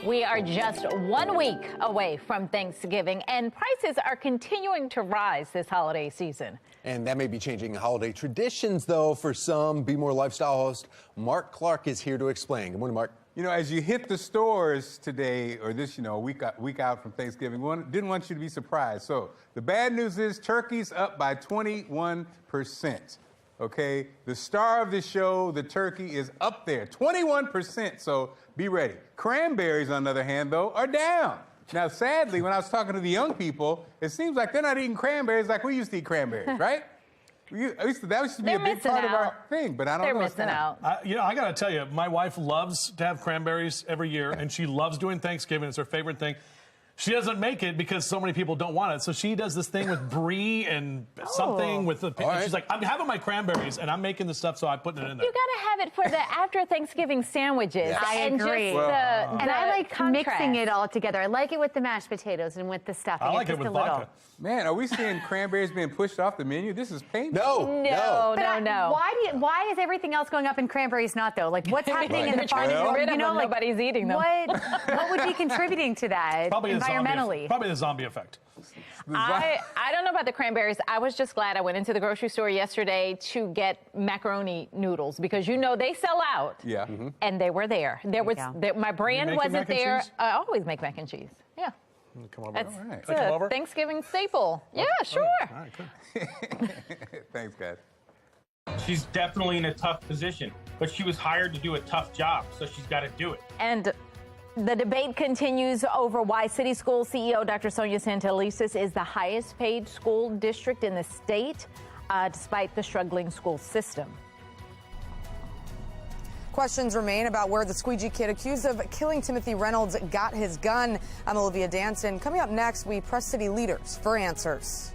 We are just 1 week away from Thanksgiving, and prices are continuing to rise this holiday season. And that may be changing holiday traditions, though, for some. Be More lifestyle host Mark Clark is here to explain. Good morning, Mark. You know, as you hit the stores today, or this, week out from Thanksgiving, didn't want you to be surprised. So the bad news is turkey's up by 21%. Okay, the star of the show, the turkey, is up there, 21%. So be ready. Cranberries, on the other hand, though, are down. Now, sadly, when I was talking to the young people, it seems like they're not eating cranberries like we used to eat cranberries, right? That used to be a big part of our thing, but I don't know. They're missing out. I got to tell you, my wife loves to have cranberries every year, and she loves doing Thanksgiving. It's her favorite thing. She doesn't make it because so many people don't want it. So she does this thing with brie and something with the. Right. She's like, I'm having my cranberries and I'm making the stuff, so I'm putting it in there. You got to have it for the after Thanksgiving sandwiches. Yes. I agree. And I like mixing it all together. I like it with the mashed potatoes and with the stuffing. I like It's it just with a little. vodka. Man, are we seeing cranberries being pushed off the menu? This is painful. No. No. Why is everything else going up and cranberries not though? Like what's happening in the farming Well, world? Like nobody's eating them. What would be contributing to that environmentally? Probably the zombie effect. I don't know about the cranberries. I was just glad I went into the grocery store yesterday to get macaroni noodles because they sell out. Yeah. And they were there. My brand wasn't there. I always make mac and cheese. Yeah. Come over. That's a Thanksgiving staple. Yeah, sure. All right, good. Thanks, guys. She's definitely in a tough position, but she was hired to do a tough job, so she's got to do it. And the debate continues over why City School CEO Dr. Sonia Santelises is the highest paid school district in the state, despite the struggling school system. Questions remain about where the squeegee kid accused of killing Timothy Reynolds got his gun. I'm Olivia Danson. Coming up next, we press city leaders for answers.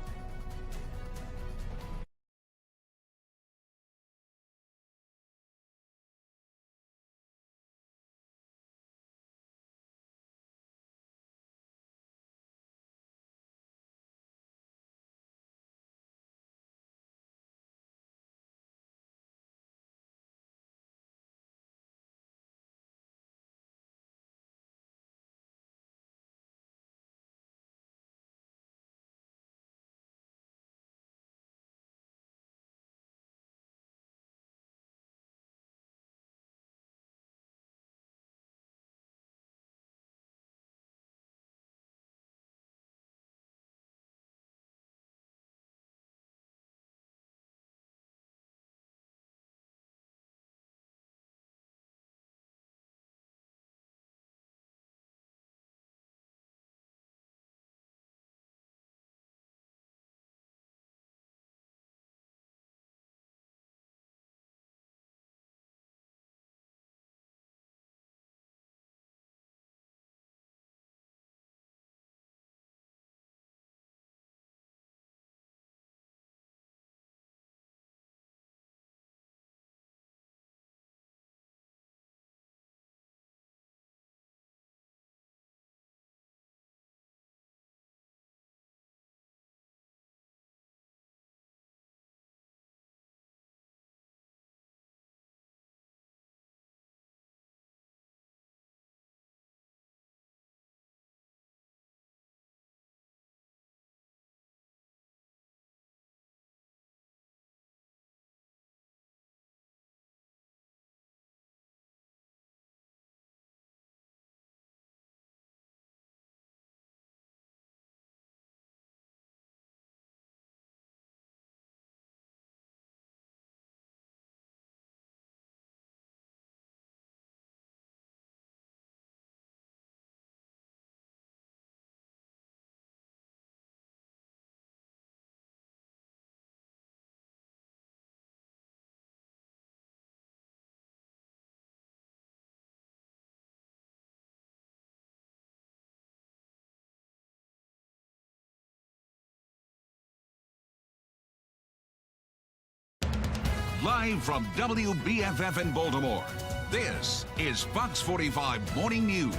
Live from WBFF in Baltimore, this is Fox 45 Morning News.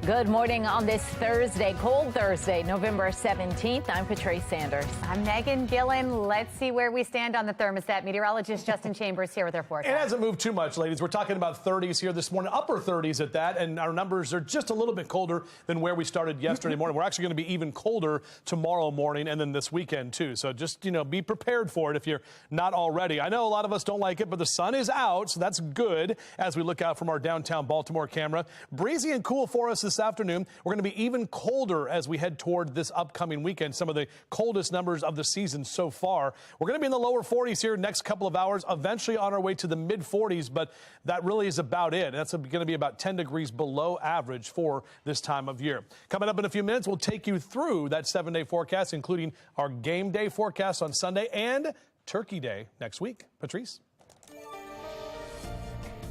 Good morning on this Thursday, cold Thursday, November 17th. I'm Patrice Sanders. I'm Megan Gillen. Let's see where we stand on the thermostat. Meteorologist Justin Chambers here with our forecast. It hasn't moved too much, ladies. We're talking about 30s here this morning, upper 30s at that, and our numbers are just a little bit colder than where we started yesterday morning. We're actually going to be even colder tomorrow morning and then this weekend, too. So just, be prepared for it if you're not already. I know a lot of us don't like it, but the sun is out, so that's good as we look out from our downtown Baltimore camera. Breezy and cool for us this afternoon. We're going to be even colder as we head toward this upcoming weekend. Some of the coldest numbers of the season so far. We're going to be in the lower 40s here next couple of hours, eventually on our way to the mid 40s, but that really is about it. That's going to be about 10 degrees below average for this time of year. Coming up in a few minutes, we'll take you through that 7-day forecast, including our game day forecast on Sunday and Turkey Day next week. Patrice?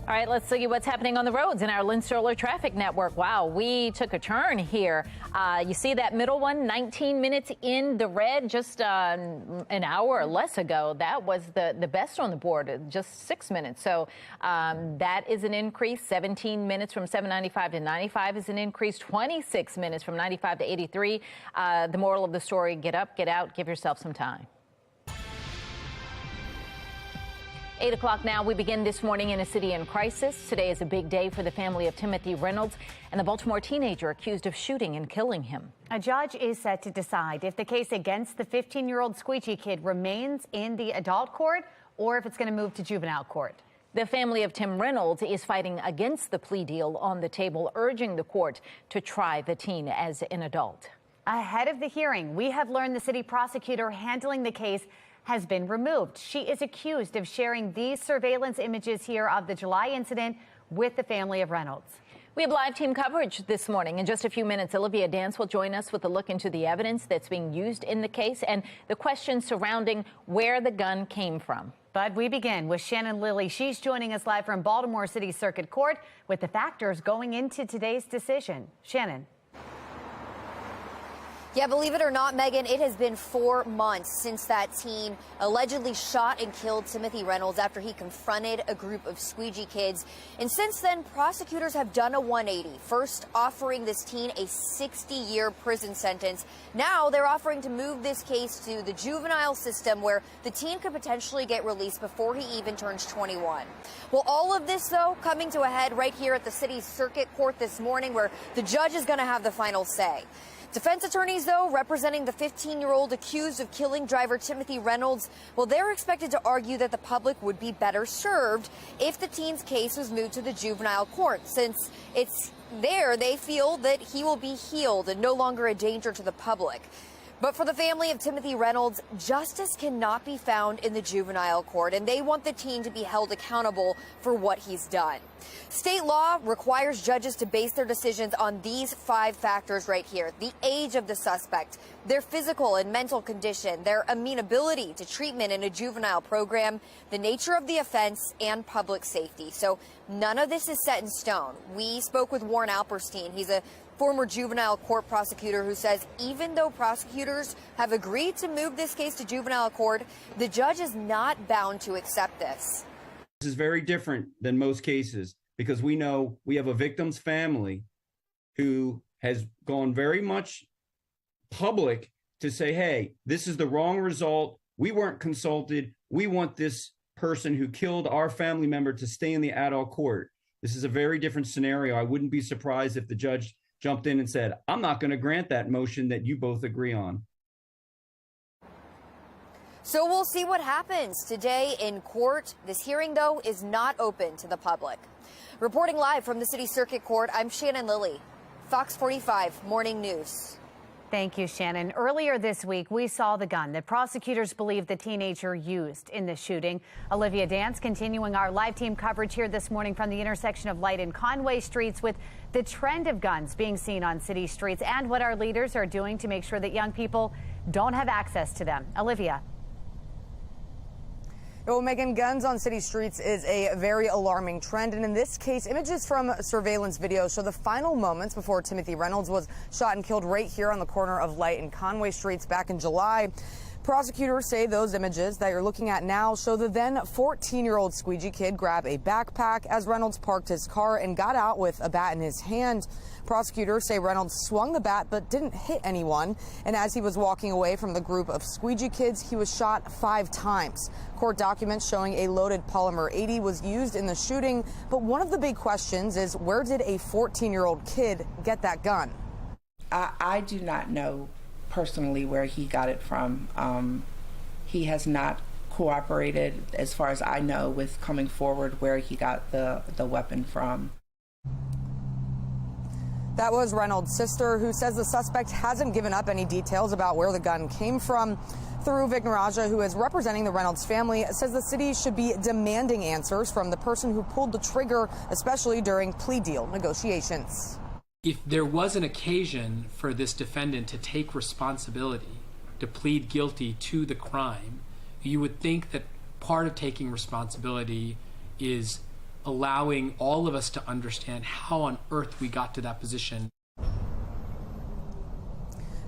All right, let's see what's happening on the roads in our Lynn Sterler traffic network. Wow, we took a turn here. You see that middle one, 19 minutes in the red just an hour or less ago. That was the best on the board, just 6 minutes. So that is an increase. 17 minutes from 795 to 95 is an increase. 26 minutes from 95 to 83. The moral of the story, get up, get out, give yourself some time. 8 o'clock now. We begin this morning in a city in crisis. Today is a big day for the family of Timothy Reynolds and the Baltimore teenager accused of shooting and killing him. A judge is set to decide if the case against the 15-year-old squeegee kid remains in the adult court or if it's going to move to juvenile court. The family of Tim Reynolds is fighting against the plea deal on the table, urging the court to try the teen as an adult. Ahead of the hearing, we have learned the city prosecutor handling the case has been removed. She is accused of sharing these surveillance images here of the July incident with the family of Reynolds. We have live team coverage this morning. In just a few minutes, Olivia Dance will join us with a look into the evidence that's being used in the case and the questions surrounding where the gun came from. But we begin with Shannon Lilly. She's joining us live from Baltimore City Circuit Court with the factors going into today's decision. Shannon. Yeah, believe it or not, Megan, it has been 4 months since that teen allegedly shot and killed Timothy Reynolds after he confronted a group of squeegee kids. And since then, prosecutors have done a 180, first offering this teen a 60-year prison sentence. Now they're offering to move this case to the juvenile system where the teen could potentially get released before he even turns 21. Well, all of this, though, coming to a head right here at the city's circuit court this morning where the judge is going to have the final say. Defense attorneys, though, representing the 15-year-old accused of killing driver Timothy Reynolds, well, they're expected to argue that the public would be better served if the teen's case was moved to the juvenile court, since it's there they feel that he will be healed and no longer a danger to the public. But for the family of Timothy Reynolds, justice cannot be found in the juvenile court, and they want the teen to be held accountable for what he's done. State law requires judges to base their decisions on these 5 factors right here: the age of the suspect, their physical and mental condition, their amenability to treatment in a juvenile program, the nature of the offense, and public safety. So none of this is set in stone. We spoke with Warren Alperstein. He's a former juvenile court prosecutor who says even though prosecutors have agreed to move this case to juvenile court, the judge is not bound to accept this. This is very different than most cases because we know we have a victim's family who has gone very much public to say, hey, this is the wrong result. We weren't consulted. We want this person who killed our family member to stay in the adult court. This is a very different scenario. I wouldn't be surprised if the judge jumped in and said, I'm not going to grant that motion that you both agree on. So we'll see what happens today in court. This hearing, though, is not open to the public. Reporting live from the City Circuit Court, I'm Shannon Lilly, Fox 45 Morning News. Thank you, Shannon. Earlier this week, we saw the gun that prosecutors believe the teenager used in the shooting. Olivia Dance continuing our live team coverage here this morning from the intersection of Light and Conway Streets with the trend of guns being seen on city streets and what our leaders are doing to make sure that young people don't have access to them. Olivia. Well, Megan, guns on city streets is a very alarming trend. And in this case, images from surveillance video show the final moments before Timothy Reynolds was shot and killed right here on the corner of Light and Conway Streets back in July. Prosecutors say those images that you're looking at now show the then 14-year-old squeegee kid grab a backpack as Reynolds parked his car and got out with a bat in his hand. Prosecutors say Reynolds swung the bat but didn't hit anyone. And as he was walking away from the group of squeegee kids, he was shot 5 times. Court documents showing a loaded polymer 80 was used in the shooting. But one of the big questions is, where did a 14-year-old kid get that gun? I do not know personally where he got it from. He has not cooperated, as far as I know, with coming forward where he got the weapon from. That was Reynolds' sister, who says the suspect hasn't given up any details about where the gun came from. Through Vic Naraja, who is representing the Reynolds family, says the city should be demanding answers from the person who pulled the trigger, especially during plea deal negotiations. If there was an occasion for this defendant to take responsibility, to plead guilty to the crime, you would think that part of taking responsibility is allowing all of us to understand how on earth we got to that position.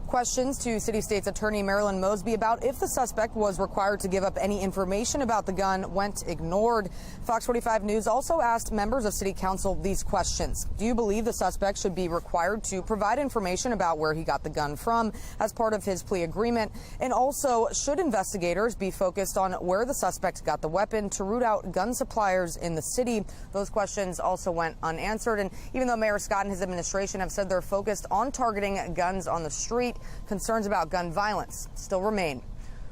Questions to City State's Attorney Marilyn Mosby about if the suspect was required to give up any information about the gun went ignored. Fox 45 News also asked members of City Council these questions. Do you believe the suspect should be required to provide information about where he got the gun from as part of his plea agreement? And also, should investigators be focused on where the suspect got the weapon to root out gun suppliers in the city? Those questions also went unanswered. And even though Mayor Scott and his administration have said they're focused on targeting guns on the street, concerns about gun violence still remain.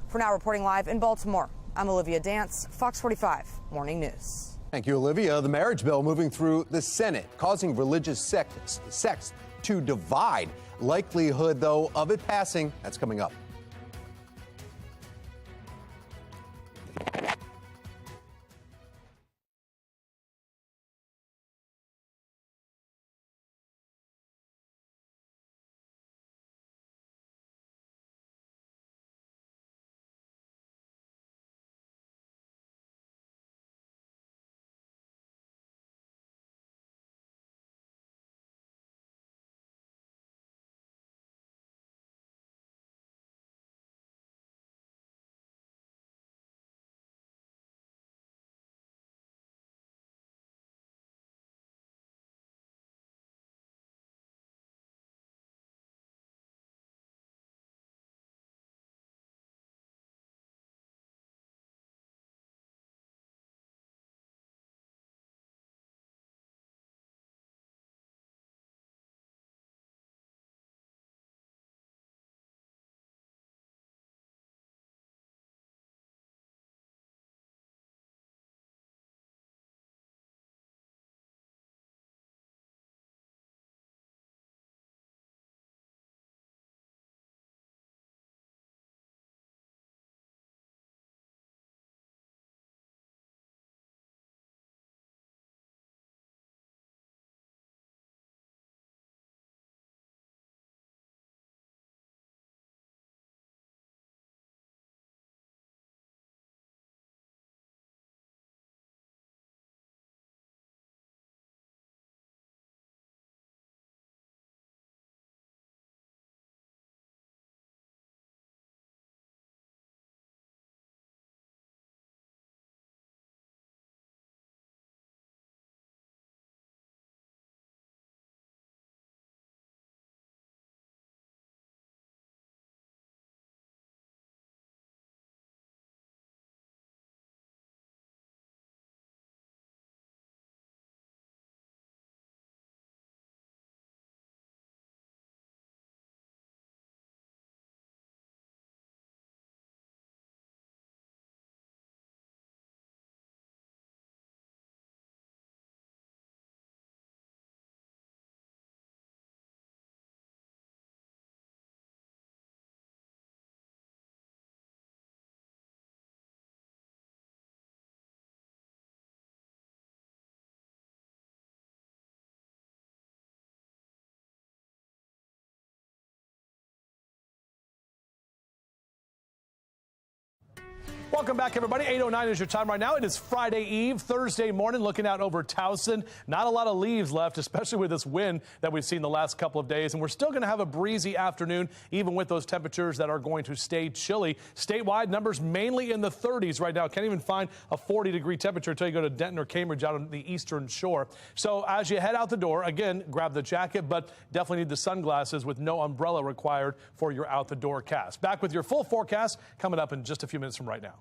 For now, reporting live in Baltimore, I'm Olivia Dance, Fox 45 Morning News. Thank you, Olivia. The marriage bill moving through the Senate, causing religious sects to divide. Likelihood, though, of it passing, that's coming up. Welcome back, everybody. 8:09 is your time right now. It is Friday Eve, Thursday morning, looking out over Towson. Not a lot of leaves left, especially with this wind that we've seen the last couple of days. And we're still going to have a breezy afternoon, even with those temperatures that are going to stay chilly. Statewide numbers mainly in the 30s right now. Can't even find a 40-degree temperature until you go to Denton or Cambridge out on the eastern shore. So as you head out the door, again, grab the jacket, but definitely need the sunglasses with no umbrella required for your out-the-door cast. Back with your full forecast coming up in just a few minutes from right now.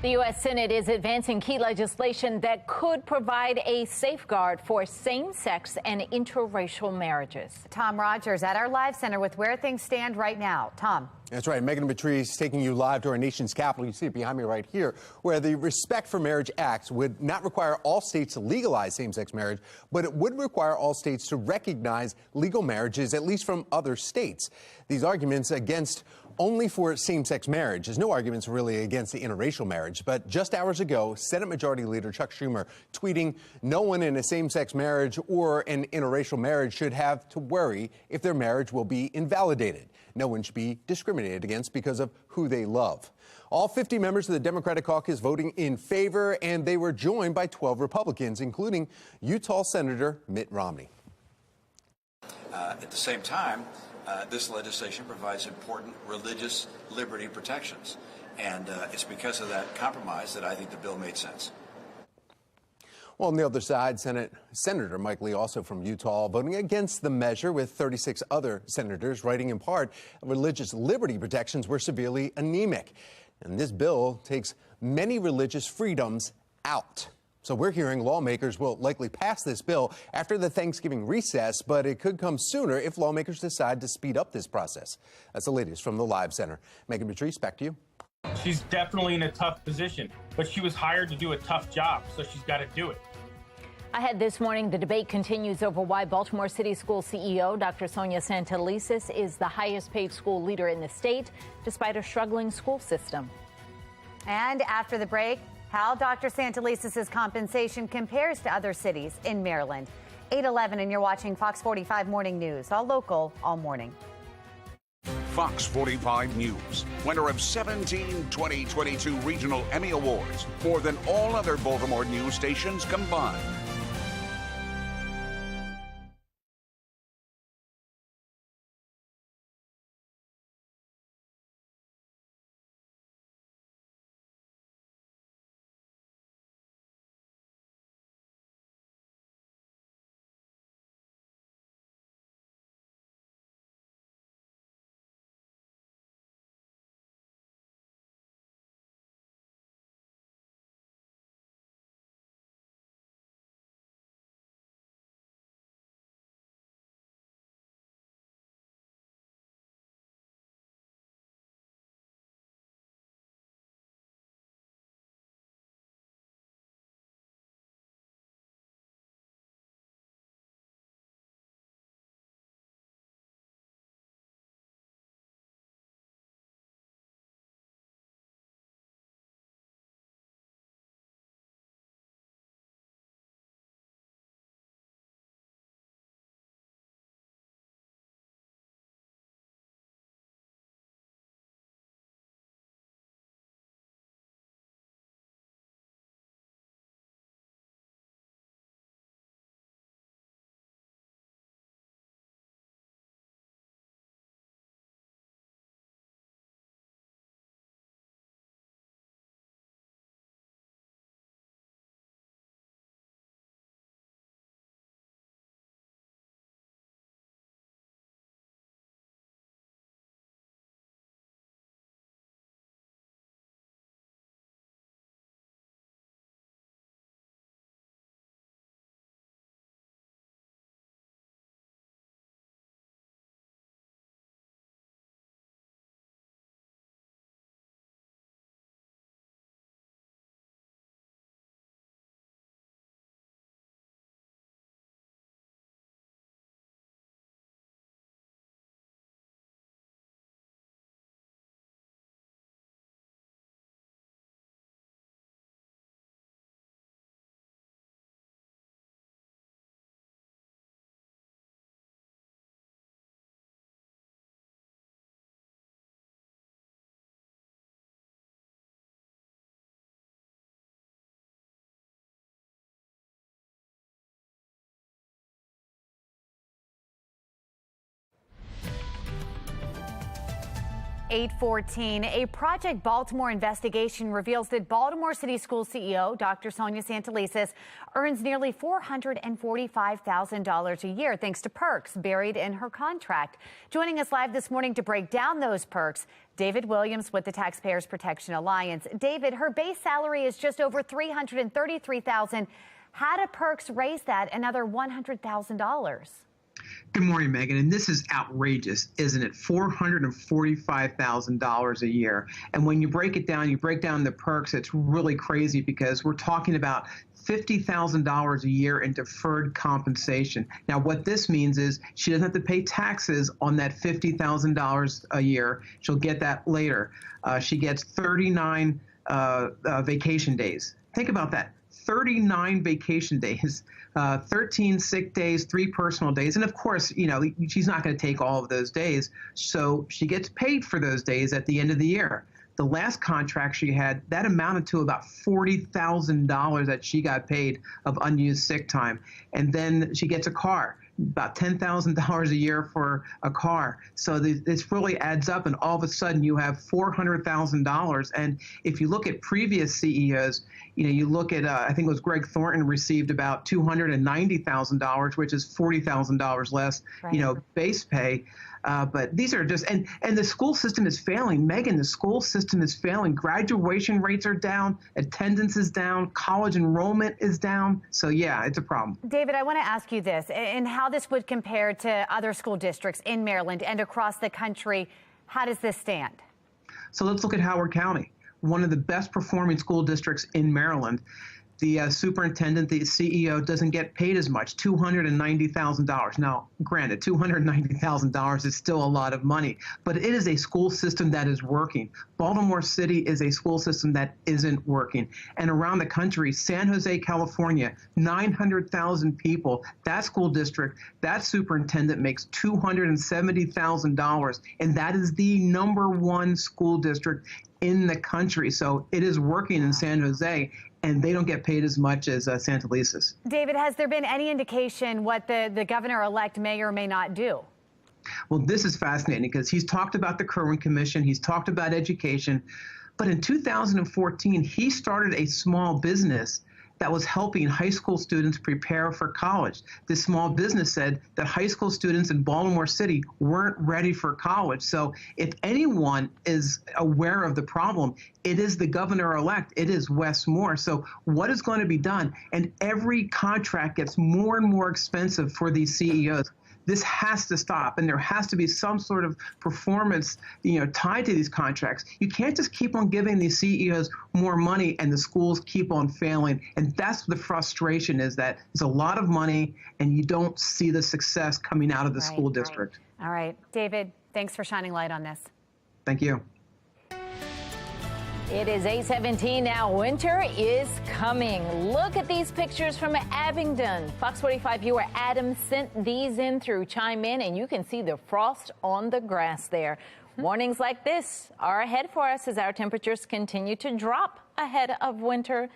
The U.S. Senate is advancing key legislation that could provide a safeguard for same-sex and interracial marriages. Tom Rogers at our live center with where things stand right now. Tom. That's right. Megan Patrice taking you live to our nation's capital. You see it behind me right here, where the Respect for Marriage Act would not require all states to legalize same-sex marriage, but it would require all states to recognize legal marriages, at least from other states. These arguments against only for same-sex marriage. There's no arguments really against the interracial marriage. But just hours ago, Senate Majority Leader Chuck Schumer tweeting, no one in a same-sex marriage or an interracial marriage should have to worry if their marriage will be invalidated. No one should be discriminated against because of who they love. All 50 members of the Democratic caucus voting in favor, and they were joined by 12 Republicans, including Utah Senator Mitt Romney. At the same time, this legislation provides important religious liberty protections, and it's because of that compromise that I think the bill made sense. Well, on the other side, Senator Mike Lee, also from Utah, voting against the measure with 36 other senators, writing in part, religious liberty protections were severely anemic. And this bill takes many religious freedoms out. So we're hearing lawmakers will likely pass this bill after the Thanksgiving recess, but it could come sooner if lawmakers decide to speed up this process. That's the latest from the Live Center. Megan Patrice, back to you. She's definitely in a tough position, but she was hired to do a tough job, so she's got to do it. Ahead this morning, the debate continues over why Baltimore City School CEO Dr. Sonia Santelises is the highest paid school leader in the state, despite a struggling school system. And after the break, how Dr. Santelises' compensation compares to other cities in Maryland. 8:11, and you're watching Fox 45 Morning News, all local, all morning. Fox 45 News, winner of 17 2022 Regional Emmy Awards, more than all other Baltimore news stations combined. (8:14), a Project Baltimore investigation reveals that Baltimore City School CEO Dr. Sonia Santelises earns nearly $445,000 a year thanks to perks buried in her contract. Joining us live this morning to break down those perks, David Williams with the Taxpayers Protection Alliance. David, her base salary is just over $333,000. How do perks raise that another $100,000? Good morning, Megan. And this is outrageous, isn't it? $445,000 a year. And when you break it down, you break down the perks, it's really crazy because we're talking about $50,000 a year in deferred compensation. Now, what this means is she doesn't have to pay taxes on that $50,000 a year. She'll get that later. She gets 39 vacation days. Think about that. 39 vacation days, 13 sick days, 3 personal days. And of course, she's not going to take all of those days. So she gets paid for those days at the end of the year. The last contract she had, that amounted to about $40,000 that she got paid of unused sick time. And then she gets a car, about $10,000 a year for a car. So this really adds up, and all of a sudden you have $400,000. And if you look at previous CEOs, you look at, I think it was Greg Thornton received about $290,000, which is $40,000 less, base pay. But these are just, and the school system is failing. Megan, the school system is failing. Graduation rates are down, attendance is down, college enrollment is down. So yeah, it's a problem. David, I want to ask you this, and how this would compare to other school districts in Maryland and across the country. How does this stand? So let's look at Howard County, one of the best performing school districts in Maryland. The superintendent, the CEO, doesn't get paid as much, $290,000. Now, granted, $290,000 is still a lot of money, but it is a school system that is working. Baltimore City is a school system that isn't working. And around the country, San Jose, California, 900,000 people, that school district, that superintendent makes $270,000, and that is the #1 school district in the country. So it is working in San Jose, and they don't get paid as much as Santa Lisa's. David, has there been any indication what the governor-elect may or may not do? Well, this is fascinating because he's talked about the Kerwin Commission, he's talked about education, but in 2014, he started a small business that was helping high school students prepare for college. This small business said that high school students in Baltimore City weren't ready for college. So if anyone is aware of the problem, it is the governor-elect, it is Wes Moore. So what is going to be done? And every contract gets more and more expensive for these CEOs. This has to stop, and there has to be some sort of performance, tied to these contracts. You can't just keep on giving these CEOs more money and the schools keep on failing. And that's the frustration, is that it's a lot of money and you don't see the success coming out of the school district. All right, David, thanks for shining light on this. Thank you. It is 8:17 now. Winter is coming. Look at these pictures from Abingdon. Fox 45 viewer Adam sent these in through Chime In, and you can see the frost on the grass there. Warnings like this are ahead for us as our temperatures continue to drop ahead of winter.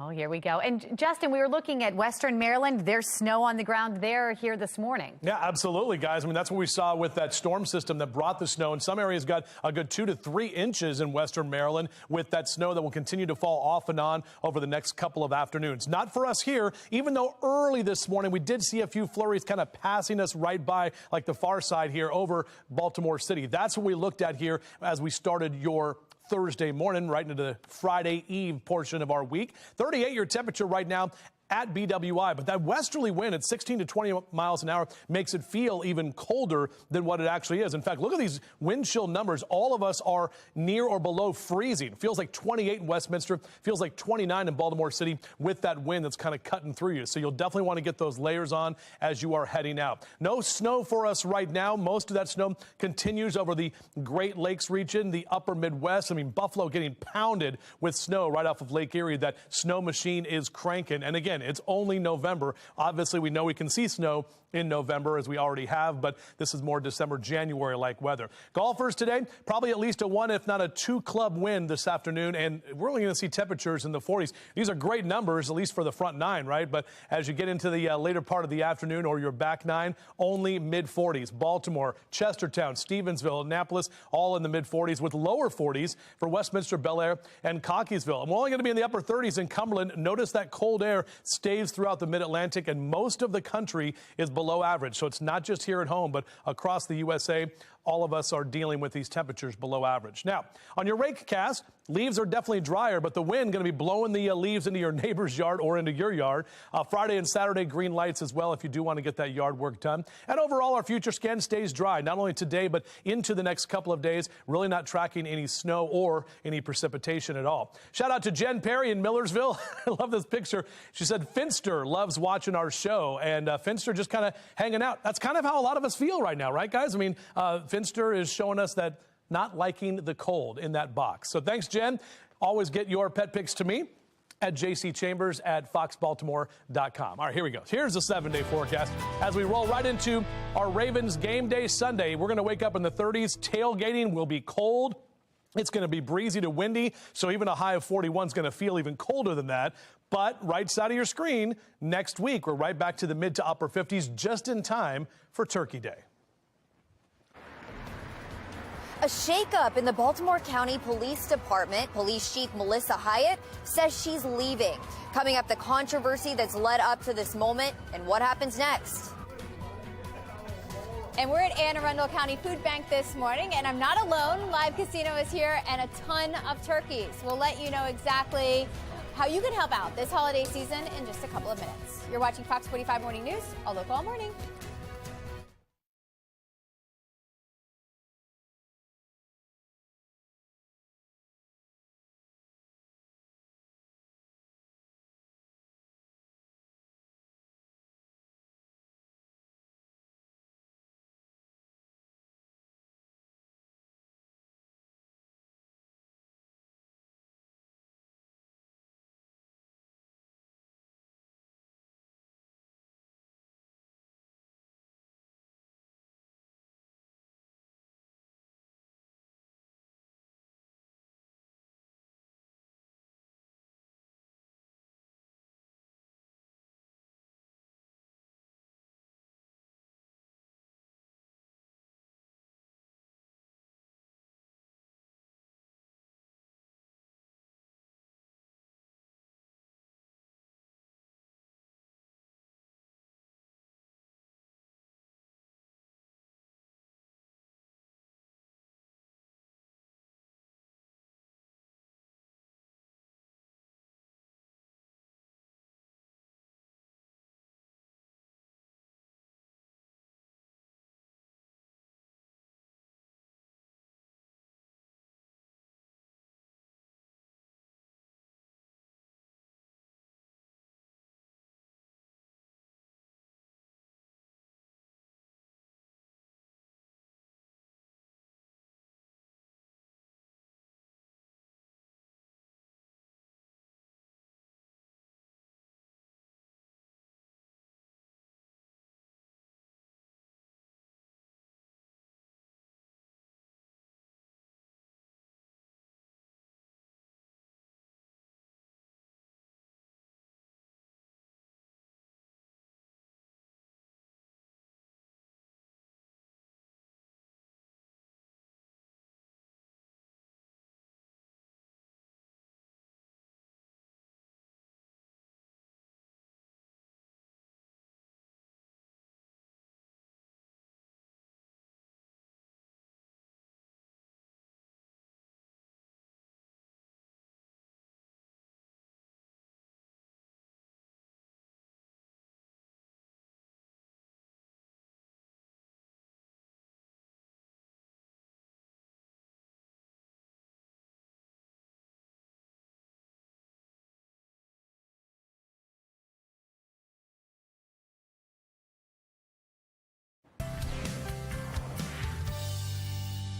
Oh, here we go. And Justin, we were looking at Western Maryland. There's snow on the ground there here this morning. Yeah, absolutely, guys. I mean, that's what we saw with that storm system that brought the snow. And some areas got a good 2 to 3 inches in Western Maryland with that snow that will continue to fall off and on over the next couple of afternoons. Not for us here, even though early this morning we did see a few flurries kind of passing us right by, like the far side here over Baltimore City. That's what we looked at here as we started your Thursday morning, right into the Friday Eve portion of our week. 38-year temperature right now at BWI, but that westerly wind at 16 to 20 miles an hour makes it feel even colder than what it actually is. In fact, look at these wind chill numbers. All of us are near or below freezing. Feels like 28 in Westminster, feels like 29 in Baltimore City with that wind that's kind of cutting through you. So you'll definitely want to get those layers on as you are heading out. No snow for us right now. Most of that snow continues over the Great Lakes region, the upper Midwest. I mean, Buffalo getting pounded with snow right off of Lake Erie. That snow machine is cranking. And again, it's only November. Obviously, we know we can see snow in November, as we already have, but this is more December, January-like weather. Golfers today, probably at least a 1, if not a 2 club win this afternoon, and we're only going to see temperatures in the 40s. These are great numbers, at least for the front 9, right? But as you get into the later part of the afternoon or your back 9, only mid-40s. Baltimore, Chestertown, Stevensville, Annapolis, all in the mid-40s, with lower 40s for Westminster, Bel Air, and Cockeysville. And we're only going to be in the upper 30s in Cumberland. Notice that cold air stays throughout the mid-Atlantic, and most of the country is below average. So it's not just here at home, but across the USA. all of us are dealing with these temperatures below average. Now, on your rake cast, leaves are definitely drier, but the wind going to be blowing the leaves into your neighbor's yard or into your yard. Friday and Saturday, green lights as well if you do want to get that yard work done. And overall, our future scan stays dry, not only today, but into the next couple of days. Really not tracking any snow or any precipitation at all. Shout out to Jen Perry in Millersville. I love this picture. She said, Finster loves watching our show, and Finster just kind of hanging out. That's kind of how a lot of us feel right now, right, guys? I mean, Finster is showing us that not liking the cold in that box. So thanks, Jen. Always get your pet pics to me at jcchambers@foxbaltimore.com. All right, here we go. Here's the 7-day forecast. As we roll right into our Ravens game day Sunday, we're going to wake up in the 30s. Tailgating will be cold. It's going to be breezy to windy, so even a high of 41 is going to feel even colder than that. But right side of your screen, next week, we're right back to the mid to upper 50s just in time for Turkey Day. A shakeup in the Baltimore County Police Department. Police Chief Melissa Hyatt says she's leaving. Coming up, the controversy that's led up to this moment and what happens next. And we're at Anne Arundel County Food Bank this morning, and I'm not alone. Live Casino is here and a ton of turkeys. We'll let you know exactly how you can help out this holiday season in just a couple of minutes. You're watching Fox 45 Morning News, all local all morning.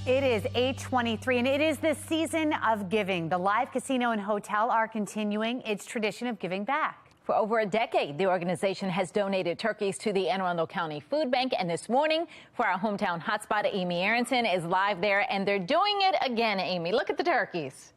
It is 8:23, and it is the season of giving. The Live Casino and Hotel are continuing its tradition of giving back. For over a decade, the organization has donated turkeys to the Anne Arundel County Food Bank. And this morning, for our hometown hotspot, Amy Aronson is live there, and they're doing it again, Amy. Look at the turkeys.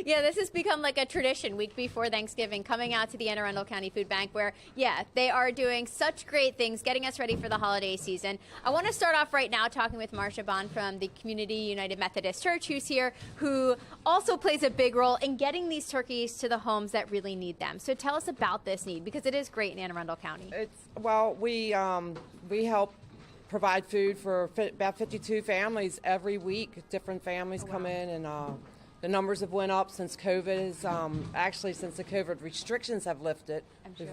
Yeah, this has become like a tradition week before Thanksgiving, coming out to the Anne Arundel County Food Bank where, yeah, they are doing such great things, getting us ready for the holiday season. I want to start off right now talking with Marcia Bond from the Community United Methodist Church, who's here, who also plays a big role in getting these turkeys to the homes that really need them. So tell us about this need, because it is great in Anne Arundel County. Well, we help provide food for about 52 families every week. Different families come in, and the numbers have went up since COVID is actually since the COVID restrictions have lifted.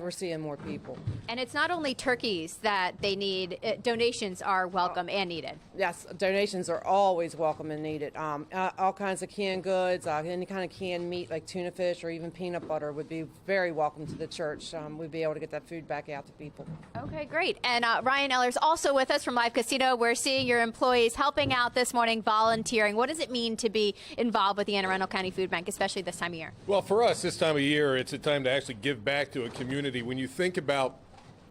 We're seeing more people. And it's not only turkeys that they need, donations are welcome and needed. Yes, donations are always welcome and needed. All kinds of canned goods, any kind of canned meat like tuna fish or even peanut butter would be very welcome to the church. We'd be able to get that food back out to people. Okay, great. And Ryan Eller's also with us from Live Casino. We're seeing your employees helping out this morning, volunteering. What does it mean to be involved with the Anne Arundel County Food Bank, especially this time of year? Well, for us, this time of year, it's a time to actually give back to a community. When you think about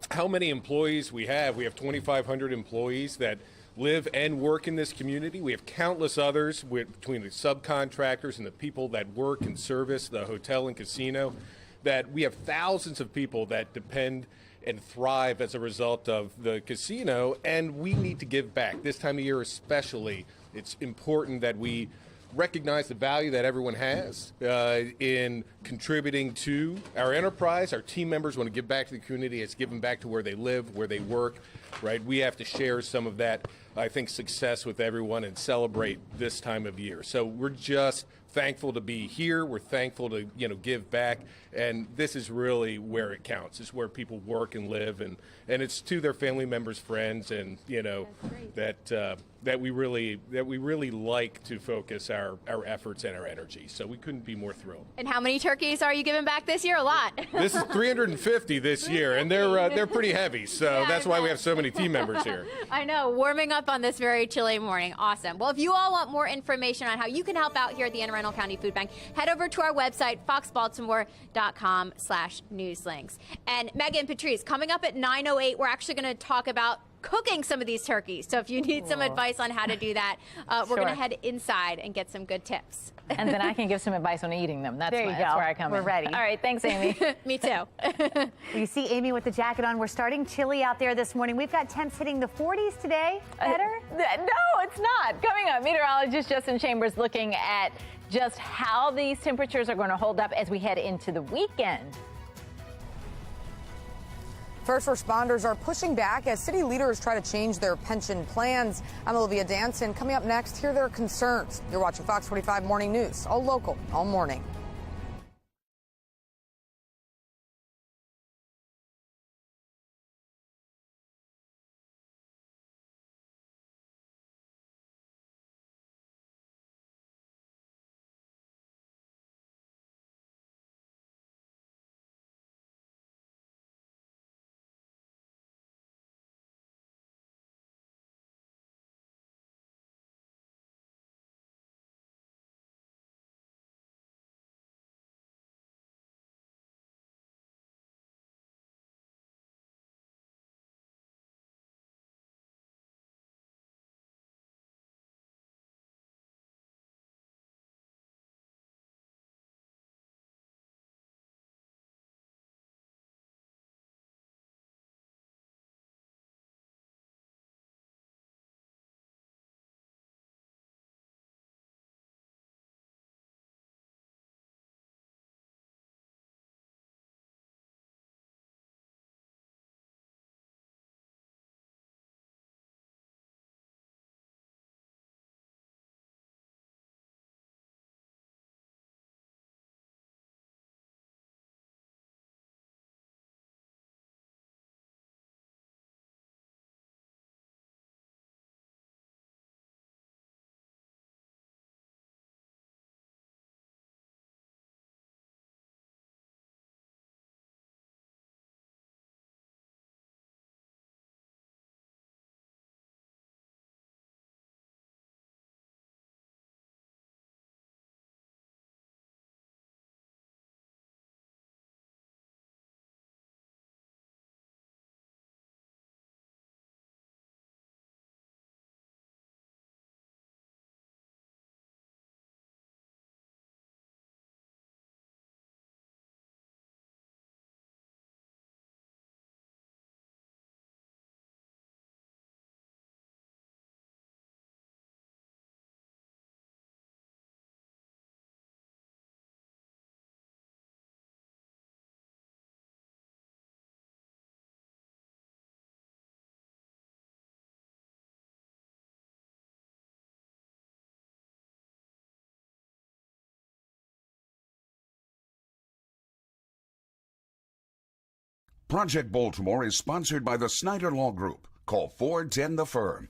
how many employees we have 2,500 employees that live and work in this community. We have countless others between the subcontractors and the people that work and service the hotel and casino, that we have thousands of people that depend and thrive as a result of the casino, and we need to give back. This time of year especially, it's important that we recognize the value that everyone has in contributing to our enterprise. Our team members want to give back to the community. It's giving back to where they live, where they work, right? We have to share some of that, I think, success with everyone and celebrate this time of year. So we're just thankful to be here. We're thankful to, give back. And this is really where it counts. It's where people work and live, and it's to their family members, friends, and that we really like to focus our efforts and our energy. So we couldn't be more thrilled. And how many turkeys are you giving back this year? A lot. This is 350 this year, and they're pretty heavy. So that's why we have so many team members here. I know, warming up on this very chilly morning. Awesome. Well, if you all want more information on how you can help out here at the Anne Arundel County Food Bank, head over to our website, foxbaltimore.com/newslinks. And Megan, Patrice, coming up at 9:08, we're actually going to talk about cooking some of these turkeys. So if you need some advice on how to do that, we're going to head inside and get some good tips. And then I can give some advice on eating them. That's there you that's go. where I come in. We're ready. All right, thanks, Amy. Me too. You see Amy with the jacket on. We're starting chilly out there this morning. We've got temps hitting the 40s today. Better? No, it's not. Coming up, meteorologist Justin Chambers looking at just how these temperatures are going to hold up as we head into the weekend. First responders are pushing back as city leaders try to change their pension plans. I'm Olivia Danson. Coming up next, hear their concerns. You're watching Fox 45 Morning News, all local, all morning. Project Baltimore is sponsored by the Snyder Law Group. Call 410 the Firm.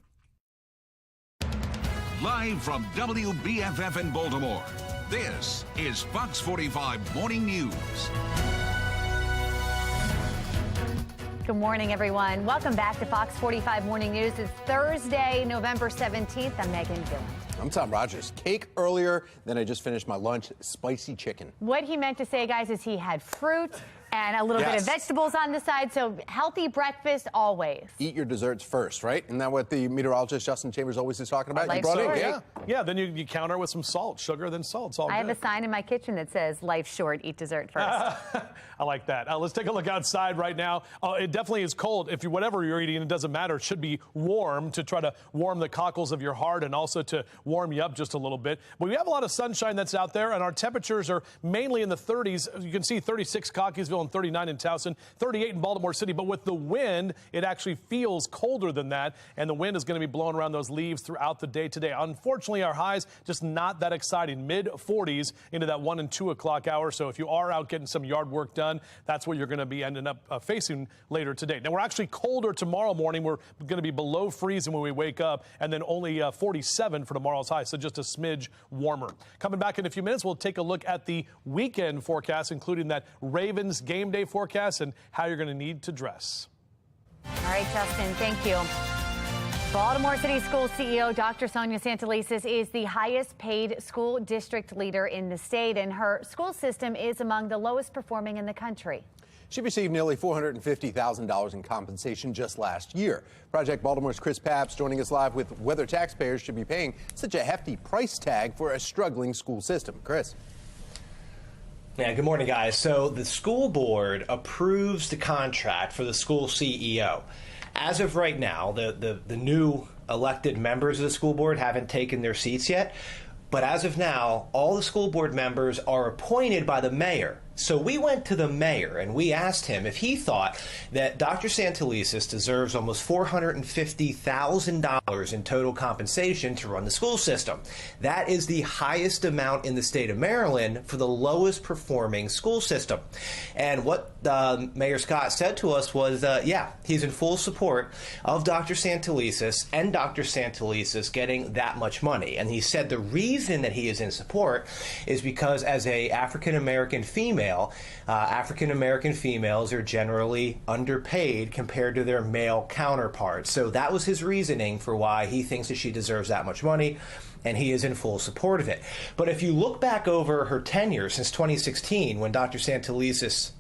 Live from WBFF in Baltimore, this is Fox 45 Morning News. Good morning, everyone. Welcome back to Fox 45 Morning News. It's Thursday, November 17th. I'm Megan Gillen. I'm Tom Rogers. Cake earlier, then I just finished my lunch, spicy chicken. What he meant to say, guys, is he had fruit and a little bit of vegetables on the side. So healthy breakfast always. Eat your desserts first, right? Isn't that what the meteorologist Justin Chambers always is talking about? You brought it, yeah. Then you counter with some salt, sugar, then salt. It's all I good. have a sign in my kitchen that says, "Life short, eat dessert first." I like that. Let's take a look outside right now. It definitely is cold. If whatever you're eating, it doesn't matter. It should be warm to try to warm the cockles of your heart and also to warm you up just a little bit. But we have a lot of sunshine that's out there, and our temperatures are mainly in the 30s. You can see 36 Cockeysville and 39 in Towson, 38 in Baltimore City. But with the wind, it actually feels colder than that, and the wind is going to be blowing around those leaves throughout the day today. Unfortunately, our highs just not that exciting. Mid-40s into that 1 and 2 o'clock hour. So if you are out getting some yard work done, that's what you're going to be ending up facing later today. Now, we're actually colder tomorrow morning. We're going to be below freezing when we wake up, and then only 47 for tomorrow's high. So just a smidge warmer. Coming back in a few minutes, we'll take a look at the weekend forecast, including that Ravens game day forecast and how you're going to need to dress. All right, Justin, thank you. Baltimore City School CEO Dr. Sonia Santelises is the highest paid school district leader in the state, and her school system is among the lowest performing in the country. She received nearly $450,000 in compensation just last year. Project Baltimore's Chris Papps joining us live with whether taxpayers should be paying such a hefty price tag for a struggling school system. Chris. Yeah, good morning, guys. So the school board approves the contract for the school CEO. As of right now, the new elected members of the school board haven't taken their seats yet. But as of now, all the school board members are appointed by the mayor. So we went to the mayor and we asked him if he thought that Dr. Santelises deserves almost $450,000 in total compensation to run the school system. That is the highest amount in the state of Maryland for the lowest performing school system. And what Mayor Scott said to us was, yeah, he's in full support of Dr. Santelises and Dr. Santelises getting that much money. And he said the reason that he is in support is because as a African-American female, African-American females are generally underpaid compared to their male counterparts. So that was his reasoning for why he thinks that she deserves that much money, and he is in full support of it. But if you look back over her tenure since 2016, when Dr. Santelises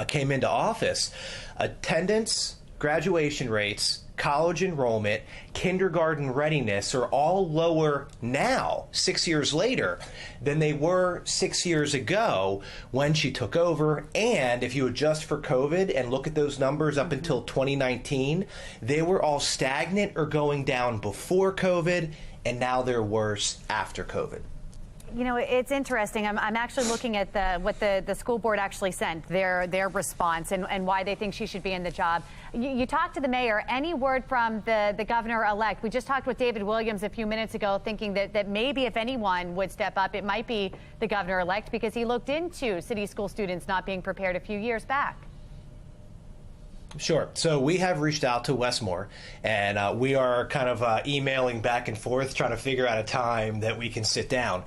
came into office, attendance, graduation rates, college enrollment, kindergarten readiness are all lower now, 6 years later, than they were 6 years ago when she took over. And if you adjust for COVID and look at those numbers up until 2019, they were all stagnant or going down before COVID, and now they're worse after COVID. You know, it's interesting. I'm actually looking at what the school board actually sent, their response and why they think she should be in the job. You talked to the mayor. Any word from the governor-elect? We just talked with David Williams a few minutes ago, thinking that maybe if anyone would step up, it might be the governor-elect, because he looked into city school students not being prepared a few years back. Sure. So we have reached out to Westmore, and we are kind of emailing back and forth, trying to figure out a time that we can sit down.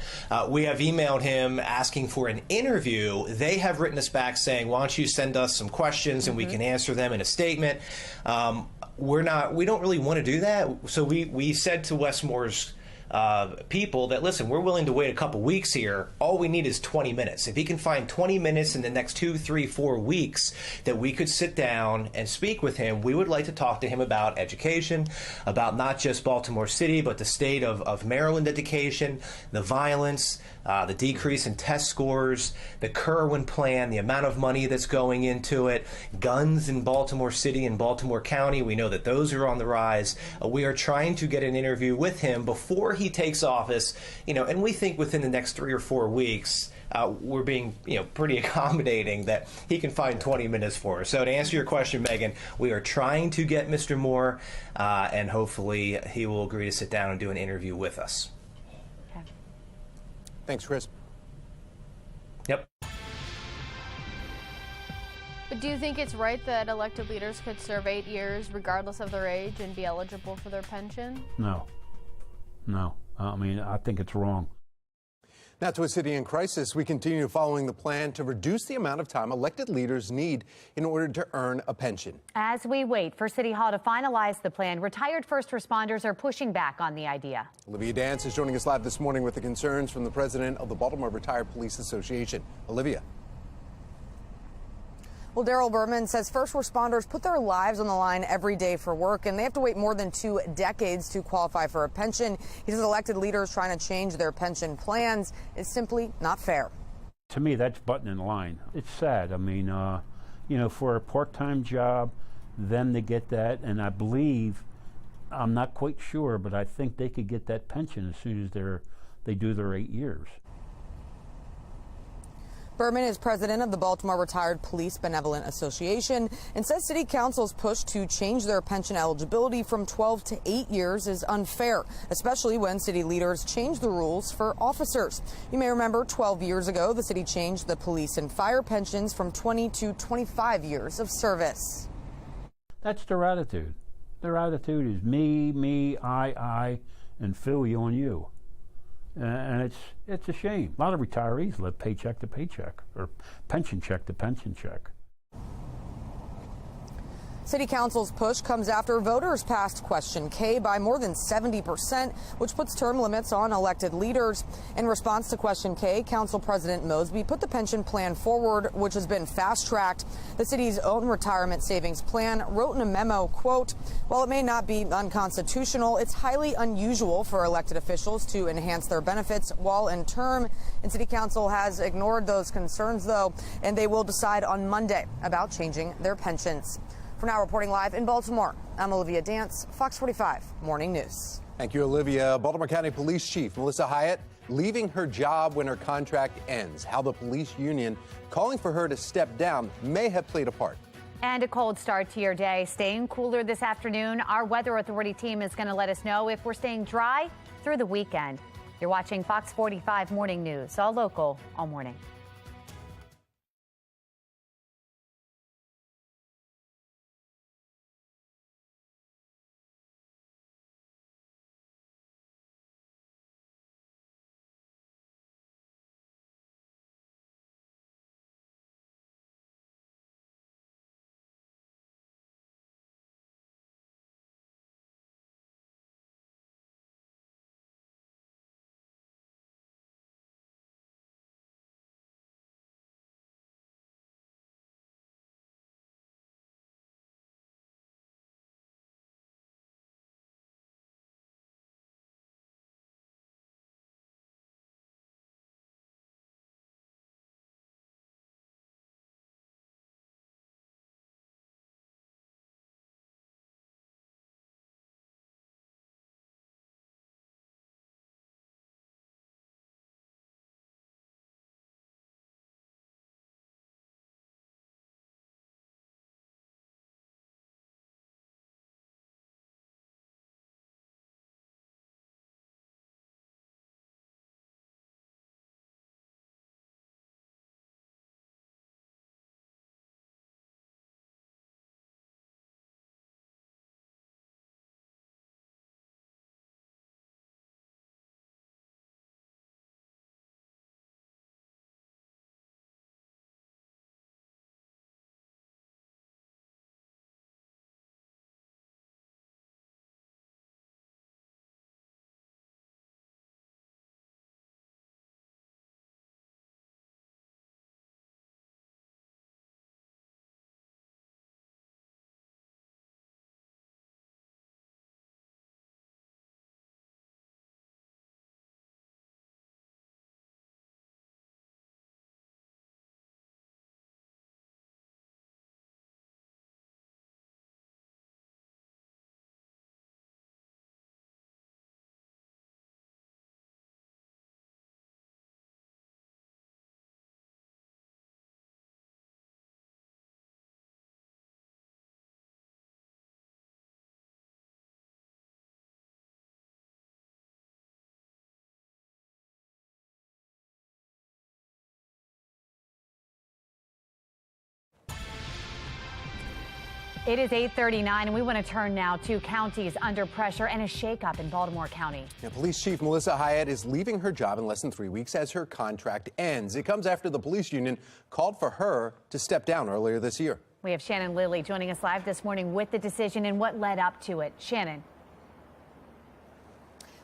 We have emailed him asking for an interview. They have written us back saying, why don't you send us some questions and we can answer them in a statement. We don't really want to do that. So we said to Westmore's people that, listen, we're willing to wait a couple weeks here. All we need is 20 minutes. If he can find 20 minutes in the next 2, 3, 4 weeks that we could sit down and speak with him, we would like to talk to him about education, about not just Baltimore City, but the state of Maryland education, the violence, the decrease in test scores, the Kerwin plan, the amount of money that's going into it, guns in Baltimore City and Baltimore County. We know that those are on the rise. We are trying to get an interview with him before he takes office, and we think within the next 3 or 4 weeks, we're being, pretty accommodating that he can find 20 minutes for us. So to answer your question, Megan, we are trying to get Mr. Moore, and hopefully he will agree to sit down and do an interview with us. Thanks, Chris. Yep. But do you think it's right that elected leaders could serve 8 years regardless of their age and be eligible for their pension? No. I mean, I think it's wrong. Now to a city in crisis, we continue following the plan to reduce the amount of time elected leaders need in order to earn a pension. As we wait for City Hall to finalize the plan, retired first responders are pushing back on the idea. Olivia Dance is joining us live this morning with the concerns from the president of the Baltimore Retired Police Association. Olivia. Well, Daryl Berman says first responders put their lives on the line every day for work, and they have to wait more than 2 decades to qualify for a pension. He says elected leaders trying to change their pension plans is simply not fair. To me, that's button in line. It's sad. I mean, you know, for a part-time job, them to get that, and I believe, I'm not quite sure, but I think they could get that pension as soon as they do their 8 years. Berman is president of the Baltimore Retired Police Benevolent Association and says city council's push to change their pension eligibility from 12 to 8 years is unfair, especially when city leaders change the rules for officers. You may remember 12 years ago, the city changed the police and fire pensions from 20 to 25 years of service. That's their attitude. Their attitude is me, I, and Phil, you on you. And it's a shame. A lot of retirees live paycheck to paycheck or pension check to pension check. City Council's push comes after voters passed Question K by more than 70%, which puts term limits on elected leaders. In response to Question K, Council President Mosby put the pension plan forward, which has been fast-tracked. The city's own retirement savings plan wrote in a memo, quote, "While it may not be unconstitutional, it's highly unusual for elected officials to enhance their benefits while in term." And City Council has ignored those concerns, though, and they will decide on Monday about changing their pensions. For now, reporting live in Baltimore, I'm Olivia Dance, Fox 45 Morning News. Thank you, Olivia. Baltimore County Police Chief Melissa Hyatt leaving her job when her contract ends. How the police union calling for her to step down may have played a part. And a cold start to your day. Staying cooler this afternoon. Our Weather Authority team is going to let us know if we're staying dry through the weekend. You're watching Fox 45 Morning News, all local, all morning. It is 8:39, and we want to turn now to counties under pressure and a shakeup in Baltimore County. Now, Police Chief Melissa Hyatt is leaving her job in less than 3 weeks as her contract ends. It comes after the police union called for her to step down earlier this year. We have Shannon Lilly joining us live this morning with the decision and what led up to it. Shannon.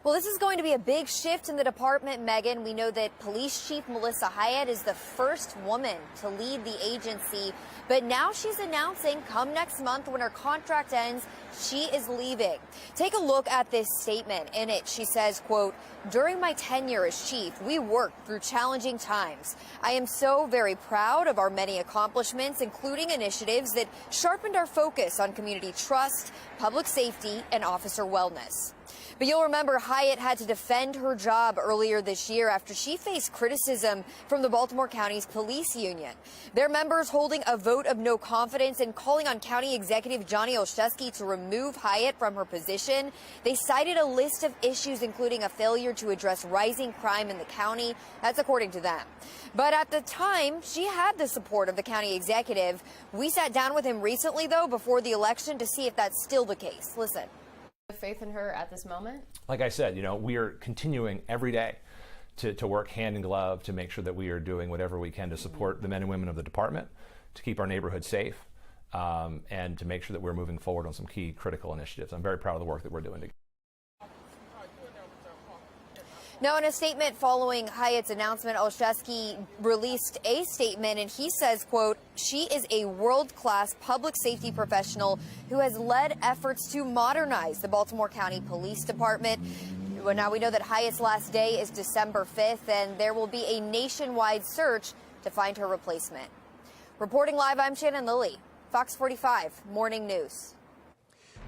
Well, this is going to be a big shift in the department, Megan. We know that Police Chief Melissa Hyatt is the first woman to lead the agency, but now she's announcing come next month when her contract ends, she is leaving. Take a look at this statement. In it, she says, quote, "During my tenure as chief, we worked through challenging times. I am so very proud of our many accomplishments, including initiatives that sharpened our focus on community trust, public safety, and officer wellness." But you'll remember Hyatt had to defend her job earlier this year after she faced criticism from the Baltimore County's police union. Their members holding a vote of no confidence and calling on County Executive Johnny Olszewski to remove Hyatt from her position. They cited a list of issues, including a failure to address rising crime in the county. That's according to them. But at the time, she had the support of the county executive. We sat down with him recently, though, before the election to see if that's still the case. Listen. Faith in her at this moment? Like I said, we are continuing every day to work hand in glove to make sure that we are doing whatever we can to support the men and women of the department, to keep our neighborhood safe, and to make sure that we're moving forward on some key critical initiatives. I'm very proud of the work that we're doing together. Now, in a statement following Hyatt's announcement, Olszewski released a statement, and he says, quote, "She is a world-class public safety professional who has led efforts to modernize the Baltimore County Police Department." Well, now we know that Hyatt's last day is December 5th, and there will be a nationwide search to find her replacement. Reporting live, I'm Shannon Lilly, Fox 45 Morning News.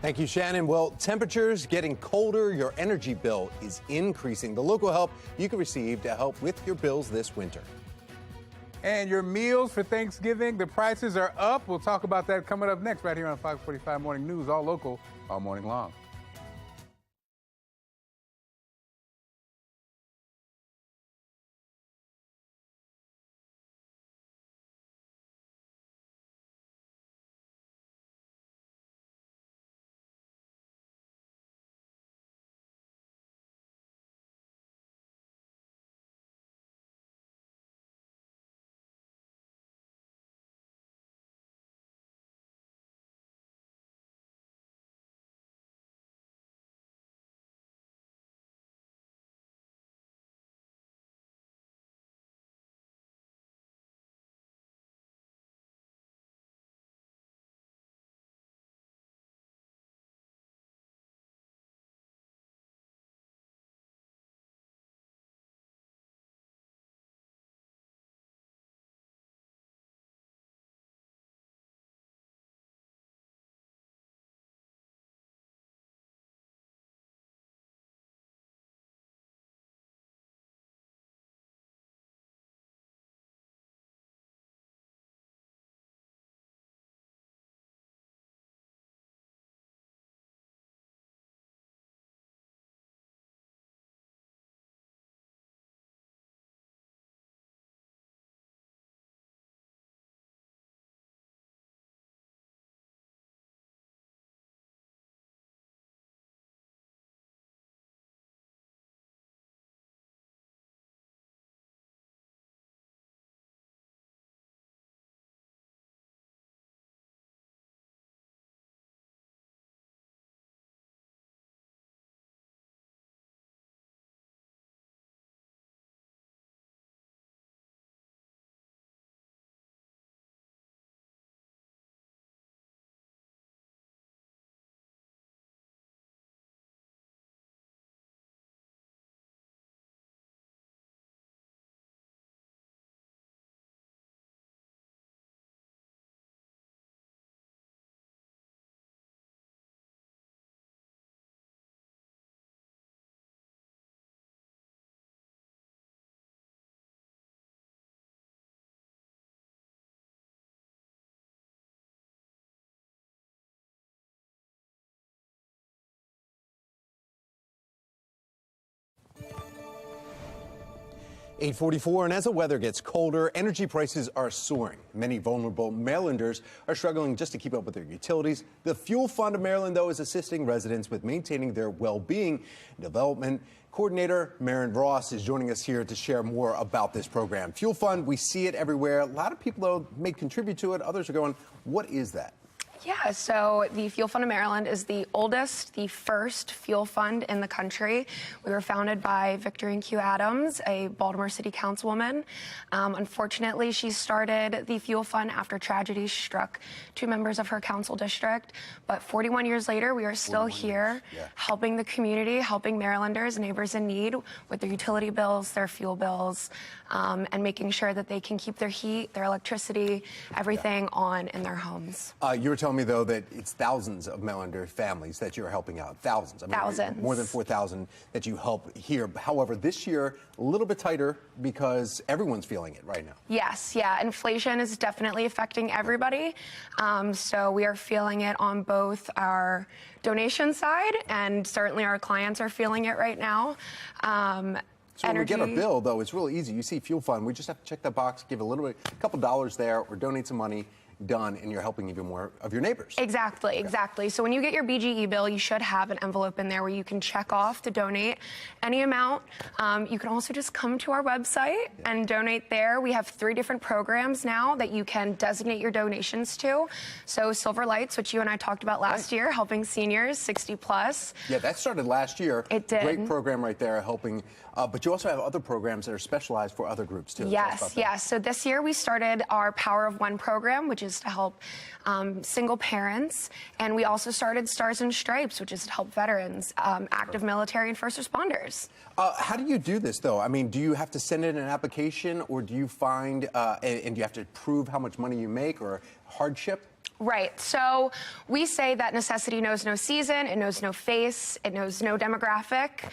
Thank you, Shannon. Well, temperatures getting colder, your energy bill is increasing. The local help you can receive to help with your bills this winter. And your meals for Thanksgiving, the prices are up. We'll talk about that coming up next right here on Fox 45 Morning News, all local, all morning long. 8:44, and as the weather gets colder, energy prices are soaring. Many vulnerable Marylanders are struggling just to keep up with their utilities. The Fuel Fund of Maryland, though, is assisting residents with maintaining their well-being. Development Coordinator Maren Ross is joining us here to share more about this program. Fuel Fund, we see it everywhere. A lot of people, though, may contribute to it. Others are going, what is that? Yeah, so the Fuel Fund of Maryland is the oldest, the first fuel fund in the country. We were founded by Victorine Q. Adams, a Baltimore City councilwoman. Unfortunately, she started the fuel fund after tragedy struck 2 members of her council district. But 41 years later, we are still here helping the community, helping Marylanders, neighbors in need with their utility bills, their fuel bills, and making sure that they can keep their heat, their electricity, everything on in their homes. You were telling me, though, that it's thousands of Marylander families that you're helping out. Thousands. I mean, thousands. More than 4,000 that you help here. However, this year, a little bit tighter because everyone's feeling it right now. Yes, yeah. Inflation is definitely affecting everybody. So we are feeling it on both our donation side, and certainly our clients are feeling it right now. So when we get our bill, though, it's really easy. You see Fuel Fund, we just have to check that box, give a couple dollars there, or donate some money. Done, and you're helping even more of your neighbors. Exactly. So when you get your BGE bill, you should have an envelope in there where you can check off to donate any amount. You can also just come to our website and donate there. We have 3 different programs now that you can designate your donations to. So Silver Lights, which you and I talked about last year, helping seniors 60 plus. Yeah, that started last year. It did. Great program right there, helping. But you also have other programs that are specialized for other groups, too. Yes. So this year we started our Power of One program, which is to help single parents. And we also started Stars and Stripes, which is to help veterans, active military and first responders. How do you do this, though? I mean, do you have to send in an application, or do you find, and do you have to prove how much money you make or hardship? Right. So we say that necessity knows no season, it knows no face, it knows no demographic.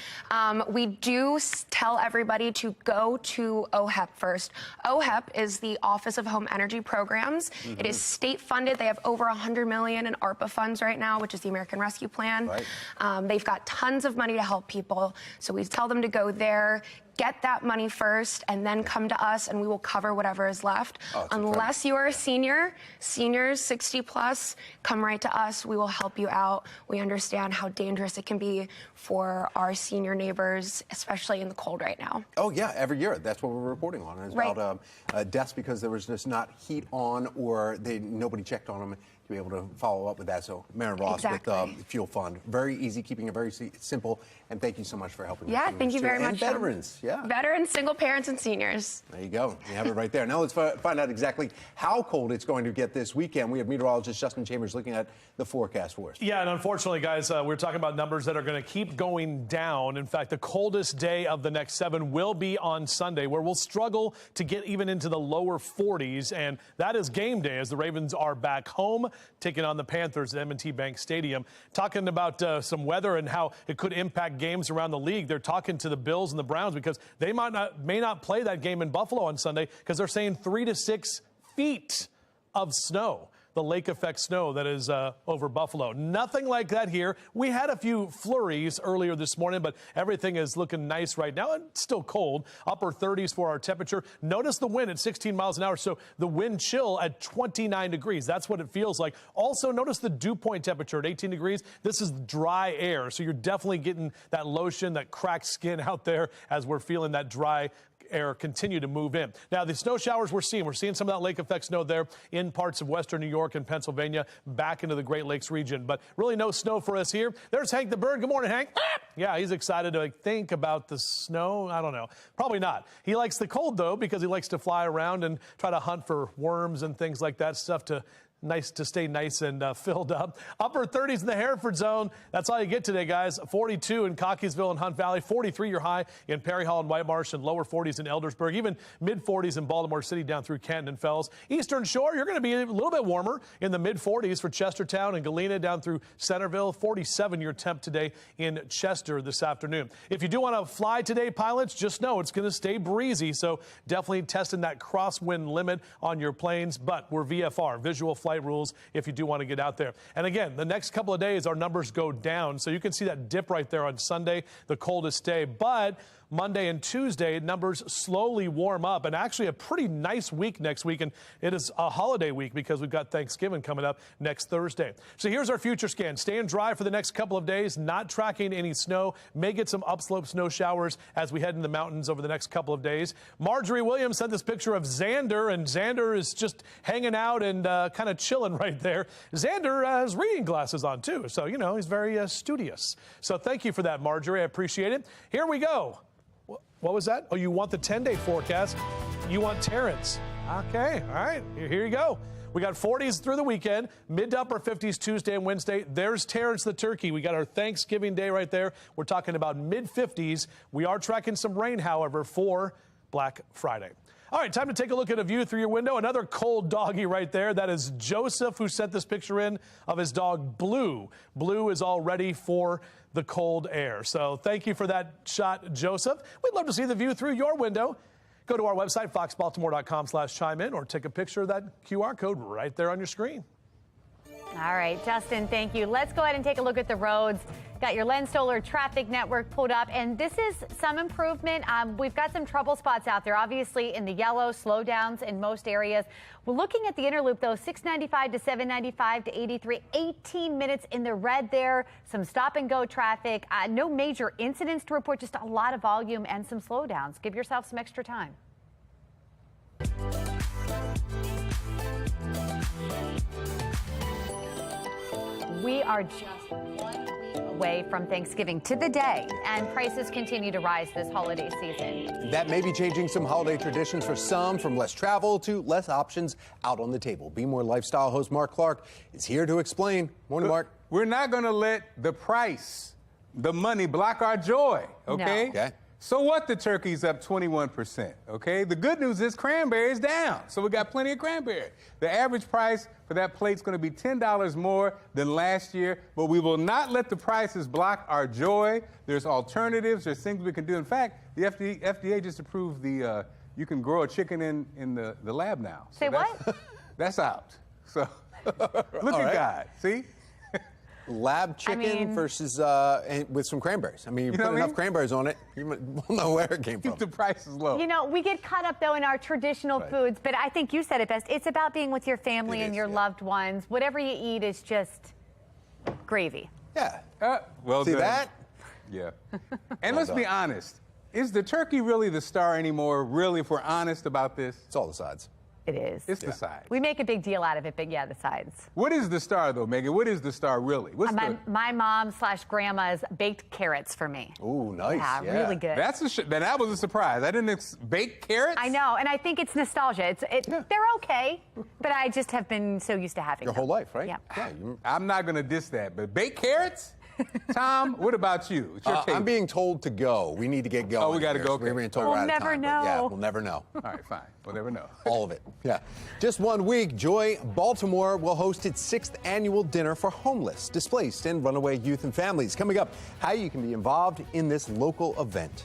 We do tell everybody to go to OHEP first. OHEP is the Office of Home Energy Programs. Mm-hmm. It is state funded. They have over $100 million in ARPA funds right now, which is the American Rescue Plan. Right. They've got tons of money to help people. So we tell them to go there, get that money first, and then come to us, and we will cover whatever is left. Unless you are a senior, seniors 60 plus, come right to us. We will help you out. We understand how dangerous it can be for our senior neighbors, especially in the cold right now. Oh, yeah, every year. That's what we're reporting on. It's about deaths because there was just not heat on, or nobody checked on them to be able to follow up with that. So Maren Ross with Fuel Fund. Very easy, keeping it very simple. And thank you so much for helping. Yeah, thank you very much. And veterans, veterans, single parents, and seniors. There you go. You have it right there. Now let's find out exactly how cold it's going to get this weekend. We have meteorologist Justin Chambers looking at the forecast for us. Yeah, and unfortunately, guys, we're talking about numbers that are going to keep going down. In fact, the coldest day of the next 7 will be on Sunday, where we'll struggle to get even into the lower 40s. And that is game day as the Ravens are back home, taking on the Panthers at M&T Bank Stadium. Talking about some weather and how it could impact games around the league. They're talking to the Bills and the Browns because they may not play that game in Buffalo on Sunday because they're saying 3 to 6 feet of snow. The lake effect snow that is over Buffalo. Nothing like that here. We had a few flurries earlier this morning, but everything is looking nice right now. It's still cold. Upper 30s for our temperature. Notice the wind at 16 miles an hour, so the wind chill at 29 degrees. That's what it feels like. Also, notice the dew point temperature at 18 degrees. This is dry air, so you're definitely getting that lotion, that cracked skin out there as we're feeling that dry air continue to move in. Now, the snow showers we're seeing some of that lake effect snow there in parts of western New York and Pennsylvania back into the Great Lakes region, but really no snow for us here. There's Hank the Bird. Good morning, Hank. Yeah, he's excited to think about the snow. I don't know. Probably not. He likes the cold, though, because he likes to fly around and try to hunt for worms and things like that, stuff to stay nice and filled up. Upper 30s in the Hereford zone. That's all you get today, guys. 42 in Cockeysville and Hunt Valley. 43 your high in Perry Hall and White Marsh, and lower 40s in Eldersburg. Even mid 40s in Baltimore City down through Canton and Fells. Eastern Shore, you're going to be a little bit warmer in the mid 40s for Chestertown and Galena down through Centerville. 47 your temp today in Chester this afternoon. If you do want to fly today, pilots, just know it's going to stay breezy. So definitely testing that crosswind limit on your planes. But we're VFR, visual flight rules, if you do want to get out there. And again, the next couple of days, our numbers go down. So you can see that dip right there on Sunday, the coldest day. But Monday and Tuesday, numbers slowly warm up, and actually a pretty nice week next week. And it is a holiday week because we've got Thanksgiving coming up next Thursday. So here's our future scan. Staying dry for the next couple of days, not tracking any snow. May get some upslope snow showers as we head in the mountains over the next couple of days. Marjorie Williams sent this picture of Xander, and Xander is just hanging out and kind of chilling right there. Xander has reading glasses on too, so you know he's very studious. So thank you for that, Marjorie. I appreciate it. Here we go. What was that? Oh, you want the 10-day forecast? You want Terrence? Okay, all right. Here you go. We got 40s through the weekend, mid to upper 50s Tuesday and Wednesday. There's Terrence the turkey. We got our Thanksgiving Day right there. We're talking about mid 50s. We are tracking some rain, however, for Black Friday. All right, time to take a look at a view through your window. Another cold doggy right there. That is Joseph, who sent this picture in of his dog, Blue. Blue is all ready for the cold air. So thank you for that shot, Joseph. We'd love to see the view through your window. Go to our website, foxbaltimore.com/chime in, or take a picture of that QR code right there on your screen. All right, Justin, thank you. Let's go ahead and take a look at the roads. Got your Len Stoller traffic network pulled up, and this is some improvement. We've got some trouble spots out there, obviously in the yellow, slowdowns in most areas. We're looking at the inner loop, though, 695 to 795 to 83, 18 minutes in the red there. Some stop and go traffic. No major incidents to report, just a lot of volume and some slowdowns. Give yourself some extra time. We are just 1 week away from Thanksgiving to the day, and prices continue to rise this holiday season. That may be changing some holiday traditions for some, from less travel to less options out on the table. Be More lifestyle host Mark Clark is here to explain. Morning, Mark. We're not going to let the price, the money, block our joy, okay? No. Okay. So what? The turkey's up 21%, okay? The good news is cranberry's down, so we got plenty of cranberry. The average price for that plate's going to be $10 more than last year, but we will not let the prices block our joy. There's alternatives. There's things we can do. In fact, the FDA just approved the you can grow a chicken in the lab now. So Say what? That's out. So look at God. See? Lab chicken versus with some cranberries. I mean, you put enough cranberries on it, you won't know where it came from. Keep the prices low. You know, we get caught up, though, in our traditional foods, but I think you said it best. It's about being with your family and your loved ones. Whatever you eat is just gravy. Yeah. Well, see that? Yeah. And let's be honest. Is the turkey really the star anymore, really, if we're honest about this? It's all the sides. It is. It's the sides. We make a big deal out of it, but yeah, the sides. What is the star, though, Megan? What is the star, really? My mom/grandma's baked carrots for me. Ooh, nice. Yeah, really good. That was a surprise. I didn't bake carrots? I know, and I think it's nostalgia. They're okay, but I just have been so used to having your them. whole life, right? Yeah. I'm not going to diss that, but baked carrots? Tom, what about you? It's your I'm being told to go. We need to get going. Oh, we got to go. We're being told We'll we're out of never time, but know. Yeah, we'll never know. All right, fine. We'll never know. All of it. Yeah. Just 1 week, Joy Baltimore will host its 6th annual dinner for homeless, displaced, and runaway youth and families. Coming up, how you can be involved in this local event.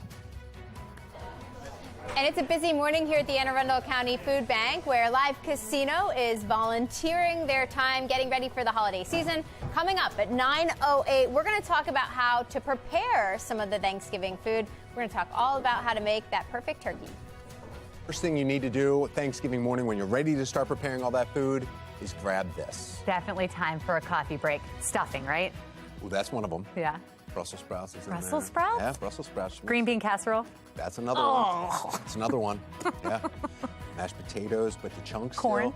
And it's a busy morning here at the Anne Arundel County Food Bank, where Live Casino is volunteering their time getting ready for the holiday season. Coming up at 9:08, we're going to talk about how to prepare some of the Thanksgiving food. We're going to talk all about how to make that perfect turkey. First thing you need to do Thanksgiving morning when you're ready to start preparing all that food is grab this. Definitely time for a coffee break. Stuffing, right? Ooh, that's one of them. Yeah. Brussels sprouts is in there. Brussels sprouts? Yeah, Brussels sprouts. Green bean casserole? That's another one. That's another one. Yeah. Mashed potatoes, but the chunks Corn.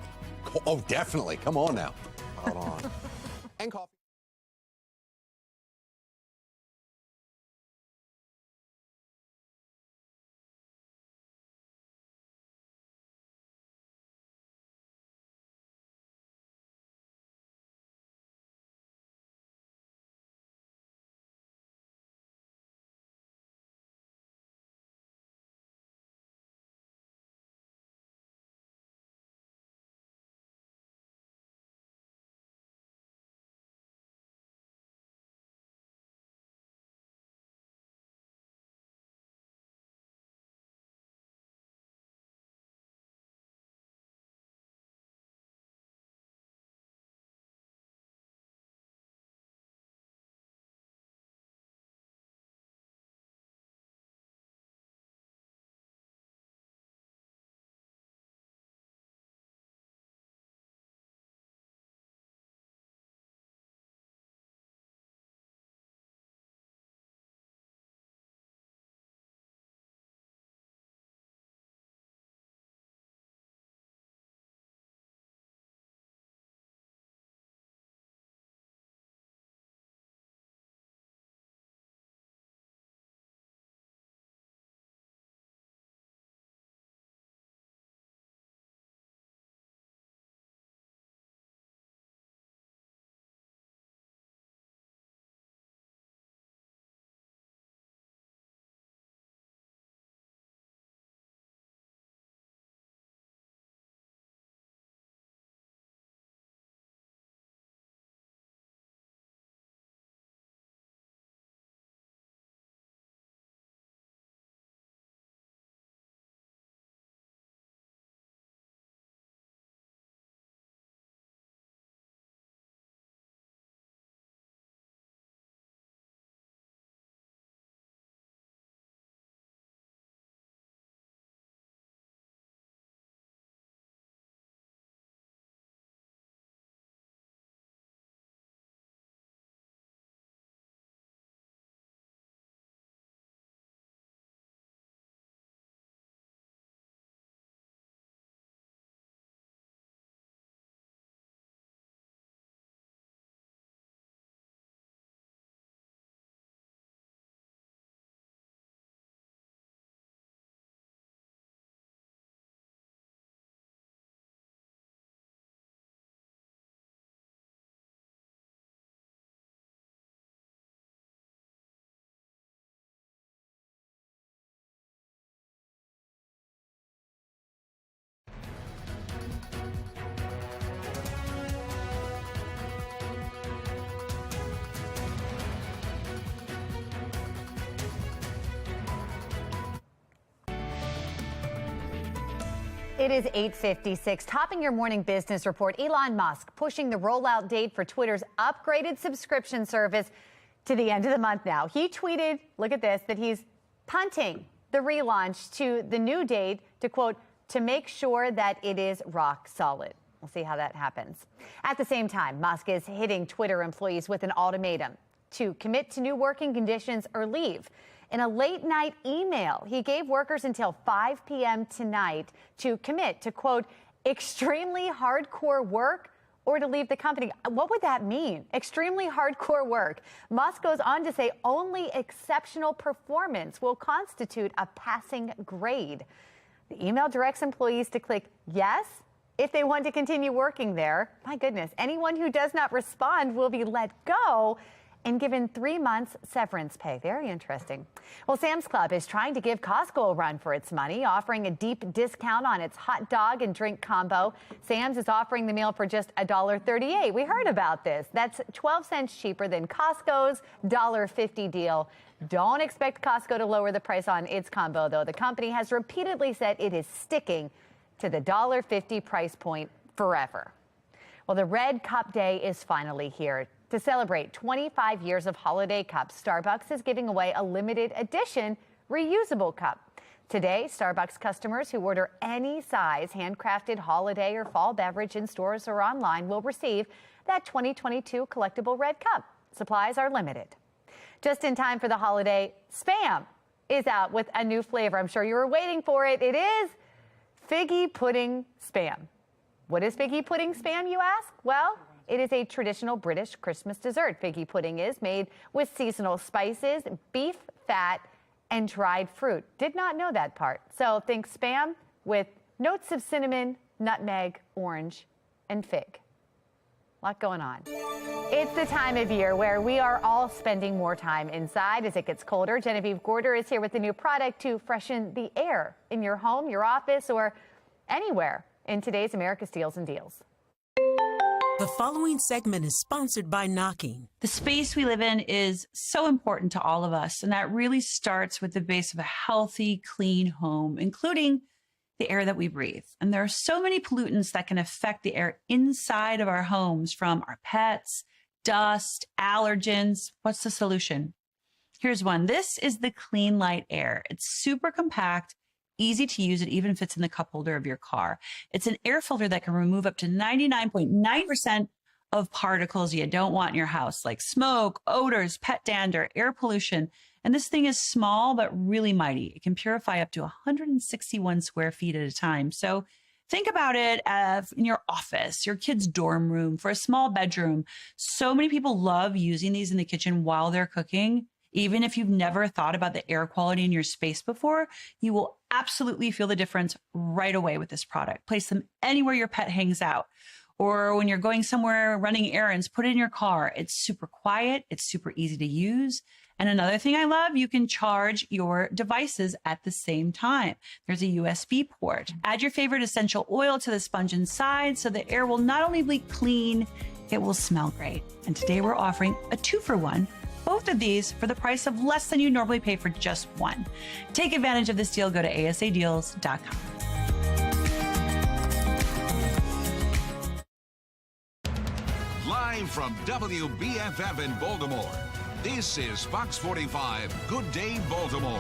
still. Oh, definitely. Come on now. Hold on. And coffee. It is 8:56. Topping your morning business report, Elon Musk pushing the rollout date for Twitter's upgraded subscription service to the end of the month now. He tweeted, look at this, that he's punting the relaunch to the new date to, quote, to make sure that it is rock solid. We'll see how that happens. At the same time, Musk is hitting Twitter employees with an ultimatum to commit to new working conditions or leave. In a late-night email, he gave workers until 5 p.m. tonight to commit to, quote, extremely hardcore work or to leave the company. What would that mean? Extremely hardcore work. Musk goes on to say only exceptional performance will constitute a passing grade. The email directs employees to click yes if they want to continue working there. My goodness, anyone who does not respond will be let go and given 3 months severance pay. Very interesting. Well, Sam's Club is trying to give Costco a run for its money, offering a deep discount on its hot dog and drink combo. Sam's is offering the meal for just $1.38. We heard about this. That's 12 cents cheaper than Costco's $1.50 deal. Don't expect Costco to lower the price on its combo, though. The company has repeatedly said it is sticking to the $1.50 price point forever. Well, the Red Cup Day is finally here. To celebrate 25 years of holiday cups, Starbucks is giving away a limited edition reusable cup. Today, Starbucks customers who order any size handcrafted holiday or fall beverage in stores or online will receive that 2022 collectible red cup. Supplies are limited. Just in time for the holiday, Spam is out with a new flavor. I'm sure you were waiting for it. It is Figgy Pudding Spam. What is Figgy Pudding Spam, you ask? Well, it is a traditional British Christmas dessert. Figgy pudding is made with seasonal spices, beef fat, and dried fruit. Did not know that part. So think Spam with notes of cinnamon, nutmeg, orange, and fig. A lot going on. It's the time of year where we are all spending more time inside as it gets colder. Genevieve Gorder is here with a new product to freshen the air in your home, your office, or anywhere in today's America's Deals and Deals. The following segment is sponsored by Knocking. The space we live in is so important to all of us, and that really starts with the base of a healthy, clean home, including the air that we breathe. And there are so many pollutants that can affect the air inside of our homes, from our pets, dust, allergens. What's the solution? Here's one. This is the Clean Light Air. It's super compact, easy to use. It even fits in the cup holder of your car. It's an air filter that can remove up to 99.9% of particles you don't want in your house, like smoke, odors, pet dander, air pollution. And this thing is small, but really mighty. It can purify up to 161 square feet at a time. So think about it as in your office, your kid's dorm room, for a small bedroom. So many people love using these in the kitchen while they're cooking. Even if you've never thought about the air quality in your space before, you will absolutely feel the difference right away with this product. Place them anywhere your pet hangs out, or when you're going somewhere running errands, put it in your car. It's super quiet. It's super easy to use. And another thing I love, you can charge your devices at the same time. There's a USB port. Add your favorite essential oil to the sponge inside so the air will not only be clean, it will smell great. And today we're offering a 2-for-1. Both of these for the price of less than you normally pay for just one. Take advantage of this deal. Go to asadeals.com. Live from WBFF in Baltimore, this is Fox 45 Good Day Baltimore.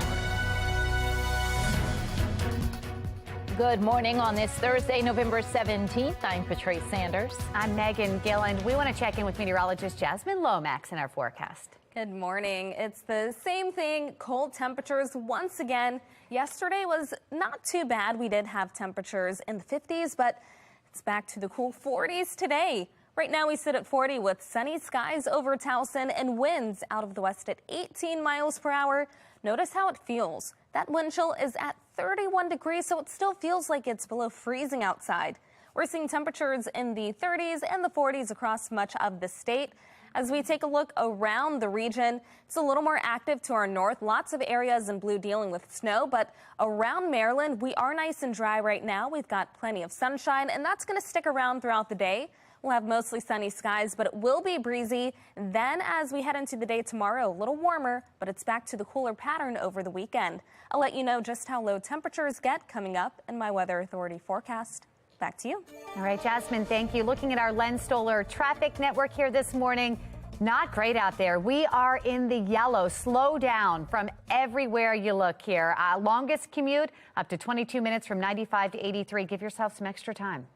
Good morning on this Thursday, November 17th. I'm Patrice Sanders. I'm Megan Gilland. We want to check in with meteorologist Jasmine Lomax in our forecast. Good morning. It's the same thing. Cold temperatures once again. Yesterday was not too bad. We did have temperatures in the 50s, but it's back to the cool 40s today. Right now we sit at 40 with sunny skies over Towson and winds out of the west at 18 miles per hour. Notice how it feels. That wind chill is at 31 degrees, so it still feels like it's below freezing outside. We're seeing temperatures in the 30s and the 40s across much of the state. As we take a look around the region, it's a little more active to our north. Lots of areas in blue dealing with snow, but around Maryland, we are nice and dry right now. We've got plenty of sunshine, and that's going to stick around throughout the day. We'll have mostly sunny skies, but it will be breezy. Then as we head into the day tomorrow, a little warmer, but it's back to the cooler pattern over the weekend. I'll let you know just how low temperatures get coming up in my Weather Authority forecast. Back to you. All right, Jasmine, thank you. Looking at our Len Stoller traffic network here this morning. Not great out there. We are in the yellow. Slow down from everywhere you look here. Longest commute up to 22 minutes from 95 to 83. Give yourself some extra time.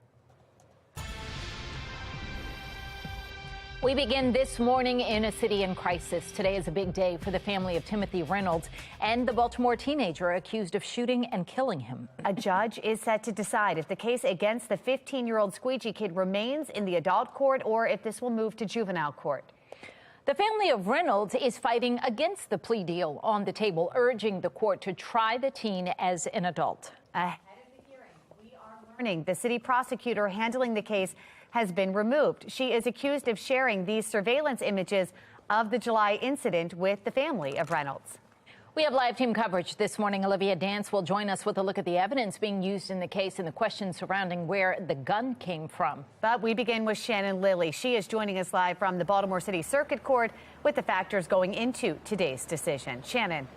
We begin this morning in a city in crisis. Today is a big day for the family of Timothy Reynolds and the Baltimore teenager accused of shooting and killing him. A judge is set to decide if the case against the 15-year-old squeegee kid remains in the adult court or if this will move to juvenile court. The family of Reynolds is fighting against the plea deal on the table, urging the court to try the teen as an adult. Ahead of the hearing, we are learning the city prosecutor handling the case has been removed. She is accused of sharing these surveillance images of the July incident with the family of Reynolds. We have live team coverage this morning. Olivia Dance will join us with a look at the evidence being used in the case and the questions surrounding where the gun came from. But we begin with Shannon Lilly. She is joining us live from the Baltimore City Circuit Court with the factors going into today's decision. Shannon.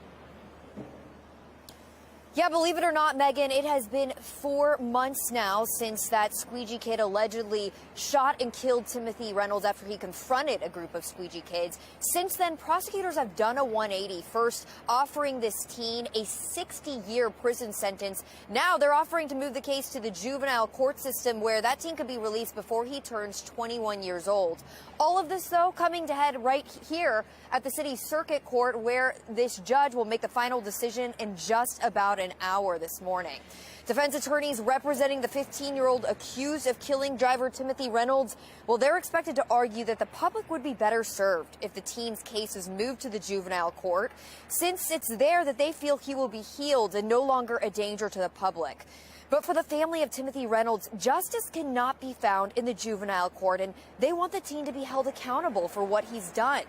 Yeah, believe it or not, Megan, it has been 4 months now since that squeegee kid allegedly shot and killed Timothy Reynolds after he confronted a group of squeegee kids. Since then, prosecutors have done a 180, first offering this teen a 60-year prison sentence. Now they're offering to move the case to the juvenile court system where that teen could be released before he turns 21 years old. All of this, though, coming to head right here at the city circuit court where this judge will make the final decision in just about an hour this morning. Defense attorneys representing the 15-year-old accused of killing driver Timothy Reynolds, well, they're expected to argue that the public would be better served if the teen's case is moved to the juvenile court, since it's there that they feel he will be healed and no longer a danger to the public. But for the family of Timothy Reynolds, justice cannot be found in the juvenile court, and they want the teen to be held accountable for what he's done.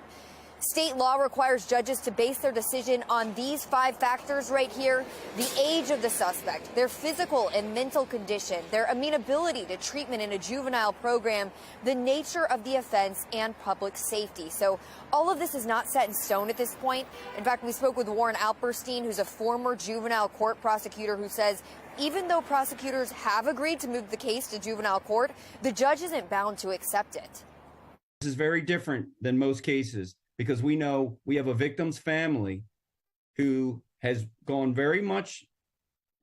State law requires judges to base their decision on these 5 factors right here: the age of the suspect, their physical and mental condition, their amenability to treatment in a juvenile program, the nature of the offense, and public safety. So all of this is not set in stone at this point. In fact, we spoke with Warren Alperstein, who's a former juvenile court prosecutor, who says even though prosecutors have agreed to move the case to juvenile court, the judge isn't bound to accept it. This is very different than most cases, because we know we have a victim's family who has gone very much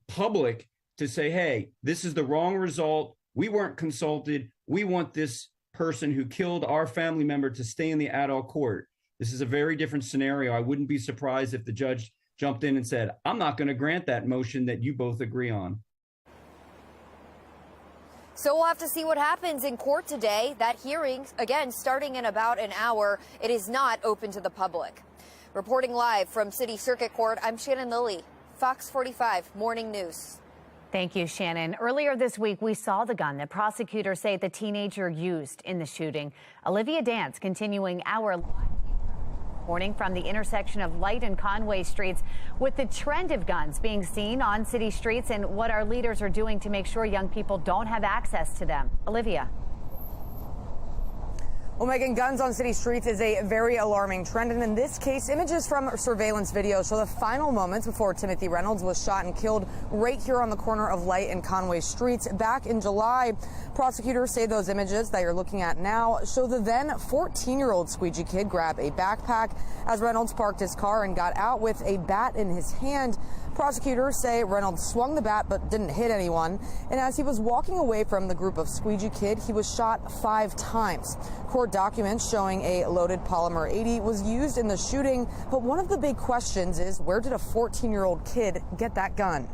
public to say, hey, this is the wrong result. We weren't consulted. We want this person who killed our family member to stay in the adult court. This is a very different scenario. I wouldn't be surprised if the judge jumped in and said, I'm not going to grant that motion that you both agree on. So we'll have to see what happens in court today. That hearing, again, starting in about an hour. It is not open to the public. Reporting live from City Circuit Court, I'm Shannon Lilly, Fox 45 Morning News. Thank you, Shannon. Earlier this week, we saw the gun that prosecutors say the teenager used in the shooting. Olivia Dance continuing our live morning from the intersection of Light and Conway streets with the trend of guns being seen on city streets and what our leaders are doing to make sure young people don't have access to them. Olivia. Well, Megan, guns on city streets is a very alarming trend, and in this case, images from surveillance video show the final moments before Timothy Reynolds was shot and killed right here on the corner of Light and Conway streets back in July. Prosecutors say those images that you're looking at now show the then 14-year-old squeegee kid grab a backpack as Reynolds parked his car and got out with a bat in his hand. Prosecutors say Reynolds swung the bat but didn't hit anyone, and as he was walking away from the group of squeegee kid, he was shot 5 times. Court documents showing a loaded polymer 80 was used in the shooting, but one of the big questions is, where did a 14-year-old kid get that gun?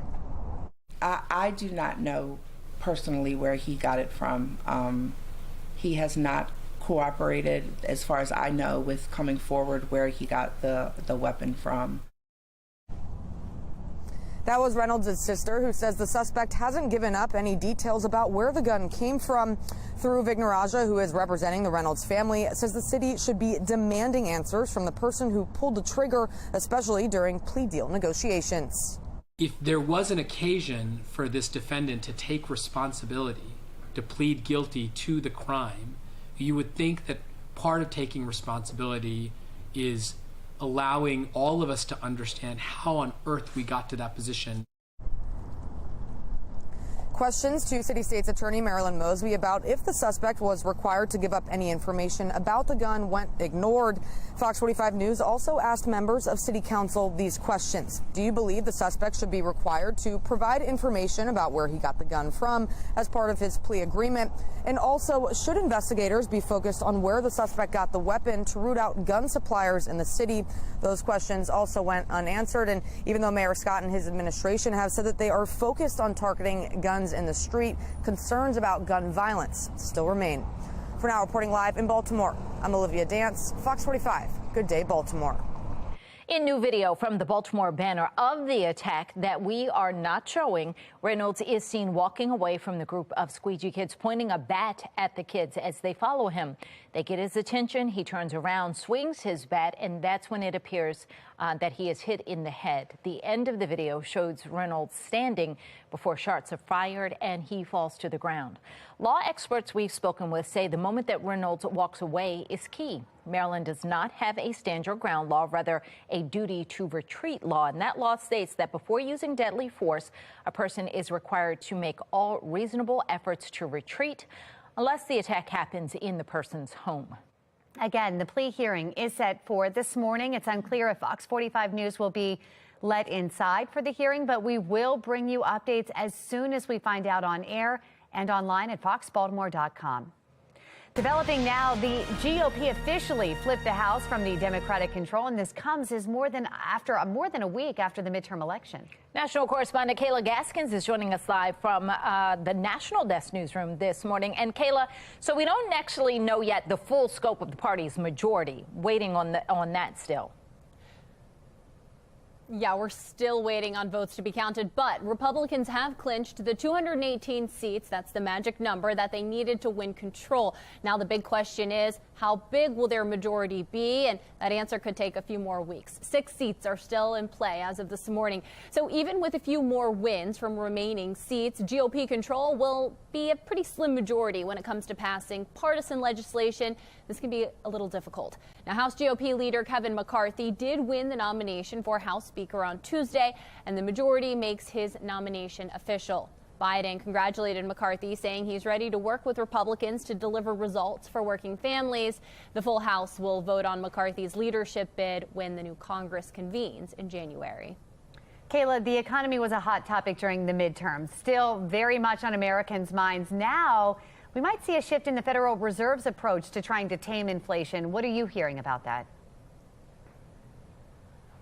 I do not know personally where he got it from. He has not cooperated, as far as I know, with coming forward where he got the weapon from. That was Reynolds' sister, who says the suspect hasn't given up any details about where the gun came from. Dhruv Vignaraja, who is representing the Reynolds family, says the city should be demanding answers from the person who pulled the trigger, especially during plea deal negotiations. If there was an occasion for this defendant to take responsibility to plead guilty to the crime, you would think that part of taking responsibility is allowing all of us to understand how on earth we got to that position. Questions to City State's Attorney Marilyn Mosby about if the suspect was required to give up any information about the gun went ignored. Fox 45 News also asked members of City Council these questions. Do you believe the suspect should be required to provide information about where he got the gun from as part of his plea agreement? And also, should investigators be focused on where the suspect got the weapon to root out gun suppliers in the city? Those questions also went unanswered. And even though Mayor Scott and his administration have said that they are focused on targeting guns in the street, concerns about gun violence still remain. For now, reporting live in Baltimore, I'm Olivia Dance, Fox 45. Good day, Baltimore. In new video from the Baltimore banner of the attack that we are not showing, Reynolds is seen walking away from the group of squeegee kids, pointing a bat at the kids as they follow him. They get his attention. He turns around, swings his bat, and that's when it appears that he is hit in the head. The end of the video shows Reynolds standing before shots are fired and he falls to the ground. Law experts we've spoken with say the moment that Reynolds walks away is key. Maryland does not have a stand your ground law, rather a duty to retreat law. And that law states that before using deadly force, a person is required to make all reasonable efforts to retreat unless the attack happens in the person's home. Again, the plea hearing is set for this morning. It's unclear if Fox 45 News will be let inside for the hearing, but we will bring you updates as soon as we find out on air and online at foxbaltimore.com. Developing now, the GOP officially flipped the House from the Democratic control, and this comes as more than a week after the midterm election. National correspondent Kayla Gaskins is joining us live from the National Desk Newsroom this morning. And Kayla, so we don't actually know yet the full scope of the party's majority. Waiting on that still. Yeah, we're still waiting on votes to be counted, but Republicans have clinched the 218 seats. That's the magic number that they needed to win control. Now, the big question is, how big will their majority be? And that answer could take a few more weeks. 6 seats are still in play as of this morning. So even with a few more wins from remaining seats, GOP control will be a pretty slim majority when it comes to passing partisan legislation. This can be a little difficult. Now, House GOP leader Kevin McCarthy did win the nomination for House Speaker on Tuesday, and the majority makes his nomination official. Biden congratulated McCarthy, saying he's ready to work with Republicans to deliver results for working families. The full House will vote on McCarthy's leadership bid when the new Congress convenes in January. Kayla, the economy was a hot topic during the midterms, still very much on Americans' minds. Now, we might see a shift in the Federal Reserve's approach to trying to tame inflation. What are you hearing about that?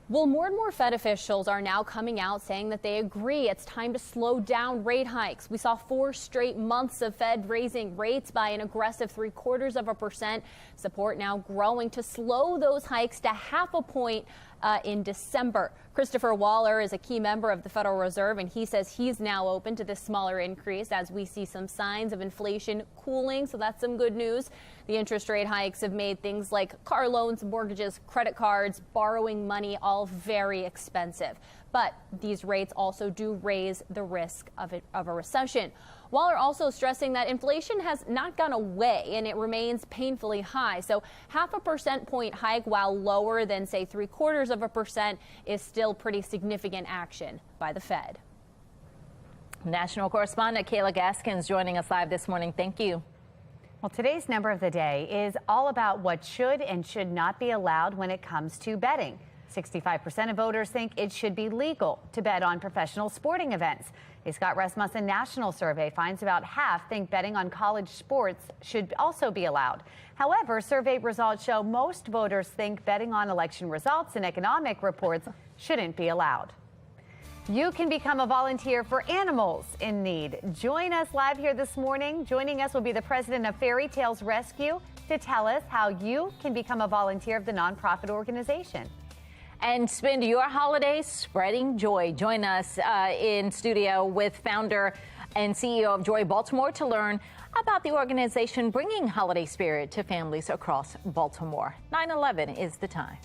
Well, more and more Fed officials are now coming out saying that they agree it's time to slow down rate hikes. We saw 4 straight months of Fed raising rates by an aggressive 0.75%. Support now growing to slow those hikes to 0.5 point in December. Christopher Waller is a key member of the Federal Reserve, and he says he's now open to this smaller increase as we see some signs of inflation cooling. So that's some good news. The interest rate hikes have made things like car loans, mortgages, credit cards, borrowing money all very expensive. But these rates also do raise the risk of a recession. Waller also stressing that inflation has not gone away and it remains painfully high. So 0.5 percentage point hike, while lower than, say, 0.75%, is still pretty significant action by the Fed. National correspondent Kayla Gaskins joining us live this morning. Thank you. Well, today's number of the day is all about what should and should not be allowed when it comes to betting. 65% of voters think it should be legal to bet on professional sporting events. A Scott Rasmussen national survey finds about half think betting on college sports should also be allowed. However, survey results show most voters think betting on election results and economic reports shouldn't be allowed. You can become a volunteer for animals in need. Join us live here this morning. Joining us will be the president of Fairy Tales Rescue to tell us how you can become a volunteer of the nonprofit organization. And spend your holidays spreading joy. Join us in studio with founder and CEO of Joy Baltimore to learn about the organization bringing holiday spirit to families across Baltimore. 9:11 is the time.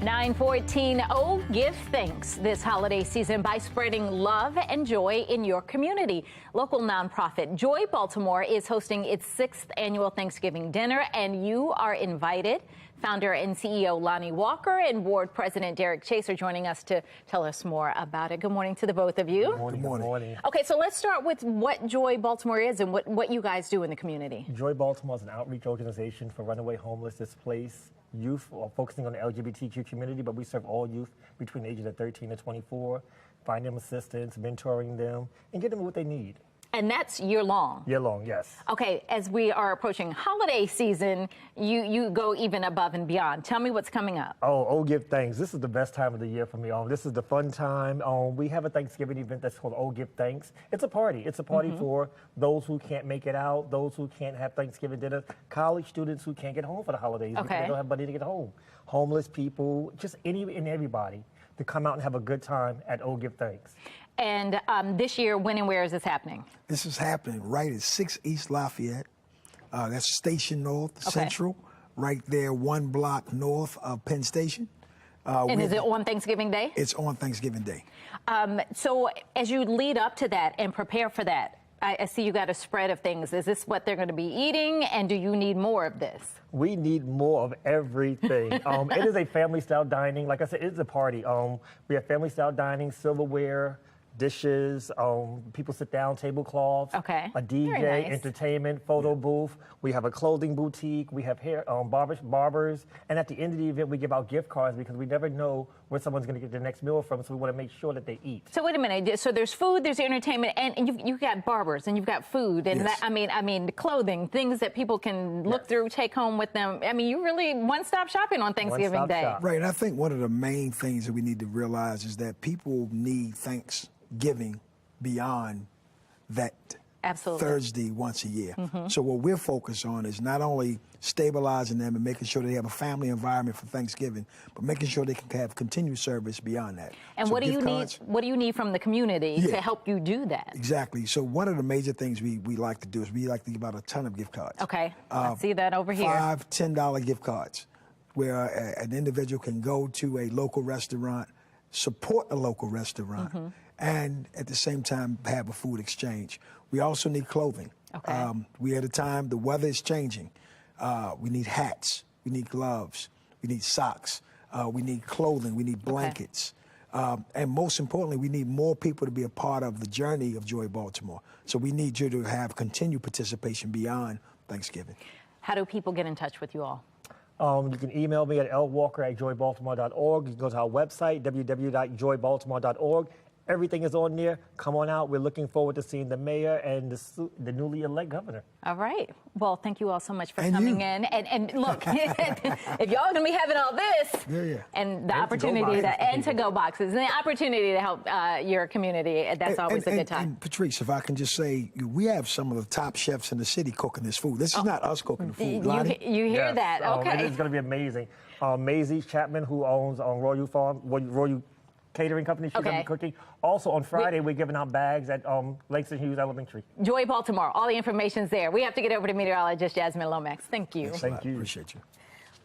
9:14. Oh, give thanks this holiday season by spreading love and joy in your community. Local nonprofit Joy Baltimore is hosting its 6th annual Thanksgiving dinner, and you are invited. Founder and CEO Lonnie Walker and board president Derek Chase are joining us to tell us more about it. Good morning to the both of you. Good morning. Okay, so let's start with what Joy Baltimore is and what you guys do in the community. Joy Baltimore is an outreach organization for runaway homeless, displaced youth, focusing on the LGBTQ community, but we serve all youth between the ages of 13 and 24, find them assistance, mentoring them, and get them what they need. And that's year long? Year long, yes. Okay, as we are approaching holiday season, you go even above and beyond. Tell me what's coming up. Oh, give thanks. This is the best time of the year for me. This is the fun time. We have a Thanksgiving event that's called Oh, Give Thanks. It's a party. It's a party for those who can't make it out, those who can't have Thanksgiving dinner, college students who can't get home for the holidays because they don't have money to get home, homeless people, just any and everybody to come out and have a good time at Oh, Give Thanks. And this year, when and where is this happening? This is happening right at 6 East Lafayette. That's Station North, Central, right there, 1 block north of Penn Station. And is it on Thanksgiving Day? It's on Thanksgiving Day. So as you lead up to that and prepare for that, I see you got a spread of things. Is this what they're going to be eating, and do you need more of this? We need more of everything. It is a family-style dining. Like I said, it's a party. We have family-style dining, silverware, dishes, people sit down, tablecloths, a DJ, entertainment, photo booth. We have a clothing boutique. We have hair barbers. And at the end of the event, we give out gift cards because we never know where someone's going to get their next meal from, so we want to make sure that they eat. So wait a minute. So there's food, there's entertainment, and you've got barbers, and you've got food, and yes. I mean clothing, things that people can look through, take home with them. I mean, you really one-stop shopping on Thanksgiving Day. Right, and I think one of the main things that we need to realize is that people need Thanksgiving beyond that Thursday once a year. So what we're focused on is not only stabilizing them and making sure they have a family environment for Thanksgiving, but making sure they can have continued service beyond that. And so what do you need? What do you need from the community to help you do that? Exactly. So one of the major things we like to do is we like to give out a ton of gift cards. Okay, let's see that over here. $5, $10 gift cards, where an individual can go to a local restaurant, support a local restaurant, and at the same time have a food exchange. We also need clothing. We at a time, the weather is changing. We need hats, we need gloves, we need socks, we need clothing, we need blankets. And most importantly, we need more people to be a part of the journey of Joy Baltimore. So we need you to have continued participation beyond Thanksgiving. How do people get in touch with you all? You can email me at lwalker@joybaltimore.org. You can go to our website, www.joybaltimore.org. Everything is on there. Come on out. We're looking forward to seeing the mayor and the newly elected governor. All right. Well, thank you all so much for coming in. And look, if y'all gonna be having all this and the opportunity to go boxes and the opportunity to help your community, that's always a good time. And Patrice, if I can just say, we have some of the top chefs in the city cooking this food. This is not us cooking the food. You hear that? Okay. It is going to be amazing. Maisie Chapman, who owns Royal Farm, Royal Catering Company, she's going to be cooking. Also on Friday, we're giving out bags at Langston Hughes Elementary. Joy Baltimore, all the information's there. We have to get over to meteorologist Jasmine Lomax. Thank you. Thank you. Appreciate you.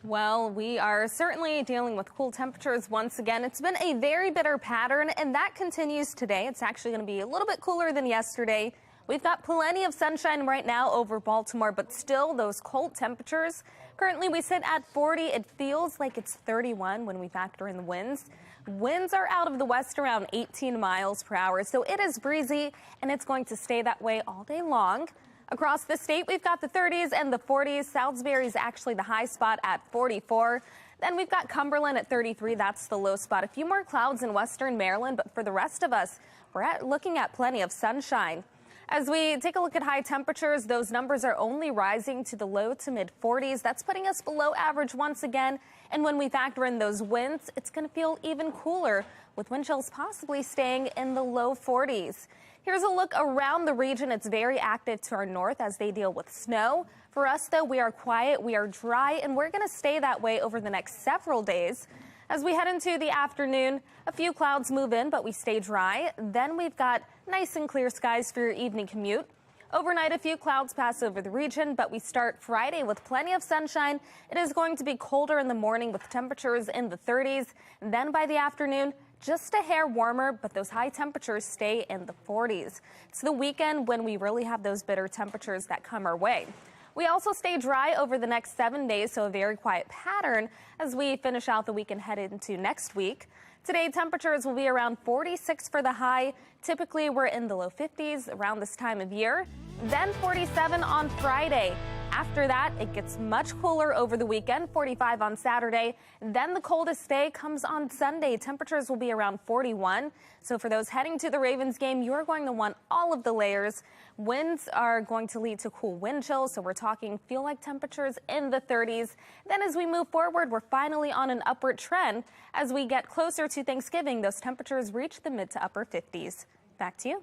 Well, we are certainly dealing with cool temperatures once again. It's been a very bitter pattern, and that continues today. It's actually going to be a little bit cooler than yesterday. We've got plenty of sunshine right now over Baltimore, but still those cold temperatures. Currently, we sit at 40. It feels like it's 31 when we factor in the winds. Winds are out of the west around 18 miles per hour, so it is breezy, and it's going to stay that way all day long. Across the state, we've got the 30s and the 40s. Salisbury is actually the high spot at 44. Then we've got Cumberland at 33. That's the low spot. A few more clouds in western Maryland, but for the rest of us, we're looking at plenty of sunshine. As we take a look at high temperatures, those numbers are only rising to the low to mid 40s. That's putting us below average once again. And when we factor in those winds, it's going to feel even cooler, with wind chills possibly staying in the low 40s. Here's a look around the region. It's very active to our north as they deal with snow. For us, though, we are quiet, we are dry, and we're going to stay that way over the next several days. As we head into the afternoon, a few clouds move in, but we stay dry. Then we've got nice and clear skies for your evening commute. Overnight, a few clouds pass over the region, but we start Friday with plenty of sunshine. It is going to be colder in the morning with temperatures in the 30s. And then by the afternoon, just a hair warmer, but those high temperatures stay in the 40s. It's the weekend when we really have those bitter temperatures that come our way. We also stay dry over the next 7 days, so a very quiet pattern as we finish out the week and head into next week. Today, temperatures will be around 46 for the high. Typically, we're in the low 50s around this time of year. Then 47 on Friday. After that, it gets much cooler over the weekend, 45 on Saturday. Then the coldest day comes on Sunday. Temperatures will be around 41. So for those heading to the Ravens game, you're going to want all of the layers. Winds are going to lead to cool wind chills, so we're talking feel-like temperatures in the 30s. Then as we move forward, we're finally on an upward trend. As we get closer to Thanksgiving, those temperatures reach the mid to upper 50s. Back to you.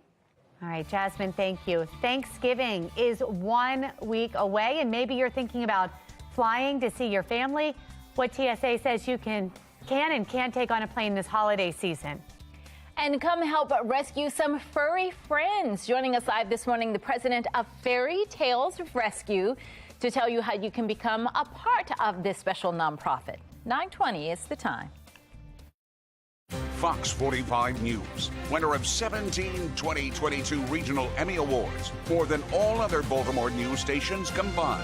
All right, Jasmine, thank you. Thanksgiving is 1 week away, and maybe you're thinking about flying to see your family. What TSA says you can and can't take on a plane this holiday season. And come help rescue some furry friends. Joining us live this morning, the president of Fairy Tales Rescue, to tell you how you can become a part of this special nonprofit. 9:20 is the time. Fox 45 News, winner of 17 2022 Regional Emmy Awards, more than all other Baltimore news stations combined.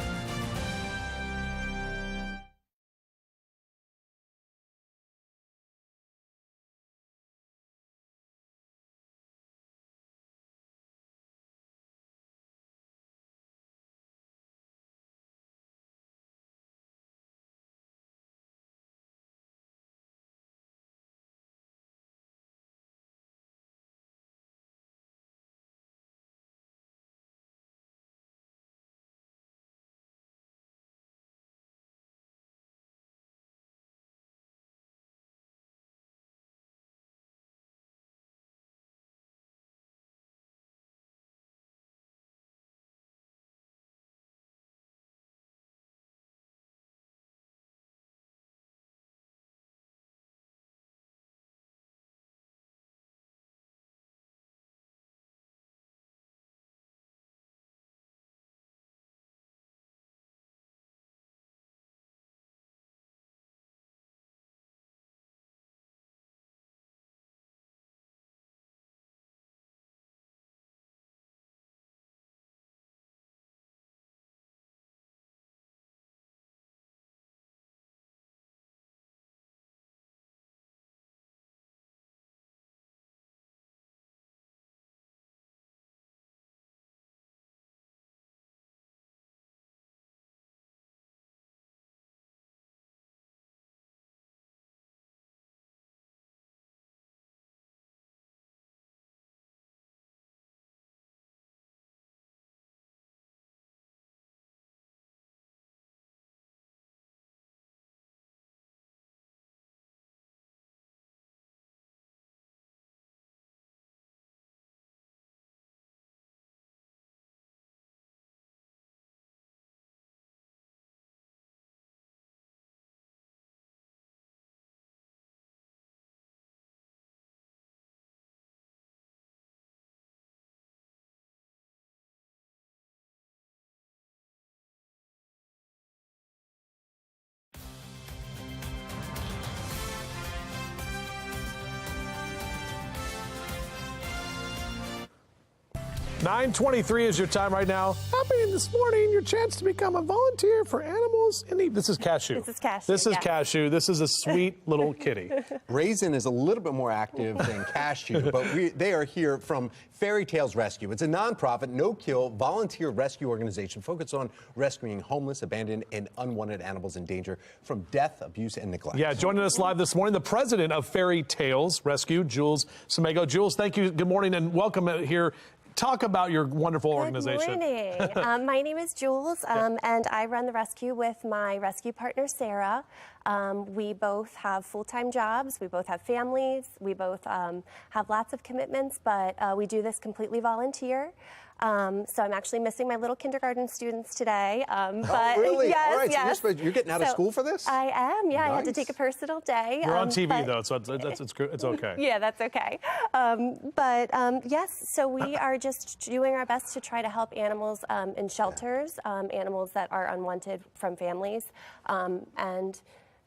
.23 is your time right now. Happening this morning, your chance to become a volunteer for animals in need. This is Cashew. This is Cashew. This is Cashew. This is a sweet little kitty. Raisin is a little bit more active than Cashew, but they are here from Fairy Tales Rescue. It's a nonprofit, no-kill, volunteer rescue organization focused on rescuing homeless, abandoned, and unwanted animals in danger from death, abuse, and neglect. Yeah, joining us live this morning, the president of Fairy Tales Rescue, Jules Samego. Jules, thank you. Good morning and welcome here. Talk about your wonderful organization. Good morning. My name is Jules, and I run the rescue with my rescue partner, Sarah. We both have full-time jobs. We both have families. We both have lots of commitments, but we do this completely volunteer. So I'm actually missing my little kindergarten students today. But Oh, really? Yes, All right, yes. so you're getting out of So school for this? I am, yeah. I had to Nice. take a personal day. You're on TV, but- though, so it's okay. Yeah, that's okay. Yes, so we are just doing our best to try to help animals in shelters, animals that are unwanted from families, and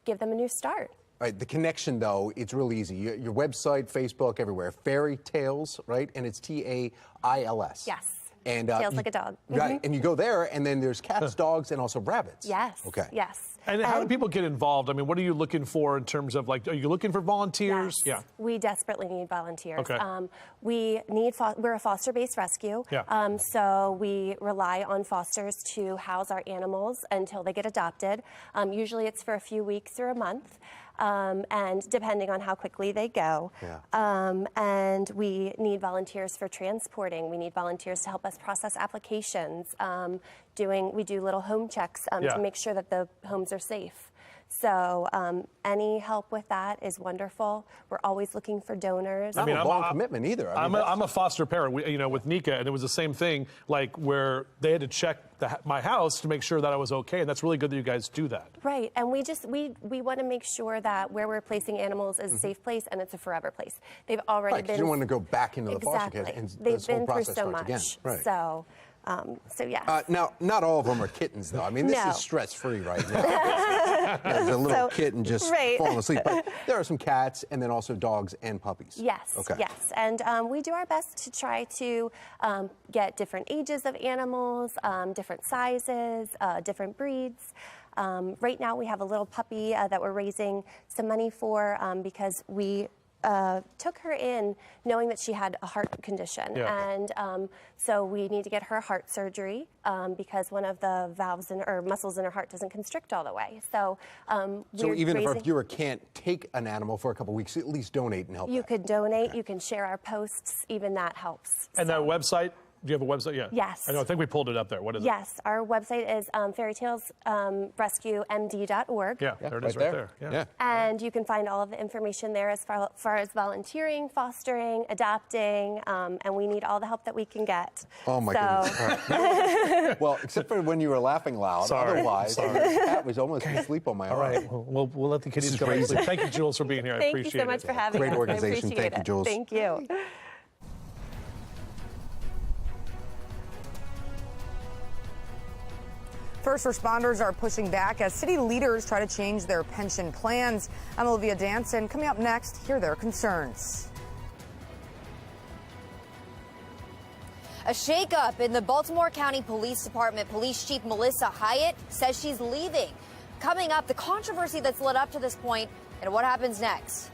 give them a new start. All right, the connection, though, it's real easy. Your website, Facebook, everywhere. Fairy Tales, right? And it's TAILS. Yes. And Tails like a dog. Right, and you go there, and then there's cats, dogs, and also rabbits. Yes. Okay. Yes. And how do people get involved? I mean, what are you looking for in terms of, like, are you looking for volunteers? Yes. We desperately need volunteers. Okay. We're a foster-based rescue. Yeah. So we rely on fosters to house our animals until they get adopted. Usually it's for a few weeks or a month. And depending on how quickly they go. Yeah. And we need volunteers for transporting. We need volunteers to help us process applications. We do little home checks Yeah. to make sure that the homes are safe. So any help with that is wonderful. We're always looking for donors. Not a long commitment either. I'm a foster parent, with Nika, and it was the same thing, like where they had to check my house to make sure that I was okay, and that's really good that you guys do that. Right, and we want to make sure that where we're placing animals is a safe place and it's a forever place. They've already Right, 'cause been. you don't want to go back into the foster care Exactly. and They've this whole been through process so starts much. again. Right. So yes. Now, not all of them are kittens, though. I mean, this No. is stress-free right now. There's a little kitten just falling asleep. But there are some cats and then also dogs and puppies. Yes, Okay. yes. And we do our best to try to get different ages of animals, different sizes, different breeds. Right now we have a little puppy that we're raising some money for because we took her in knowing that she had a heart condition. Yeah. And so we need to get her heart surgery because one of the valves or muscles in her heart doesn't constrict all the way. So So even if our viewer can't take an animal for a couple weeks, at least donate and help. you could donate, you can share our posts, even that helps. And that website, do you have a website? Yeah. Yes. I think we pulled it up there. What is it? Yes, our website is fairytalesrescuemd.org. Yeah, there it is right there. Yeah. And you can find all of the information there as far as volunteering, fostering, adopting, and we need all the help that we can get. Oh, my goodness. All right. Well, except for when you were laughing loud. Sorry. Otherwise, the cat was almost asleep on my arm. All right. We'll let the kitties go to sleep. Thank you, Jules, for being here. I Thank appreciate it. you so much for having us. Great organization. I appreciate Thank you, it. Jules. Thank you. First responders are pushing back as city leaders try to change their pension plans. I'm Olivia Danson. Coming up next, hear their concerns. A shakeup in the Baltimore County Police Department. Police Chief Melissa Hyatt says she's leaving. Coming up, the controversy that's led up to this point and what happens next.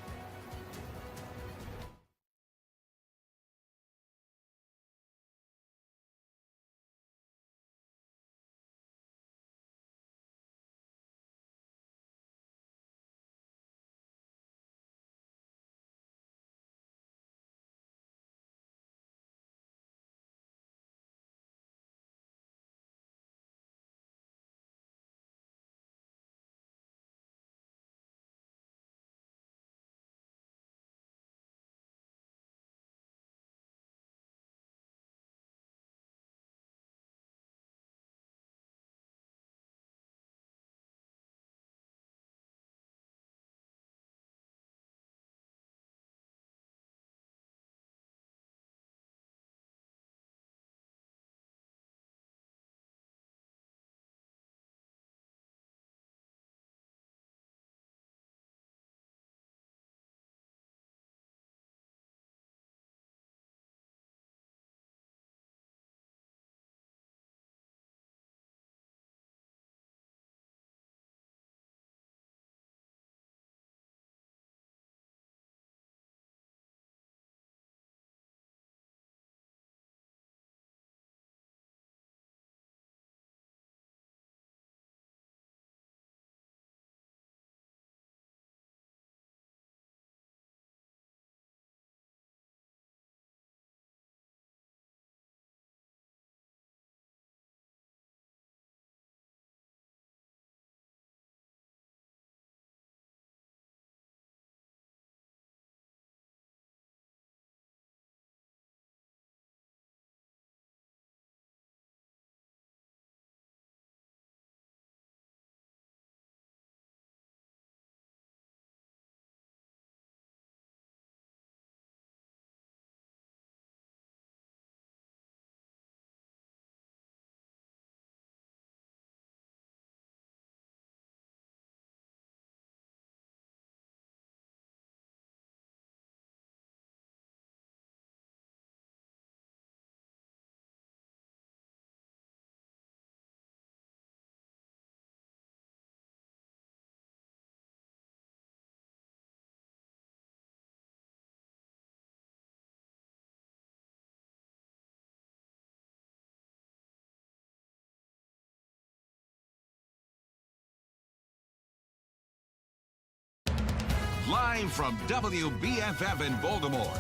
Live from WBFF in Baltimore,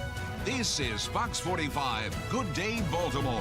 this is Fox 45 Good Day Baltimore.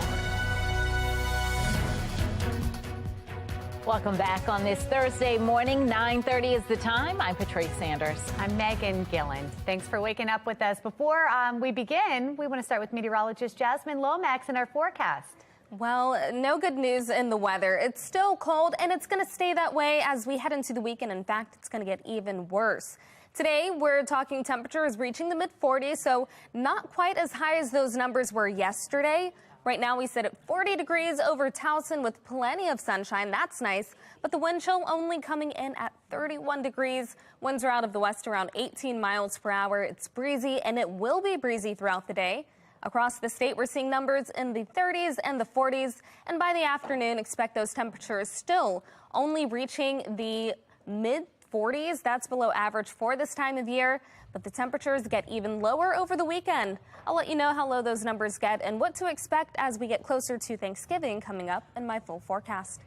Welcome back on this Thursday morning. 9:30 is the time. I'm Patrice Sanders. I'm Megan Gilland. Thanks for waking up with us. Before we begin, we want to start with meteorologist Jasmine Lomax and our forecast. Well, no good news in the weather. It's still cold, and it's going to stay that way as we head into the weekend. In fact, it's going to get even worse. Today, we're talking temperatures reaching the mid-40s, so not quite as high as those numbers were yesterday. Right now, we sit at 40 degrees over Towson with plenty of sunshine. That's nice, but the wind chill only coming in at 31 degrees. Winds are out of the west around 18 miles per hour. It's breezy, and it will be breezy throughout the day. Across the state, we're seeing numbers in the 30s and the 40s, and by the afternoon, expect those temperatures still only reaching the mid-40s. That's below average for this time of year, but the temperatures get even lower over the weekend. I'll let you know how low those numbers get and what to expect as we get closer to Thanksgiving coming up in my full forecast.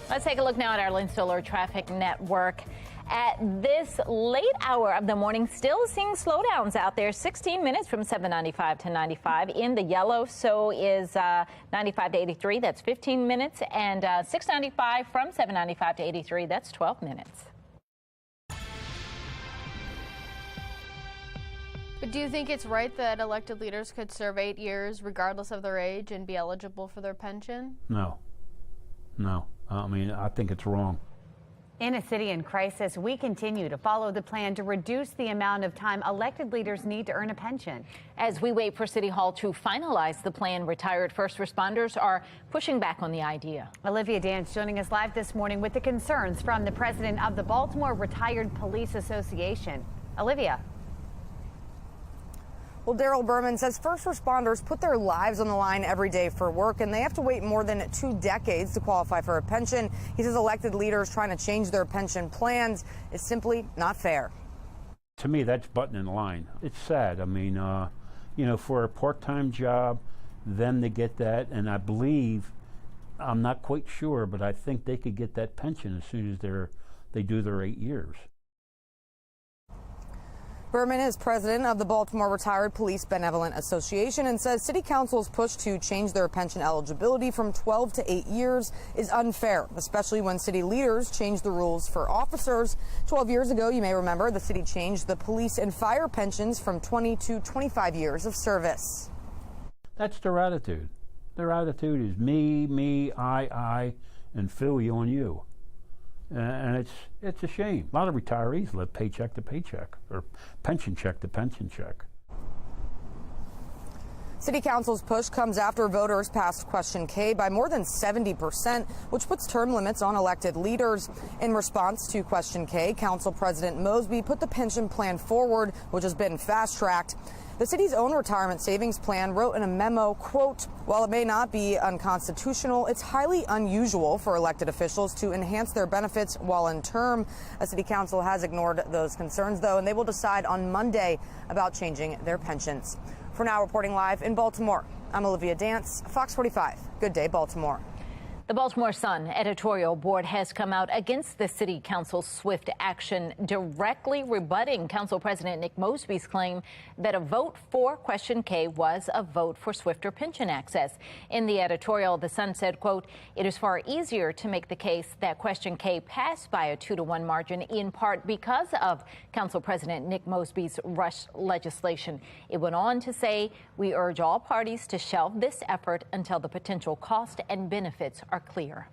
Let's take a look now at our Lynn Stoller traffic network. At this late hour of the morning, still seeing slowdowns out there. 16 minutes from 795 to 95 in the yellow. So is 95 to 83. That's 15 minutes. And 695 from 795 to 83. That's 12 minutes. But do you think it's right that elected leaders could serve 8 years regardless of their age and be eligible for their pension? No. I mean, I think it's wrong. In a city in crisis, we continue to follow the plan to reduce the amount of time elected leaders need to earn a pension. As we wait for City Hall to finalize the plan, retired first responders are pushing back on the idea. Olivia Dance joining us live this morning with the concerns from the president of the Baltimore Retired Police Association. Olivia. Well, Daryl Berman says first responders put their lives on the line every day for work, and they have to wait more than 2 decades to qualify for a pension. He says elected leaders trying to change their pension plans is simply not fair. To me, that's butting in line. It's sad. I mean, for a part-time job, then they get that, and I believe, I'm not quite sure, but I think they could get that pension as soon as they do their 8 years. Berman is president of the Baltimore Retired Police Benevolent Association and says city council's push to change their pension eligibility from 12 to 8 years is unfair, especially when city leaders change the rules for officers. 12 years ago, you may remember, the city changed the police and fire pensions from 20 to 25 years of service. That's their attitude. Their attitude is me, I, and Phil, you on you. And it's a shame. A lot of retirees live paycheck to paycheck or pension check to pension check. City Council's push comes after voters passed Question K by more than 70%, which puts term limits on elected leaders. In response to Question K, Council President Mosby put the pension plan forward, which has been fast-tracked. The city's own retirement savings plan wrote in a memo, quote, while it may not be unconstitutional, it's highly unusual for elected officials to enhance their benefits while in term. A city council has ignored those concerns, though, and they will decide on Monday about changing their pensions. For now, reporting live in Baltimore, I'm Olivia Dance, Fox 45. Good day, Baltimore. The Baltimore Sun editorial board has come out against the city council's swift action, directly rebutting Council President Nick Mosby's claim that a vote for Question K was a vote for swifter pension access. In the editorial, the Sun said, quote, it is far easier to make the case that Question K passed by a 2-to-1 margin, in part because of Council President Nick Mosby's rush legislation. It went on to say, we urge all parties to shelve this effort until the potential cost and benefits are clear.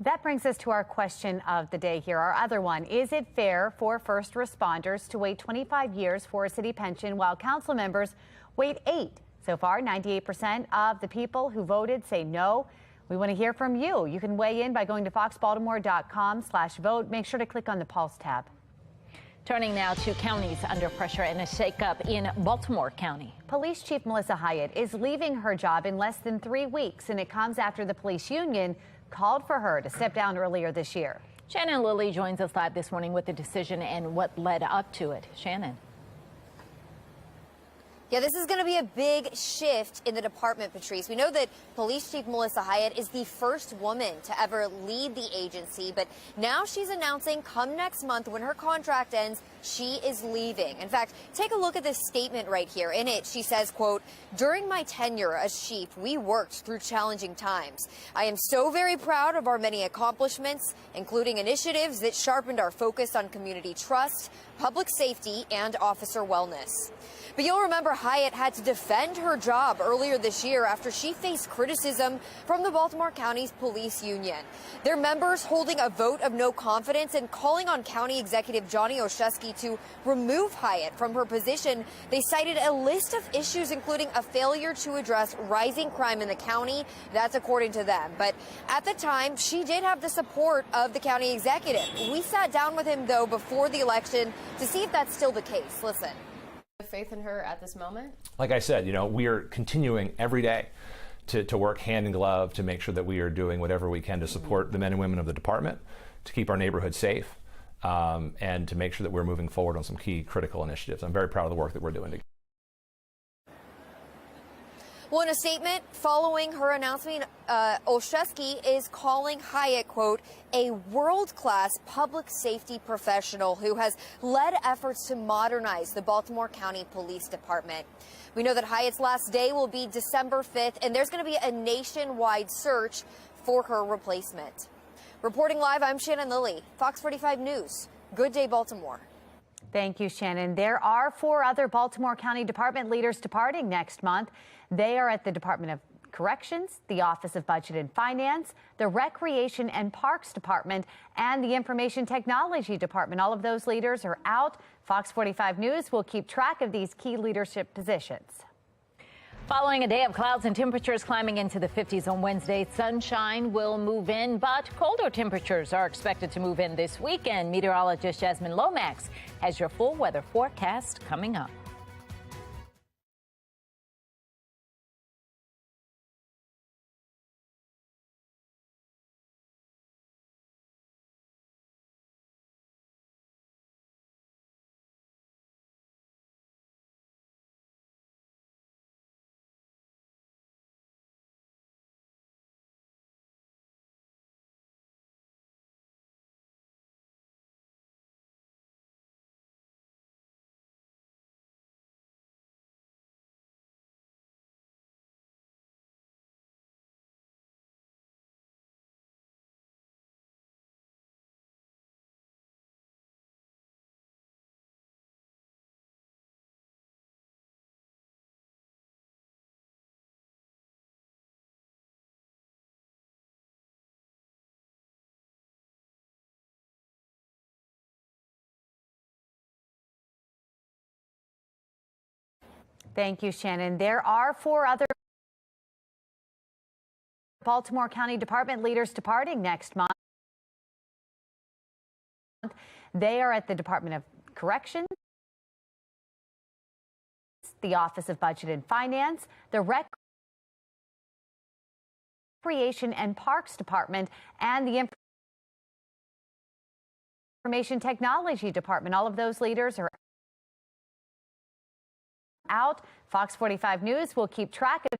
That brings us to our question of the day here. Our other one, is it fair for first responders to wait 25 years for a city pension while council members wait 8? So far, 98% of the people who voted say no. We want to hear from you. You can weigh in by going to foxbaltimore.com/vote. Make sure to click on the Pulse tab. Turning now to counties under pressure and a shakeup in Baltimore County. Police Chief Melissa Hyatt is leaving her job in less than 3 weeks, and it comes after the police union called for her to step down earlier this year. Shannon Lilly joins us live this morning with the decision and what led up to it. Shannon. Yeah, this is going to be a big shift in the department, Patrice. We know that Police Chief Melissa Hyatt is the first woman to ever lead the agency, but now she's announcing come next month when her contract ends, she is leaving. In fact, take a look at this statement right here. In it, she says, quote, "During my tenure as chief, we worked through challenging times. I am so very proud of our many accomplishments, including initiatives that sharpened our focus on community trust, public safety, and officer wellness." But you'll remember Hyatt had to defend her job earlier this year after she faced criticism from the Baltimore County's police union. Their members holding a vote of no confidence and calling on County Executive Johnny Olszewski to remove Hyatt from her position. They cited a list of issues, including a failure to address rising crime in the county. That's according to them. But at the time, she did have the support of the county executive. We sat down with him, though, before the election to see if that's still the case. Listen. Faith in her at this moment? Like I said, we are continuing every day to work hand in glove to make sure that we are doing whatever we can to support the men and women of the department, to keep our neighborhood safe, and to make sure that we're moving forward on some key critical initiatives. I'm very proud of the work that we're doing together. Well, in a statement following her announcement, Olszewski is calling Hyatt, quote, a world-class public safety professional who has led efforts to modernize the Baltimore County Police Department. We know that Hyatt's last day will be December 5th, and there's going to be a nationwide search for her replacement. Reporting live, I'm Shannon Lilly, Fox 45 News. Good day, Baltimore. Thank you, Shannon. There are 4 other Baltimore County Department leaders departing next month. They are at the Department of Corrections, the Office of Budget and Finance, the Recreation and Parks Department, and the Information Technology Department. All of those leaders are out. Fox 45 News will keep track of these key leadership positions. Following a day of clouds and temperatures climbing into the 50s on Wednesday, sunshine will move in, but colder temperatures are expected to move in this weekend. Meteorologist Jasmine Lomax has your full weather forecast coming up. Thank you, Shannon. There are 4 other Baltimore County Department leaders departing next month. They are at the Department of Corrections, the Office of Budget and Finance, the Recreation and Parks Department, and the Information Technology Department. All of those leaders are out. Fox 45 News will keep track of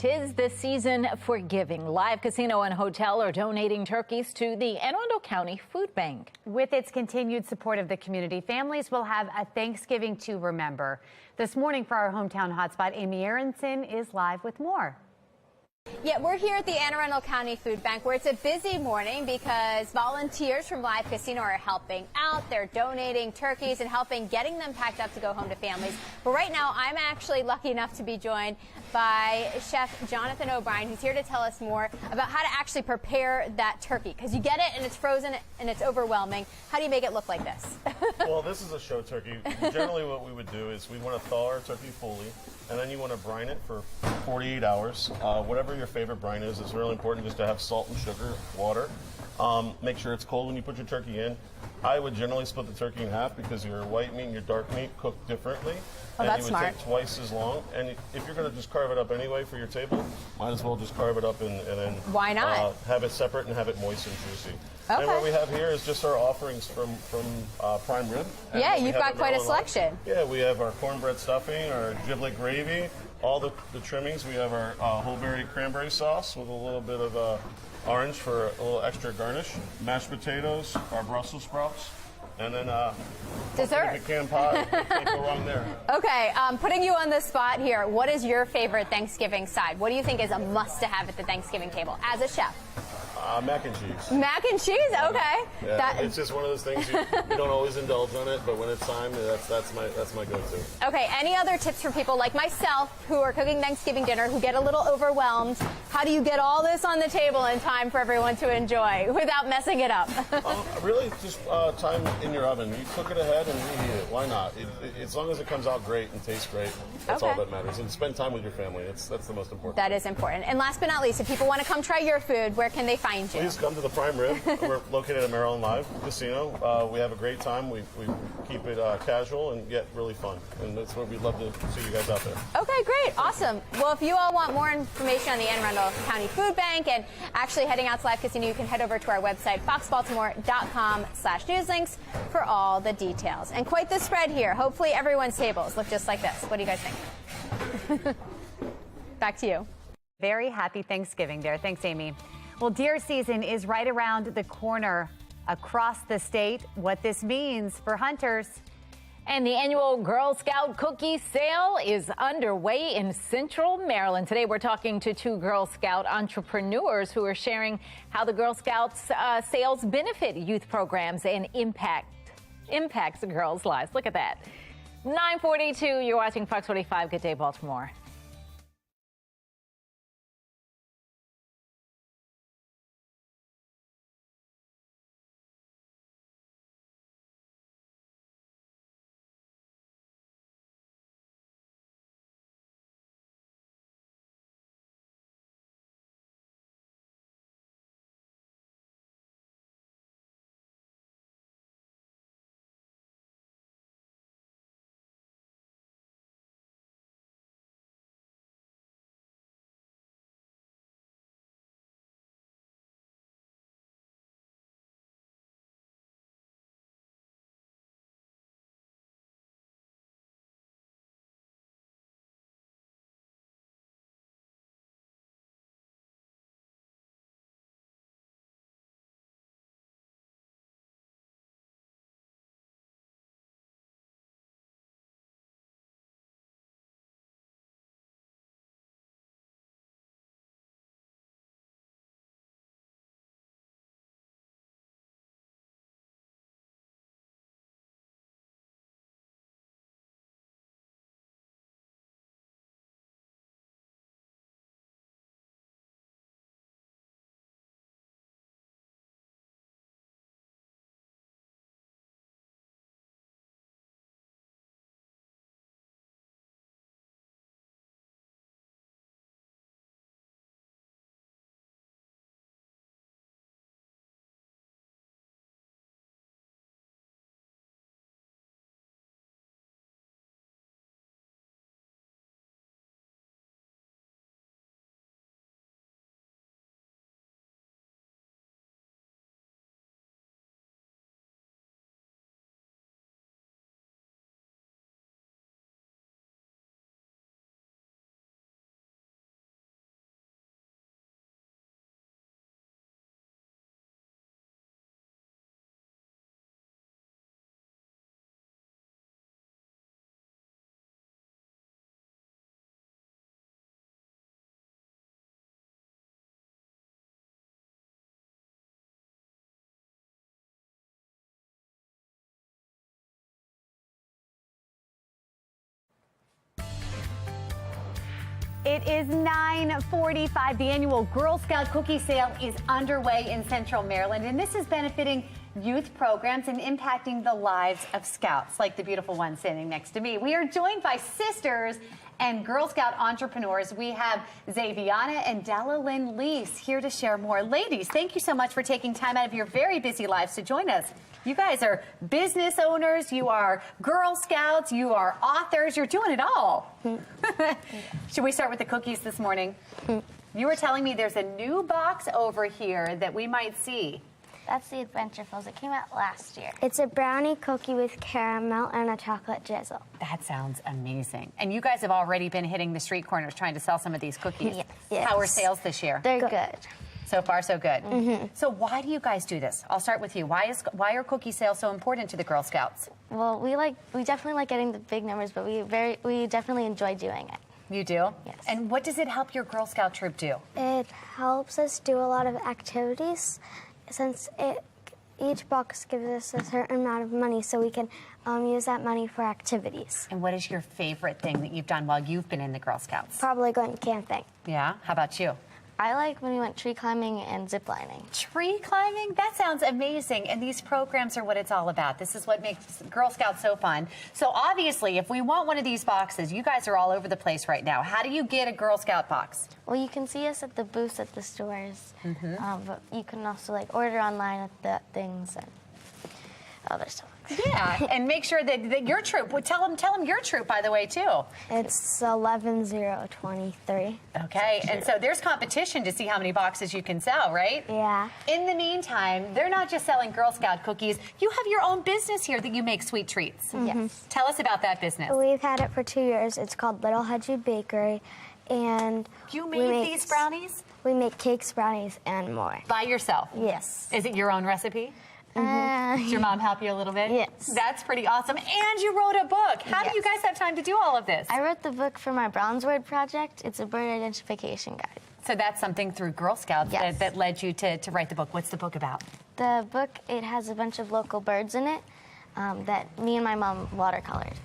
'Tis the season for giving. Live Casino and Hotel are donating turkeys to the Anne Arundel County Food Bank. With its continued support of the community, families will have a Thanksgiving to remember. This morning for our hometown hotspot, Amy Aronson is live with more. Yeah, we're here at the Anne Arundel County Food Bank where it's a busy morning because volunteers from Live Casino are helping out. They're donating turkeys and helping getting them packed up to go home to families. But right now, I'm actually lucky enough to be joined by Chef Jonathan O'Brien, who's here to tell us more about how to actually prepare that turkey. Because you get it and it's frozen and it's overwhelming. How do you make it look like this? Well, this is a show turkey. Generally what we would do is we want to thaw our turkey fully, and then you want to brine it for 48 hours. Whatever your favorite brine is, it's really important just to have salt and sugar, water. Make sure it's cold when you put your turkey in. I would generally split the turkey in half because your white meat and your dark meat cook differently. Oh, and that's you would smart. take twice as long. And if you're going to just carve it up anyway for your table, might as well just carve it up and then Why not? Have it separate and have it moist and juicy. Okay. And what we have here is just our offerings from prime rib. And Yeah, what we you've have got in quite a Maryland Live. selection. Yeah, we have our cornbread stuffing, our giblet gravy, all the trimmings. We have our whole berry cranberry sauce with a little bit of orange for a little extra garnish, mashed potatoes, our Brussels sprouts, and then Dessert. pecan pie. Can't go wrong there. Okay, putting you on the spot here, what is your favorite Thanksgiving side? What do you think is a must-to-have at the Thanksgiving table as a chef? Mac and cheese. Mac and cheese, okay. Yeah, it's just one of those things you don't always indulge on it, but when it's time, that's my go-to. Okay, any other tips for people like myself who are cooking Thanksgiving dinner, who get a little overwhelmed? How do you get all this on the table in time for everyone to enjoy without messing it up? Really, just time in your oven. You cook it ahead and reheat it. Why not? As long as it comes out great and tastes great, that's all Okay. that matters. And spend time with your family. That's the most important. That is important. And last but not least, if people want to come try your food, where can they find you? Please come to the Prime Rib. We're located at Maryland Live Casino. We have a great time. We keep it casual and yet really fun. And that's what we'd love to see you guys out there. Okay, great. Awesome. Well, if you all want more information on the Anne Arundel County Food Bank and actually heading out to Live Casino, you can head over to our website, foxbaltimore.com/newslinks for all the details. And quite the spread here. Hopefully everyone's tables look just like this. What do you guys think? Back to you. Very happy Thanksgiving there. Thanks, Amy. Well, deer season is right around the corner across the state. What this means for hunters. And the annual Girl Scout cookie sale is underway in Central Maryland. Today, we're talking to two Girl Scout entrepreneurs who are sharing how the Girl Scouts sales benefit youth programs and impacts the girls' lives. Look at that. 9:42, you're watching Fox 45. Good day, Baltimore. It is 9:45. The annual Girl Scout cookie sale is underway in Central Maryland, and this is benefiting youth programs and impacting the lives of Scouts, like the beautiful one standing next to me. We are joined by sisters and Girl Scout entrepreneurs. We have Xaviana and Della Lynn Lease here to share more. Ladies, thank you so much for taking time out of your very busy lives to join us. You guys are business owners, you are Girl Scouts, you are authors, you're doing it all. Should we start with the cookies this morning? You were telling me there's a new box over here that we might see. That's the Adventure Fills. It came out last year. It's a brownie cookie with caramel and a chocolate drizzle. That sounds amazing. And you guys have already been hitting the street corners trying to sell some of these cookies. Yes. How are sales this year? They're good. So far, so good. Mm-hmm. So why do you guys do this? I'll start with you. Why are cookie sales so important to the Girl Scouts? Well, we definitely like getting the big numbers, but we definitely enjoy doing it. You do? Yes. And what does it help your Girl Scout troop do? It helps us do a lot of activities since each box gives us a certain amount of money, so we can use that money for activities. And what is your favorite thing that you've done while you've been in the Girl Scouts? Probably going camping. Yeah? How about you? I like when we went tree climbing and zip lining. Tree climbing? That sounds amazing. And these programs are what it's all about. This is what makes Girl Scouts so fun. So obviously, if we want one of these boxes, you guys are all over the place right now. How do you get a Girl Scout box? Well, you can see us at the booths at the stores, but you can also order online at the things and other stuff. Yeah, and make sure that your troop. Well, tell them your troop, by the way, too. It's 11-0-23. Okay, and so there's competition to see how many boxes you can sell, right? Yeah. In the meantime, they're not just selling Girl Scout cookies. You have your own business here that you make sweet treats. Yes. Tell us about that business. We've had it for 2 years. It's called Little Hudgy Bakery, and you made these brownies? We make cakes, brownies, and more. By yourself? Yes. Is it your own recipe? Does your mom help you a little bit? Yes. That's pretty awesome. And you wrote a book. How do you guys have time to do all of this? I wrote the book for my Browns Word project. It's a bird identification guide. So that's something through Girl Scouts that led you to write the book. What's the book about? The book, it has a bunch of local birds in it that me and my mom watercolored.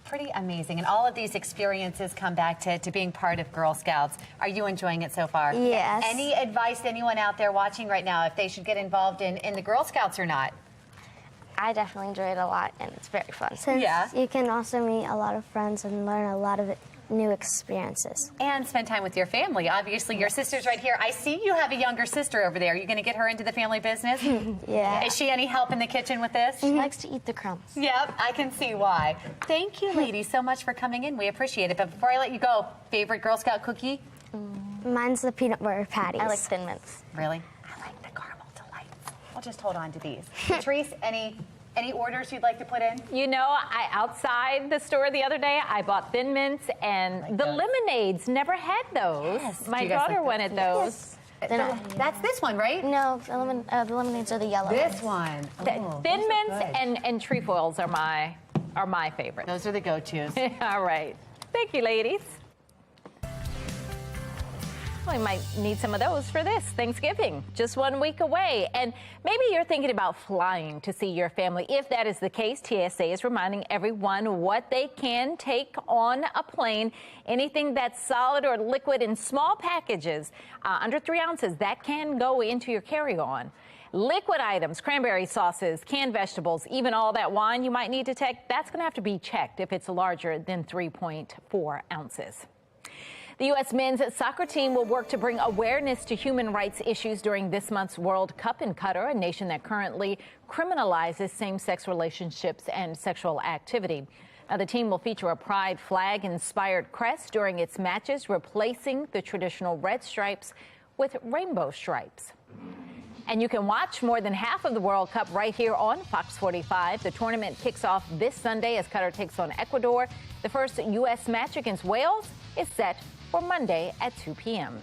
Pretty amazing. And all of these experiences come back to being part of Girl Scouts. Are you enjoying it so far? Yes. Any advice to anyone out there watching right now if they should get involved in the Girl Scouts or not? I definitely enjoy it a lot, and it's very fun. Since you can also meet a lot of friends and learn a lot of new experiences. And spend time with your family. Obviously, your sister's right here. I see you have a younger sister over there. Are you going to get her into the family business? Yeah. Is she any help in the kitchen with this? She likes to eat the crumbs. Yep, I can see why. Thank you, ladies, so much for coming in. We appreciate it. But before I let you go, favorite Girl Scout cookie? Mine's the peanut butter patties. I like Thin Mints. Really? I like the caramel delights. I'll just hold on to these. Patrice, any orders you'd like to put in? You know, outside the store the other day, I bought Thin Mints and the lemonades. Never had those. Yes. My daughter wanted those. Yes. That's this one, right? No, the lemonades are the yellow This ones. one. Thin Mints and trefoils are my favorite. Those are the go-tos. All right. Thank you, ladies. We might need some of those for this Thanksgiving, just 1 week away. And maybe you're thinking about flying to see your family. If that is the case, TSA is reminding everyone what they can take on a plane. Anything that's solid or liquid in small packages, under 3 ounces, that can go into your carry-on. Liquid items, cranberry sauces, canned vegetables, even all that wine you might need to take, that's going to have to be checked if it's larger than 3.4 ounces. The U.S. men's soccer team will work to bring awareness to human rights issues during this month's World Cup in Qatar, a nation that currently criminalizes same-sex relationships and sexual activity. Now, the team will feature a pride flag-inspired crest during its matches, replacing the traditional red stripes with rainbow stripes. And you can watch more than half of the World Cup right here on Fox 45. The tournament kicks off this Sunday as Qatar takes on Ecuador. The first U.S. match against Wales is set for Monday at 2 p.m.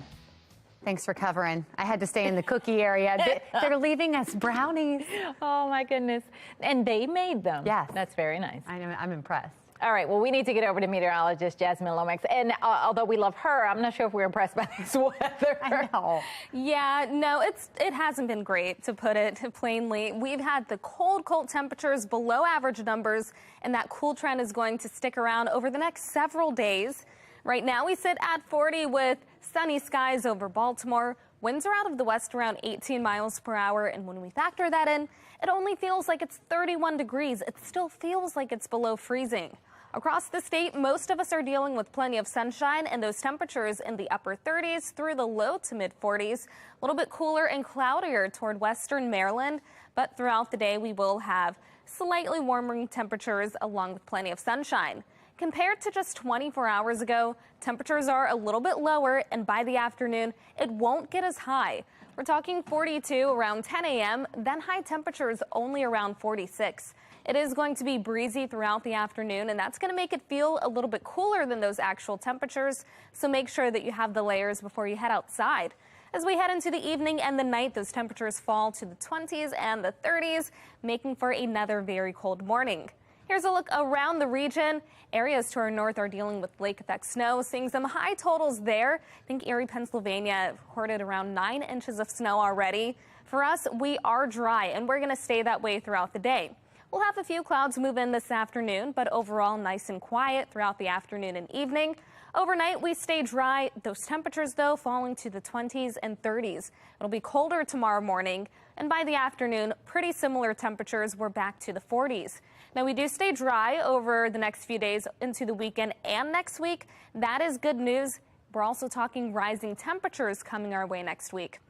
Thanks for covering. I had to stay in the cookie area. They're leaving us brownies. Oh, my goodness. And they made them. Yes. That's very nice. I'm impressed. All right, well, we need to get over to meteorologist Jasmine Lomax. And although we love her, I'm not sure if we're impressed by this weather. I know. Yeah, no, it hasn't been great, to put it plainly. We've had the cold temperatures, below average numbers, and that cool trend is going to stick around over the next several days. Right now we sit at 40 with sunny skies over Baltimore. Winds are out of the west around 18 miles per hour. And when we factor that in, it only feels like it's 31 degrees. It still feels like it's below freezing. Across the state, most of us are dealing with plenty of sunshine and those temperatures in the upper 30s through the low to mid 40s. A little bit cooler and cloudier toward western Maryland, but throughout the day we will have slightly warmer temperatures along with plenty of sunshine. Compared to just 24 hours ago, temperatures are a little bit lower, and by the afternoon, it won't get as high. We're talking 42 around 10 a.m., then high temperatures only around 46. It is going to be breezy throughout the afternoon, and that's going to make it feel a little bit cooler than those actual temperatures, so make sure that you have the layers before you head outside. As we head into the evening and the night, those temperatures fall to the 20s and the 30s, making for another very cold morning. Here's a look around the region. Areas to our north are dealing with lake effect snow, seeing some high totals there. I think Erie, Pennsylvania recorded around 9 inches of snow already. For us, we are dry, and we're going to stay that way throughout the day. We'll have a few clouds move in this afternoon, but overall nice and quiet throughout the afternoon and evening. Overnight, we stay dry. Those temperatures, though, falling to the 20s and 30s. It'll be colder tomorrow morning, and by the afternoon, pretty similar temperatures. We're back to the 40s. Now, we do stay dry over the next few days into the weekend and next week. That is good news. We're also talking rising temperatures coming our way next week.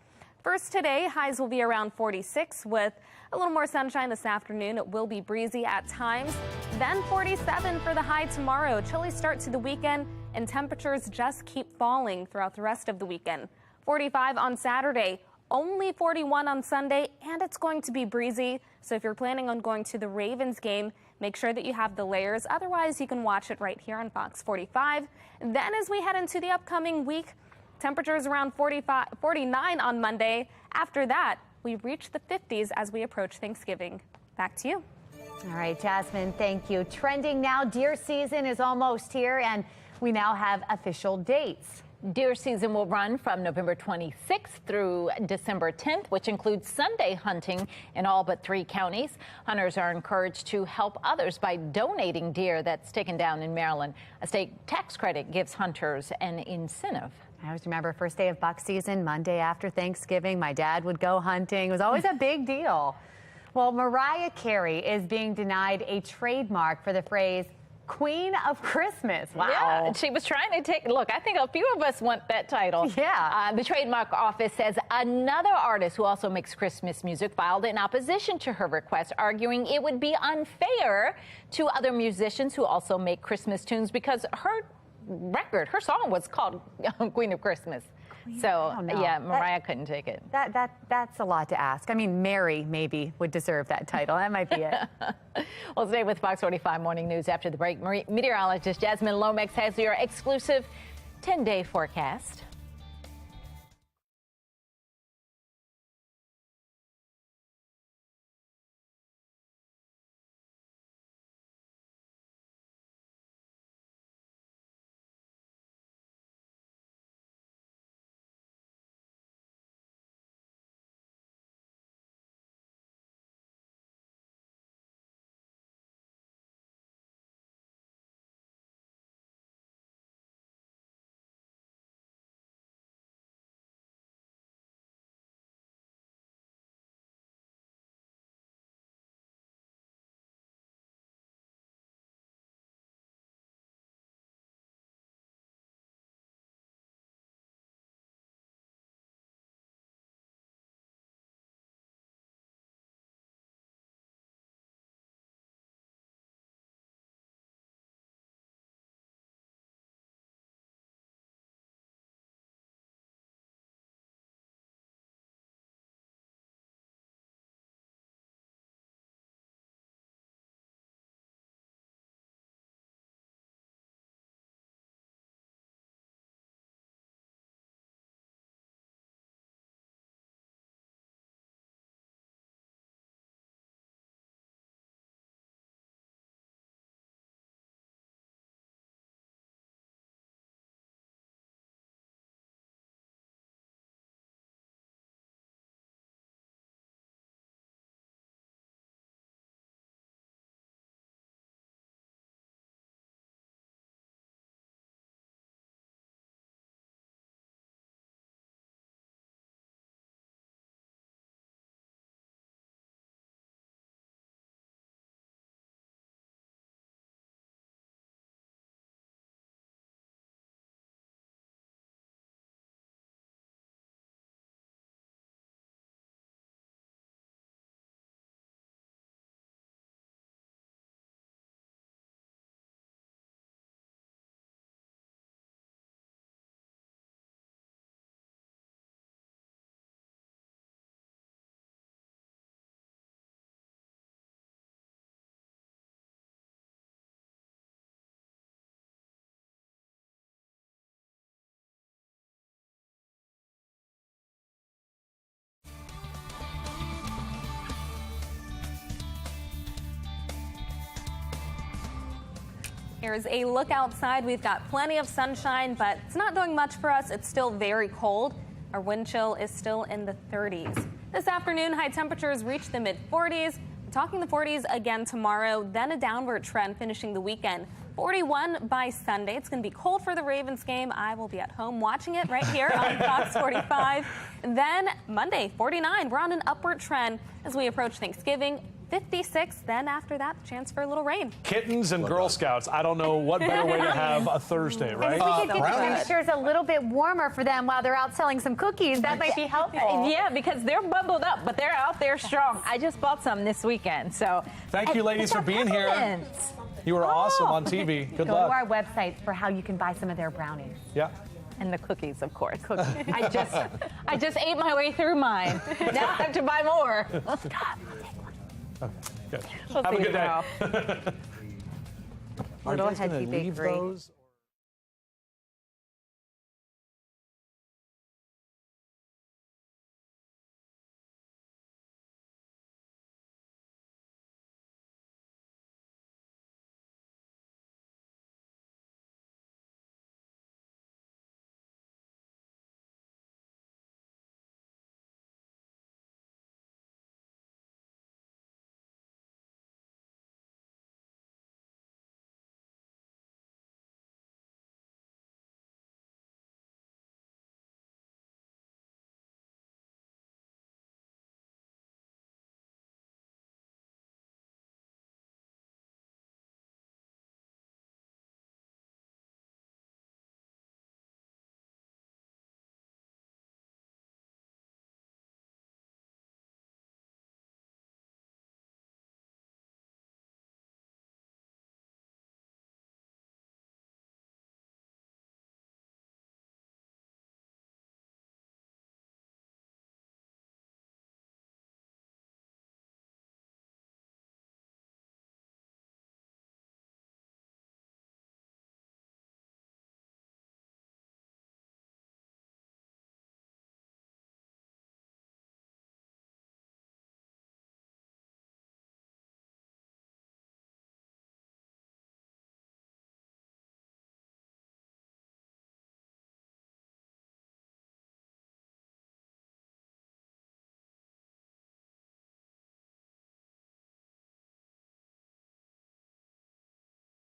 First today, highs will be around 46 with a little more sunshine this afternoon. It will be breezy at times. Then 47 for the high tomorrow. Chilly start to the weekend, and temperatures just keep falling throughout the rest of the weekend. 45 on Saturday, only 41 on Sunday, and it's going to be breezy. So if you're planning on going to the Ravens game, make sure that you have the layers. Otherwise, you can watch it right here on Fox 45. Then as we head into the upcoming week, temperatures around 49 on Monday. After that, we reach the 50s as we approach Thanksgiving. Back to you. All right, Jasmine, thank you. Trending now, deer season is almost here, and we now have official dates. Deer season will run from November 26th through December 10th, which includes Sunday hunting in all but 3 counties. Hunters are encouraged to help others by donating deer that's taken down in Maryland. A state tax credit gives hunters an incentive. I always remember first day of buck season, Monday after Thanksgiving, my dad would go hunting. It was always a big deal. Well, Mariah Carey is being denied a trademark for the phrase Queen of Christmas. Wow. Yeah, she was trying to take, look, I think a few of us want that title. Yeah. The trademark office says another artist who also makes Christmas music filed in opposition to her request, arguing it would be unfair to other musicians who also make Christmas tunes because her song was called Queen of Christmas. So, yeah, Mariah couldn't take it. That's a lot to ask. I mean, Mary maybe would deserve that title. That might be it. Well, today with Fox 45 Morning News after the break, meteorologist Jasmine Lomax has your exclusive 10-day forecast. Here's a look outside. We've got plenty of sunshine, but it's not doing much for us. It's still very cold. Our wind chill is still in the 30s. This afternoon, high temperatures reach the mid-40s. We're talking the 40s again tomorrow, then a downward trend finishing the weekend. 41 by Sunday. It's going to be cold for the Ravens game. I will be at home watching it right here on Fox 45. Then Monday, 49. We're on an upward trend as we approach Thanksgiving. 56. Then after that, chance for a little rain. Kittens and Girl Scouts. I don't know what better way to have a Thursday, right? And if we could get the temperatures a little bit warmer for them while they're out selling some cookies, that might be helpful. Yeah, because they're bundled up, but they're out there strong. I just bought some this weekend, so. Thank you, ladies, for being here. You were awesome on TV. Good Go luck. to our website for how you can buy some of their brownies. Yeah. And the cookies, of course. I just ate my way through mine. Now I have to buy more. Okay, good. We'll Have a see good you day. tomorrow. Are you Little guys gonna Hedgie leave Bakery. those?